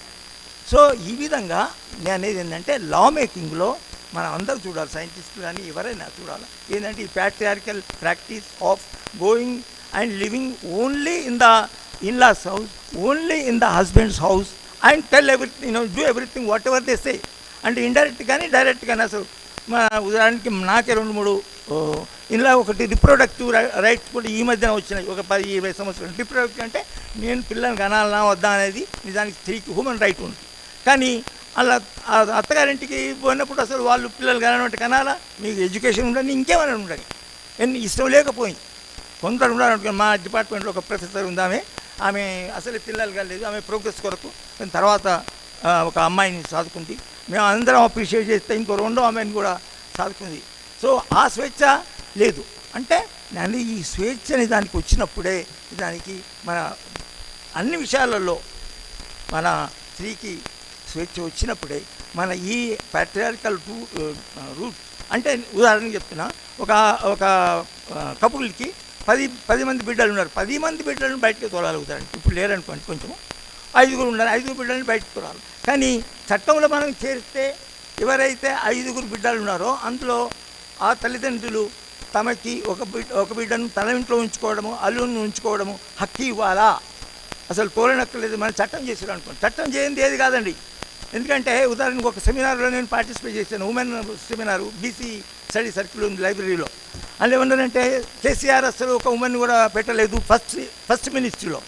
సో ఈ విధంగా నేను అనేది ఏంటంటే లా మేకింగ్లో మనం అందరూ చూడాలి, సైంటిస్టులు కానీ ఎవరైనా చూడాలి. ఏంటంటే ఈ patriarchal practice of going and living only in the in-laws house, only in the husband's house, and tell everything, do everything whatever they say. అంటే ఇండైరెక్ట్ కానీ డైరెక్ట్ కానీ అసలు మా ఉదాహరణకి నాకే 2-3 ఇలా ఒకటి రిప్రొడక్టివ్ రైట్స్ కూడా ఈ మధ్యన వచ్చినాయి, ఒక 10-20 సంవత్సరాలు. రిప్రొడక్టివ్ అంటే నేను పిల్లల్ని కనాలనా వద్దా అనేది నిజానికి స్త్రీకి హ్యూమన్ రైట్ ఉంది. కానీ అలా అత్తగారింటికి పోయినప్పుడు అసలు వాళ్ళు పిల్లలు కనాలంటే కనాలా, మీకు ఎడ్యుకేషన్ ఉండని ఇంకేమైనా ఉండని, ఇష్టం లేకపోయింది. కొందరు ఉండాలనుకున్నాను. మా డిపార్ట్మెంట్లో ఒక ప్రొఫెసర్ ఉంది, ఆమె అసలు పిల్లలు కాలేదు, ఆమె ప్రోగ్రెస్ కొరకు తర్వాత ఒక అమ్మాయిని చదువుకుంది. మేము అందరం అప్రిషియేట్ చేస్తే ఇంకో 2వ అమ్మాయిని కూడా చదువుకుంది. సో ఆ స్వేచ్ఛ లేదు. అంటే నేను ఈ స్వేచ్ఛ అనే దానికి వచ్చినప్పుడే, దానికి మన అన్ని విషయాలలో మన స్త్రీకి స్వేచ్ఛ వచ్చినప్పుడే మన ఈ ప్యాట్రియార్కల్ రూట్ అంటే ఉదాహరణకి చెప్తున్నా, ఒక కపుల్కి 10 మంది బిడ్డలు ఉన్నారు. 10 మంది బిడ్డలను బయటకు తోలాలుగుతారండి. ఇప్పుడు లేరనుకోండి, కొంచెం 5 ఉన్నారు, 5 బిడ్డలను బయటకు తోలాలి. కానీ చట్టంలో మనం చేస్తే ఎవరైతే 5 బిడ్డలు ఉన్నారో అందులో ఆ తల్లిదండ్రులు తమకి ఒక బిడ్డను తన ఇంట్లో ఉంచుకోవడము, అల్లుని ఉంచుకోవడము హక్కు ఇవ్వాలా? అసలు తోలనక్కర్లేదు. మనం చట్టం చేసారు అనుకోండి, చట్టం చేయండి ఏది కాదండి. ఎందుకంటే ఉదాహరణకు ఒక సెమినార్లో నేను పార్టిసిపేట్ చేశాను, women seminar, BC study circle ఉంది లైబ్రరీలో. అందులో ఏమన్నారంటే కేసీఆర్ అసలు ఒక ఉమెన్ కూడా పెట్టలేదు ఫస్ట్ మినిస్ట్రీలో.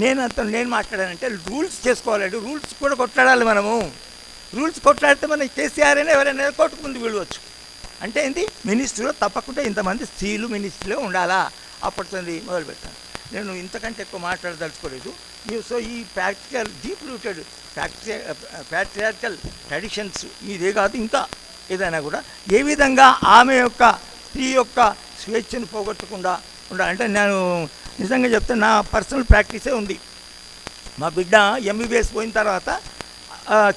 నేను మాట్లాడానంటే రూల్స్ చేసుకోవాలండి, రూల్స్ కూడా కొట్లాడాలి. మనము రూల్స్ కొట్లాడితే మనం కేసీఆర్ అయినా ఎవరైనా కోర్టుకు ముందు వెళ్ళవచ్చు. అంటే ఏంటి, మినిస్ట్రీలో తప్పకుండా ఇంతమంది స్త్రీలు మినిస్ట్రీలో ఉండాలా, అప్పటిది మొదలు పెట్టాను. నేను ఇంతకంటే ఎక్కువ మాట్లాడదలుచుకోలేదు. సో ఈ practical deep rooted patriarchal traditions మీదే కాదు, ఇంకా ఏదైనా కూడా ఏ విధంగా ఆమె యొక్క స్త్రీ యొక్క స్వేచ్ఛను పోగొట్టకుండా ఉండాలి. అంటే నేను నిజంగా చెప్తే నా పర్సనల్ ప్రాక్టీసే ఉంది. మా బిడ్డ ఎంబీబీఎస్ పోయిన తర్వాత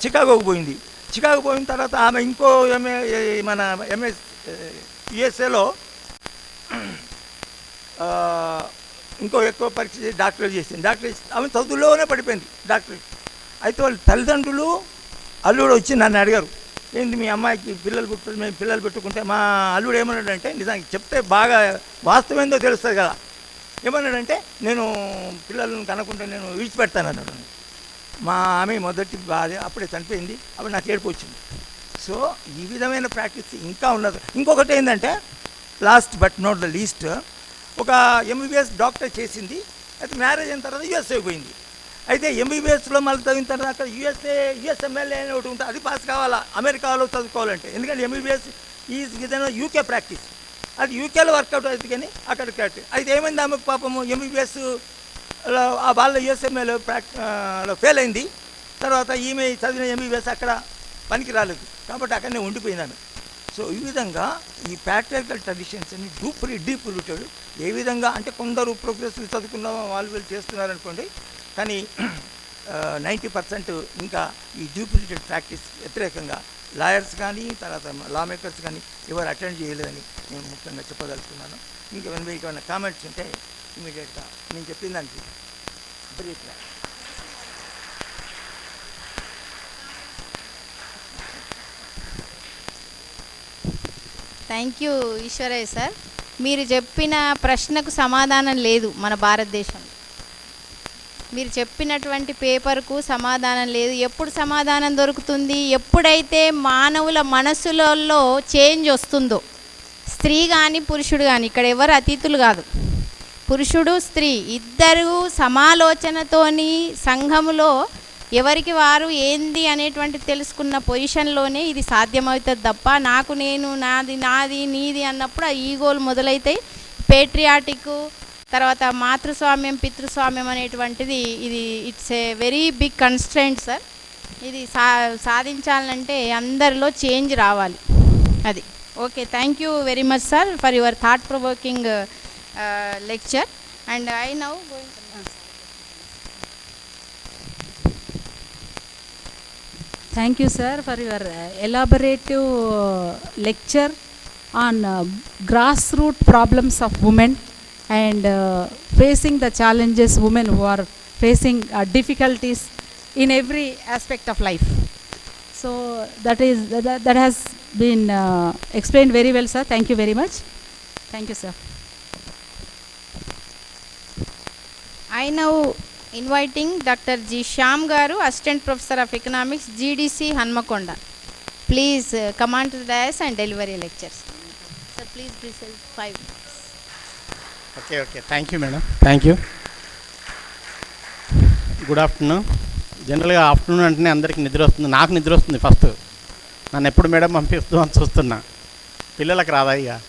చికాగోకి పోయింది. చికాగో పోయిన తర్వాత ఆమె ఇంకో మన ఎంఎస్ యుఎస్ఏలో ఇంకో ఎక్కువ పరీక్ష చేసి డాక్టరేట్ చేసింది. ఆమె చదువులోనే పడిపోయింది డాక్టరేట్. అయితే వాళ్ళ తల్లిదండ్రులు అల్లుడు వచ్చి నన్ను అడిగారు, ఏంటి మీ అమ్మాయికి మేము పిల్లలు పెట్టుకుంటే. మా అల్లుడు ఏమన్నాడంటే, నిజానికి చెప్తే బాగా వాస్తవం ఏందో తెలుస్తుంది కదా, ఏమన్నాడంటే నేను పిల్లలను కనుక్కుంటే నేను విడిచిపెడతాను అన్నాడు. మా ఆమె మొదటి బాధ అప్పుడే చనిపోయింది. అప్పుడు నాకు ఏడుపు వచ్చింది. సో ఈ విధమైన ప్రాక్టీస్ ఇంకా ఉన్నది. ఇంకొకటి ఏంటంటే, last but not the least, ఒక ఎంబీబీఎస్ డాక్టర్ చేసింది. అయితే మ్యారేజ్ అయిన తర్వాత యూఎస్ఏ పోయింది. అయితే ఎంబీబీఎస్లో మళ్ళీ చదివిన తర్వాత అక్కడ యుఎస్ఎంఎల్ఏ అని ఒకటి ఉంటుంది, అది పాస్ కావాలా అమెరికాలో చదువుకోవాలంటే. ఎందుకంటే ఎంబీబీఎస్ ఈజ్ విధంగా యూకే ప్రాక్టీస్, అది యూకేలో వర్కౌట్ అవుతుంది కానీ అక్కడ కరెక్ట్. అయితే ఏమైంది, ఆమెకు పాపము ఎంబీబీఎస్ వాళ్ళ యుఎస్ఎంఏలో ఫెయిల్ అయింది. తర్వాత ఈమె చదివిన ఎంబీబీఎస్ అక్కడ పనికి రాలేదు, కాబట్టి అక్కడనే ఉండిపోయినాను. సో ఈ విధంగా ఈ ప్యాట్రియార్కల్ ట్రెడిషన్స్ అన్ని డీప్ రూటెడ్. ఏ విధంగా అంటే కొందరు ప్రోగ్రెసివ్ చదువుకున్న వాళ్ళు చేస్తున్నారనుకోండి, కానీ 90% ఇంకా ఈ డీప్ రూటెడ్ ప్రాక్టీస్ వ్యతిరేకంగా లాయర్స్ కానీ తర్వాత లా మేకర్స్ కానీ ఎవరు అటెండ్ చేయలేదని నేను ముఖ్యంగా చెప్పదలుచుకున్నాను. ఇంకా మీకు ఏమైనా కామెంట్స్ ఉంటే ఇమీడియట్గా నేను చెప్పిన దానికి బ్రీఫ్గా. Thank you Eshwaraiah sir. మీరు చెప్పిన ప్రశ్నకు సమాధానం లేదు మన భారతదేశంలో. మీరు చెప్పినటువంటి పేపర్కు సమాధానం లేదు. ఎప్పుడు సమాధానం దొరుకుతుంది? ఎప్పుడైతే మానవుల మనసులలో చేంజ్ వస్తుందో. స్త్రీ కానీ పురుషుడు కానీ, ఇక్కడ ఎవరు అతిథులు కాదు, పురుషుడు స్త్రీ ఇద్దరు సమాలోచనతోని సంఘములో ఎవరికి వారు ఏంది అనేటువంటి తెలుసుకున్న పొజిషన్లోనే ఇది సాధ్యమవుతుంది తప్ప నాకు నేను నాది నాది నీది అన్నప్పుడు ఆ ఈగోలు మొదలవుతాయి. పేట్రియాటిక్ తర్వాత మాతృస్వామ్యం పితృస్వామ్యం అనేటువంటిది ఇది it's a very big constraint sir. ఇది సాధించాలంటే అందరిలో చేంజ్ రావాలి. అది okay. Thank you very much sir for your thought provoking lecture. And I now going. Thank you, sir, for your elaborative lecture on grassroots problems of women and facing the challenges women who are facing difficulties in every aspect of life. So that has been explained very well, sir. Thank you very much. Thank you, sir. I now inviting Dr. G. Shyam Garu, Assistant Professor of Economics, GDC, Hanmakonda. Please come on to the dais and deliver your lectures. Sir, please present 5 minutes. Okay. Thank you, madam. Thank you. Good afternoon. జనరల్గా afternoon అంటేనే అందరికీ నిద్ర వస్తుంది. నాకు నిద్ర వస్తుంది first. నన్ను ఎప్పుడు మేడం పంపిస్తూ అని చూస్తున్నా. పిల్లలకు రాదా ఇక.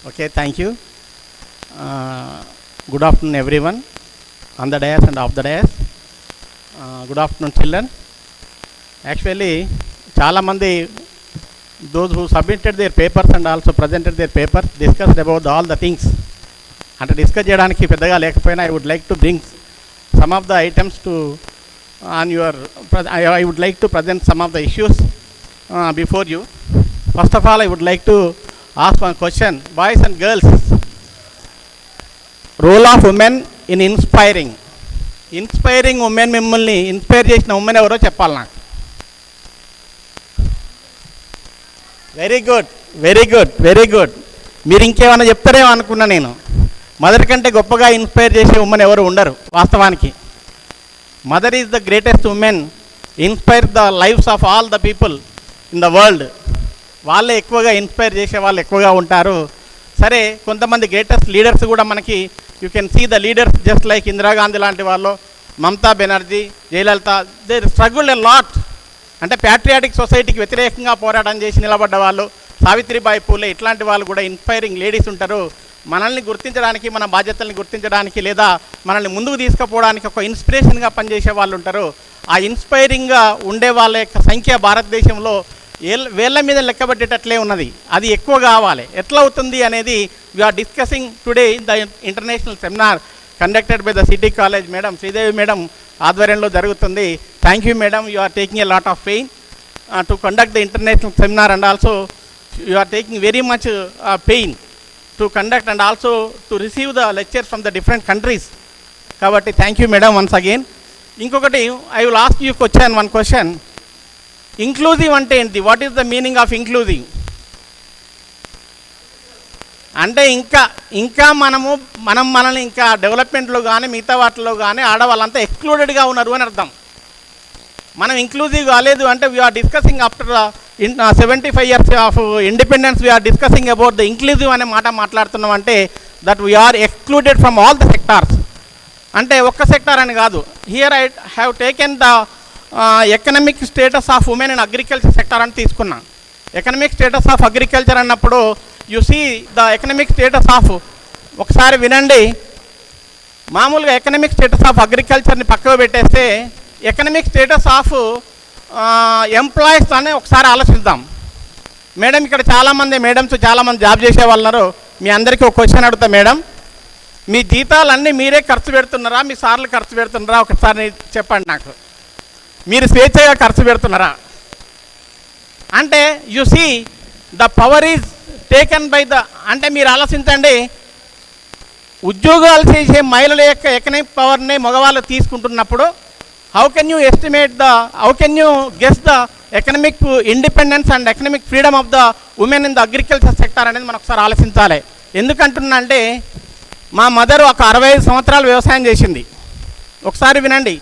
Okay, thank you. Good afternoon everyone on the dais and off the dais. Good afternoon children. Actually చాలా మంది those who submitted their papers and also presented their papers discussed about all the things. అంటే discuss చేయడానికి పెద్దగా లేకపోయినా I would like to bring some of the items to on your I would like to present some of the issues before you. First of all, I would like to ask one question. Boys and girls, role of women in inspiring women, మిమ్మల్ని inspire చేసిన women ఎవరో చెప్పాలి నాకు. Very good. మీరు ఇంకేమైనా చెప్తారేమో అనుకున్నా నేను. Mother కంటే గొప్పగా ఇన్స్పైర్ చేసే ఉమెన్ ఎవరు ఉండరు వాస్తవానికి. Mother is the greatest women, inspire the lifes of all the people in the world. వాళ్ళే ఎక్కువగా ఇన్స్పైర్ చేసే వాళ్ళు ఎక్కువగా ఉంటారు. సరే, కొంతమంది గ్రేటెస్ట్ లీడర్స్ కూడా మనకి you can see the leaders just like Indira Gandhi లాంటి వాళ్ళు, Mamata Banerjee, Jayalalithaa. They struggled a lot. అంటే ప్యాట్రియాటిక్ సొసైటీకి వ్యతిరేకంగా పోరాటం చేసి నిలబడ్డ వాళ్ళు, సావిత్రిబాయి పూలే, ఇట్లాంటి వాళ్ళు కూడా ఇన్స్పైరింగ్ లేడీస్ ఉంటారు. మనల్ని గుర్తించడానికి, మన బాధ్యతల్ని గుర్తించడానికి, లేదా మనల్ని ముందుకు తీసుకుపోవడానికి ఒక ఇన్స్పిరేషన్గా పనిచేసే వాళ్ళు ఉంటారు. ఆ ఇన్స్పైరింగ్గా ఉండే వాళ్ళ యొక్క సంఖ్య భారతదేశంలో వేళ్ళ మీద లెక్కబెట్టేటట్లే ఉన్నది. అది ఎక్కువ కావాలి. ఎట్లా అవుతుంది అనేది we are discussing today in the international seminar conducted by the city college. Madam Sridevi madam ఆధ్వర్యంలో జరుగుతుంది. Thank you madam. You are taking a lot of pain to conduct the international seminar and also you are taking very much pain to conduct and also to receive the lectures from the different countries. కాబట్టి thank you madam once again. ఇంకొకటి I will ask you one question. Inclusive అంటే ఏంటి? What is the meaning of inclusive? అంటే ఇంకా మనల్ని ఇంకా డెవలప్మెంట్లో కానీ మిగతా వాటిలో కానీ ఆడవాళ్ళంతా ఎక్స్క్లూడెడ్గా ఉన్నారు అని అర్థం. మనం ఇంక్లూజివ్ కాలేదు అంటే we are discussing after 75 years of independence we are discussing about the inclusive అనే మాట మాట్లాడుతున్నాం. అంటే that we are excluded from all the sectors. అంటే ఒక్క సెక్టార్ అని కాదు. Here I have taken the economic status of women in agriculture sector అని తీసుకున్నా. ఎకనమిక్ స్టేటస్ ఆఫ్ అగ్రికల్చర్ అన్నప్పుడు you see the economic status of, ఒకసారి వినండి. మామూలుగా ఎకనమిక్ స్టేటస్ ఆఫ్ అగ్రికల్చర్ని పక్కకు పెట్టేస్తే ఎకనమిక్ స్టేటస్ ఆఫ్ ఎంప్లాయీస్ అని ఒకసారి ఆలోచిద్దాం. మేడం ఇక్కడ చాలామంది మేడమ్స్ చాలామంది జాబ్ చేసే వాళ్ళు ఉన్నారు. మీ అందరికీ ఒక క్వశ్చన్ అడుగుతా మేడం, మీ జీతాలన్నీ మీరే ఖర్చు పెడుతున్నారా, మీ సార్లు ఖర్చు పెడుతున్నారా? ఒకసారి చెప్పండి నాకు. మీరు స్వేచ్ఛగా ఖర్చు పెడుతున్నారా? అంటే you see the power is taken by the, అంటే మీరు ఆలోచించండి, ఉద్యోగాలు చేసే మహిళల యొక్క ఎకనామిక్ పవర్ని మగవాళ్ళు తీసుకుంటున్నప్పుడు how can you estimate the, how can you guess the economic independence and economic freedom of the women in the agriculture sector అనేది మనం ఒకసారి ఆలోచించాలి. ఎందుకంటున్నా అంటే మా మదరు ఒక 65 సంవత్సరాలు వ్యవసాయం చేసింది. ఒకసారి వినండి,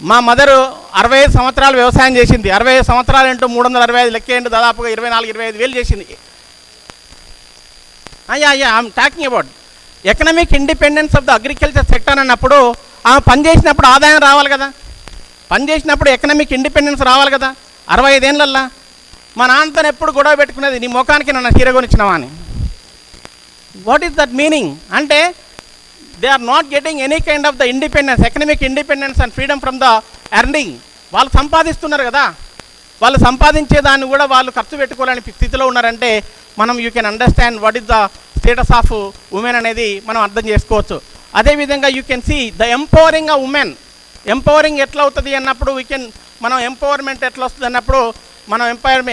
మా మదరు 65 సంవత్సరాలు వ్యవసాయం చేసింది. 65 సంవత్సరాలు ఇంటూ 365 లెక్కేంటి, దాదాపుగా 24-25 వేలు చేసింది. I'm talking about economic independence of the agriculture sector అన్నప్పుడు ఆమె పని చేసినప్పుడు ఆదాయం రావాలి కదా, పని చేసినప్పుడు ఎకనామిక్ ఇండిపెండెన్స్ రావాలి కదా. 65 ఏళ్ళల్లా మా నాన్నతో ఎప్పుడు గొడవ పెట్టుకునేది, నీ ముఖానికి నన్ను చీర కొనిచ్చినావా అని. What is that meaning? అంటే they are not getting any kind of the independence, economic independence and freedom from the earning. వాళ్ళు సంపాదిస్తున్నారు కదా, వాళ్ళు సంపాదించే దాన్ని కూడా వాళ్ళు ఖర్చు పెట్టుకోలేని స్థితిలో ఉన్నారంటే మనం you can understand what is the status of women అనేది మనం అర్థం చేసుకోవచ్చు. అదేవిధంగా you can see the empowering of women. Empowering ఎట్లా అవుతుంది అన్నప్పుడు మనం ఎంపవర్మెంట్ ఎట్లా వస్తుంది అన్నప్పుడు మనం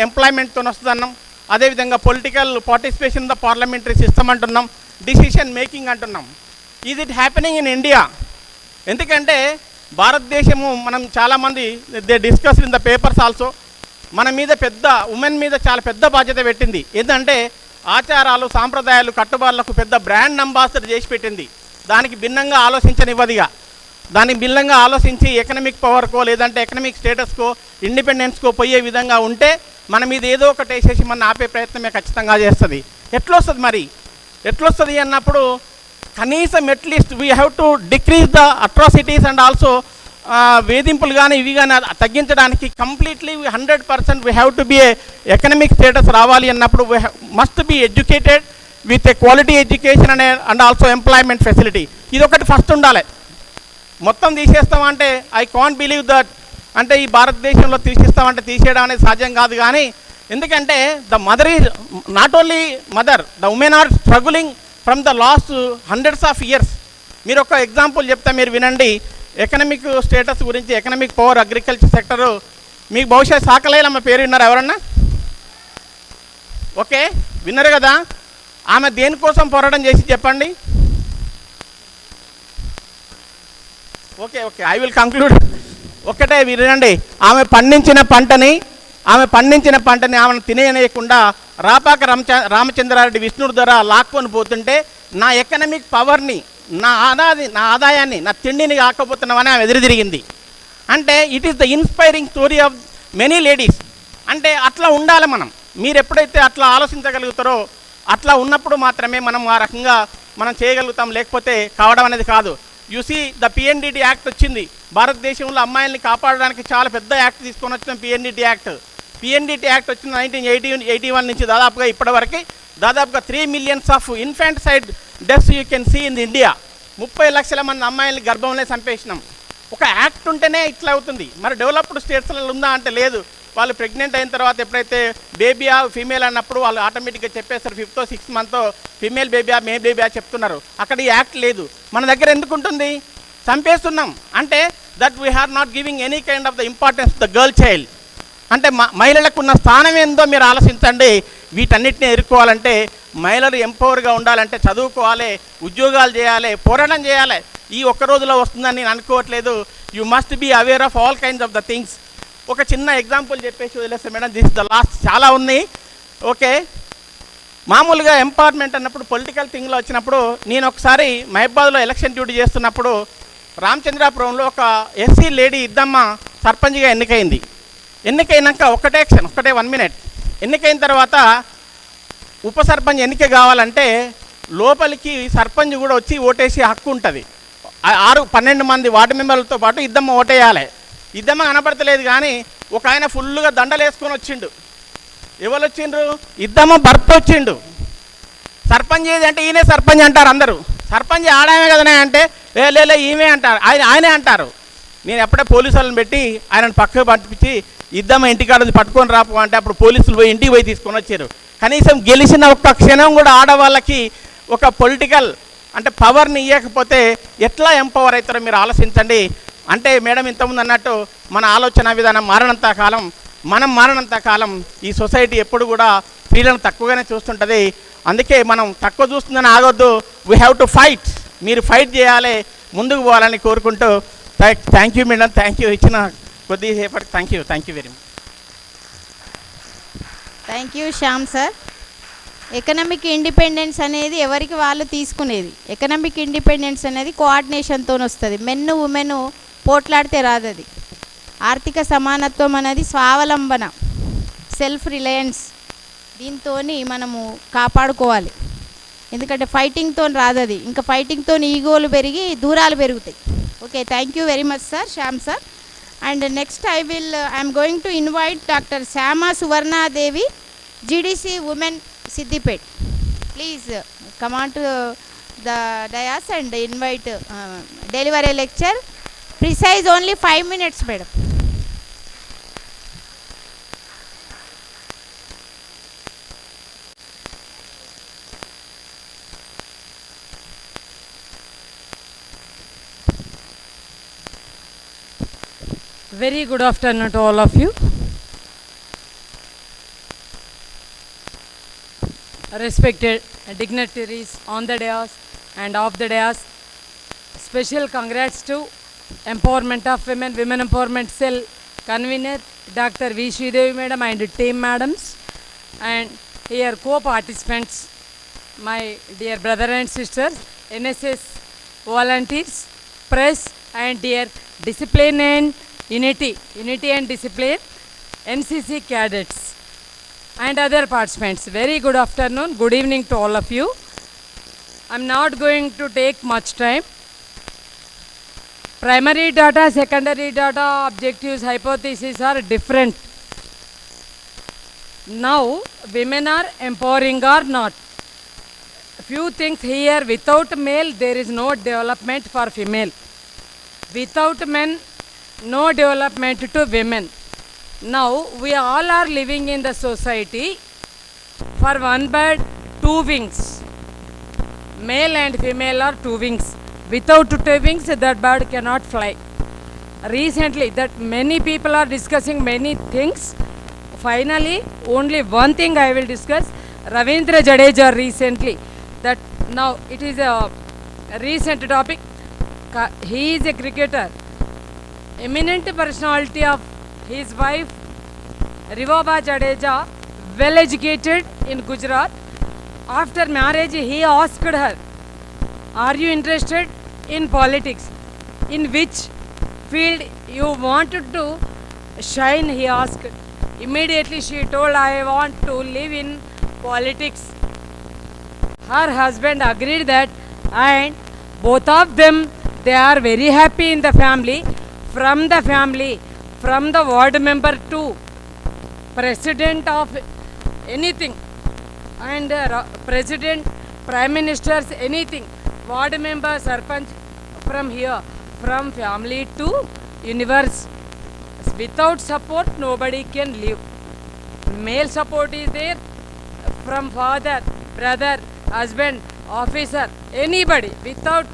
ఎంప్లాయ్మెంట్తో వస్తుంది అన్నాం. అదేవిధంగా political participation in the parliamentary system అంటున్నాం, డిసిషన్ మేకింగ్ అంటున్నాం. Is it happening in India? ఎందుకంటే భారతదేశము మనం చాలామంది they discuss in the papers also, మన మీద ఉమెన్ మీద చాలా పెద్ద బాధ్యత పెట్టింది. ఏంటంటే ఆచారాలు సాంప్రదాయాలు కట్టుబాట్లకు పెద్ద బ్రాండ్ అంబాసిడర్ చేసి పెట్టింది. దానికి భిన్నంగా ఆలోచించనివ్వదిగా, దానికి భిన్నంగా ఆలోచించి ఎకనామిక్ పవర్కో లేదంటే ఎకనామిక్ స్టేటస్కో ఇండిపెండెన్స్కో పోయే విధంగా ఉంటే మన మీద ఏదో ఒకటి వేసేసి మన ఆపే ప్రయత్నమే ఖచ్చితంగా చేస్తుంది. ఎట్లొస్తుంది మరి? ఎట్లొస్తుంది అన్నప్పుడు కనీసం at least we have to decrease the atrocities and also వేధింపులు కానీ ఇవి కానీ తగ్గించడానికి completely 100% we have to be A economic status రావాలి అన్నప్పుడు we must be educated with a quality education and also employment facility. ఇది ఒకటి ఫస్ట్ ఉండాలి. మొత్తం తీసేస్తామంటే ఐ కాంట్ బిలీవ్ దట్, అంటే ఈ భారతదేశంలో తీసేస్తామంటే తీసేయడం అనేది సాధ్యం కాదు. కానీ ఎందుకంటే the mother is not only mother, the women are struggling from the last hundreds of years. మీరు ఒక ఎగ్జాంపుల్ చెప్తా, మీరు వినండి. ఎకనామిక్ స్టేటస్ గురించి, ఎకనామిక్ పవర్ అగ్రికల్చర్ సెక్టరు మీకు బహుశా సాకలేలమ్మ పేరు విన్నారు ఎవరన్నా? ఓకే, విన్నారు కదా. ఆమె దేనికోసం పోరాటం చేసి చెప్పండి. Okay I will conclude. ఒక్కటే వినండి, ఆమె పండించిన పంటని ఆమెను తినేయకుండా రాపాక రామచంద్రారెడ్డి విష్ణుడు ధర లాక్కొని పోతుంటే నా ఎకనామిక్ పవర్ని, నా ఆదాయాన్ని, నా తిండిని కాకపోతున్నామని ఆమె ఎదురు తిరిగింది. అంటే it is the inspiring story of many ladies. అంటే అట్లా ఉండాలి మనం. మీరు ఎప్పుడైతే అట్లా ఆలోచించగలుగుతారో అట్లా ఉన్నప్పుడు మాత్రమే మనం ఆ రకంగా మనం చేయగలుగుతాం, లేకపోతే కావడం అనేది కాదు. You see the PNDT act వచ్చింది. భారతదేశంలో అమ్మాయిల్ని కాపాడడానికి చాలా పెద్ద యాక్ట్ తీసుకొని వచ్చిన పిఎన్డిటి యాక్ట్. పిఎన్డిటి యాక్ట్ వచ్చిన 1981 నుంచి దాదాపుగా ఇప్పటివరకు దాదాపుగా 3 millions of infanticide deaths you can see in India. 30 లక్షల మంది అమ్మాయిల్ని గర్భంలో చంపేసినాం. ఒక యాక్ట్ ఉంటేనే ఇట్లా అవుతుంది. మరి డెవలప్డ్ స్టేట్స్లో ఉందా అంటే లేదు. వాళ్ళు ప్రెగ్నెంట్ అయిన తర్వాత ఎప్పుడైతే బేబీయా ఫీమేల్ అన్నప్పుడు వాళ్ళు ఆటోమేటిక్గా చెప్పేస్తారు 5th or 6th month female బేబీయా మేల్ బేబీయా చెప్తున్నారు. అక్కడ ఈ యాక్ట్ లేదు. మన దగ్గర ఎందుకు ఉంటుంది? చంపేస్తున్నాం. అంటే that we are not giving any kind of the importance the girl child. అంటే మహిళలకు ఉన్న స్థానం ఏందో మీరు ఆలోచించండి. వీటన్నిటిని ఎదుర్కోవాలంటే మహిళలు ఎంపవర్గా ఉండాలంటే చదువుకోవాలి, ఉద్యోగాలు చేయాలి, పోరాటం చేయాలి. ఈ ఒక్క రోజులో వస్తుందని నేను అనుకోవట్లేదు. You must be aware of all kinds of the things. ఒక చిన్న ఎగ్జాంపుల్ చెప్పేసి వదిలేస్తాను మేడం, దిస్ ద లాస్ట్. చాలా ఉన్నాయి. ఓకే, మామూలుగా ఎంపవర్మెంట్ అన్నప్పుడు పొలిటికల్ థింగ్లో వచ్చినప్పుడు నేను ఒకసారి మహబాద్లో ఎలక్షన్ డ్యూటీ చేస్తున్నప్పుడు రామచంద్రాపురంలో ఒక ఎస్సీ లేడీ ఇద్దమ్మ సర్పంచ్గా ఎన్నికైంది. ఎన్నికైనాక ఒకటే 1 minute ఎన్నికైన తర్వాత ఉప సర్పంచ్ ఎన్నిక కావాలంటే లోపలికి సర్పంచ్ కూడా వచ్చి ఓటేసే హక్కు ఉంటుంది. 12 మంది వార్డు మెంబర్లతో పాటు ఇద్దమ్మ ఓటేయాలి. ఇద్దమ్మ కనపడతలేదు కానీ ఒక ఆయన ఫుల్గా దండలు వేసుకొని వచ్చిండు. ఎవరు వచ్చిండ్రు? ఇద్దమ్మ భర్త వచ్చిండు. సర్పంచ్ ఏది అంటే ఈయనే సర్పంచ్ అంటారు అందరూ. సర్పంచ్ ఆడామే కదనే అంటే లే ఈమె అంటారు, ఆయనే అంటారు. నేను ఎప్పుడే పోలీసు వాళ్ళని పెట్టి ఆయనను పక్కకు పంపించి ఇద్దామా ఇంటికాడ పట్టుకొని రాపు అంటే అప్పుడు పోలీసులు పోయి ఇంటికి పోయి తీసుకొని వచ్చారు. కనీసం గెలిచిన ఒక్క క్షణం కూడా ఆడవాళ్ళకి ఒక పొలిటికల్ అంటే పవర్ని ఇవ్వకపోతే ఎట్లా ఎంపవర్ అవుతారో మీరు ఆలోచించండి. అంటే మేడం ఇంతకుముందు అన్నట్టు మన ఆలోచన విధానం మారినంత కాలం, మనం మారినంత కాలం ఈ సొసైటీ ఎప్పుడు కూడా స్త్రీలను తక్కువగానే చూస్తుంటుంది. అందుకే మనం తక్కువ చూస్తుందని ఆగొద్దు. We have to fight. మీరు ఫైట్ చేయాలి, ముందుకు పోవాలని కోరుకుంటూ thank you madam, thank you ఇచ్చిన కొద్దిసేపటికి thank you very much. Thank you Shyam sir. Economic independence అనేది ఎవరికి వాళ్ళు తీసుకునేది. ఎకనామిక్ ఇండిపెండెన్స్ అనేది కోఆర్డినేషన్తో వస్తుంది. మెన్ ఉమెన్ పోట్లాడితే రాదు. అది ఆర్థిక సమానత్వం అనేది స్వావలంబన, సెల్ఫ్ రిలయన్స్, దీంతో మనము కాపాడుకోవాలి. ఎందుకంటే ఫైటింగ్తో రాదు అది. ఇంకా ఫైటింగ్తో ఈగోలు పెరిగి దూరాలు పెరుగుతాయి. Okay, thank you very much sir, Shyam sir. And next I'm going to invite doctor Shyama Suvarnadevi, GDC Women Siddipet. Please come on to the dais and invite, deliver a lecture. Precise only 5 minutes, madam. Very good afternoon to all of you. Respected dignitaries on the dais and off the dais, special congrats to Empowerment of Women, Women Empowerment Cell convener Dr. V. Sridevi madam and team madams, and here co-participants, my dear brother and sisters, NSS volunteers, press, and dear discipline and unity and discipline, NCC cadets, and other participants. Very good afternoon, good evening to all of you. I'm not going to take much time. Primary data, secondary data, objectives, hypotheses are different. Now, women are empowering or not. Few things here. Without male, there is no development for female. Without men, no development to women. Now, we all are living in the society for one bird, two wings. Male and female are two wings. Without two wings, that bird cannot fly. Recently, that many people are discussing many things. Finally, only one thing I will discuss. Ravindra Jadeja recently, that now it is a recent topic. He is a cricketer, eminent personality of his wife Rivaba Jadeja, well educated in Gujarat. After marriage, he asked her, "Are you interested in politics? In which field you wanted to shine?" He asked. Immediately she told, "I want to live in politics." Her husband agreed that, and both of them, they are very happy in the family. From the ward member to president of anything, and president, prime ministers, anything, ward member, sarpanch, from here, from family to universe. Without support, nobody can live. Male support is there from father, brother, husband, officer, anybody. Without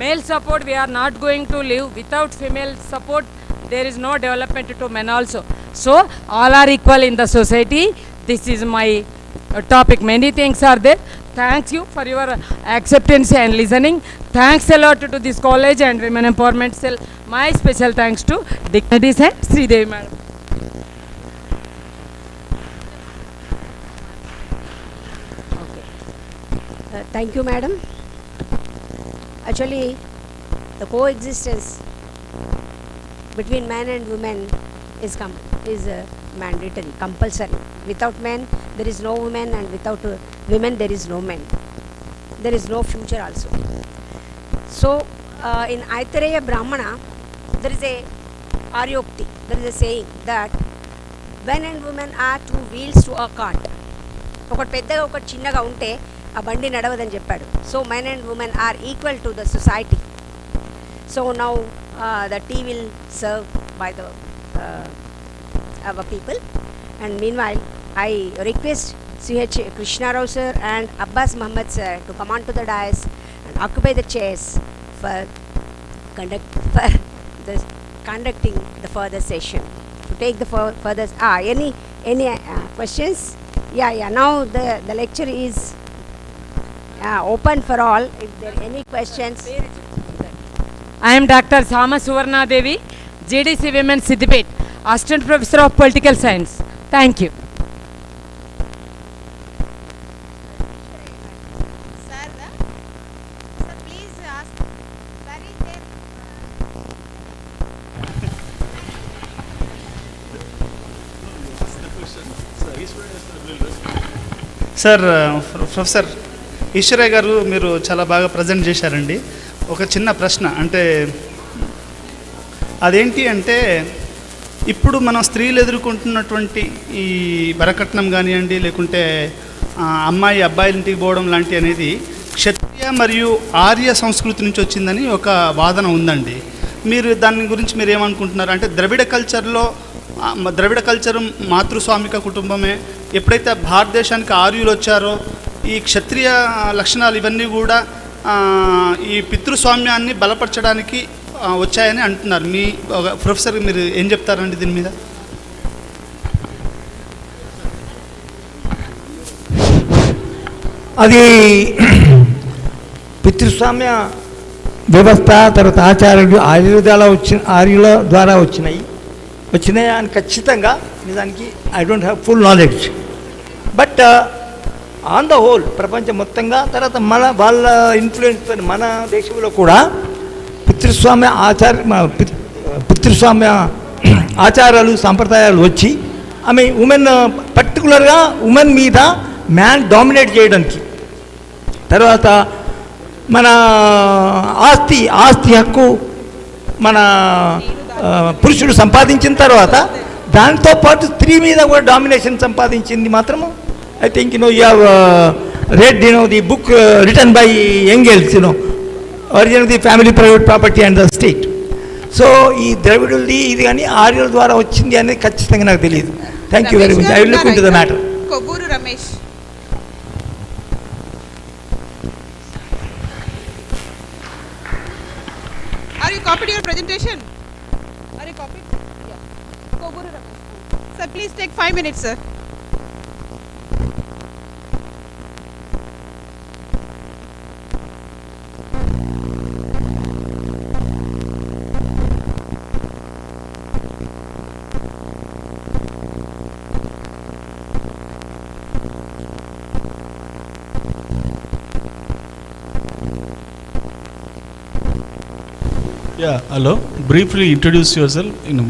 male support, we are not going to live. Without female support, there is no development to men also. So, all are equal in the society. This is my topic. Many things are there. Thanks you for your acceptance and listening. Thanks a lot to this college and Women Empowerment Cell. My special thanks to dignitaries and Sridevi madam. Thank you, madam. Actually, the coexistence between men and women is mandatory, compulsory. Without men, there is no women, and without women, there is no men. There is no future also. So, in Aitareya Brahmana, there is a Aryokti, there is a saying that men and women are two wheels to a cart. ఒకటి పెద్దగా ఒకటి చిన్నగా ఉంటే ఆ బండి నడవదని చెప్పాడు. So men and women are equal to the society. So now the tea will serve by the our people. And meanwhile, I request C.H. Krishna Rao sir and Abbas Muhammad sir to come on to the dais and occupy the chairs for conducting the further session. To take the further, any questions? Yeah. Now the lecture is open for all. If there are any questions. I am Dr. Sama Suvarna Devi, JDC Women Siddipet, Assistant Professor of Political Science. Thank you. Sir professor Eshwaraiah garu మీరు చాలా బాగా present చేశారండి. ఒక చిన్న ప్రశ్న, అంటే అదేంటి అంటే ఇప్పుడు మనం స్త్రీలు ఎదుర్కొంటున్నటువంటి ఈ వరకట్నం కానివ్వండి, లేకుంటే అమ్మాయి అబ్బాయిల ఇంటికి పోవడం లాంటి అనేది క్షత్రియ మరియు ఆర్య సంస్కృతి నుంచి వచ్చిందని ఒక వాదన ఉందండి. మీరు దాని గురించి మీరు ఏమనుకుంటున్నారు? అంటే ద్రవిడ కల్చర్ మాతృస్వామిక కుటుంబమే. ఎప్పుడైతే భారతదేశానికి ఆర్యులు వచ్చారో ఈ క్షత్రియ లక్షణాలు ఇవన్నీ కూడా ఈ పితృస్వామ్యాన్ని బలపరచడానికి వచ్చాయని అంటున్నారు. మీ ప్రొఫెసర్ మీరు ఏం చెప్తారండి దీని మీద? అది పితృస్వామ్య వ్యవస్థ, తర్వాత ఆచారాలు ఆర్యుల ద్వారా వచ్చినాయి అని ఖచ్చితంగా నిజానికి I don't have full knowledge. But on the whole ప్రపంచం మొత్తంగా, తర్వాత వాళ్ళ ఇన్ఫ్లుయెన్స్ మన దేశంలో కూడా పితృస్వామ్య ఆచారాలు సాంప్రదాయాలు వచ్చి ఉమెన్ పర్టికులర్గా ఉమెన్ మీద మ్యాన్ డామినేట్ చేయడానికి, తర్వాత మన ఆస్తి హక్కు మన పురుషుడు సంపాదించిన తర్వాత దాంతోపాటు స్త్రీ మీద కూడా డామినేషన్ సంపాదించింది మాత్రము. I think you have read the book written by Engels, origin of the family, private property and the state. So ఈ ద్రవిడుల్ది ఇది కానీ ఆర్యుల ద్వారా వచ్చింది అనేది ఖచ్చితంగా నాకు తెలియదు. Thank you very much. I will look into the matter. Kovvur Ramesh. Are you copied your presentation? Are you copied? Yeah. Koburu Ramesh. Sir, please take 5 minutes, sir. Yeah, hello. Briefly introduce yourself and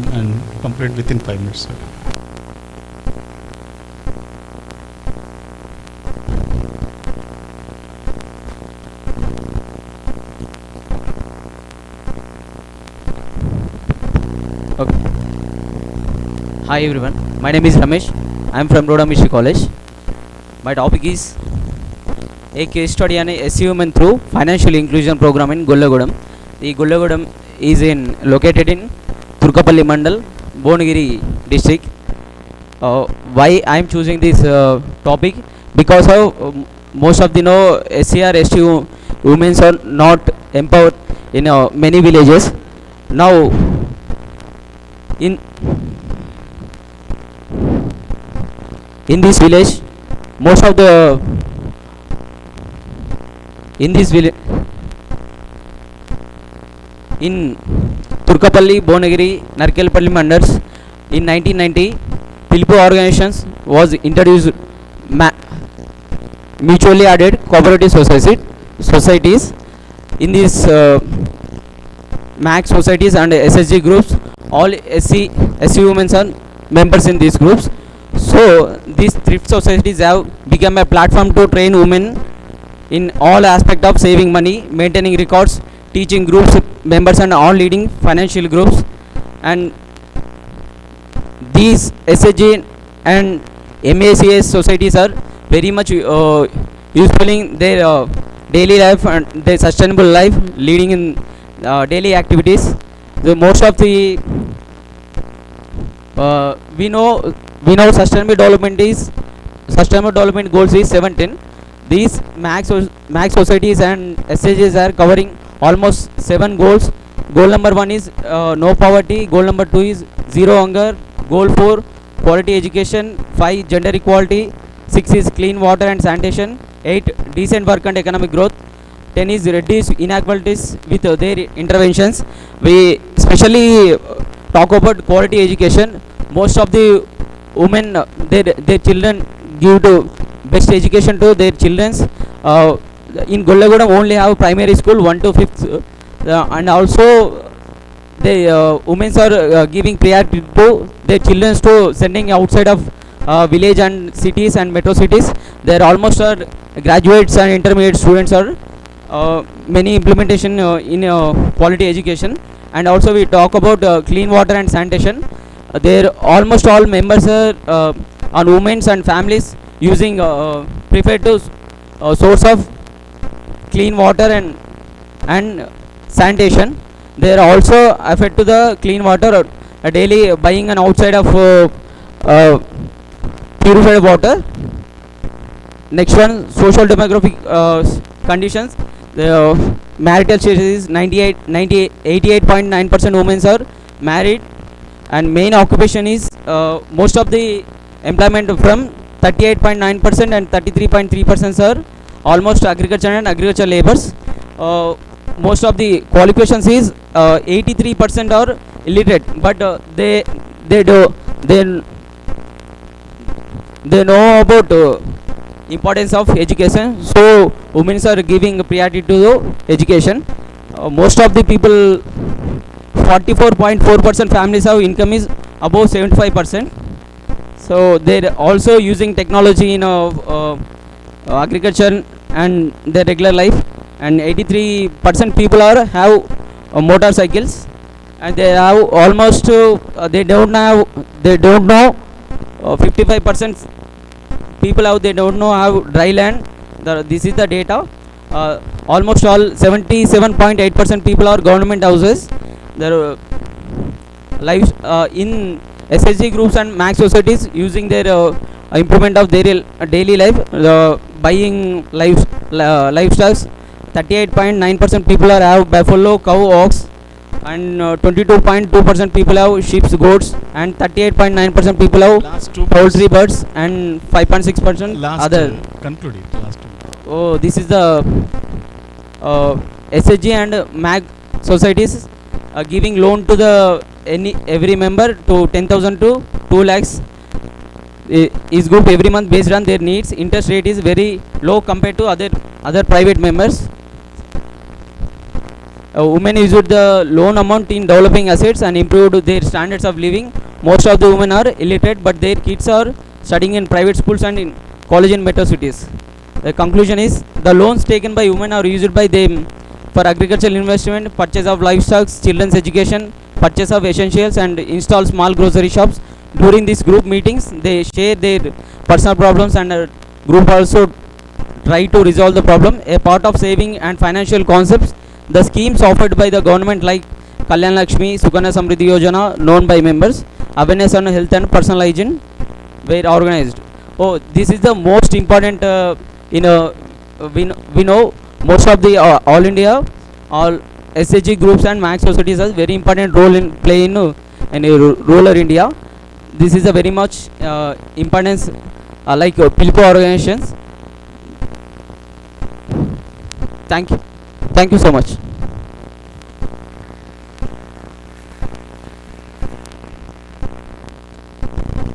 complete within 5 minutes, sir. Okay. Hi everyone, my name is Ramesh. I am from Rodamishi College. My topic is a case study on SC women through financial inclusion program in Gollagodam. The Gollagodam is located in Turkapalli Mandal, Bhonagiri district. Why I am choosing this topic? Because of most of the SC or ST women are not empowered in many villages. Now in this village, most of the in Turkapalli, Bhonagiri, Narkelpalli mandals in 1990, Pilpu organizations was introduced, mutually added cooperative societies. In these MAC societies and SSG groups, all SC women are members in these groups. So these thrift societies have become a platform to train women in all aspects of saving money, maintaining records, teaching groups members and all leading financial groups. And these SSG and MACS societies are very much useful in their daily life and their sustainable life, leading in daily activities. The most of the we know sustainable development goals is 17. These max societies and SHGs are covering almost 7 goals. Goal number 1 is no poverty. Goal number 2 is zero hunger. Goal 4 quality education. 5 gender equality. 6 is clean water and sanitation. 8 decent work and economic growth. 10 is reduce inequalities with their interventions. We especially talk about quality education. Most of the women, their children give to best education to their children. In Golagudam only have primary school 1 to 5th, and also the women are giving priority to their children to sending outside of village and cities and metro cities. There almost are graduates and intermediate students are many implementation in quality education. And also we talk about clean water and sanitation. There almost all members are women and families using preferred to source of clean water and sanitation. They are also affect to the clean water daily buying and outside of purified water. Next one, social demographic conditions. The marital status is 88.9% women are married, and main occupation is most of the employment from 38.9% and 33.3% are almost agriculture and agriculture labors. Most of the qualifications is 83% are illiterate, but they know about importance of education, so women are giving priority to education. Most of the people, 44.4% families have income is above 75%. So they're also using technology in agriculture and their regular life, and 83% people have motorcycles, and they have almost they don't know 55% people they don't know have dry land. This is the data. Almost all 77.8% people are government houses. Their lives in SHG groups and max societies using their improvement of their daily life, buying livestocks. 38.9% people have buffalo, cow, ox, and 22.2% people have sheep, goats, and 38.9% people have poultry, birds, and 5.6% other. Concluding. Last two. Oh, this is the SHG and MAG societies giving loan to the every member to 10,000 to 2 lakhs is group every month based on their needs. Interest rate is very low compared to other private members. Women used the loan amount in developing assets and improved their standards of living. Most of the women are illiterate, but their kids are studying in private schools and in college in metro cities. The conclusion is the loans taken by women are used by them for agricultural investment, purchase of livestock, children's education, purchase of essentials, and install small grocery shops. During these group meetings, they share their personal problems, and group also try to resolve the problem. A part of saving and financial concepts, the schemes offered by the government like Kalyan Lakshmi, Sukanya Samriddhi Yojana, known by members, awareness on health and personal hygiene were organized. Oh, this is the most important. We know most of the all India, all SHG groups and max societies has very important role in play in rural India. This is a very much importance like PILCO organizations. Thank you so much.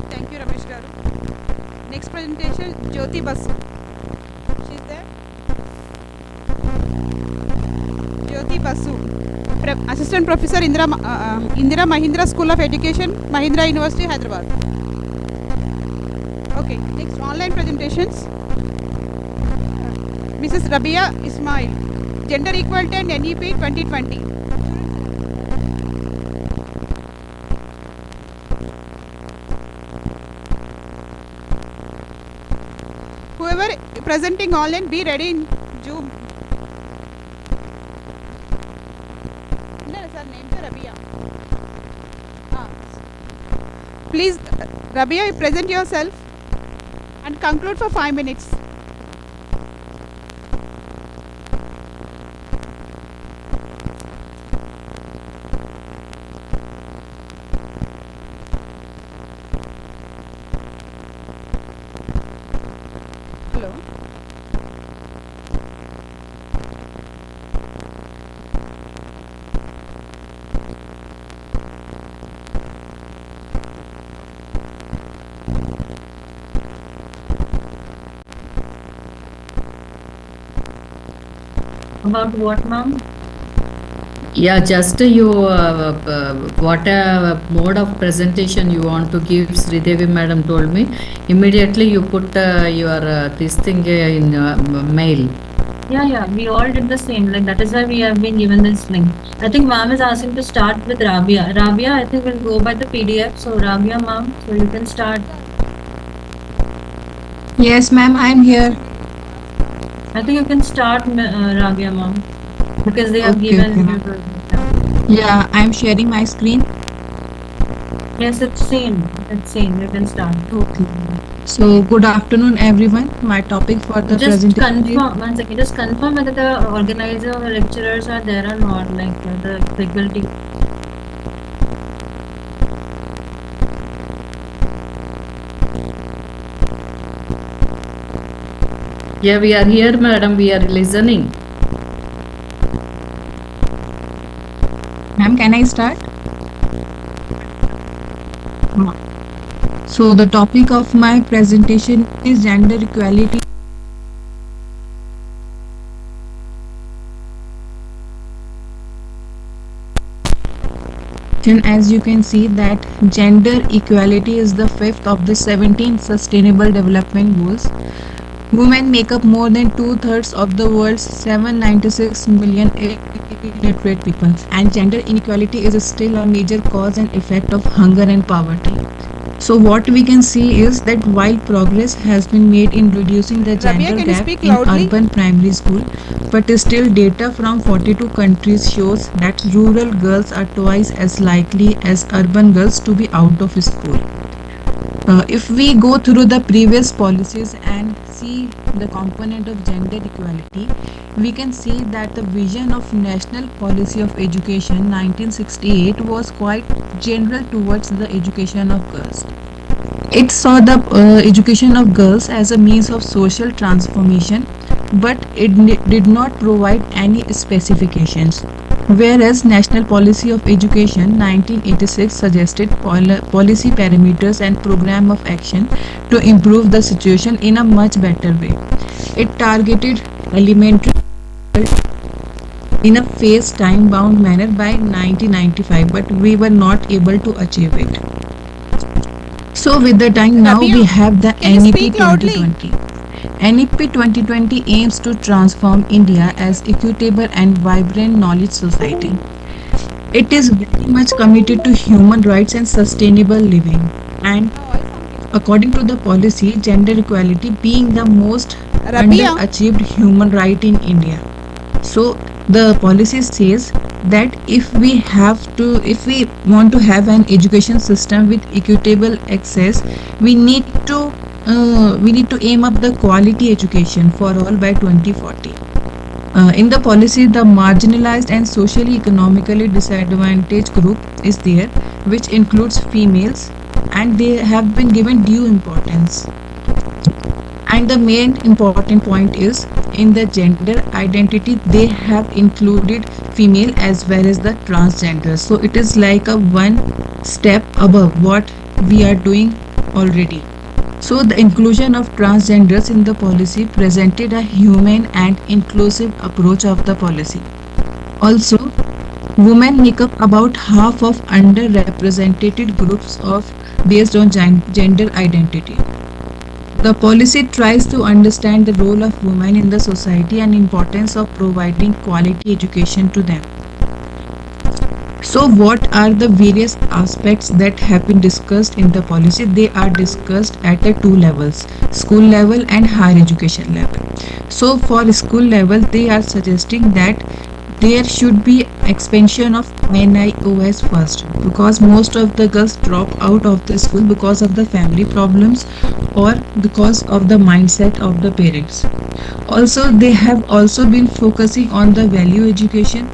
Thank you, Ramesh garu. Next presentation, Jyoti Basu. She's there. Jyoti Basu, Assistant Professor, Indira Mahindra School of Education, Mahindra University, Hyderabad. Okay, next online presentations. Mrs. Rabia Ismail, Gender Equality and NEP 2020. Whoever presenting online, be ready in Zoom. No, sir, name is Rabia. Please, Rabia, you present yourself and conclude for 5 minutes. Hello. About what, ma'am? Yeah, just what mode of presentation you want to give, Sridevi madam told me. Immediately you put your this thing in mail. Yeah, we all did the same. Like that is why we have been given this link. I think ma'am is asking to start with Rabia. Rabia, I think we'll go by the PDF. So Rabia, ma'am, so you can start. Yes, ma'am, I'm here. I think you can start, Rabia, ma'am, because they have given you the. Yeah, I'm sharing my screen. Yes, it's seen. It's seen. You can start. Okay. So, good afternoon, everyone. My topic for the Just presentation. confirm, one second, just confirm whether the organizer or lecturers are there or not, like the faculty. Yeah, we are here, madam. We are listening. Ma'am, can I start? So, the topic of my presentation is gender equality. As you can see that gender equality is the fifth of the 17 Sustainable Development Goals. Women make up more than 2/3 of the world's 796 million illiterate people, and gender inequality is still a major cause and effect of hunger and poverty. So what we can see is that while progress has been made in reducing the Rabia, gender can you gap speak in loudly? urban primary school, but still data from 42 countries shows that rural girls are twice as likely as urban girls to be out of school. If we go through the previous policies and see the component of gender equality, we can see that the vision of National Policy of Education 1968 was quite general towards the education of girls. It saw the education of girls as a means of social transformation, but it did not provide any specifications. Whereas National Policy of Education 1986 suggested policy parameters and program of action to improve the situation in a much better way. It targeted elementary in a phased time-bound manner by 1995, but we were not able to achieve it. So with the time now, Rabia, we have the can you NEP speak loudly? 2020. NEP 2020 aims to transform India as equitable and vibrant knowledge society. It is very much committed to human rights and sustainable living. And according to the policy, gender equality being the most Rabia. underachieved human right in India. So the policy says that if we want to have an education system with equitable access, we need to aim up the quality education for all by 2040. In the policy, the marginalized and socially economically disadvantaged group is there, which includes females, and they have been given due importance. And the main important point is in the gender identity, they have included female as well as the transgender. So it is like a one step above what we are doing already. So the inclusion of transgenders in the policy presented a humane and inclusive approach of the policy. Also, women make up about half of underrepresented groups based on gender identity. The policy tries to understand the role of women in the society and importance of providing quality education to them. So what are the various aspects that have been discussed in the policy? They are discussed at the two levels, school level and higher education level. So for school level, they are suggesting that there should be expansion of NIOS first, because most of the girls drop out of the school because of the family problems or because of the mindset of the parents. Also, they have also been focusing on the value education.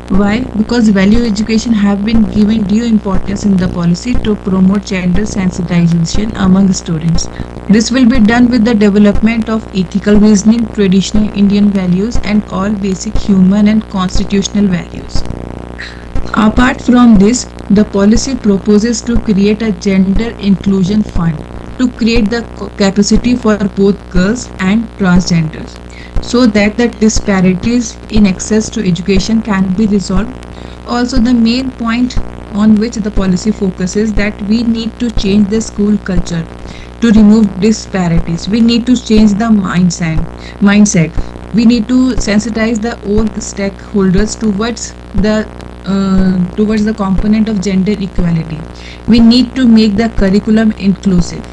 Why? Because value education have been given due importance in the policy to promote gender sensitization among students. This will be done with the development of ethical reasoning, traditional Indian values and all basic human and constitutional values. Apart from this, the policy proposes to create a gender inclusion fund to create the capacity for both girls and transgenders, so that the disparities in access to education can be resolved. Also, the main point on which the policy focuses that we need to change the school culture to remove disparities. We need to change the mindset. We need to sensitize the all stakeholders towards the component of gender equality. We need to make the curriculum inclusive.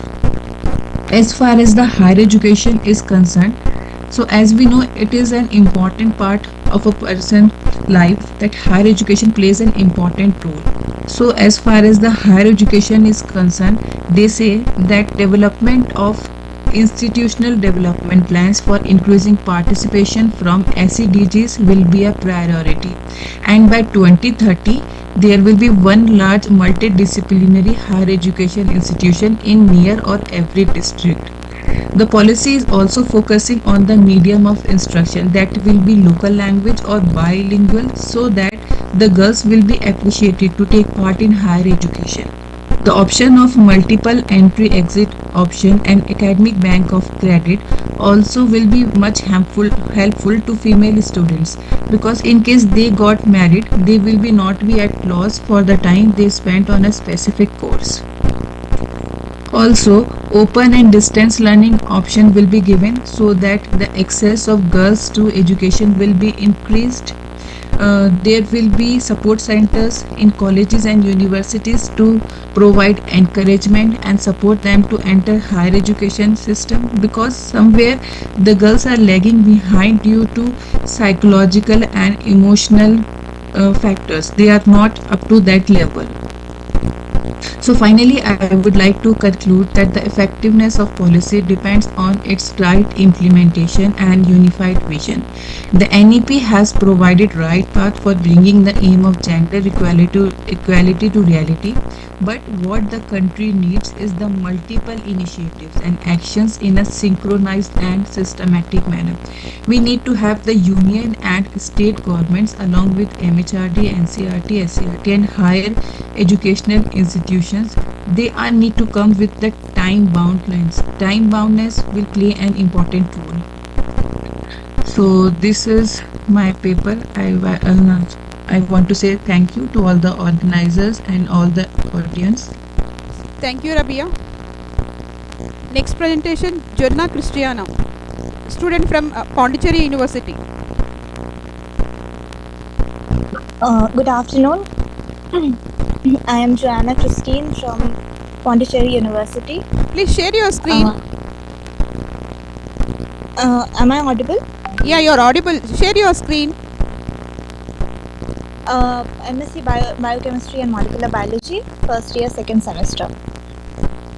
As far as the higher education is concerned, so as we know, it is an important part of a person's life that higher education plays an important role. So as far as the higher education is concerned, they say that development of institutional development plans for increasing participation from SEDGs will be a priority, and by 2030 there will be one large multidisciplinary higher education institution in near or every district. The policy is also focusing on the medium of instruction, that will be local language or bilingual, so that the girls will be appreciated to take part in higher education. The option of multiple entry-exit option and academic bank of credit also will be much helpful to female students, because in case they got married, they will be not be at loss for the time they spent on a specific course. Also, open and distance learning option will be given, so that the access of girls to education will be increased. There will be support centers in colleges and universities to provide encouragement and support them to enter higher education system, because somewhere the girls are lagging behind due to psychological and emotional factors. They are not up to that level. So finally, I would like to conclude that the effectiveness of policy depends on its right implementation and unified vision. The NEP has provided right path for bringing the aim of gender equality to reality, but what the country needs is the multiple initiatives and actions in a synchronized and systematic manner. We need to have the union and state governments along with MHRD, NCERT, SCERT and higher educational institutions. They all need to come with the time-bound lines. Time-boundness will play an important role. So this is my paper. I want to say thank you to all the organizers and all the audience. Thank you, Rabia. Next presentation, Jorna Cristiano, student from Pondicherry University. Good afternoon. I am Joanna Christine from Pondicherry University. Please share your screen. Am I audible? Yeah, you're audible. Share your screen. MSc Biochemistry and Molecular Biology, first year, second semester.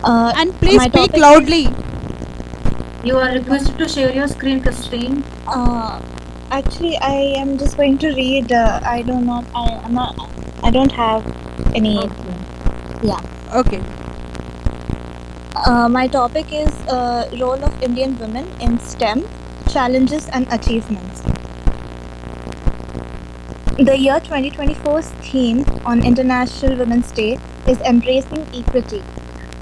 And please speak loudly. You are requested to share your screen, Christine. Actually, I am just going to read. I don't have any. Okay. Yeah. Okay. My topic is role of Indian women in STEM, challenges and achievements. The year 2024's theme on International Women's Day is Embracing Equity.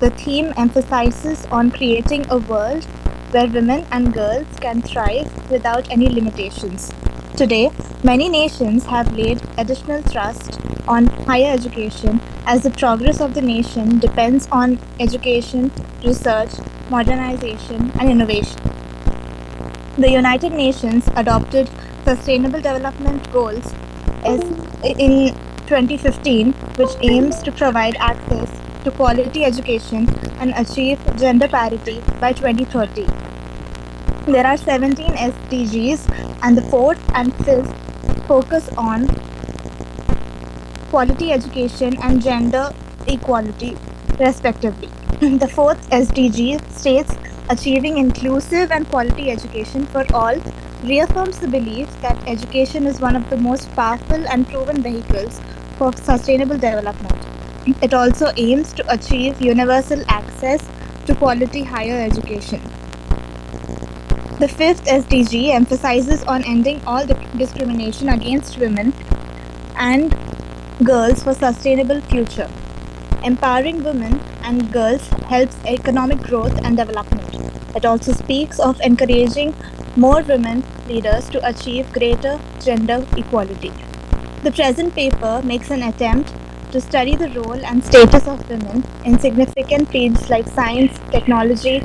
The theme emphasizes on creating a world where women and girls can thrive without any limitations. Today, many nations have laid additional thrust on higher education, as the progress of the nation depends on education, research, modernization, and innovation. The United Nations adopted Sustainable Development Goals in 2015, which aims to provide access to quality education and achieve gender parity by 2030. There are 17 SDGs, and the fourth and fifth focus on quality education and gender equality, respectively. The fourth SDG states achieving inclusive and quality education for all reaffirms the belief that education is one of the most powerful and proven vehicles for sustainable development. It also aims to achieve universal access to quality higher education. The fifth SDG emphasizes on ending all discrimination against women and girls for sustainable future. Empowering women and girls helps economic growth and development. It also speaks of encouraging more women leaders to achieve greater gender equality. The present paper makes an attempt to study the role and status of women in significant fields like science, technology,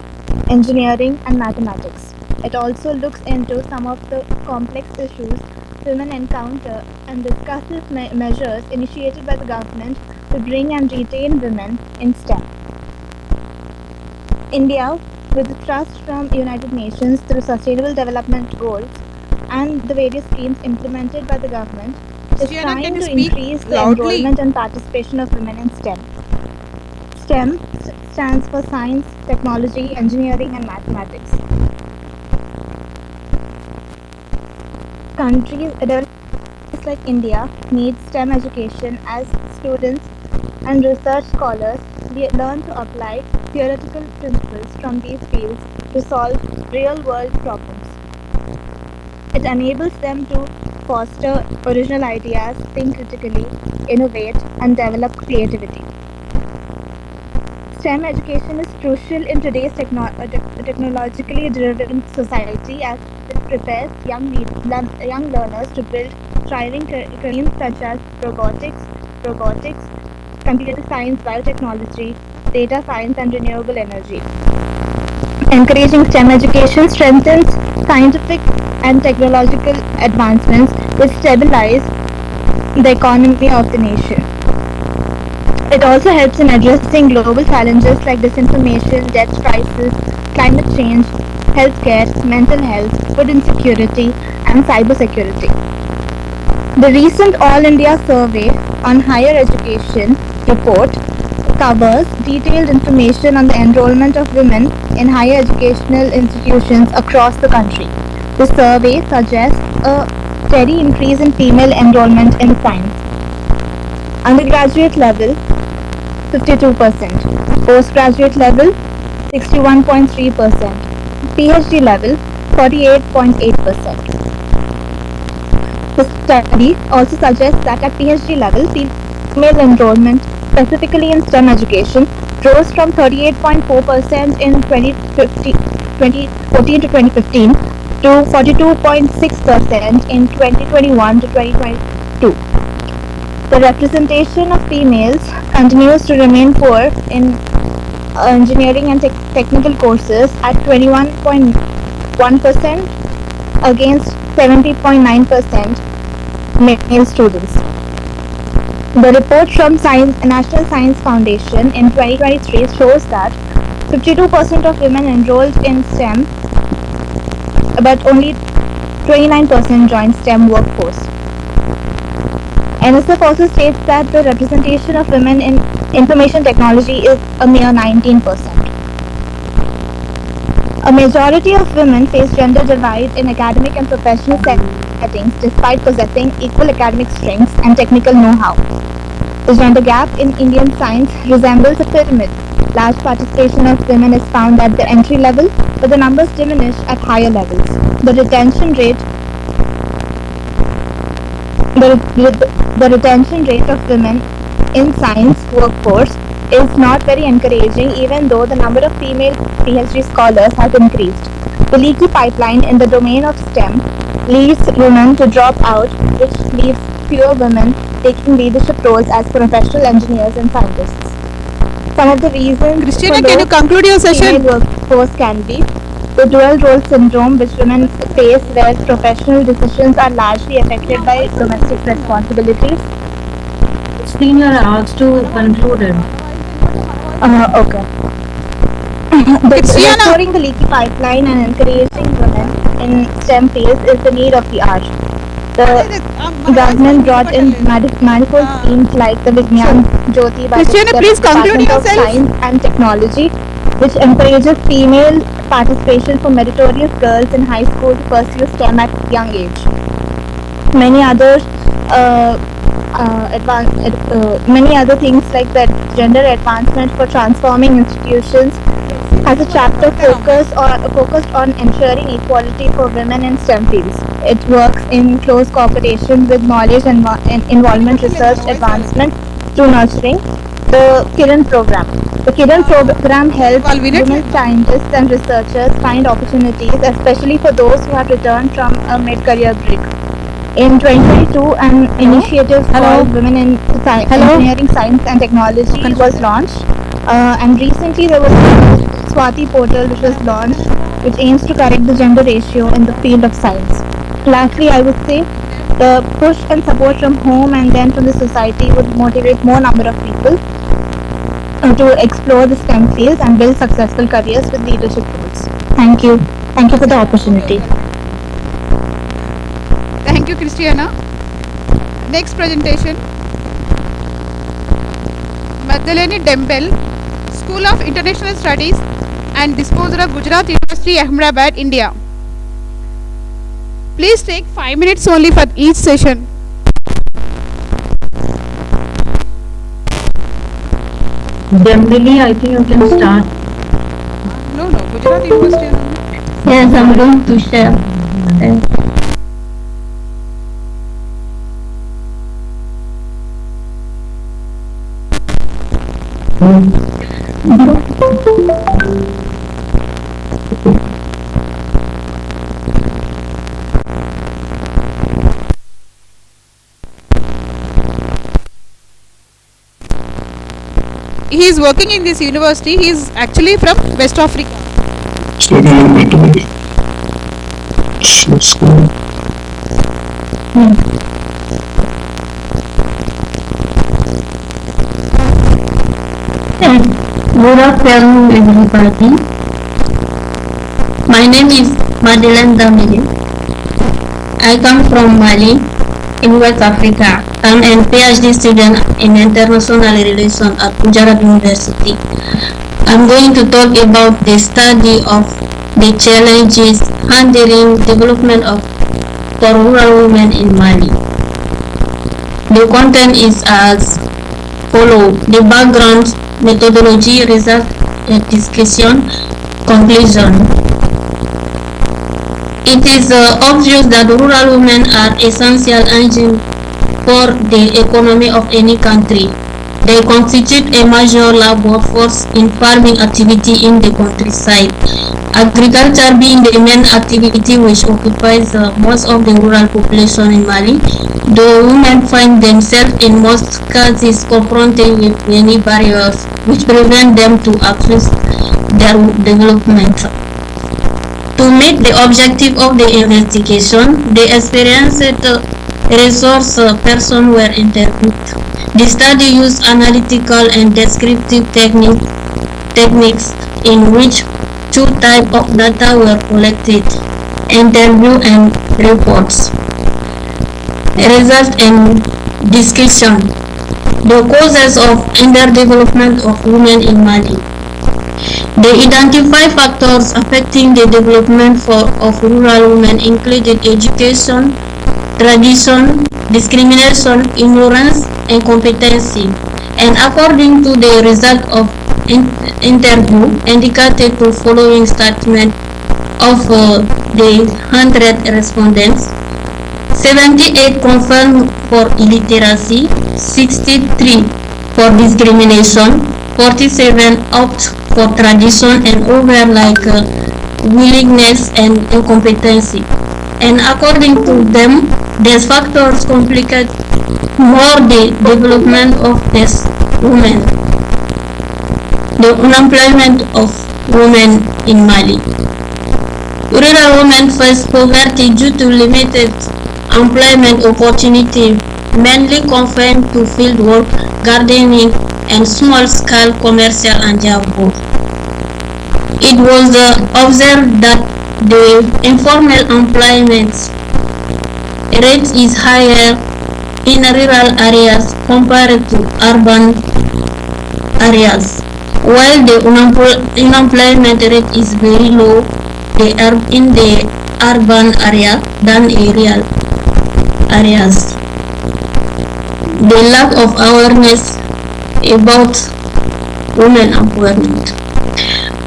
engineering, and mathematics. It also looks into some of the complex issues women encounter and discusses measures initiated by the government to bring and retain women in STEM. India, with the thrust from United Nations through Sustainable Development Goals and the various schemes implemented by the government, is Sienna, trying can you to speak increase the loudly? enrollment and participation of women in STEM. STEM stands for science, technology, engineering, and mathematics. Countries like India need STEM education as students and research scholars learn to apply theoretical principles from these fields to solve real-world problems. It enables them to foster original ideas, think critically, innovate, and develop creativity. STEM education is crucial in today's technologically driven society as it prepares young learners to build thriving careers such as robotics, computer science, biotechnology, data science, and renewable energy. Encouraging STEM education strengthens scientific and technological advancements which stabilize the economy of the nation. It also helps in addressing global challenges like disinformation, debt crisis, climate change, healthcare, mental health, food insecurity, and cybersecurity. The recent All India Survey on Higher Education report covers detailed information on the enrollment of women in higher educational institutions across the country. The survey suggests a steady increase in female enrollment in science. Undergraduate level, 52%. Postgraduate level, 61.3%. PhD level, 48.8%. The study also suggests that at PhD level, female enrollment, specifically in STEM education, rose from 38.4% in 2014 to 2015 to 42.6% in 2021 to 2022. The representation of females continues to remain poor in engineering and technical courses at 21.1% against 70.9% male students. The report from National Science Foundation in 2023 shows that 52% of women enrolled in STEM, but only 29% joined STEM workforce. NSF also states that the representation of women in information technology is a mere 19%. A majority of women face gender divide in academic and professional settings despite possessing equal academic strengths and technical know-how. The gender gap in Indian science resembles a pyramid. Large participation of women is found at the entry level, but the numbers diminish at higher levels. The retention rate of women in science workforce is not very encouraging, even though the number of female PhD scholars has increased. The leaky pipeline in the domain of STEM leads women to drop out, which leaves fewer women taking leadership roles as professional engineers and scientists. Some of the reasons Christina, can you conclude your session? Female workforce can be the dual role syndrome which women face, where professional decisions are largely affected by domestic responsibilities. Christine, you are asked to conclude it. Okay. Restoring the leaky pipeline and encouraging women in STEM fields is the need of the hour. The government brought in manifold schemes like the Vigyan Jyoti by Christiana, the please conclude Department of yourself. Science and Technology, which encourages female participation for meritorious girls in high school to pursue STEM at young age. Many other many other things like that gender advancement for transforming institutions has a chapter focused on ensuring equality for women in STEM fields. It works in close cooperation with knowledge and involvement research advancement through nurturing. The Kiran program. The Kiran program helps women scientists and researchers find opportunities, especially for those who have returned from a mid-career break. In 2022, an initiative called Women in Engineering, Science and Technology was launched. And recently there was Swati portal which was launched, which aims to correct the gender ratio in the field of science. Lastly, I would say the push and support from home and then from the society would motivate more number of people to explore the STEM fields and build successful careers with leadership roles. Thank you. Thank you for the opportunity. Thank you, Christiana. Next presentation. Madhalini Dembel, School of International Studies and Disposer of Gujarat University, Ahmedabad, India. Please take 5 minutes only for each session. Generally, I think you can start. No, Gujarat University. Yes, I'm going to share. He is working in this university. He is actually from West Africa. Good afternoon, everybody. My name is Madeleine Damile. I come from Mali in West Africa. I'm a PhD student in international relations at Gujarat University. I'm going to talk about the study of the challenges handling development of for rural women in Mali. The content is as follows: the background, methodology, result, discussion, conclusion. It is obvious that rural women are essential engine for the economy of any country. They constitute a major labor force in farming activity in the countryside. Agriculture being the main activity which occupies most of the rural population in Mali, the women find themselves in most cases confronted with many barriers which prevent them to access their development. To meet the objective of the investigation, the experienced resource person were interviewed. The study used analytical and descriptive techniques in which two types of data were collected: interview and reports. Result and discussion. The causes of underdevelopment of women in Mali. They identify factors affecting the development of rural women, including education, tradition, discrimination, ignorance, and competency. And according to the result of interview, indicated to following statement of the 100 respondents, 78 confirmed for illiteracy, 63 for discrimination, 47 opt for tradition, and over willingness and incompetency. And according to them, these factors complicate more the development of these women. The unemployment of women in Mali. Rural women face poverty due to limited employment opportunity, mainly confined to field work, gardening, and small-scale commercial endeavors. It was observed that the informal employment rate is higher in rural areas compared to urban areas. While the unemployment rate is very low in the urban area than in rural areas. The lack of awareness about women empowerment.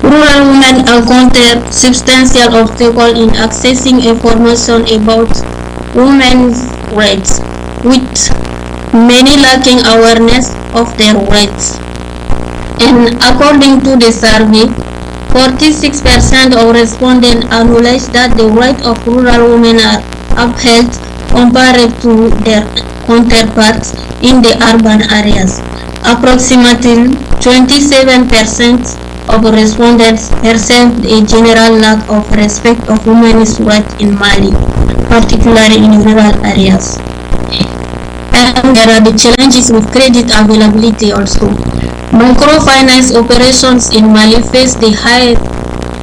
Rural women encounter substantial obstacles in accessing information about women's rights, with many lacking awareness of their rights. And according to the survey, 46% of respondents acknowledge that the rights of rural women are upheld compared to their counterparts in the urban areas. Approximately 27% of respondents perceive a general lack of respect of women's rights in Mali, particularly in rural areas. And there are the challenges with credit availability also. Microfinance operations in Mali face the high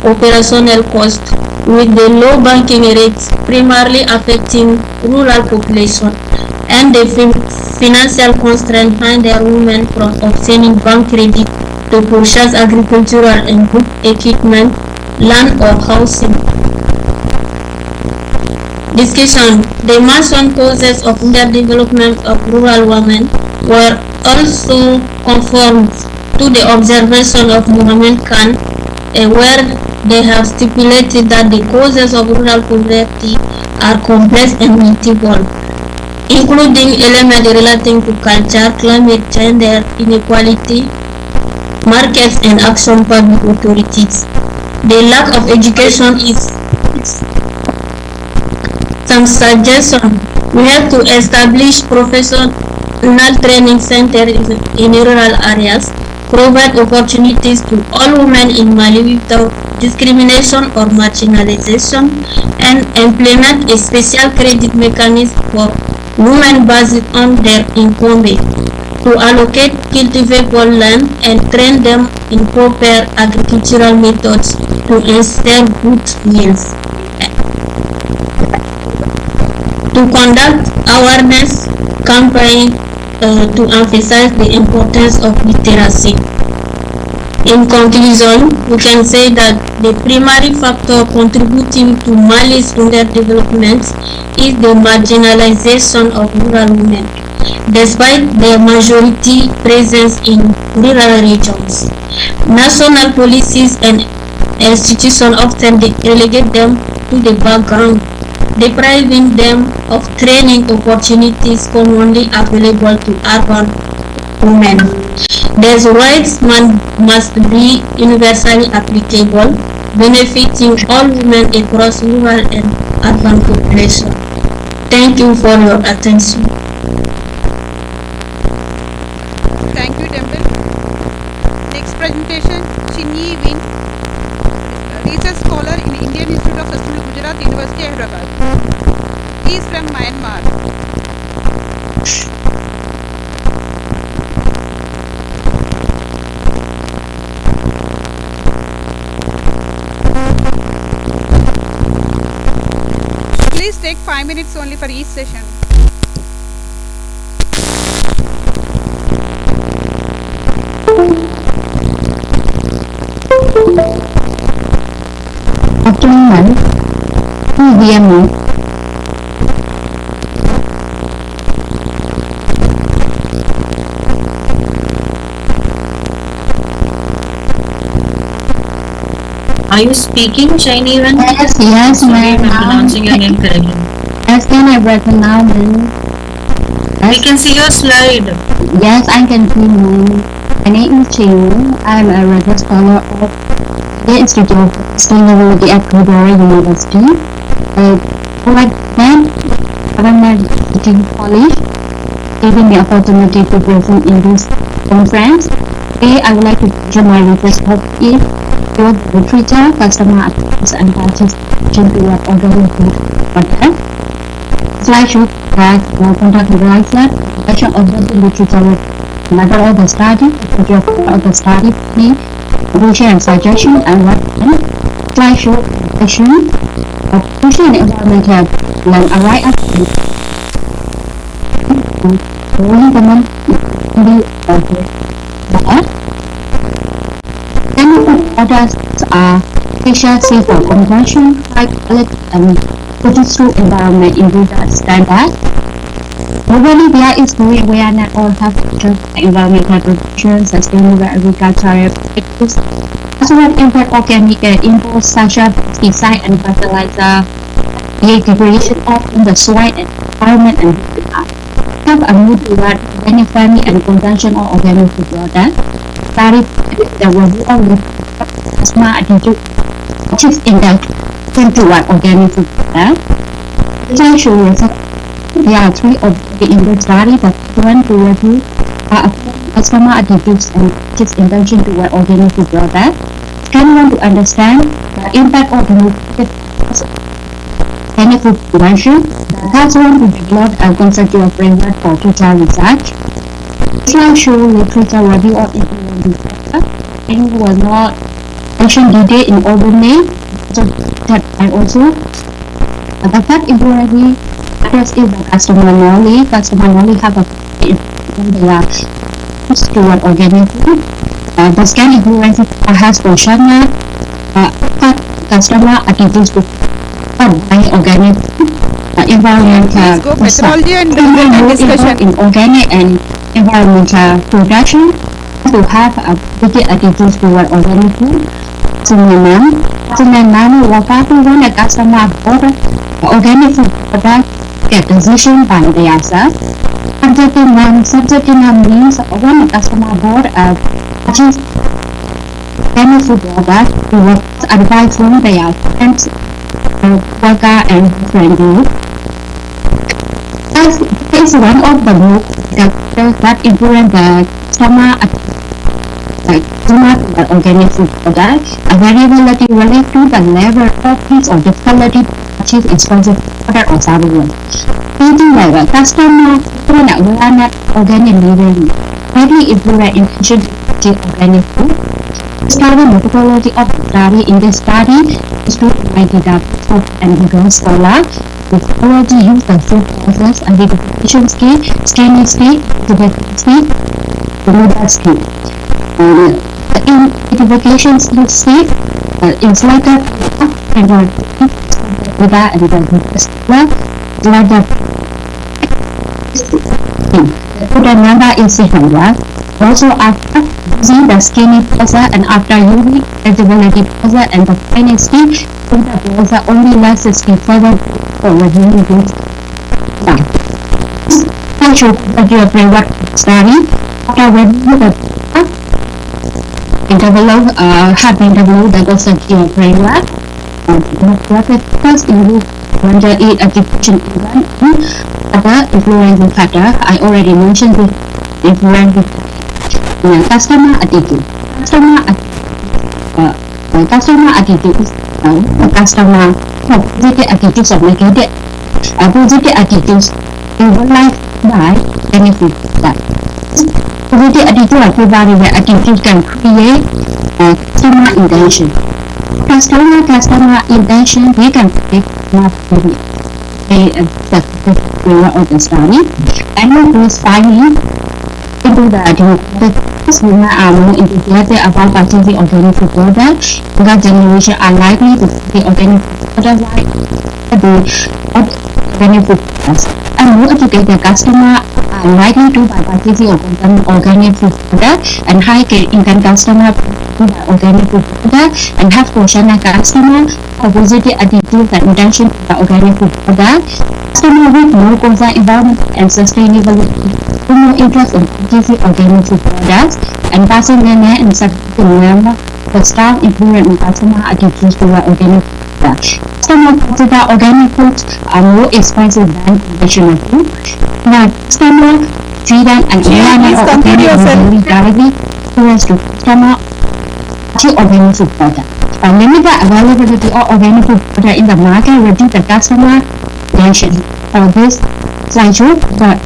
operational cost, with the low banking rates primarily affecting rural population, and the financial constraints hinder women from obtaining bank credit to purchase agricultural and good equipment, land or housing. Discussion. The mentioned causes of underdevelopment of rural women were also conformed to the observation of Mohammed Khan, where they have stipulated that the causes of rural poverty are complex and multiple, including elements relating to culture, climate, gender inequality, markets, and action public authorities. The lack of education is some suggestion. We have to establish professional training centers in rural areas, provide opportunities to all women in Mali without discrimination or marginalization, and implement a special credit mechanism for women based on their income, to allocate cultivable land and train them in proper agricultural methods to ensure good yields. To conduct awareness campaign to emphasize the importance of literacy. In conclusion, we can say that the primary factor contributing to Mali's underdevelopment is the marginalization of rural women, despite their majority presence in rural regions. National policies and institutions often relegate them to the background, depriving them of training opportunities commonly available to urban women. These rights must be universally applicable, benefiting all women across rural and urban population. Thank you for your attention. Thank you, Dimple. Next presentation, Chinyi Win, research scholar in Indian Institute of Sustainable Gujarat University, Hyderabad. He is from Myanmar. Please take 5 minutes only for each session. Afternoon, ma'am. Dear ma'am. Are you speaking Chinese? Yes, Sorry if ma'am. I'm pronouncing your name correctly. Yes, can I write now, ma'am? We can see your slide. Yes, I can see, ma'am. My name is Chinyi. I am a research scholar of the Institute of Sustainability at Korea University. Like that, Government Teaching College giving me opportunity to present in this conference. Today, I would like to present my research topic about literature, customer actions, and participation to what organization content. Slide shows that the contact realizer, question of the literature, matter of the study, object of the study, conclusion and suggestion, and what slide shows action, Social and environmental learn a right of only women be then others are facial safer conversion, high quality and digital environment in the standard. Globally, there is growing awareness on how to environmental protection, sustainable agricultural practices, as well as impact organic inputs such as pesticide and fertilizer, the degradation of the soil and environment and habitat. Have a move toward organic farming and consumption of organic food products. The review of the smart attitude, which is in the toward organic food products. This shows there are three objectives in the study. The first one to review customer attitudes and its intention toward organic food products. Second one to understand the impact of nutritive organic food production. The third one to develop a conceptual framework for future research. This slide shows literature review of implementing factors. It was not mentioned detail in overlay, so that I also the fact implementing factors is the customer knowledge. Customer knowledge have a they are toward organic food. The scan implementing has questionnaire customer attitudes to buy organic food. Environmental methodology and discussion in organic and environmental production to have a positive attitude toward organic food. Customer when a customer order organic food product get decision by themselves. Subjective means when a customer board purchase organic food product to advice from their friends, worker and friend group. As is one of the book that influence the customer organic food product. A variability related to the level of heat or difficulty to achieve expensive product or service. Thinking level, customer product awareness organic labeling. Highly influence intention to achieve organic food. Study methodology of the study. In this study, students invited the food and the scholar. Methodology use the food process and identification scale, scanning scale, scale, the model scale. In identification scale, insulated and the the number is 600. Also after using the scanning process and after using eligibility process and the final stage, the process only lasts 67 for reviewing this. I show the framework study. After reviewing the have been developed the conceptual framework. The first include under it education other influencing factor. I already mentioned the influencing customer attitude. Customer attitude is the customer positive attitudes or negative positive attitudes in one life by benefit that. Positive attitude or favorable attitude can create customer intention. Customer intention they can predict what will be the of the study. And this finally into the women are more enthusiastic about purchasing organic food products. Younger generation are likely to see organic food products like the organic food products. And more educated customers are likely to buy purchasing organic food products, and high income customers buy organic food products and have questioned customers a positive attitude and intention to buy organic food products. Customers with more concern environment and sustainability who more interest in purchasing organic food products and passing their net and subsequent the staff influence in customer attitudes toward organic food products. Customers consider organic foods are more expensive than conventional food. Now, customers see them and environment of organic food directly towards the customer to organic food products. A limited availability of organic food products in the market reduce the customer attention. For this slide show the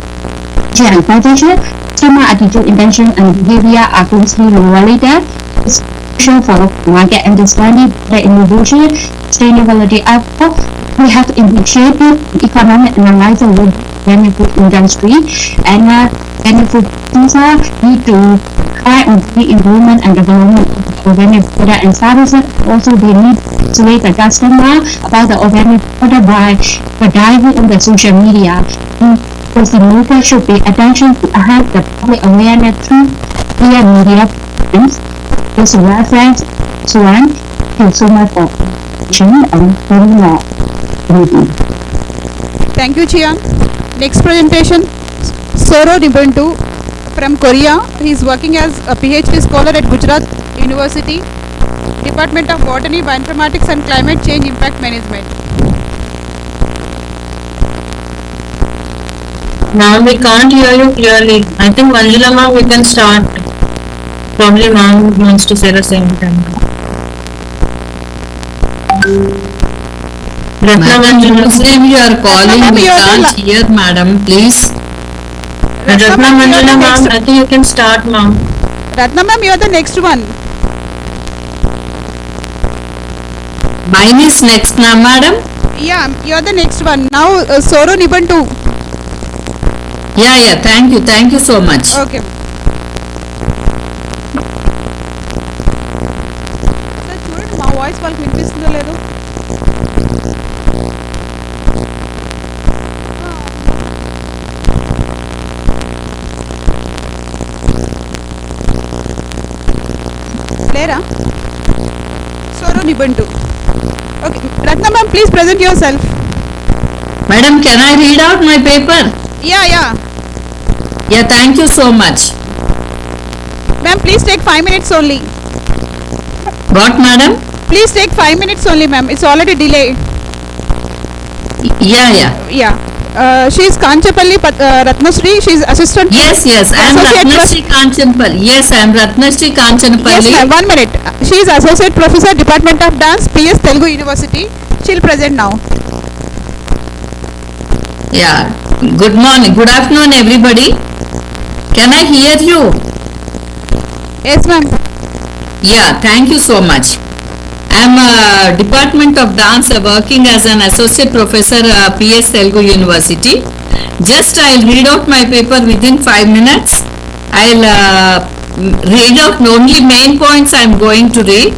hypothesis, customer attitude, intention, and behavior are closely related. It's crucial for market understanding, the innovation, sustainability effort, we have initiated economic analysis with benefit industry and benefit user need to try on the enrollment and development of organic product and services. Also, they need to persuade the customer about the organic product by diving in the social media. Policymakers should pay attention to enhance the public awareness through clear media programs. This reference to one. Thank you so much for attention and very much. Thank you, Chiang. Next presentation, Soro Nibantu from Korea. He is working as a PhD scholar at Gujarat University, Department of Botany, Bioinformatics and Climate Change Impact Management. Ma'am, we can't hear you clearly. I think Manjula ma'am, we can start. Probably ma'am wants to say the same thing. Ratna Manjula, name you are calling, we can't hear, madam, please. Ratna Manjula ma'am, I think you can start, ma'am. Ratna ma'am, you are the next one. Mine is next now, madam. Yeah, you are the next one. Now, Soro Nibantu. Yeah, thank you so much. Okay. చూడండి మా voice వాళ్ళకి వినిపిస్తుందో లేదో. లేరా? Soro Nibantu. Okay, Ratna ma'am, please present yourself. Madam, can I read out my paper? Yeah. Yeah, thank you so much. Ma'am, please take 5 minutes only. What, madam? Please take 5 minutes only, ma'am. It's already delayed. Yeah. She is Kanchapalli Ratnasri. She is assistant. Yes, I am Ratnasri Kanchanapalli. Yes, I am Ratnasri Kanchanapalli. Yes, ma'am. 1 minute. She is associate professor, Department of Dance, PS Telugu University. She will present now. Yeah. Good morning. Good afternoon, everybody. Can I hear you? Yes, ma'am. Yeah, thank you so much. I am Department of Dance working as an associate professor PS Telugu University. Just I'll read out my paper within 5 minutes. I'll read out only main points I'm going to read.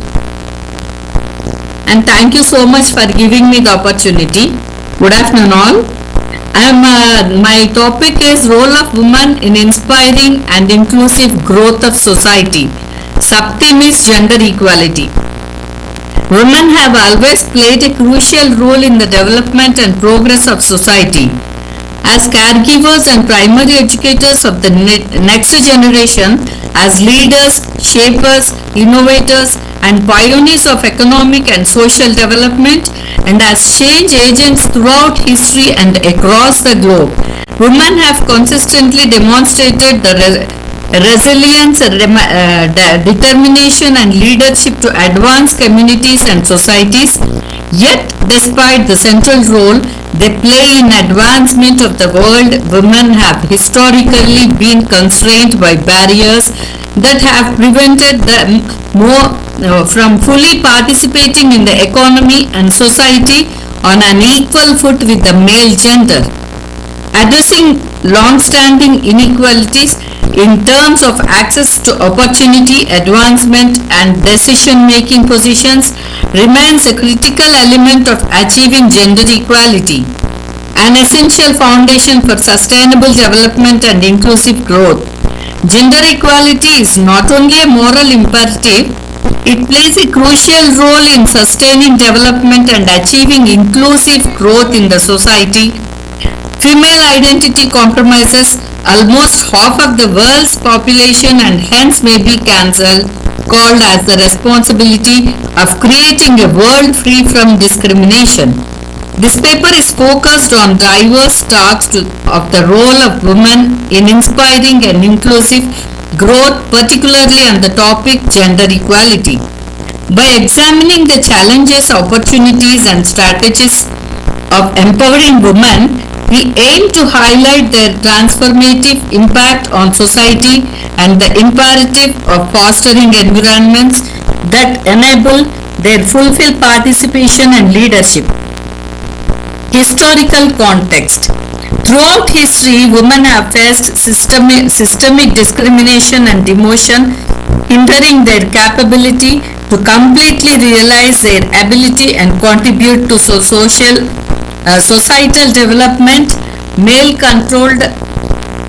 And thank you so much for giving me the opportunity. Good afternoon all. My topic is role of women in inspiring and inclusive growth of society. Sub-theme is gender equality. Women have always played a crucial role in the development and progress of society. As caregivers and primary educators of the next generation, as leaders, shapers, innovators, and pioneers of economic and social development, and as change agents throughout history and across the globe, women have consistently demonstrated the resilience, determination, and leadership to advance communities and societies. Yet, despite the central role they play in advancement of the world, women have historically been constrained by barriers that have prevented them from fully participating in the economy and society on an equal foot with the male gender. Addressing long-standing inequalities in terms of access to opportunity, advancement, and decision-making positions remains a critical element of achieving gender equality, an essential foundation for sustainable development and inclusive growth. Gender equality is not only a moral imperative, it plays a crucial role in sustaining development and achieving inclusive growth in the society. Female identity compromises almost half of the world's population and hence may be called as the responsibility of creating a world free from discrimination. This paper is focused on diverse talks of the role of women in inspiring and inclusive growth, particularly on the topic gender equality. By examining the challenges, opportunities, and strategies of empowering women, we aim to highlight their transformative impact on society and the imperative of fostering environments that enable their fulfilled participation and leadership. Historical context. Throughout history, women have faced systemic discrimination and demotion, hindering their capability to completely realize their ability and contribute to societal development. Male-controlled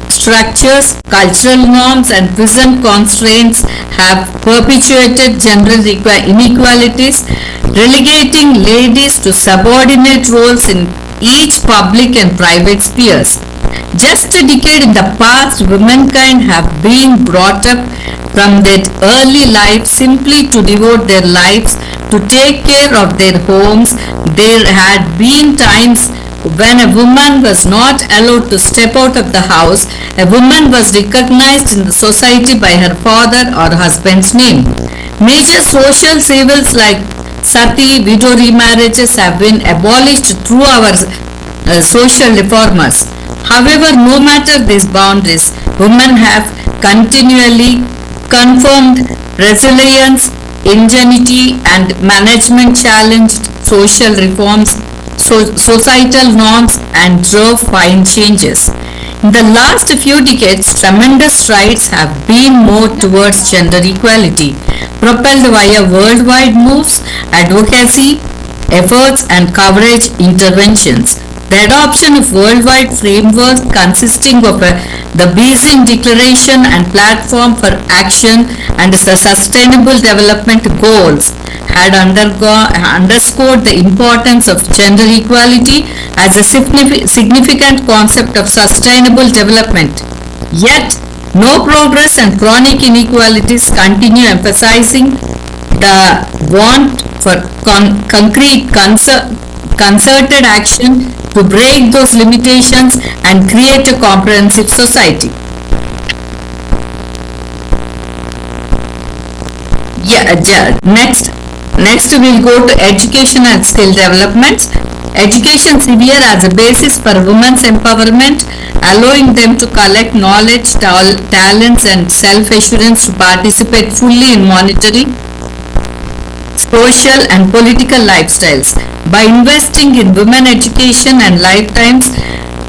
structures, cultural norms, and prison constraints have perpetuated gender inequalities, relegating ladies to subordinate roles in each public and private spheres. Just a decade in the past, womankind have been brought up from their early life simply to devote their lives to take care of their homes. There had been times when a woman was not allowed to step out of the house. A woman was recognized in the society by her father or husband's name. Major social evils like sati, widow remarriages have been abolished through our social reformers. However, no matter these boundaries, women have continually confirmed resilience, ingenuity, and management challenged social reforms, societal norms, and drove fine changes. In the last few decades, tremendous strides have been moved towards gender equality, propelled via worldwide moves, advocacy efforts, and coverage interventions. The adoption of worldwide frameworks consisting of the Beijing Declaration and Platform for Action and the Sustainable Development Goals had underscored the importance of gender equality as a significant concept of sustainable development. Yet, no progress and chronic inequalities continue, emphasizing the want for concrete concerted action to break those limitations and create a comprehensive society. Next we'll go to education and skill development. Education severe as a basis for women's empowerment, allowing them to collect knowledge, talents, and self-assurance to participate fully in monetary, social, and political lifestyles. By investing in women education and lifetimes,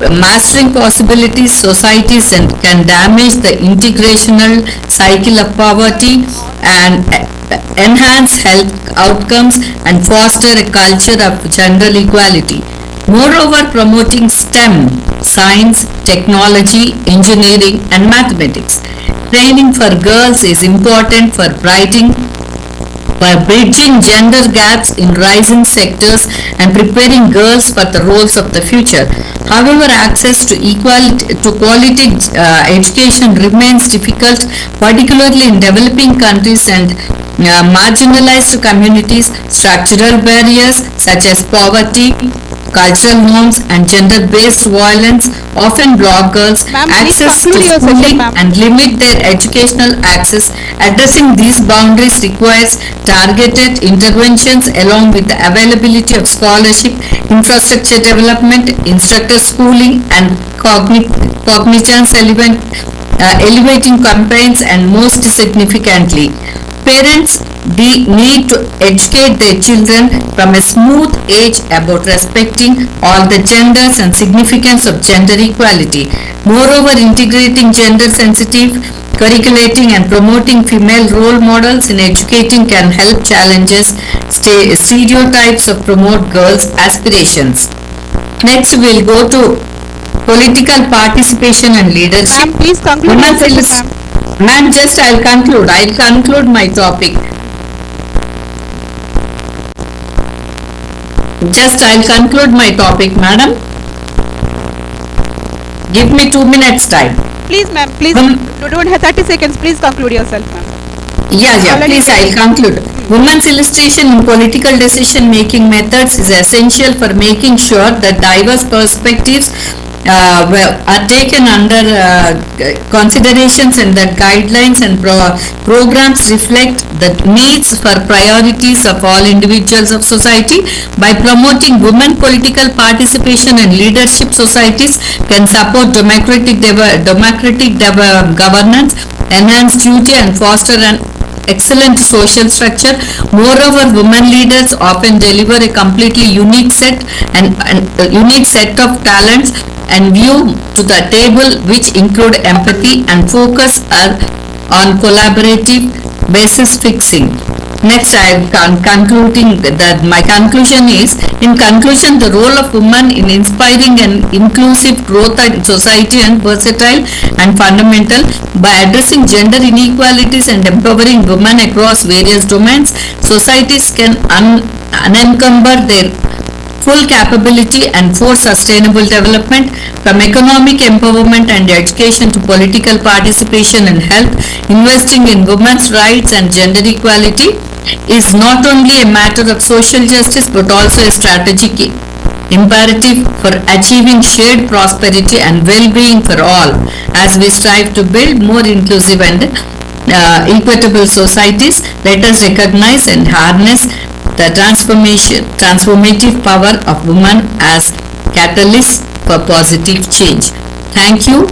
mastering possibilities, societies and can damage the integrational cycle of poverty and enhance health outcomes and foster a culture of gender equality. Moreover, promoting STEM, science, technology, engineering, and mathematics. Training for girls is important for bridging gender gaps in rising sectors and preparing girls for the roles of the future. However, access to quality education remains difficult, particularly in developing countries and marginalized communities. Structural barriers such as poverty, cultural norms, and gender-based violence often block girls' access to schooling and limit their educational access. Addressing these boundaries requires targeted interventions along with the availability of scholarship, infrastructure development, instructor schooling, and cognizance elevating campaigns, and most significantly, parents need to educate their children from a smooth age about respecting all the genders and significance of gender equality. Moreover, integrating gender-sensitive curriculating and promoting female role models in educating can help challenges stereotypes of promote girls' aspirations. Next, we'll go to political participation and leadership. Ma'am, please conclude. Ma'am, just I'll conclude my topic. I'll conclude my topic, madam. Give me 2 minutes time. Please, ma'am, please. You don't have 30 seconds. Please conclude yourself, ma'am. Please, I'll conclude. Women's illustration in political decision-making methods is essential for making sure that diverse perspectives are taken under considerations and that guidelines and programs reflect the needs for priorities of all individuals of society. By promoting women political participation and leadership, societies can support democratic governance, enhance duty, and foster an excellent social structure. Moreover, women leaders often deliver a completely unique set of talents and view to the table, which include empathy and focus on collaborative basis fixing. Next, I am concluding that my conclusion is, in conclusion, the role of women in inspiring an inclusive growth in society and versatile and fundamental. By addressing gender inequalities and empowering women across various domains, societies can unencumber their full capability and for sustainable development. From economic empowerment and education to political participation and health, investing in women's rights and gender equality is not only a matter of social justice but also a strategic imperative for achieving shared prosperity and well-being for all. As we strive to build more inclusive and equitable societies, let us recognize and harness the transformative power of women as catalysts for positive change. Thank you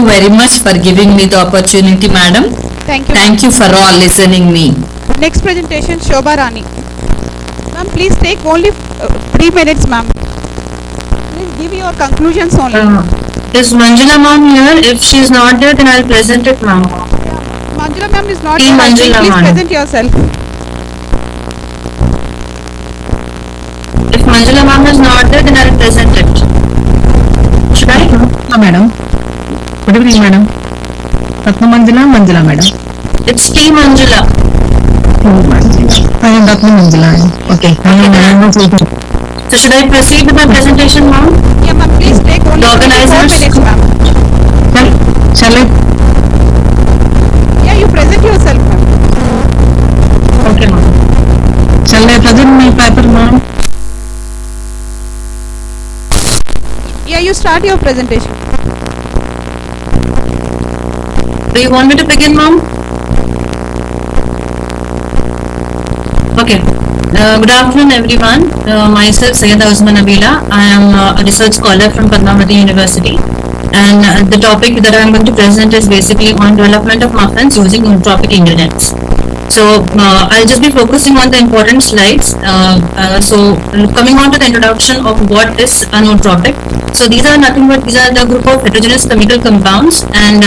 very much for giving me the opportunity, madam. Thank you. Thank you for all listening me. Next presentation, Shobha Rani. Ma'am, please take only 3 minutes, ma'am. Please give your conclusions only. Is Manjula ma'am here? If she is not there, then I'll present it, ma'am. Manjula ma'am is not Team here. Manjula Please ma'am. present yourself. If Manjula ma'am is not there, then I'll present it. Should I? Madam. Good evening, madam. Ratna Manjula, madam. It's Team Manjula. I am Ratna Manjula. Okay. So should I proceed with my presentation, ma'am? Yeah, ma'am. Please take only The 4 organizers. minutes, ma'am. Shall I? Yeah, you present yourself, ma'am. Okay, ma'am. Shall I present my paper, ma'am? Yeah, you start your presentation. Do you want me to begin, ma'am? Okay. Good afternoon, everyone. Myself, Sayyida Uzma Nabila. I am a research scholar from Padmavati University. And the topic that I am going to present is basically on development of muffins using nootropic ingredients. So I'll just be focusing on the important slides. So coming on to the introduction of what is a nootropic. So these are nothing but these are the group of heterogeneous chemical compounds, and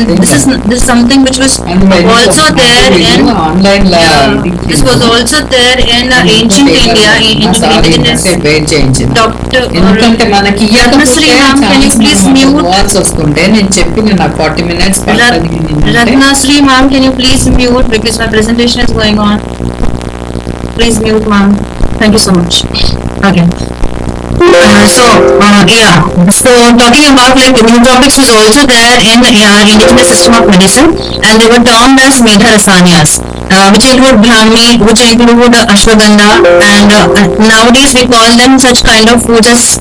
this is something which was also there in this was also there in ancient India in indigenous. Dr. Ratnasri ma'am, can you please mute? Ratnasri ma'am, can you please mute because my presentation is going on. Please mute, ma'am. Thank you so much. Okay. So talking about like nootropics was also there in the indigenous system of medicine, and they were termed as Medha Rasanyas, which include Brahmi, which include Ashwagandha, and nowadays we call them such kind of foods as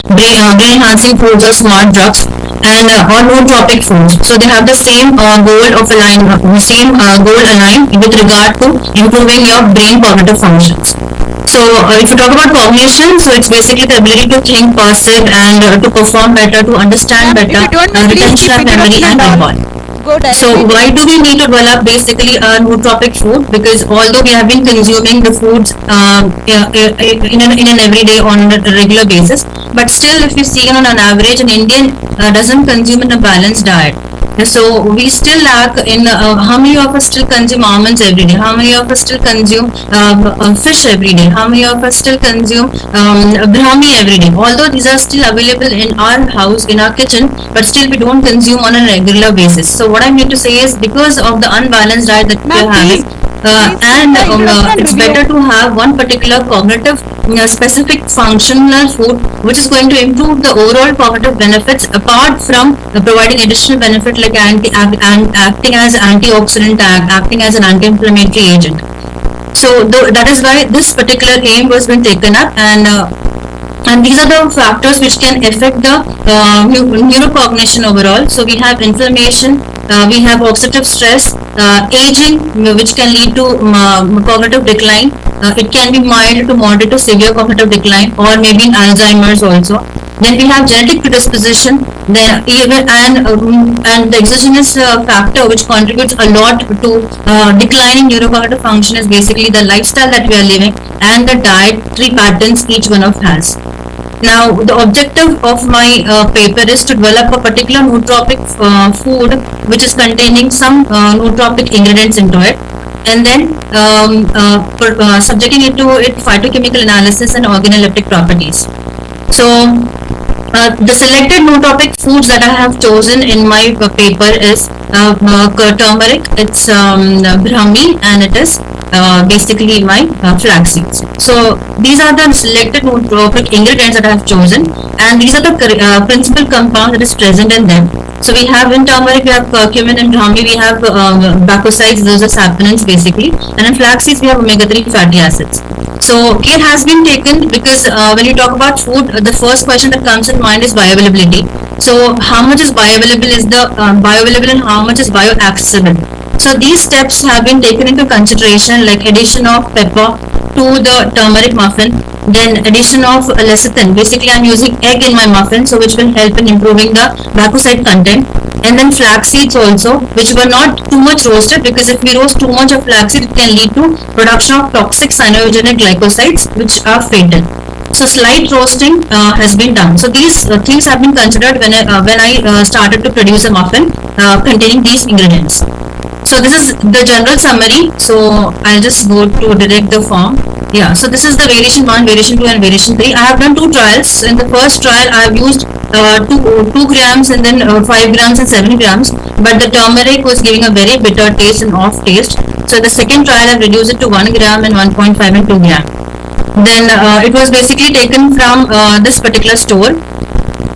brain enhancing foods or smart drugs, and or nootropic foods. So they have the same goal aligned with regard to improving your brain cognitive functions. So if you talk about cognition, so it's basically the ability to think, perceive, and to perform better, to understand better, retention, memory, and recall. So why do we need to develop basically a nootropic food? Because although we have been consuming the foods in an everyday on a regular basis, but still if you see on an average, an Indian doesn't consume in a balanced diet. So we still lack in how many of us still consume almonds every day? How many of us still consume fish every day? How many of us still consume Brahmi every day? Although these are still available in our house, in our kitchen, but still we don't consume on a regular basis. So what I mean to say is because of the unbalanced diet that we are having, it's better to have one particular cognitive specific functional food which is going to improve the overall cognitive benefits apart from providing additional benefit like acting as antioxidant, acting as an anti-inflammatory agent. So that is why this particular aim was been taken up, and these are the factors which can affect the neurocognition overall. So we have inflammation, we have oxidative stress, aging, which can lead to cognitive decline. It can be mild to moderate to severe cognitive decline, or maybe in Alzheimer's also. Then we have genetic predisposition, then even and the exogenous factor which contributes a lot to declining neurocognitive function is basically the lifestyle that we are living and the dietary patterns each one of has. Now, the objective of my paper is to develop a particular nootropic food which is containing some nootropic ingredients into it, and then subjecting it to phytochemical analysis and organoleptic properties. So, the selected nootropic foods that I have chosen in my paper is turmeric, it's Brahmi, and it is basically my flax seeds. So these are the selected nootropic ingredients that I have chosen, and these are the principal compounds that is present in them. So we have in turmeric, we have curcumin, and Brahmi we have bacosides, those are saponins basically, and in flax seeds we have omega-3 fatty acids. So care has been taken because when you talk about food, the first question that comes in mind is bioavailability. So how much is bioavailable and how much is bioaccessible. So these steps have been taken into consideration, like addition of pepper to the turmeric muffin, then addition of lecithin. Basically I'm using egg in my muffin, so which will help in improving the bacoside content, and then flax seeds also, which were not too much roasted, because if we roast too much of flax seed, it can lead to production of toxic cyanogenic glycosides which are fatal. So slight roasting has been done. So these things have been considered when I started to produce a muffin containing these ingredients. So this is the general summary. So I'll just go to direct the form. Yeah, so this is the variation 1, variation 2 and variation 3. I have done 2 trials. In the first trial I have used 2 grams and then 5 grams and 7 grams, but the turmeric was giving a very bitter taste and off taste. So the second trial I have reduced it to 1 gram and 1.5 and 2 gram. Then it was basically taken from this particular store.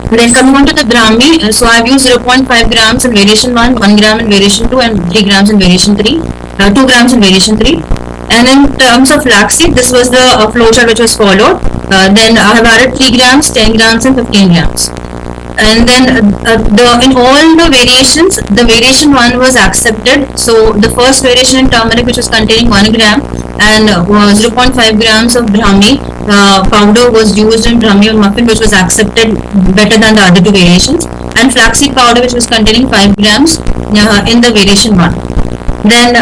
Then coming on to the Brahmi, so I have used 0.5 grams in variation 1, 1 gram in variation 2 and 3 grams in variation 3, 2 grams in variation 3. And in terms of flaxseed, this was the flowchart which was followed. Then I have added 3 grams, 10 grams and 15 grams. And then in all the variations, the variation 1 was accepted. So the first variation in turmeric, which was containing 1 gram and 0.5 grams of Brahmi powder was used in Brahmi muffin, which was accepted better than the other 2 variations, and flaxseed powder, which was containing 5 grams in the variation 1. Then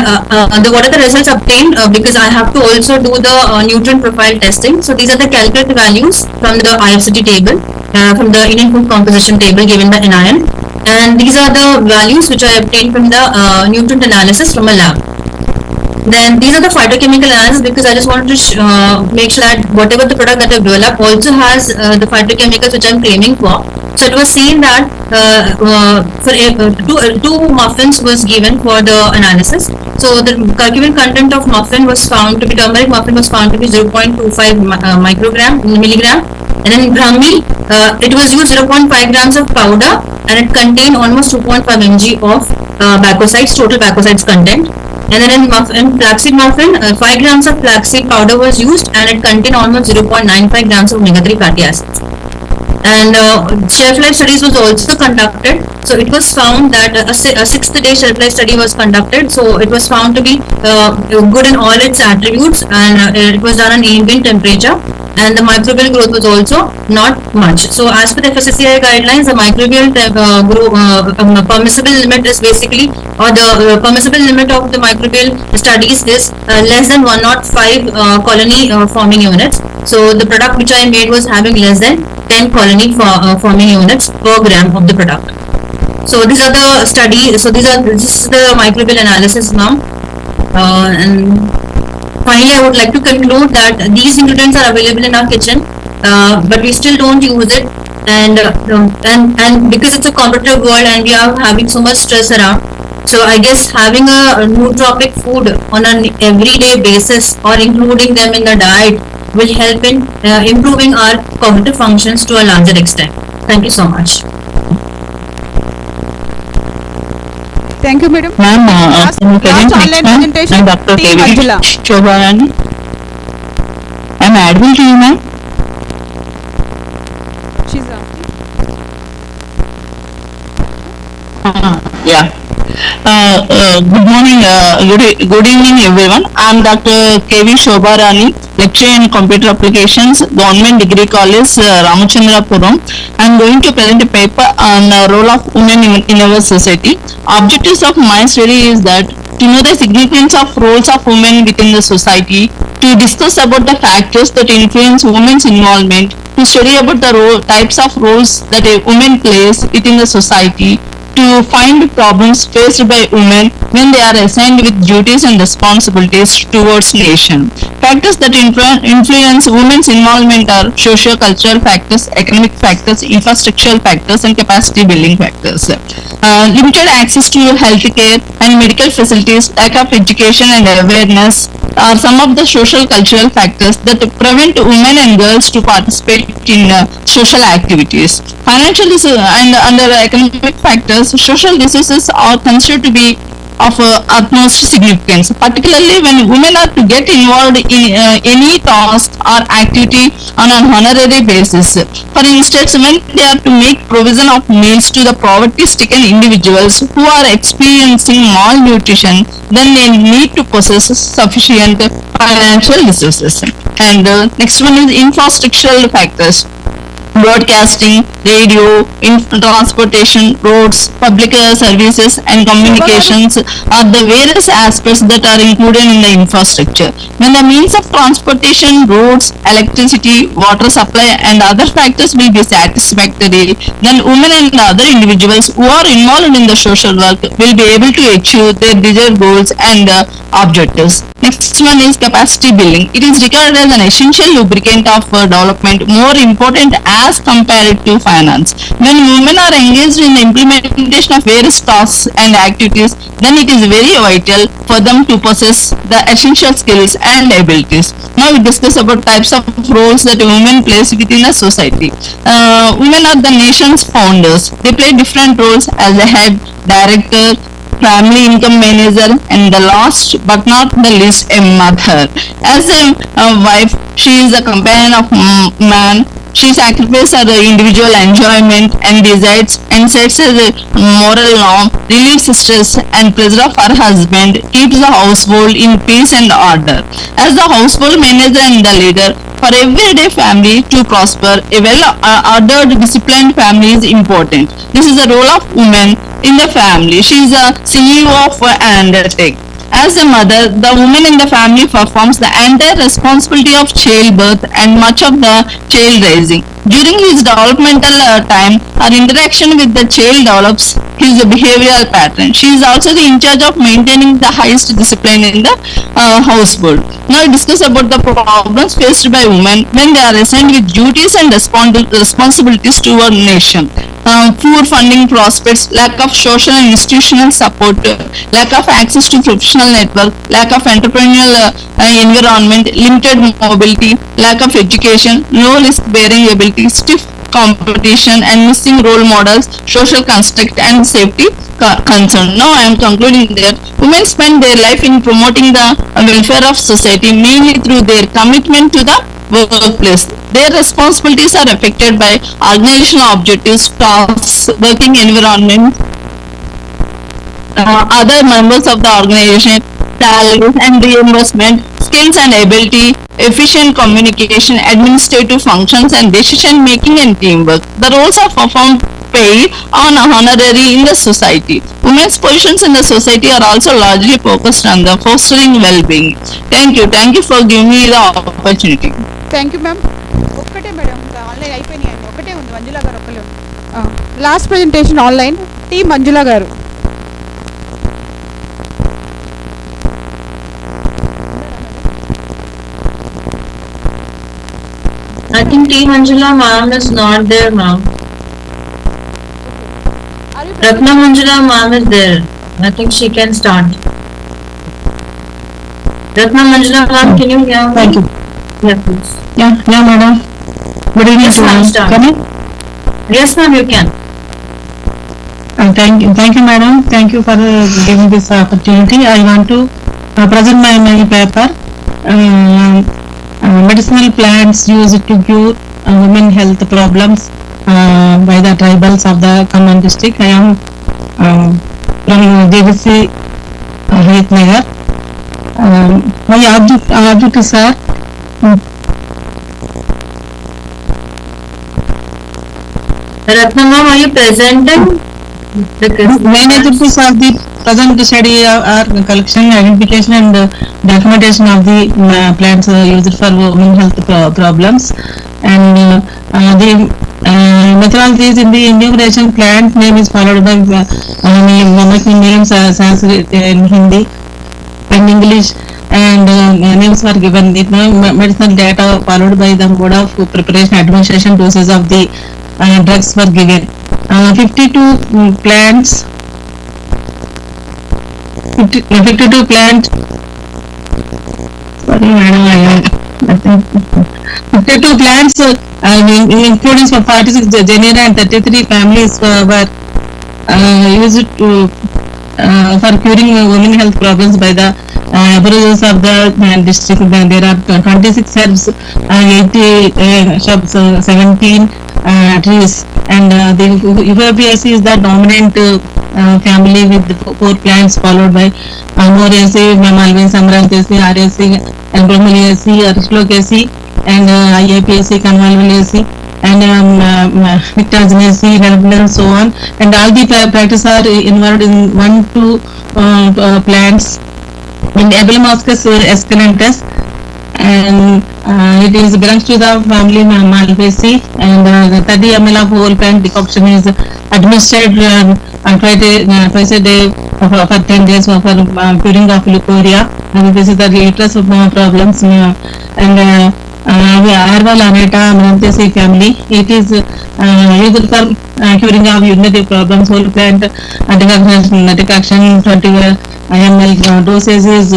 what are the results obtained? Because I have to also do the nutrient profile testing. So these are the calculated values from the IFCT table, from the Indian food composition table given by NIN, and these are the values which I obtained from the nutrient analysis from a lab. Then these are the phytochemical analysis, because I just wanted to make sure that whatever the product that I've developed also has the phytochemicals which I'm claiming for. So it was seen that two muffins was given for the analysis. So the curcumin content of muffin was found to be, turmeric muffin was found to be 0.25 milligram, and in Brahmi it was used 0.5 grams of powder, and it contained almost 2.5 mg of bacosides, total bacosides content. And then in flaxseed muffin, 5 grams of flaxseed powder was used, and it contained almost 0.95 grams of omega-3 fatty acids. And shelf life studies was also conducted. So it was found that a 6th day shelf life study was conducted. So it was found to be good in all its attributes, and it was done on ambient temperature, and the microbial growth was also not much. So as per the FSSAI guidelines, the microbial permissible limit is basically, or the permissible limit of the microbial studies is less than 105 colony forming units. So the product which I made was having less than 10 colony forming units per gram of the product. So these are the study. So this is the microbial analysis now. And finally, I would like to conclude that these ingredients are available in our kitchen, but we still don't use it. And because it's a competitive world and we are having so much stress around, so I guess having a nootropic food on an everyday basis or including them in the diet will help in improving our cognitive functions to a larger extent. Thank you so much. Thank you, madam. Ma'am, Last online presentation, I'm Dr. Team K.V. Manjula. Shobharani. I'm audible to you, ma'am? She's Yeah. Good morning, good evening everyone. I'm Dr. K.V. Shobharani, lecturer in computer applications, Government Degree College, Ramachandrapuram. I am going to present a paper on the role of women in our society. Objectives of my study is that to know the significance of roles of women within the society, to discuss about the factors that influence women's involvement, to study about the types of roles that a woman plays within the society, to find problems faced by women when they are assigned with duties and responsibilities towards nation. Factors that influence women's involvement are socio-cultural factors, economic factors, infrastructural factors, and capacity building factors. Limited access to healthcare and medical facilities, lack of education and awareness are some of the social cultural factors that prevent women and girls to participate in social activities. Financial and under economic factors, social diseases are considered to be of utmost significance, particularly when women are to get involved in any task or activity on an honorary basis. For instance, when they are to make provision of meals to the poverty-stricken individuals who are experiencing malnutrition, then they need to possess sufficient financial resources. And next one is infrastructural factors. Broadcasting, radio, transportation, roads, public services and communications are the various aspects that are included in the infrastructure. When the means of transportation, roads, electricity, water supply and other factors will be satisfactory, then women and other individuals who are involved in the social work will be able to achieve their desired goals and objectives. Next one is capacity building. It is regarded as an essential lubricant of development, more important as compared to finance. When women are engaged in the implementation of various tasks and activities, then it is very vital for them to possess the essential skills and abilities. Now we discuss about types of roles that women plays within a society. Women are the nation's founders. They play different roles as a head, director, family income manager, and the last but not the least, a mother. As a wife, she is a companion of man. She sacrifices her individual enjoyment and decides and sets a moral norm, relieves stress and pressure of her husband, keeps the household in peace and order. As the household manager and the leader, for everyday family to prosper, a well-ordered, disciplined family is important. This is the role of woman in the family. She is a CEO of an undertaking. As a mother, the woman in the family performs the entire responsibility of childbirth and much of the child raising. During his developmental time, her interaction with the child develops his behavioral pattern. She is also in charge of maintaining the highest discipline in the household. Now discuss about the problems faced by women when they are assigned with duties and responsibilities toward nation. Poor funding prospects, lack of social and institutional support, lack of access to professional network, lack of entrepreneurial environment, limited mobility, lack of education, low risk-bearing ability, stiff competition and missing role models, social construct and safety concern. Now I am concluding that women spend their life in promoting the welfare of society mainly through their commitment to the workplace. Their responsibilities are affected by organizational objectives, tasks, working environment, other members of the organization, salaries and reimbursement, skills and ability, efficient communication, administrative functions and decision making and teamwork. The roles are performed paid on honorary in the society. Women's positions in the society are also largely focused on the fostering well-being. Thank you for giving me the opportunity. Thank you ma'am. ఒక్కటే madam online అయిపోయినాయి, ఒకటే ఉంది మంజుల గారు ఒక్కలే ఉంది. Last presentation online tea మంజుల గారు. I think T. Manjula ma'am is not there, ma'am. Ratna Manjula ma'am is there. I think she can start. Ratna Manjula ma'am, can you hear me? Thank you. Yeah, please. Yeah, madam. Good evening Yes, to ma'am, you. start. Can you? Yes, ma'am, you can. Thank you, madam. Thank you for giving this opportunity. I want to present my paper. Medicinal plants used to cure women health problems by the tribals of the Khammam district. I am from JVC Hayat Nagar. My objectives are Ratnamam, are you presenting? Main objectives of the present study are collection, identification and documentation of the plants used for women health problems, and the methodology is in the enumeration. Plant name is followed by names Sanskrit in Hindi and English, and names were given. Medicinal data followed by the mode of preparation, administration, doses of the drugs were given. 52 plants, 52 plants, sorry madam, 52 plants including 46 genera and 33 families were used to for curing women health problems by the aborigines of the district. There are 26 herbs, 80 shrubs, 17 trees, and the Euphorbiaceae is the dominant family with the 4 plants, followed by Moraceae, Malvaceae, Amaranthaceae, Araceae, and Bromeliaceae, Aristolochiaceae, and Iapeaceae, Convolvulaceae, and Pictogeniaceae, and so on. And all the practices are involved in 1 to plants in Abelmoschus esculentus, and it is belongs to the family Malvaceae, and the 30 ml of whole plant decoction is administered twice a day for 10 days for curing of leukorrhea. And this is the uterus problems, and Arva lanata Amarantaceae family. It is used for curing of urinary problems. Whole plant decoction 20 ml dosage is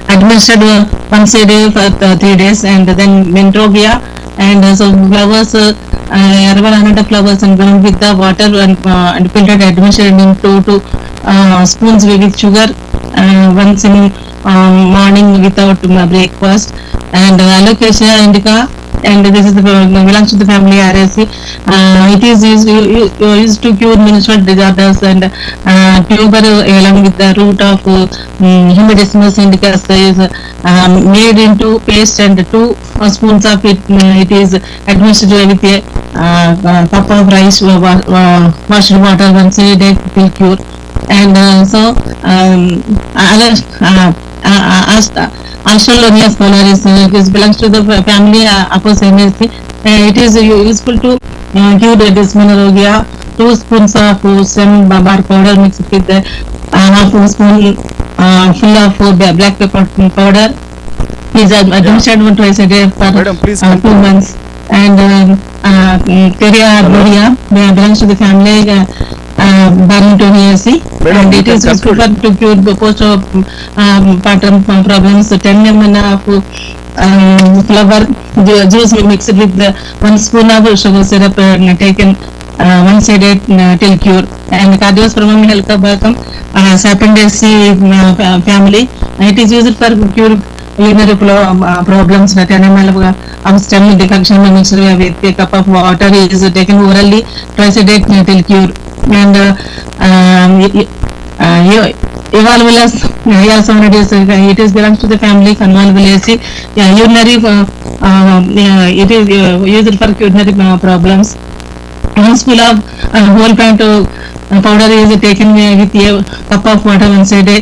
administered once a day for 3 days, and then Mentrogia, and so flowers, Arva lanata flowers and ground with the water and filtered, administered in 2 spoons with sugar once in morning without breakfast. And Alocasia indica, and this is the belongs to the family Araceae. It is used to cure menstrual disorders, and tuber along with the root of Hemidesmus indica is made into paste, and 2 spoons of it is administered with a cup of rice washed water once a day will cure. And so Astrolonia scholaris belongs to the family Apocynaceae. It is useful to cure the dysmenorrhagia. 2 spoons of stem bark powder mixed with the half spoon full of black pepper powder is administered twice a day for 2 months. And Caria arborea belongs to the family Barringtoniaceae, and it is useful to cure the postpartum problems. 10 ml of flower juice mixed with 1 spoon of sugar syrup taken once a day till cure. And Cardiospermum helicobacum Sapondaceae family. It is used for cure urinary problems. 10 ml of stem decoction mixed with a cup of water is taken orally twice a day till cure. And Evalvolus it is belongs to the family Convolvulaceae. Urinary it is used for urinary problems. 1 spoon of whole plant powder is taken with a cup of water once a day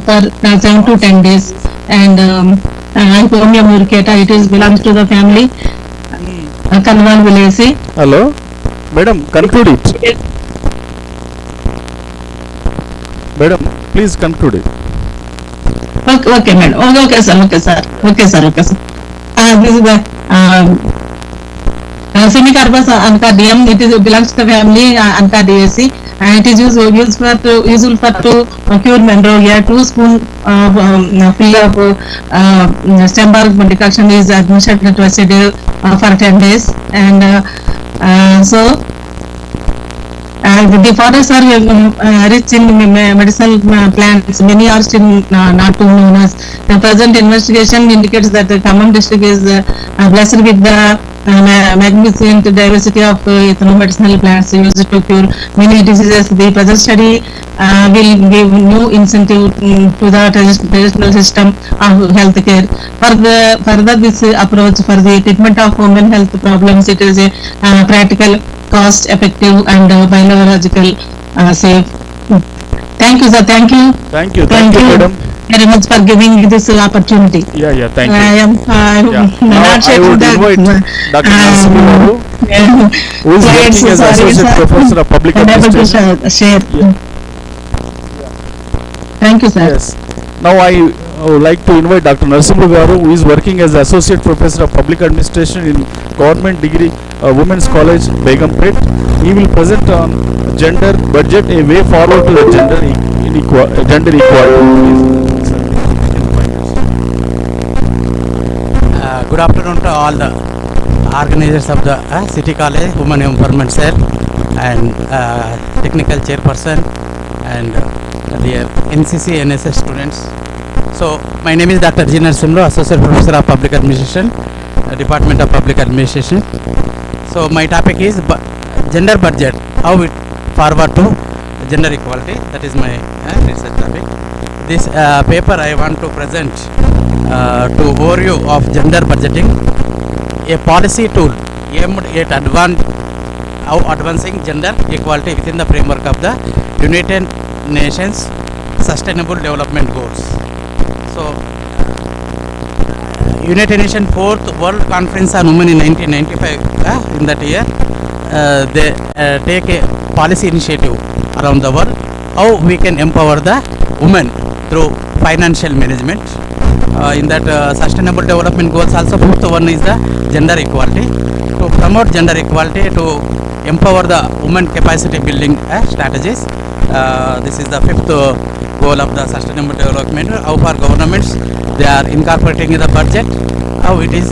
for 7 to 10 days. And Hypomia muricata, it is belongs to the family Convolvulaceae. Hello, madam, conclude it. Madam, please conclude it. Okay, madam. Okay, sir. This is the Semicarbus Ancardium. It is belongs to the family Ancardiaceae, and it is useful for to cure menorrhagia. 2 spoon full of stem bark decoction is administered twice a day for 10 days. And so the forests are rich in medicinal plants. Many are still not known as. The present investigation indicates that the common district is blessed with the magnificent diversity of medicinal plants used to cure many diseases. The present study will give new incentive to the traditional system of healthcare. Further this approach for the treatment of women health problems, it is a practical, cost effective and biological safe. Thank you, sir. Thank you. Thank you, madam. Very much for giving this opportunity. Yeah, thank you. I am Now I would invite Dr. Narasimha Garu, who is working as Associate Professor of Public Administration. Share. Thank you, sir. Yes. Now I would like to invite Dr. Narasimha Garu, who is working as Associate Professor of Public Administration in Government Degree Women's College, Begumpet. He will present on gender budget, a way forward to the gender equality. Good afternoon to all the organizers of the City College Women Empowerment Cell and technical chairperson and the NCC NSS students. So my name is Dr. G. Narasimha, Associate Professor of Public Administration, Department of Public Administration. So my topic is gender budget, how it forward to gender equality. That is my research topic. This paper I want to present to overview of gender budgeting, a policy tool aimed at advancing gender equality within the framework of the United Nations Sustainable Development Goals. So, United Nations 4th World Conference on Women in 1995, in that year, they take a policy initiative around the world, how we can empower the women through financial management. In that sustainable development goals also, fifth one is the gender equality. To promote gender equality, to empower the women capacity building strategies. This is the fifth goal of the sustainable development. How far governments they are incorporating in the budget, how it is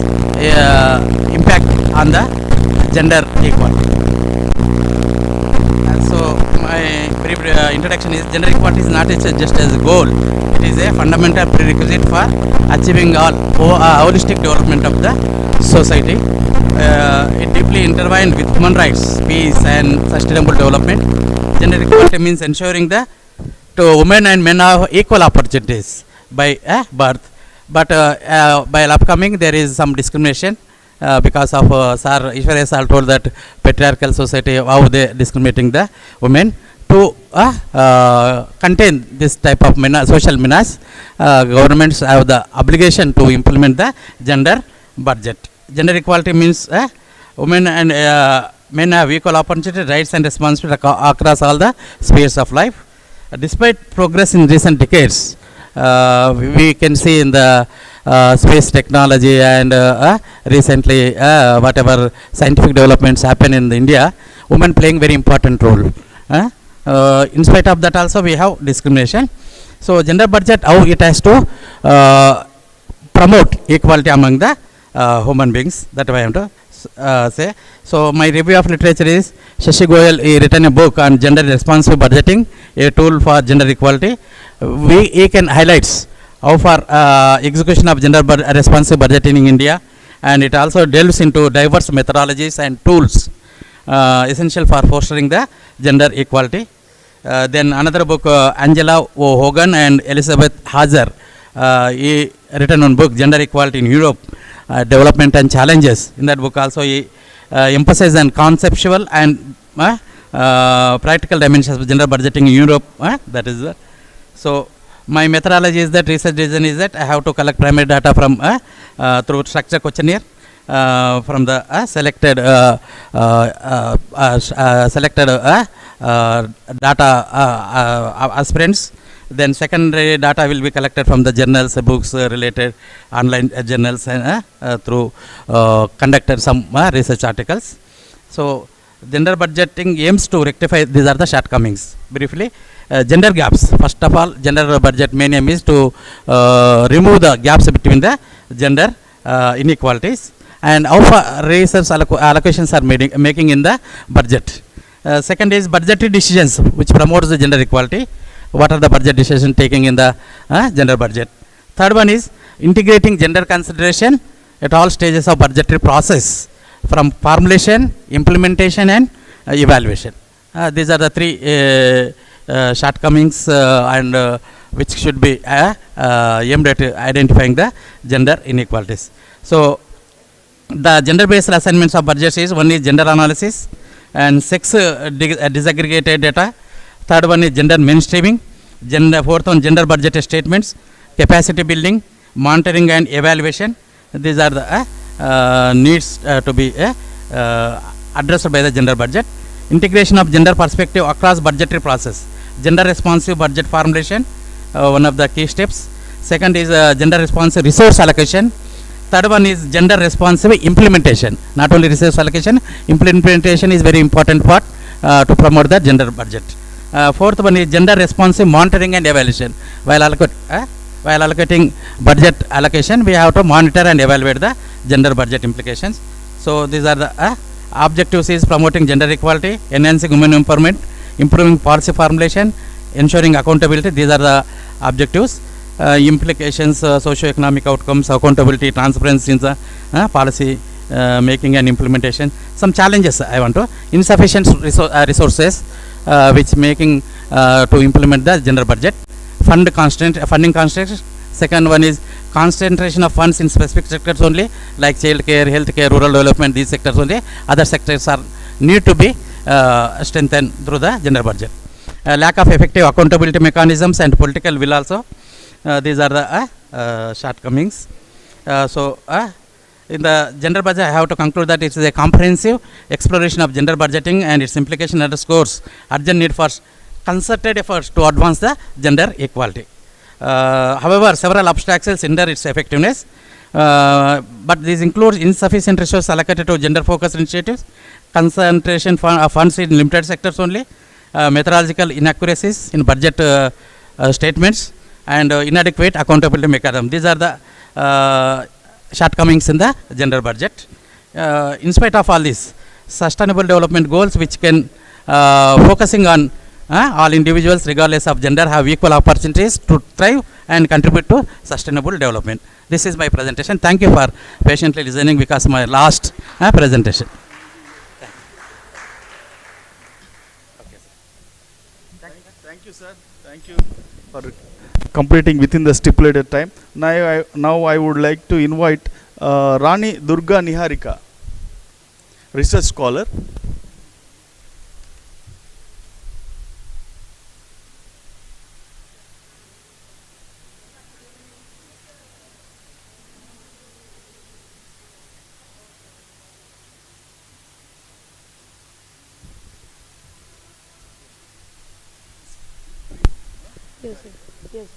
impact on the gender equality. So my brief introduction is gender equality is not just as a goal. It is a fundamental prerequisite for achieving all holistic development of the society. It deeply intertwined with human rights, peace and sustainable development. Gender equality means ensuring that to women and men have equal opportunities by birth. But while upcoming there is some discrimination because of Sir Ishwarya Sir told that patriarchal society, how they discriminating the women. To contain this type of social menace, governments have the obligation to implement the gender budget. Gender equality means women and men have equal opportunity, rights and responsibility across all the spheres of life. Despite progress in recent decades, we can see in the space technology and recently whatever scientific developments happen in India, women playing very important role. In spite of that also we have discrimination. So gender budget, how it has to promote equality among the human beings, that I am to say. So my review of literature is Shashi Goyal written a book on gender responsive budgeting, a tool for gender equality. He can highlights how far execution of gender responsive budgeting in India, and it also delves into diverse methodologies and tools essential for fostering the gender equality. Then another book, Angela Hogan and Elizabeth Hazer, he written on book Gender Equality in Europe, Development and Challenges. In that book also he emphasizes on conceptual and practical dimensions of gender budgeting in Europe. That is so my methodology is that research design is that I have to collect primary data from through structure questionnaire from the selected data aspirants. Then secondary data will be collected from the journals, books, related online journals, and through conducted some research articles. So gender budgeting aims to rectify these are the shortcomings. Briefly, gender gaps. First of all, gender budget main aim is to remove the gaps between the gender inequalities, and how far research allocations are making in the budget. Second is budgetary decisions which promotes the gender equality. What are the budget decisions taking in the gender budget? Third one is integrating gender consideration at all stages of budgetary process from formulation, implementation, and evaluation. These are the three shortcomings and which should be aimed at identifying the gender inequalities. So, the gender-based assignments of budgets is one is gender analysis and sex disaggregated data. Third one is gender mainstreaming. Fourth one, gender budget statements, capacity building, monitoring and evaluation. These are the needs to be addressed by the gender budget. Integration of gender perspective across budgetary process. Gender responsive budget formulation, one of the key steps. Second is gender responsive resource allocation. Third one is gender responsive implementation. Not only resource allocation, implementation is very important part to promote the gender budget. Fourth one is gender responsive monitoring and evaluation. While allocating budget allocation, we have to monitor and evaluate the gender budget implications. So these are the objectives is promoting gender equality, enhancing women empowerment, improving policy formulation, ensuring accountability. These are the objectives. Implications, socio-economic outcomes, accountability, transparency in the policy making and implementation. Some challenges I want to, insufficient resources which making to implement the gender budget. Funding constraints. Second one is concentration of funds in specific sectors only, like child care, health care, rural development, these sectors only. Other sectors are need to be strengthened through the gender budget. Lack of effective accountability mechanisms and political will also. These are the shortcomings. In the gender budget, I have to conclude that it is a comprehensive exploration of gender budgeting and its implication underscores urgent need for concerted efforts to advance the gender equality. However, several obstacles hinder its effectiveness, but these include insufficient resources allocated to gender-focused initiatives, concentration of funds in limited sectors only, methodological inaccuracies in budget statements, and inadequate accountability mechanism. These are the shortcomings in the gender budget. In spite of all this, sustainable development goals which can focusing on all individuals regardless of gender have equal opportunities to thrive and contribute to sustainable development. This is my presentation. Thank you for patiently listening because my last presentation. Thank you, sir. Thank you for completing within the stipulated time. Now I would like to invite Rani Durga Niharika, research scholar. Yes, sir. Yes.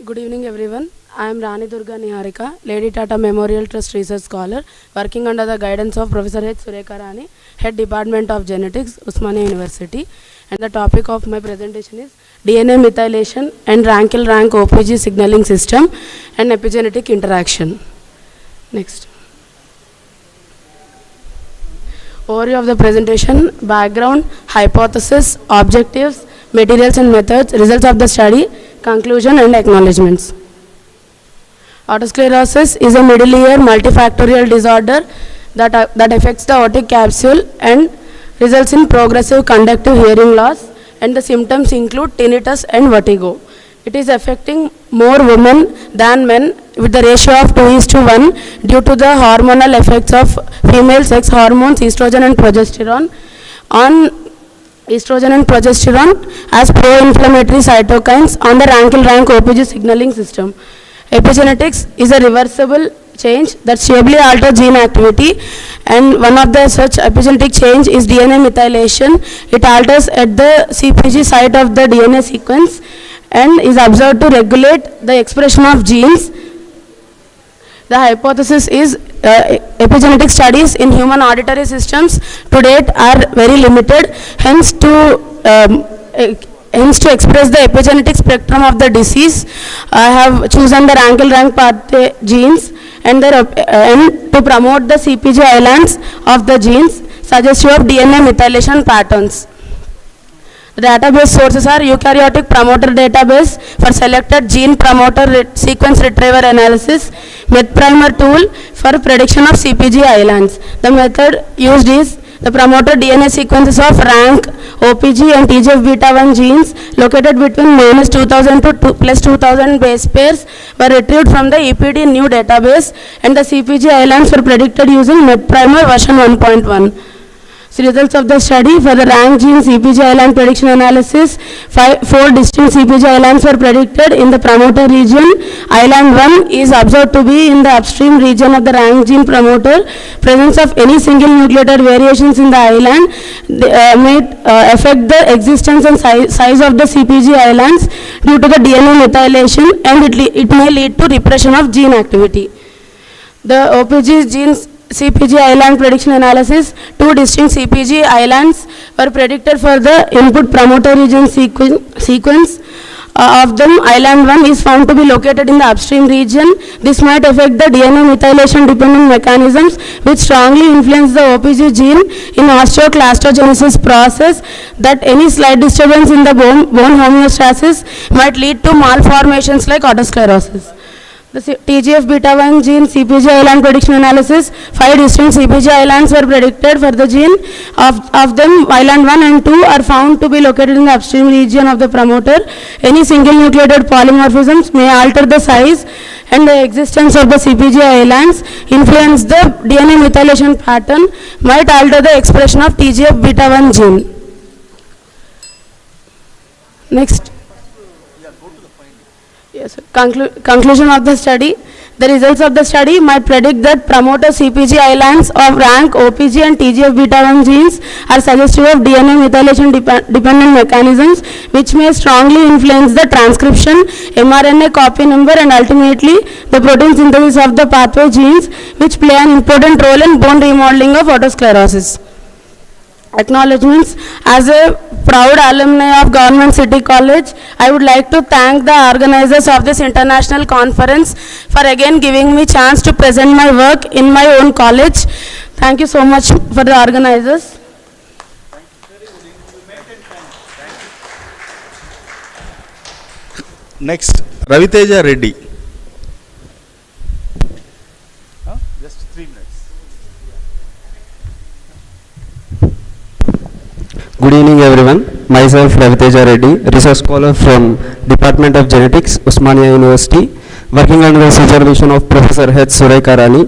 Good evening, everyone. I am Rani Durga Niharika, Lady Tata Memorial Trust Research Scholar, working under the guidance of Professor H. Surekha Rani, Head Department of Genetics, Usmania University. And the topic of my presentation is DNA methylation and rank-rank OPG signaling system and epigenetic interaction. Next. Overview of the presentation, background, hypothesis, objectives, materials and methods, results of the study, conclusion and acknowledgements. Autosclerosis is a middle ear multifactorial disorder that affects the aortic capsule and results in progressive conductive hearing loss, and the symptoms include tinnitus and vertigo. It is affecting more women than men with the ratio of 2:1 due to the hormonal effects of female sex hormones estrogen and progesterone on estrogen and progesterone as pro-inflammatory cytokines on the rank OPG signaling system. Epigenetics is a reversible change that stably alters gene activity, and one of the such epigenetic change is DNA methylation. It alters at the CPG site of the DNA sequence and is observed to regulate the expression of genes. The hypothesis is epigenetic studies in human auditory systems to date are very limited, hence to express the epigenetic spectrum of the disease, I have chosen the rank pathway genes and to promote the CPG islands of the genes suggestive of DNA methylation patterns. The database sources are eukaryotic promoter database for selected gene promoter sequence retrieval analysis, MethPrimer tool for prediction of CpG islands. The method used is the promoter DNA sequences of rank, OPG and TGF-beta1 genes located between -2000 to +2000 base pairs were retrieved from the EPD new database, and the CpG islands were predicted using MethPrimer version 1.1. So results of the study: for the rank gene CpG island prediction analysis, 4 distinct CpG islands were predicted in the promoter region. Island 1 is observed to be in the upstream region of the rank gene promoter. Presence of any single nucleotide variations in the island may affect the existence and size of the CpG islands due to the DNA methylation, and it may lead to repression of gene activity. The OPG genes CpG island prediction analysis: 2 distinct CpG islands were predicted for the input promoter region sequence. Of them, island 1 is found to be located in the upstream region. This might affect the DNA methylation dependent mechanisms which strongly influence the OPG gene in osteoclastogenesis process. That any slight disturbance in the bone homeostasis might lead to malformations like autosclerosis. The TGF-beta1 gene CpG island prediction analysis: 5 distinct CpG islands were predicted for the gene. Of them, island 1 and 2 are found to be located in the upstream region of the promoter. Any single nucleotide polymorphisms may alter the size and the existence of the CpG islands, influence the DNA methylation pattern, might alter the expression of TGF-beta1 gene. Next. Yes, conclusion of the study: the results of the study might predict that promoter CpG islands of rank, OPG and TGF-beta1 genes are suggestive of DNA methylation dependent mechanisms which may strongly influence the transcription, mRNA copy number and ultimately the protein synthesis of the pathway genes, which play an important role in bone remodeling of autosclerosis. Acknowledgements: as a proud alumni of Government City College, I would like to thank the organizers of this international conference for again giving me chance to present my work in my own college. Thank you so much for the organizers. Next, Raviteja Reddy. Just 3 minutes. Good evening everyone. Myself Raviteja Reddy, research scholar from Department of Genetics, Osmania University, working under the supervision of Professor H. Suraika Rani.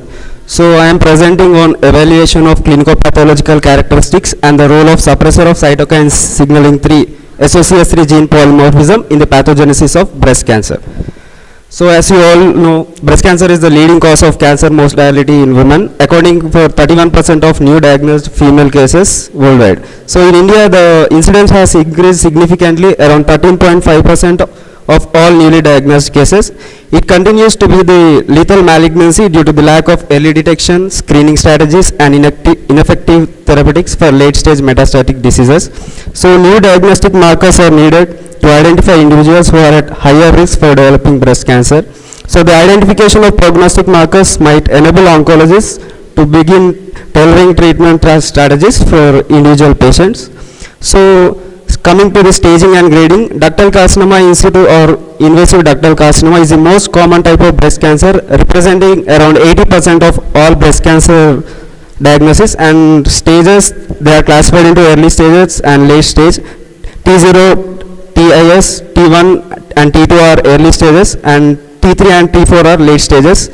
So I am presenting on evaluation of clinicopathological characteristics and the role of suppressor of cytokine signaling 3 SOCS3 gene polymorphism in the pathogenesis of breast cancer. So as you all know, breast cancer is the leading cause of cancer mortality in women, according for 31% of new diagnosed female cases worldwide. So in India, the incidence has increased significantly, around 13.5% of all newly diagnosed cases. It continues to be the lethal malignancy due to the lack of early detection, screening strategies and ineffective therapeutics for late stage metastatic diseases. So new diagnostic markers are needed to identify individuals who are at higher risk for developing breast cancer. So the identification of prognostic markers might enable oncologists to begin tailoring treatment strategies for individual patients. So coming to the staging and grading, ductal carcinoma in situ or invasive ductal carcinoma is the most common type of breast cancer, representing around 80% of all breast cancer diagnosis, and stages, they are classified into early stages and late stage. T0, TIS, T1 and T2 are early stages, and T3 and T4 are late stages.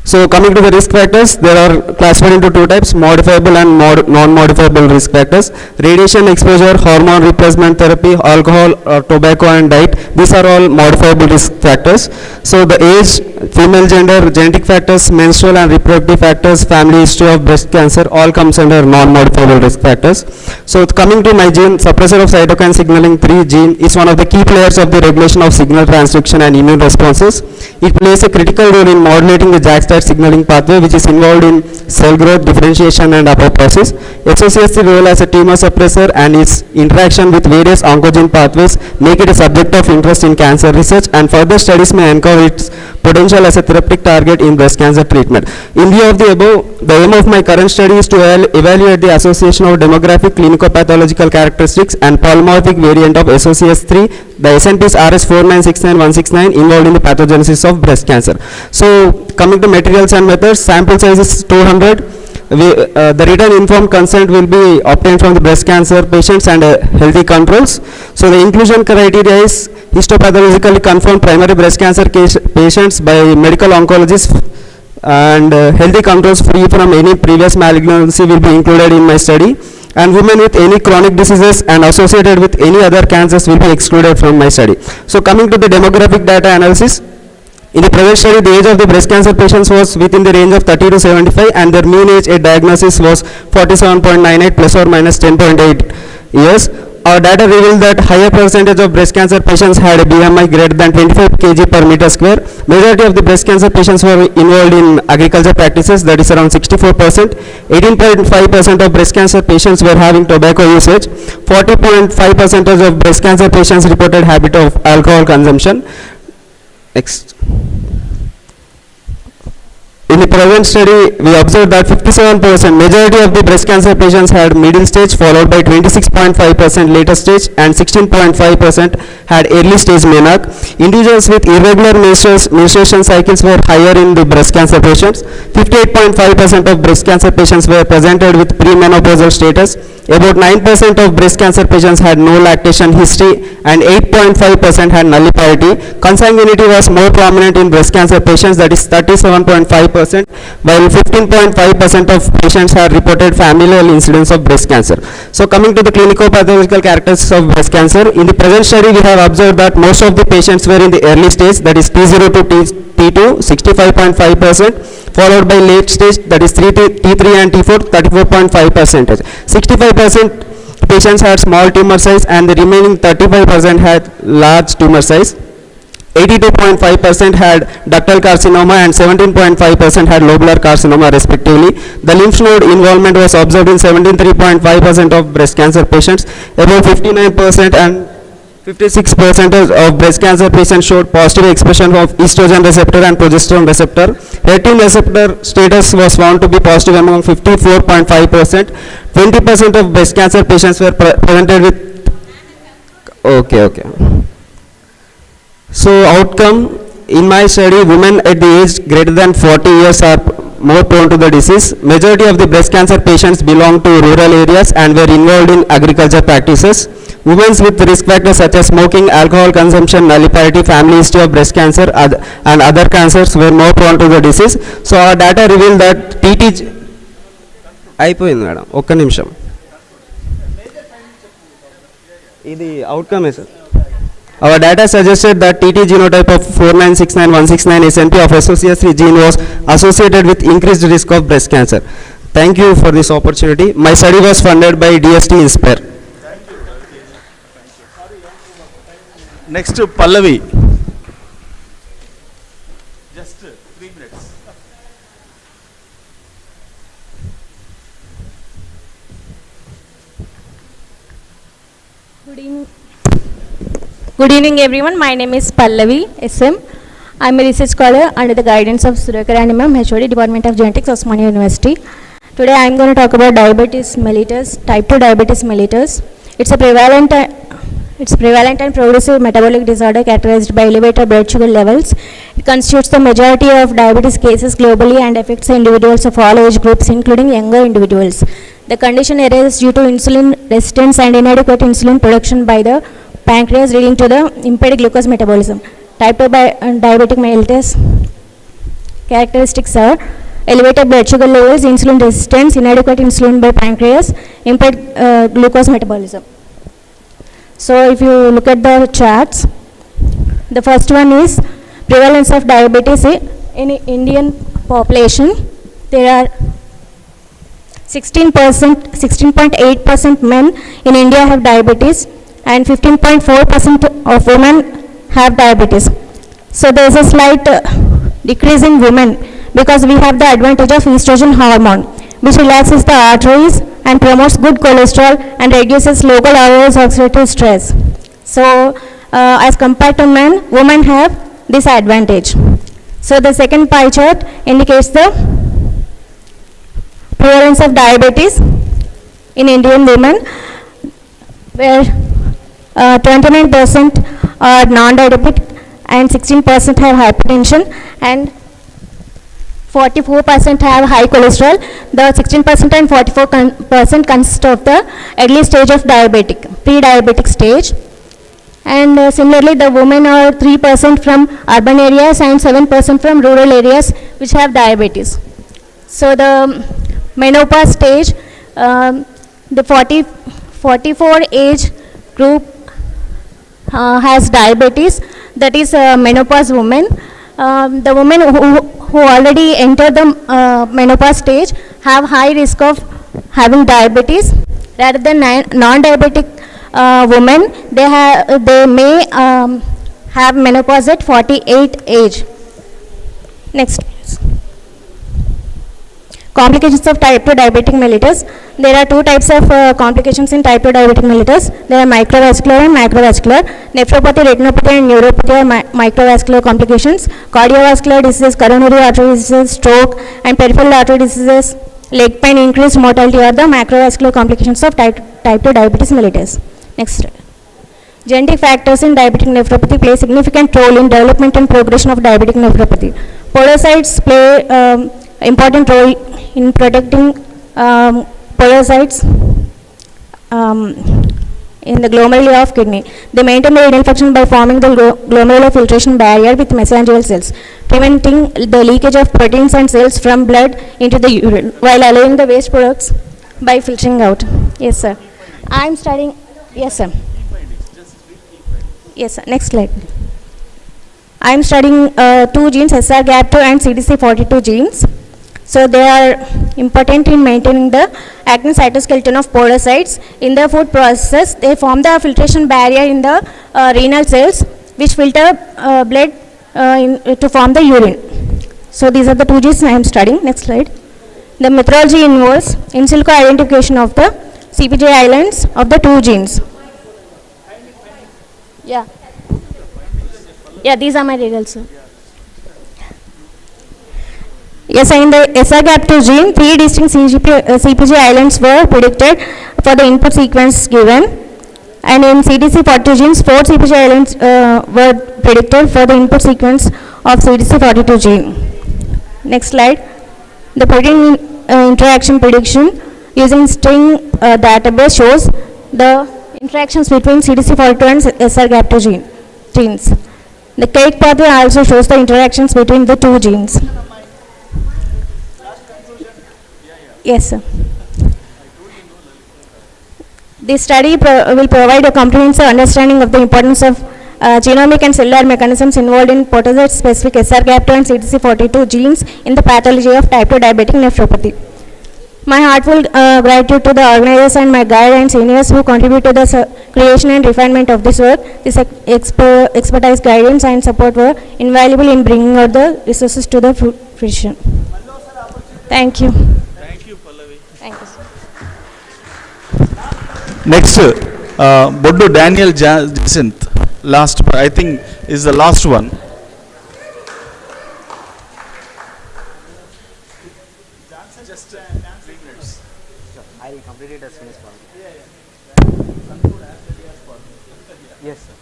So coming to the risk factors, there are classified into 2 types, modifiable and non-modifiable risk factors. Radiation exposure, hormone replacement therapy, alcohol or tobacco and diet, these are all modifiable risk factors. So the age, female gender, genetic factors, menstrual and reproductive factors, family history of breast cancer, all comes under non-modifiable risk factors. So coming to my gene, suppressor of cytokine signaling 3 gene is one of the key players of the regulation of signal transduction and immune responses. It plays a critical role in modulating the JAK-STAT signaling pathway, which is involved in cell growth, differentiation and apoptosis. Associates role as a tumor suppressor, and its interaction with various oncogene pathways make it a subject of interest in cancer research, and further studies may uncover its potential as a therapeutic target in breast cancer treatment. In view of the above, the aim of my current study is to evaluate the association of demographic, clinicopathological characteristics and polymorphic variant of SOCS3, the SNPs RS4969169 involved in the pathogenesis of breast cancer. So coming to materials and methods, sample size is 200. The written informed consent will be obtained from the breast cancer patients and healthy controls. So the inclusion criteria is histopathologically confirmed primary breast cancer patients by medical oncologists, and healthy controls free from any previous malignancy will be included in my study, and women with any chronic diseases and associated with any other cancers will be excluded from my study. So coming to the demographic data analysis, in the present study, the age of the breast cancer patients was within the range of 30 to 75, and their mean age at diagnosis was 47.98 plus or minus 10.8 years. Our data revealed that higher percentage of breast cancer patients had a BMI greater than 25 kg per meter square. Majority of the breast cancer patients were involved in agriculture practices, that is around 64%. 18.5% of breast cancer patients were having tobacco usage. 40.5% of breast cancer patients reported habit of alcohol consumption. Next. In the present study, we observed that 57% majority of the breast cancer patients had middle stage, followed by 26.5% later stage, and 16.5% had early stage menarche. Individuals with irregular menstruation cycles were higher in the breast cancer patients. 58.5% of breast cancer patients were presented with premenopausal status. About 9% of breast cancer patients had no lactation history, and 8.5% had nulliparity. Consanguinity was more prominent in breast cancer patients, that is 37.5%, while 15.5% of patients had reported familial incidence of breast cancer. So coming to the clinicopathological characteristics of breast cancer, in the present study we have observed that most of the patients were in the early stage, that is T0 to T2, 65.5%, followed by late stage, that is T3 and T4, 34.5%. 65% patients had small tumor size, and the remaining 35% had large tumor size. 82.5% had ductal carcinoma and 17.5% had lobular carcinoma respectively. The lymph node involvement was observed in 73.5% of breast cancer patients. About 59% and 56% of breast cancer patients showed positive expression of estrogen receptor and progesterone receptor. HER2 receptor status was found to be positive among 54.5%. 20% of breast cancer patients were presented with... Okay. So outcome, in my study, women at the age greater than 40 years are more prone to the disease. Majority of the breast cancer patients belong to rural areas and were involved in agriculture practices. Women with risk factors such as smoking, alcohol consumption, nulliparity, family history of breast cancer and other cancers were more prone to the disease. So our data revealed that TTG... అయిపోయింది madam, ఒక్క నిమిషం. ఇది outcome sir. Our data suggested that TT genotype of 4969169 SNP of SOCS3 gene was associated with increased risk of breast cancer. Thank you for this opportunity. My study was funded by DST Inspire. Next, Pallavi. Just 3 minutes. Good evening everyone, my name is Pallavi SM. I am a research scholar under the guidance of Surekha Rani ma'am, HOD Department of Genetics, Osmania University. Today I am going to talk about diabetes mellitus, type 2 diabetes mellitus. It's prevalent and progressive metabolic disorder characterized by elevated blood sugar levels. It constitutes the majority of diabetes cases globally and affects individuals of all age groups, including younger individuals. The condition arises due to insulin resistance and inadequate insulin production by the pancreas, leading to the impaired glucose metabolism. Type 2 diabetic mellitus characteristics are elevated blood sugar levels, insulin resistance, inadequate insulin by pancreas, impaired glucose metabolism. So if you look at the charts, the first one is prevalence of diabetes in Indian population. There are 16.8% men in India have diabetes, and 15.4% of women have diabetes. So there is a slight decrease in women because we have the advantage of estrogen hormone, which relaxes the arteries and promotes good cholesterol and reduces local areas oxidative stress. So as compared to men, women have this advantage. So the second pie chart indicates the prevalence of diabetes in Indian women, where 29% are non-diabetic and 16% have hypertension and 44% have high cholesterol. The 16% and 44% consist of the early stage of pre-diabetic stage. And similarly, the women are 3% from urban areas and 7% from rural areas which have diabetes. So the menopause stage, the 44 age group has diabetes, that is menopause women. The women who already entered the menopause stage have high risk of having diabetes, rather than non-diabetic women. They may have menopause at 48 age. Next, please. Complications of type 2 diabetic mellitus. There are two types of complications in type 2 diabetic mellitus. There are microvascular and macrovascular. Nephropathy, retinopathy and neuropathy are microvascular complications. Cardiovascular diseases, coronary artery diseases, stroke and peripheral artery diseases, leg pain, increased mortality are the macrovascular complications of type 2 diabetes mellitus. Next slide. Genetic factors in diabetic nephropathy play a significant role in development and progression of diabetic nephropathy. Podocytes play important role in protecting podocytes in the glomeruli of kidney. They maintain the renal function by forming the glomerular filtration barrier with mesangial cells, preventing the leakage of proteins and cells from blood into the urine, while allowing the waste products by filtering out. Yes, sir. I am studying. Yes, sir. Yes, sir. Next slide. I am studying two genes, SRGAP2 and CDC42 genes. So they are important in maintaining the actin cytoskeleton of podocytes. In the food process, they form the filtration barrier in the renal cells, which filter blood to form the urine. So these are the two genes I am studying. Next slide. The methodology involves in silico identification of the CPG islands of the two genes. Yeah. Yeah, these are my results, sir. Yes, in the SRGAP2 gene, 3 distinct CPG islands were predicted for the input sequence given. And in CDC42 genes, 4 CPG islands were predicted for the input sequence of CDC42 gene. Next slide. The protein interaction prediction using string database shows the interactions between CDC42 and SRGAP2 genes. The cake pathway also shows the interactions between the two genes. Yes, sir. This study will provide a comprehensive understanding of the importance of genomic and cellular mechanisms involved in podocyte-specific SRGAP2 and CDC42 genes in the pathology of type 2 diabetic nephropathy. My heartfelt gratitude to the organizers and my guide and seniors who contribute to the creation and refinement of this work. This expertise, guidance and support were invaluable in bringing out the resources to the fruition. Thank you. Thank you, Pallavi. Thank you, sir. Next, Boddu Daniel Jacinth, last, I think is the last one. I will complete it as soon as possible. Yes, sir.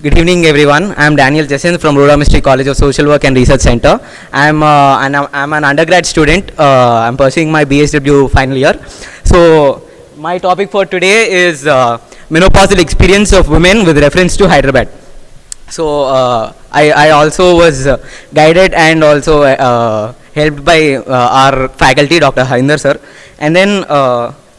Good evening, everyone. I am Daniel Jacinth from Rhoda Mystery College of Social Work and Research Center. I'm an undergrad student. I'm pursuing my BSW final year. So my topic for today is menopausal experience of women with reference to Hyderabad. So I also was guided and also helped by our faculty, Dr. Harinder sir. And then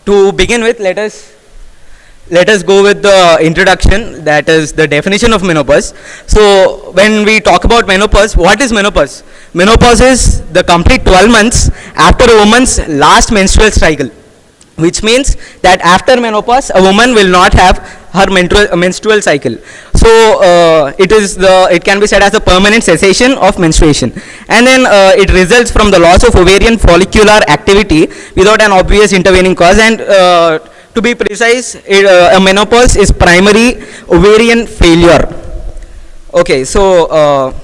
to begin with, let us go with the introduction, that is the definition of menopause. So when we talk about menopause, what is menopause? Menopause is the complete 12 months after a woman's last menstrual cycle, which means that after menopause a woman will not have her menstrual cycle. So it can be said as a permanent cessation of menstruation, and then it results from the loss of ovarian follicular activity without an obvious intervening cause. And to be precise, a menopause is primary ovarian failure. Okay, so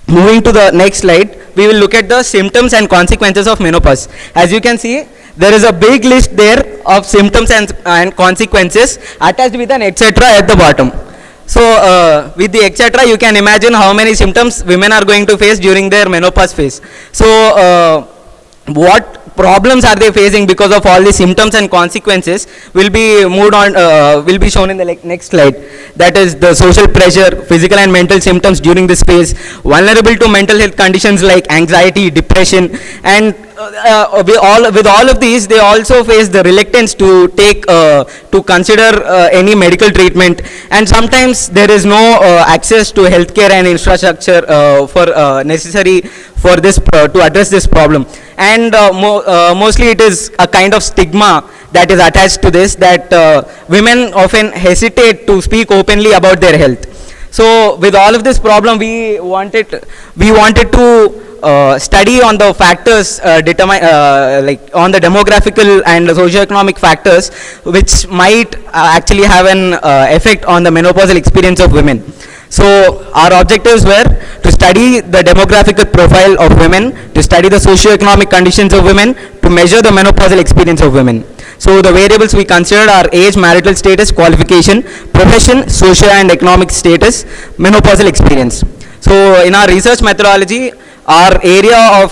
moving to the next slide, we will look at the symptoms and consequences of menopause. As you can see, there is a big list there of symptoms and consequences attached with an etc. at the bottom. So with the etc., you can imagine how many symptoms women are going to face during their menopause phase. So what problems are they facing because of all the symptoms and consequences will be moved on, will be shown in the next slide. That is the social pressure, physical and mental symptoms during this phase, vulnerable to mental health conditions like anxiety, depression, and with all of these, they also face the reluctance to take to consider any medical treatment, and sometimes there is no access to healthcare and infrastructure for necessary for this to address this problem. And mostly it is a kind of stigma that is attached to this, that women often hesitate to speak openly about their health. So with all of this problem, we wanted to study on the factors like on the demographical and socioeconomic factors which might actually have an effect on the menopausal experience of women. So our objectives were to study the demographic profile of women, to study the socioeconomic conditions of women, to measure the menopausal experience of women. So the variables we considered are age, marital status, qualification, profession, social and economic status, menopausal experience. So in our research methodology, our area of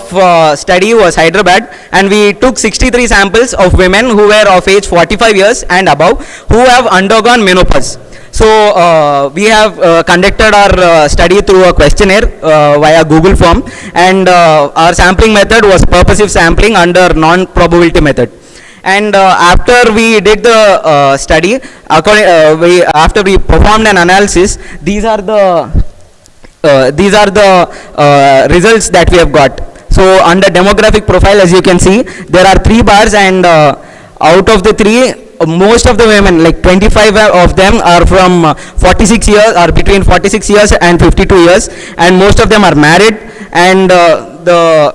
study was Hyderabad, and we took 63 samples of women who were of age 45 years and above who have undergone menopause. So we have conducted our study through a questionnaire via Google form, and our sampling method was purposive sampling under non-probability method. And after we did the study, after we performed an analysis, these are the results that we have got. So under demographic profile, as you can see, there are 3 bars, and out of the 3, most of the women, like 25 of them, are from 46 years, or between 46 years and 52 years, and most of them are married, and the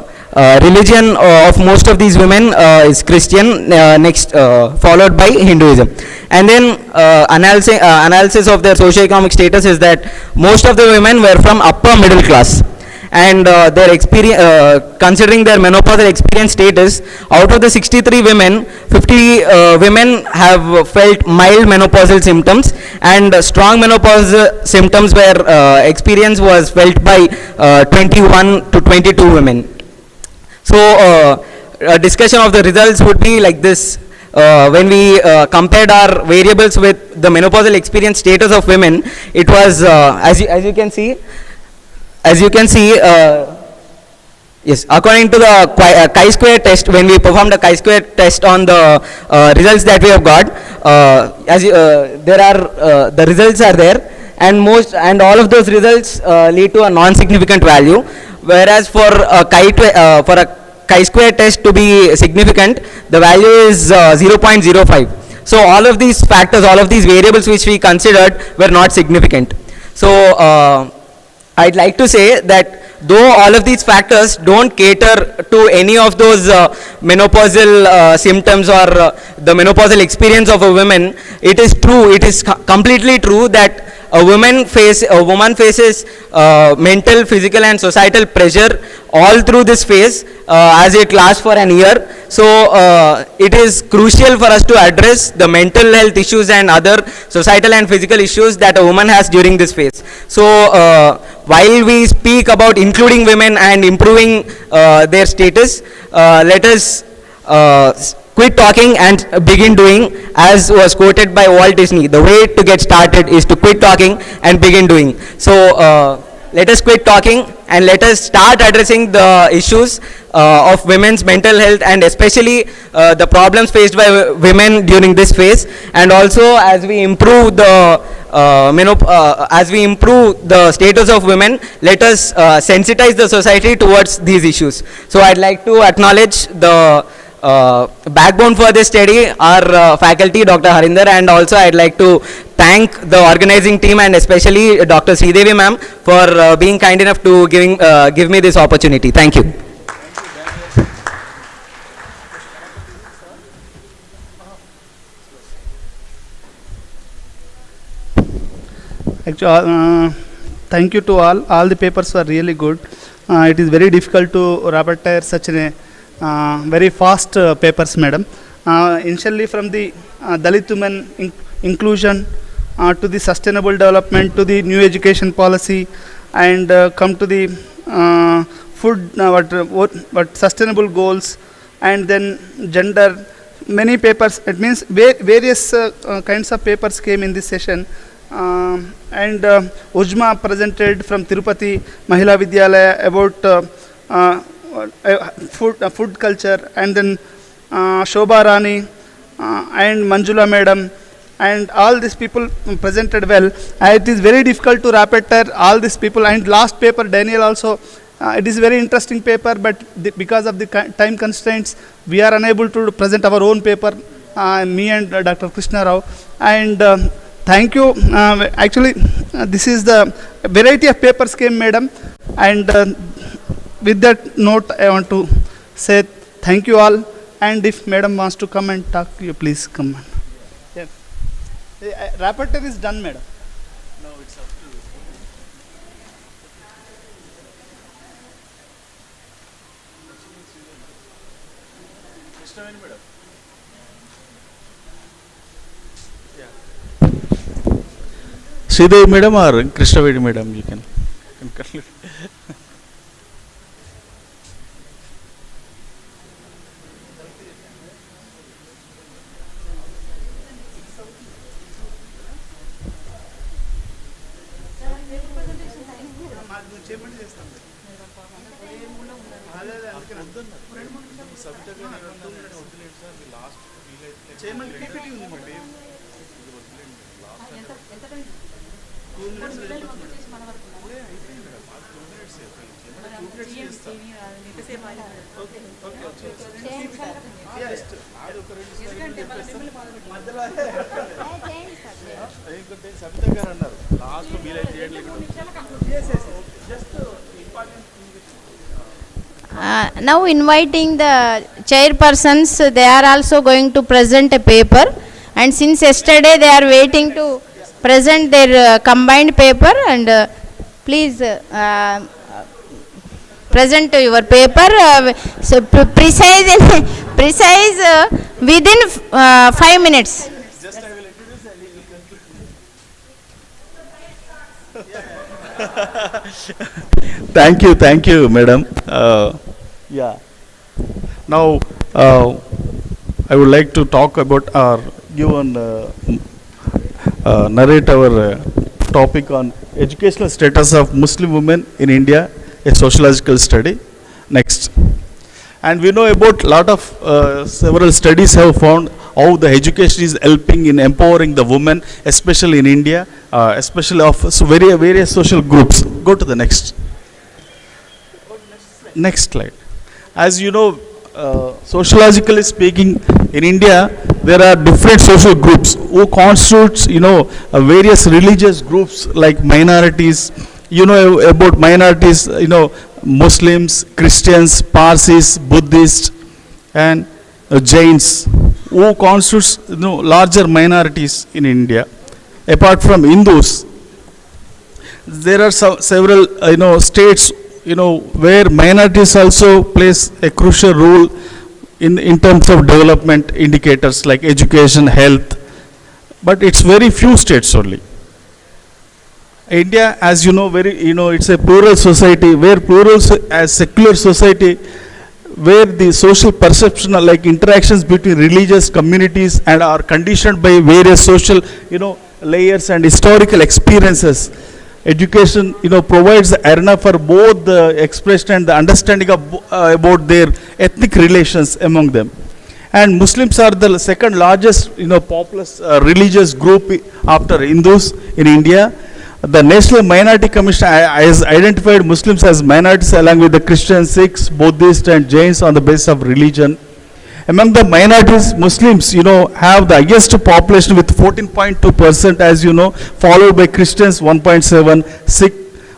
religion of most of these women is Christian, next followed by Hinduism. And then analysis of their socioeconomic status is that most of the women were from upper middle class, and their experience, considering their menopausal experience status, out of the 63 women, 50 women have felt mild menopausal symptoms, and strong menopausal symptoms were experience was felt by 21 to 22 women. So a discussion of the results would be like this. When we compared our variables with the menopausal experience status of women, it was as you can see, yes, according to the chi-square test, when we performed the chi-square test on the results that we have got, there are the results are there, and all of those results lead to a non-significant value, whereas for a chi-square test to be significant, the value is 0.05. So all of these factors, all of these variables which we considered were not significant. So I'd like to say that though all of these factors don't cater to any of those menopausal symptoms or the menopausal experience of a woman, it is true, it is completely true that a woman faces mental, physical and societal pressure all through this phase as it lasts for an year. So it is crucial for us to address the mental health issues and other societal and physical issues that a woman has during this phase. So while we speak about including women and improving their status, let us quit talking and begin doing, as was quoted by Walt Disney. The way to get started is to quit talking and begin doing. So let us quit talking and let us start addressing the issues of women's mental health, and especially the problems faced by women during this phase. And also, as we improve the status of women, let us sensitize the society towards these issues. So I'd like to acknowledge the backbone for this study, our faculty, Dr. Harinder, and also I'd like to thank the organizing team and especially Dr. Sridevi ma'am for being kind enough to give me this opportunity. Thank you. Actually, thank you to all. All the papers were really good. It is very difficult to rapporteur such a very fast papers, madam. Initially from the Dalit women inclusion to the sustainable development to the new education policy, and come to the food, what sustainable goals, and then gender. Many papers, it means various kinds of papers came in this session. And Ujma presented from Tirupati Mahila Vidyalaya about food culture, and then Shobha Rani and Manjula Madam, and all these people presented well. It is very difficult to rapporteur all these people. And last paper, Daniel also, it is very interesting paper, but because of the time constraints, we are unable to present our own paper, me and Dr. Krishna Rao. And thank you. Actually, this is the variety of papers came, madam. And with that note, I want to say thank you all. And if madam wants to come and talk, you please come. Yeah. Rapporteur is done, madam. No, it's up to you. Sridevi madam or Krishnavedi madam, you can conclude. Now inviting the chairpersons, they are also going to present a paper, and since yesterday they are waiting to present their combined paper, and please present your paper so precise within 5 minutes. Thank you, madam. Yeah. Now, I would like to talk about narrate our topic on educational status of Muslim women in India, a sociological study. Next. And we know about lot of several studies have found how the education is helping in empowering the women, especially in India, especially of various social groups. Go to the next. Next slide. As you know, sociologically speaking, in India, there are different social groups who constitutes, various religious groups like minorities. You know about minorities, Muslims, Christians, Parsis, Buddhists, and Jains, who constitutes, larger minorities in India. Apart from Hindus, there are several, states, where minorities also plays a crucial role in terms of development indicators like education, health, but it's very few states only. India, as you know, it's a plural society, where as secular society, where the social perception like interactions between religious communities and are conditioned by various social, layers and historical experiences. Education, provides the arena for both the expression and the understanding of about their ethnic relations among them. And Muslims are the second largest, populous religious group after Hindus in India. The National Minority Commission has identified Muslims as minorities along with the Christians, Sikhs, Buddhists, and Jains on the basis of religion. Among the minorities, Muslims, have the highest population with 14.2%, as you know, followed by Christians 1.7, Sikh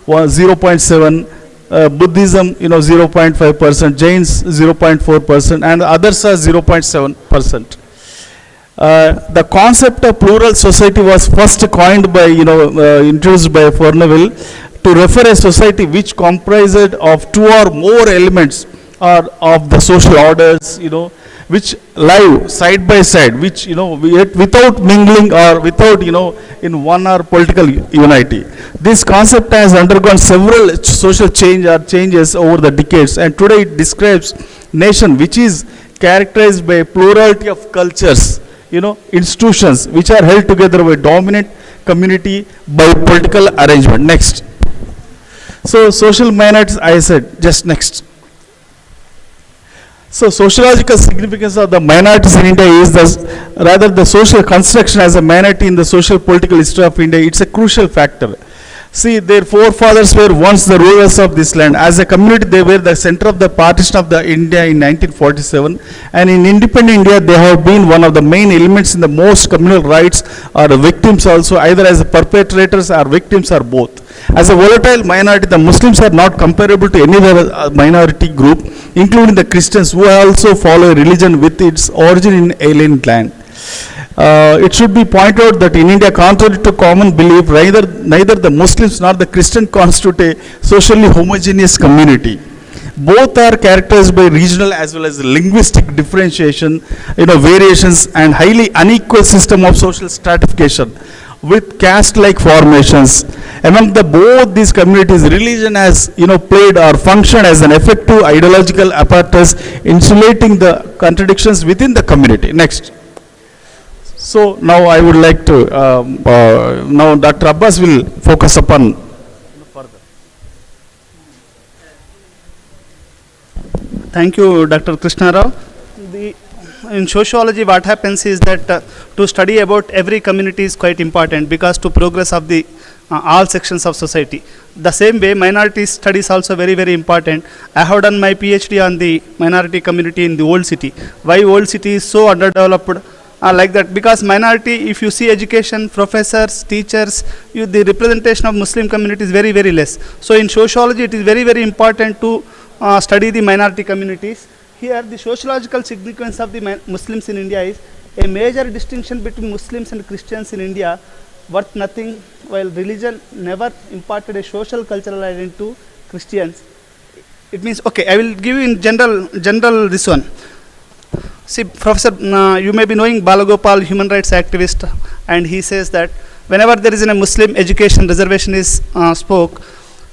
0.7, Buddhism, 0.5%, Jains 0.4%, and others are 0.7%. The concept of plural society was first coined by, introduced by Furniville to refer a society which comprised of two or more elements or of the social orders, which live side by side, which, without mingling or without, in one or political unity. This concept has undergone several social changes over the decades, and today it describes nation which is characterized by a plurality of cultures, institutions which are held together by dominant community by political arrangement. Next. So social minorities, I said, just next. So sociological significance of the minorities in India is rather the social construction as a minority in the social political history of India. It's a crucial factor. See, their forefathers were once the rulers of this land. As a community, they were the center of the partition of the India in 1947. And in independent India, they have been one of the main elements in the most communal rights, or the victims also, either as perpetrators or victims or both. As a volatile minority, the Muslims are not comparable to any other minority group, including the Christians, who also follow a religion with its origin in alien land. It should be pointed out that in India, contrary to common belief, neither the Muslims nor the Christian constitute a socially homogeneous community. Both are characterized by regional as well as linguistic differentiation, variations, and highly unequal system of social stratification with caste-like formations. Among both these communities, religion has played or functioned as an effective ideological apparatus, insulating the contradictions within the community. Next. So now I would like to, now Dr. Abbas will focus upon further. Thank you, Dr. Krishna Rao. In sociology, what happens is that to study about every community is quite important, because to progress of the all sections of society. The same way, minority studies also very, very important. I have done my PhD on the minority community in the old city. Why old city is so underdeveloped? Like that, because minority, if you see education, professors, teachers, the representation of Muslim community is very, very less. So in sociology, it is very, very important to study the minority communities. Here, the sociological significance of the Muslims in India is a major distinction between Muslims and Christians in India worth nothing, while religion never imparted a social cultural identity to Christians. It means, okay, I will give you in general this one. See, Professor, you may be knowing Balagopal, human rights activist, and he says that whenever there is a Muslim education reservation is spoke,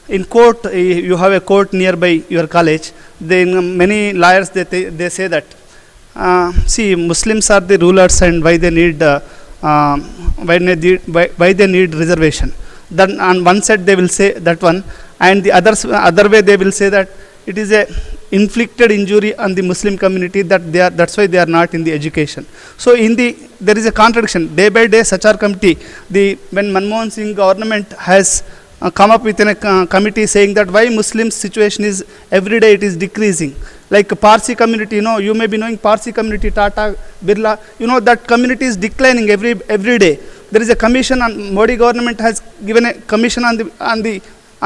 in court, you have a court nearby your college, then many lawyers, they say that, see, Muslims are the rulers and why they need reservation. Then on one side they will say that one, and the other way they will say that it is a inflicted injury on the Muslim community, that's why they are not in the education. So there is a contradiction. Day by day, Sachar committee, when Manmohan Singh government has come up with a committee saying that why Muslims situation is every day it is decreasing. Like Parsi community, you may be knowing Parsi community, Tata, Birla, that community is declining every day. There is a commission, on Modi government has given a commission on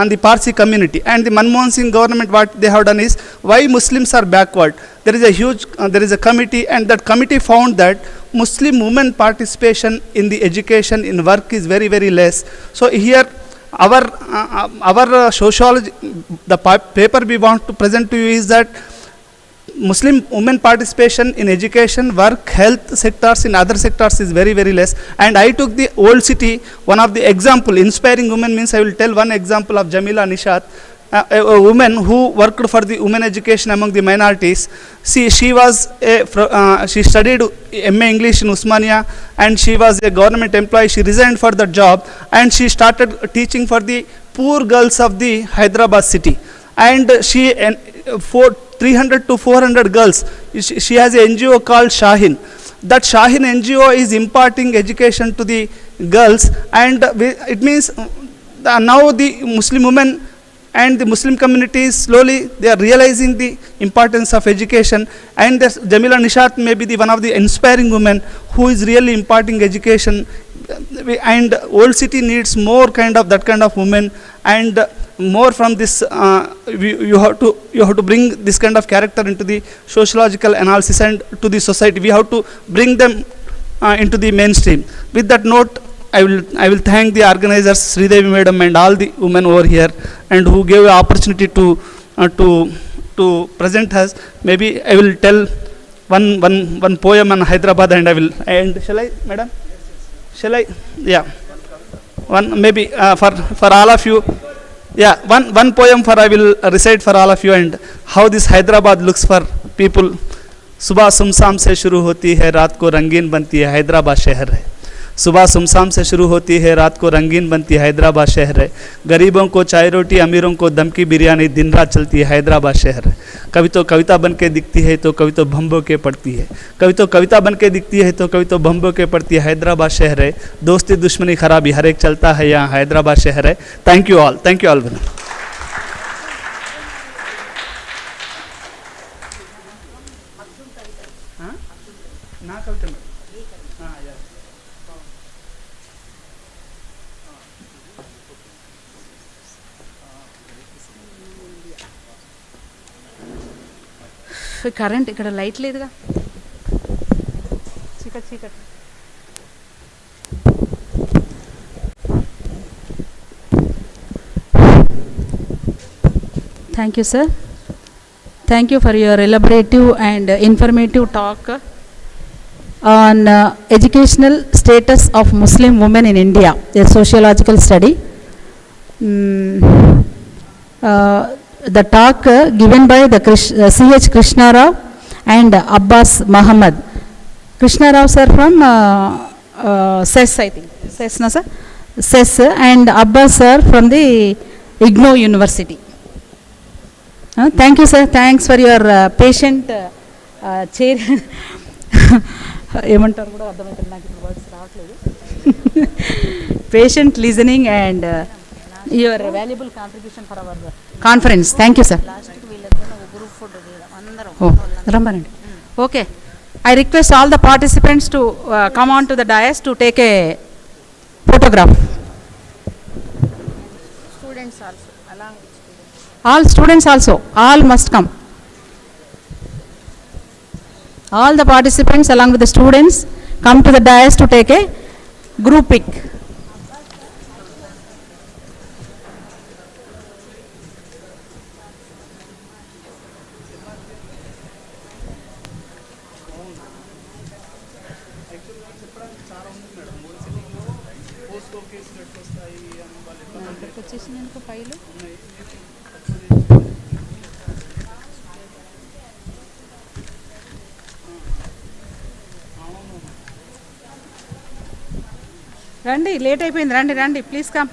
the Parsi community, and the Manmohan Singh government, what they have done is, why Muslims are backward. There is a committee, and that committee found that Muslim women participation in the education, in work is very, very less. So here, our sociology, the paper we want to present to you is that Muslim women participation in education, work, health sectors, in other sectors is very, very less. And I took the old city, one of the example, inspiring women means I will tell one example of Jamila Nishat, a woman who worked for the women education among the minorities. See, she studied MA English in Usmania, and she was a government employee. She resigned for the job, and she started teaching for the poor girls of the Hyderabad city. And she, for 300 to 400 girls, she has an NGO called Shahin. That Shahin NGO is imparting education to the girls, and it means now the Muslim women and the Muslim communities slowly they are realizing the importance of education, and Jamila Nishat may be one of the inspiring women who is really imparting education, and old city needs more that kind of women, and more from this you have to bring this kind of character into the sociological analysis and to the society. We have to bring them into the mainstream. With that note, I will thank the organizers, Sridevi Madam and all the women over here, and who gave the opportunity to present us. Maybe I will tell one poem on Hyderabad, and I will, and shall I, Madam? Shall I? Yeah. One maybe for all of you. Yeah, one poem for I will recite for all of you, and how this Hyderabad looks for people. सुबह सुमसाम से शुरू होती है, रात को रंगीन बनती है, हैदराबाद शहर है. सुबह सुमसाम से शुरू होती है, रात को रंगीन बनती है, हैदराबाद शहर है. गरीबों को चाय रोटी, अमीरों को दम की बिरयानी, दिन रात चलती है, हैदराबाद शहर है. कभी तो कविता बन के दिखती है, तो कभी तो भंबो के पड़ती है. कभी तो कविता बन के दिखती है, तो कभी तो भंबो के पड़ती है, हैदराबाद शहर है. दोस्ती दुश्मनी खराबी हर एक चलता है यहाँ, हैदराबाद शहर है. Thank you all. Thank you all. Current ఇక్కడ లైట్ లేదుగా, చీకటి చీకటి. Thank you, sir. Thank you for your elaborative and informative talk on educational status of Muslim women in India, a sociological study. The talk given by the C.H. Krishna Rao and Abbas Muhammad. Krishna Rao sir from CES, I think. CES, no sir? CES, and Abbas sir from the IGNOU University. Thank you, sir. Thanks for your patient chair. ఏమంటారు కూడా అర్థమవుతుంది నాకు, ఇప్పుడు words రావట్లేదు. Patient listening and your valuable contribution for our conference. Thank you, sir. Oh, Rambanandi. Okay. I request all the participants to come on to the dais to take a photograph. Students also, along with students. All students also, all must come. All the participants along with the students come to the dais to take a group pic. రండి, late అయిపోయింది, రండి రండి, please come.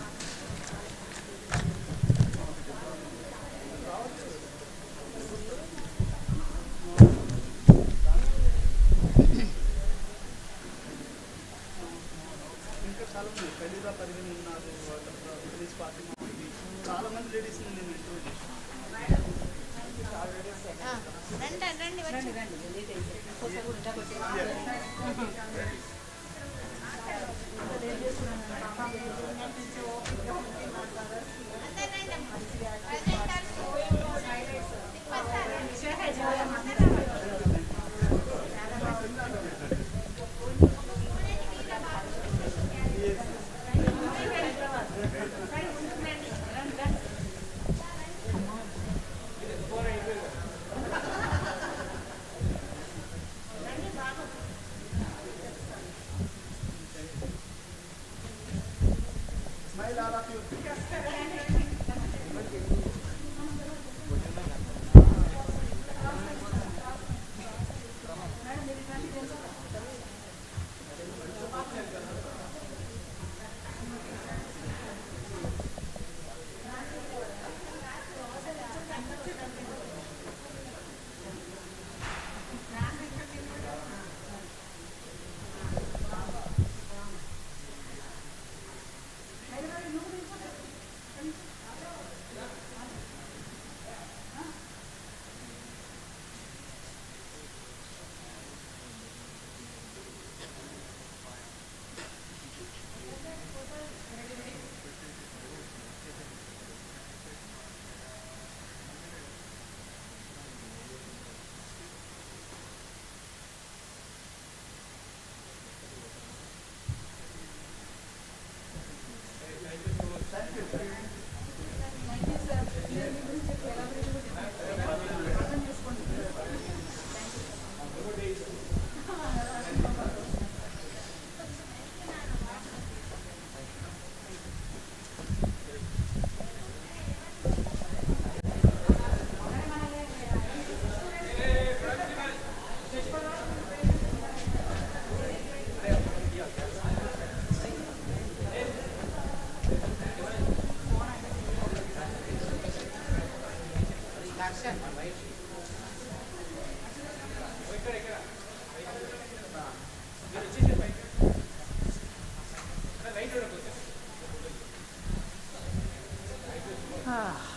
Ah.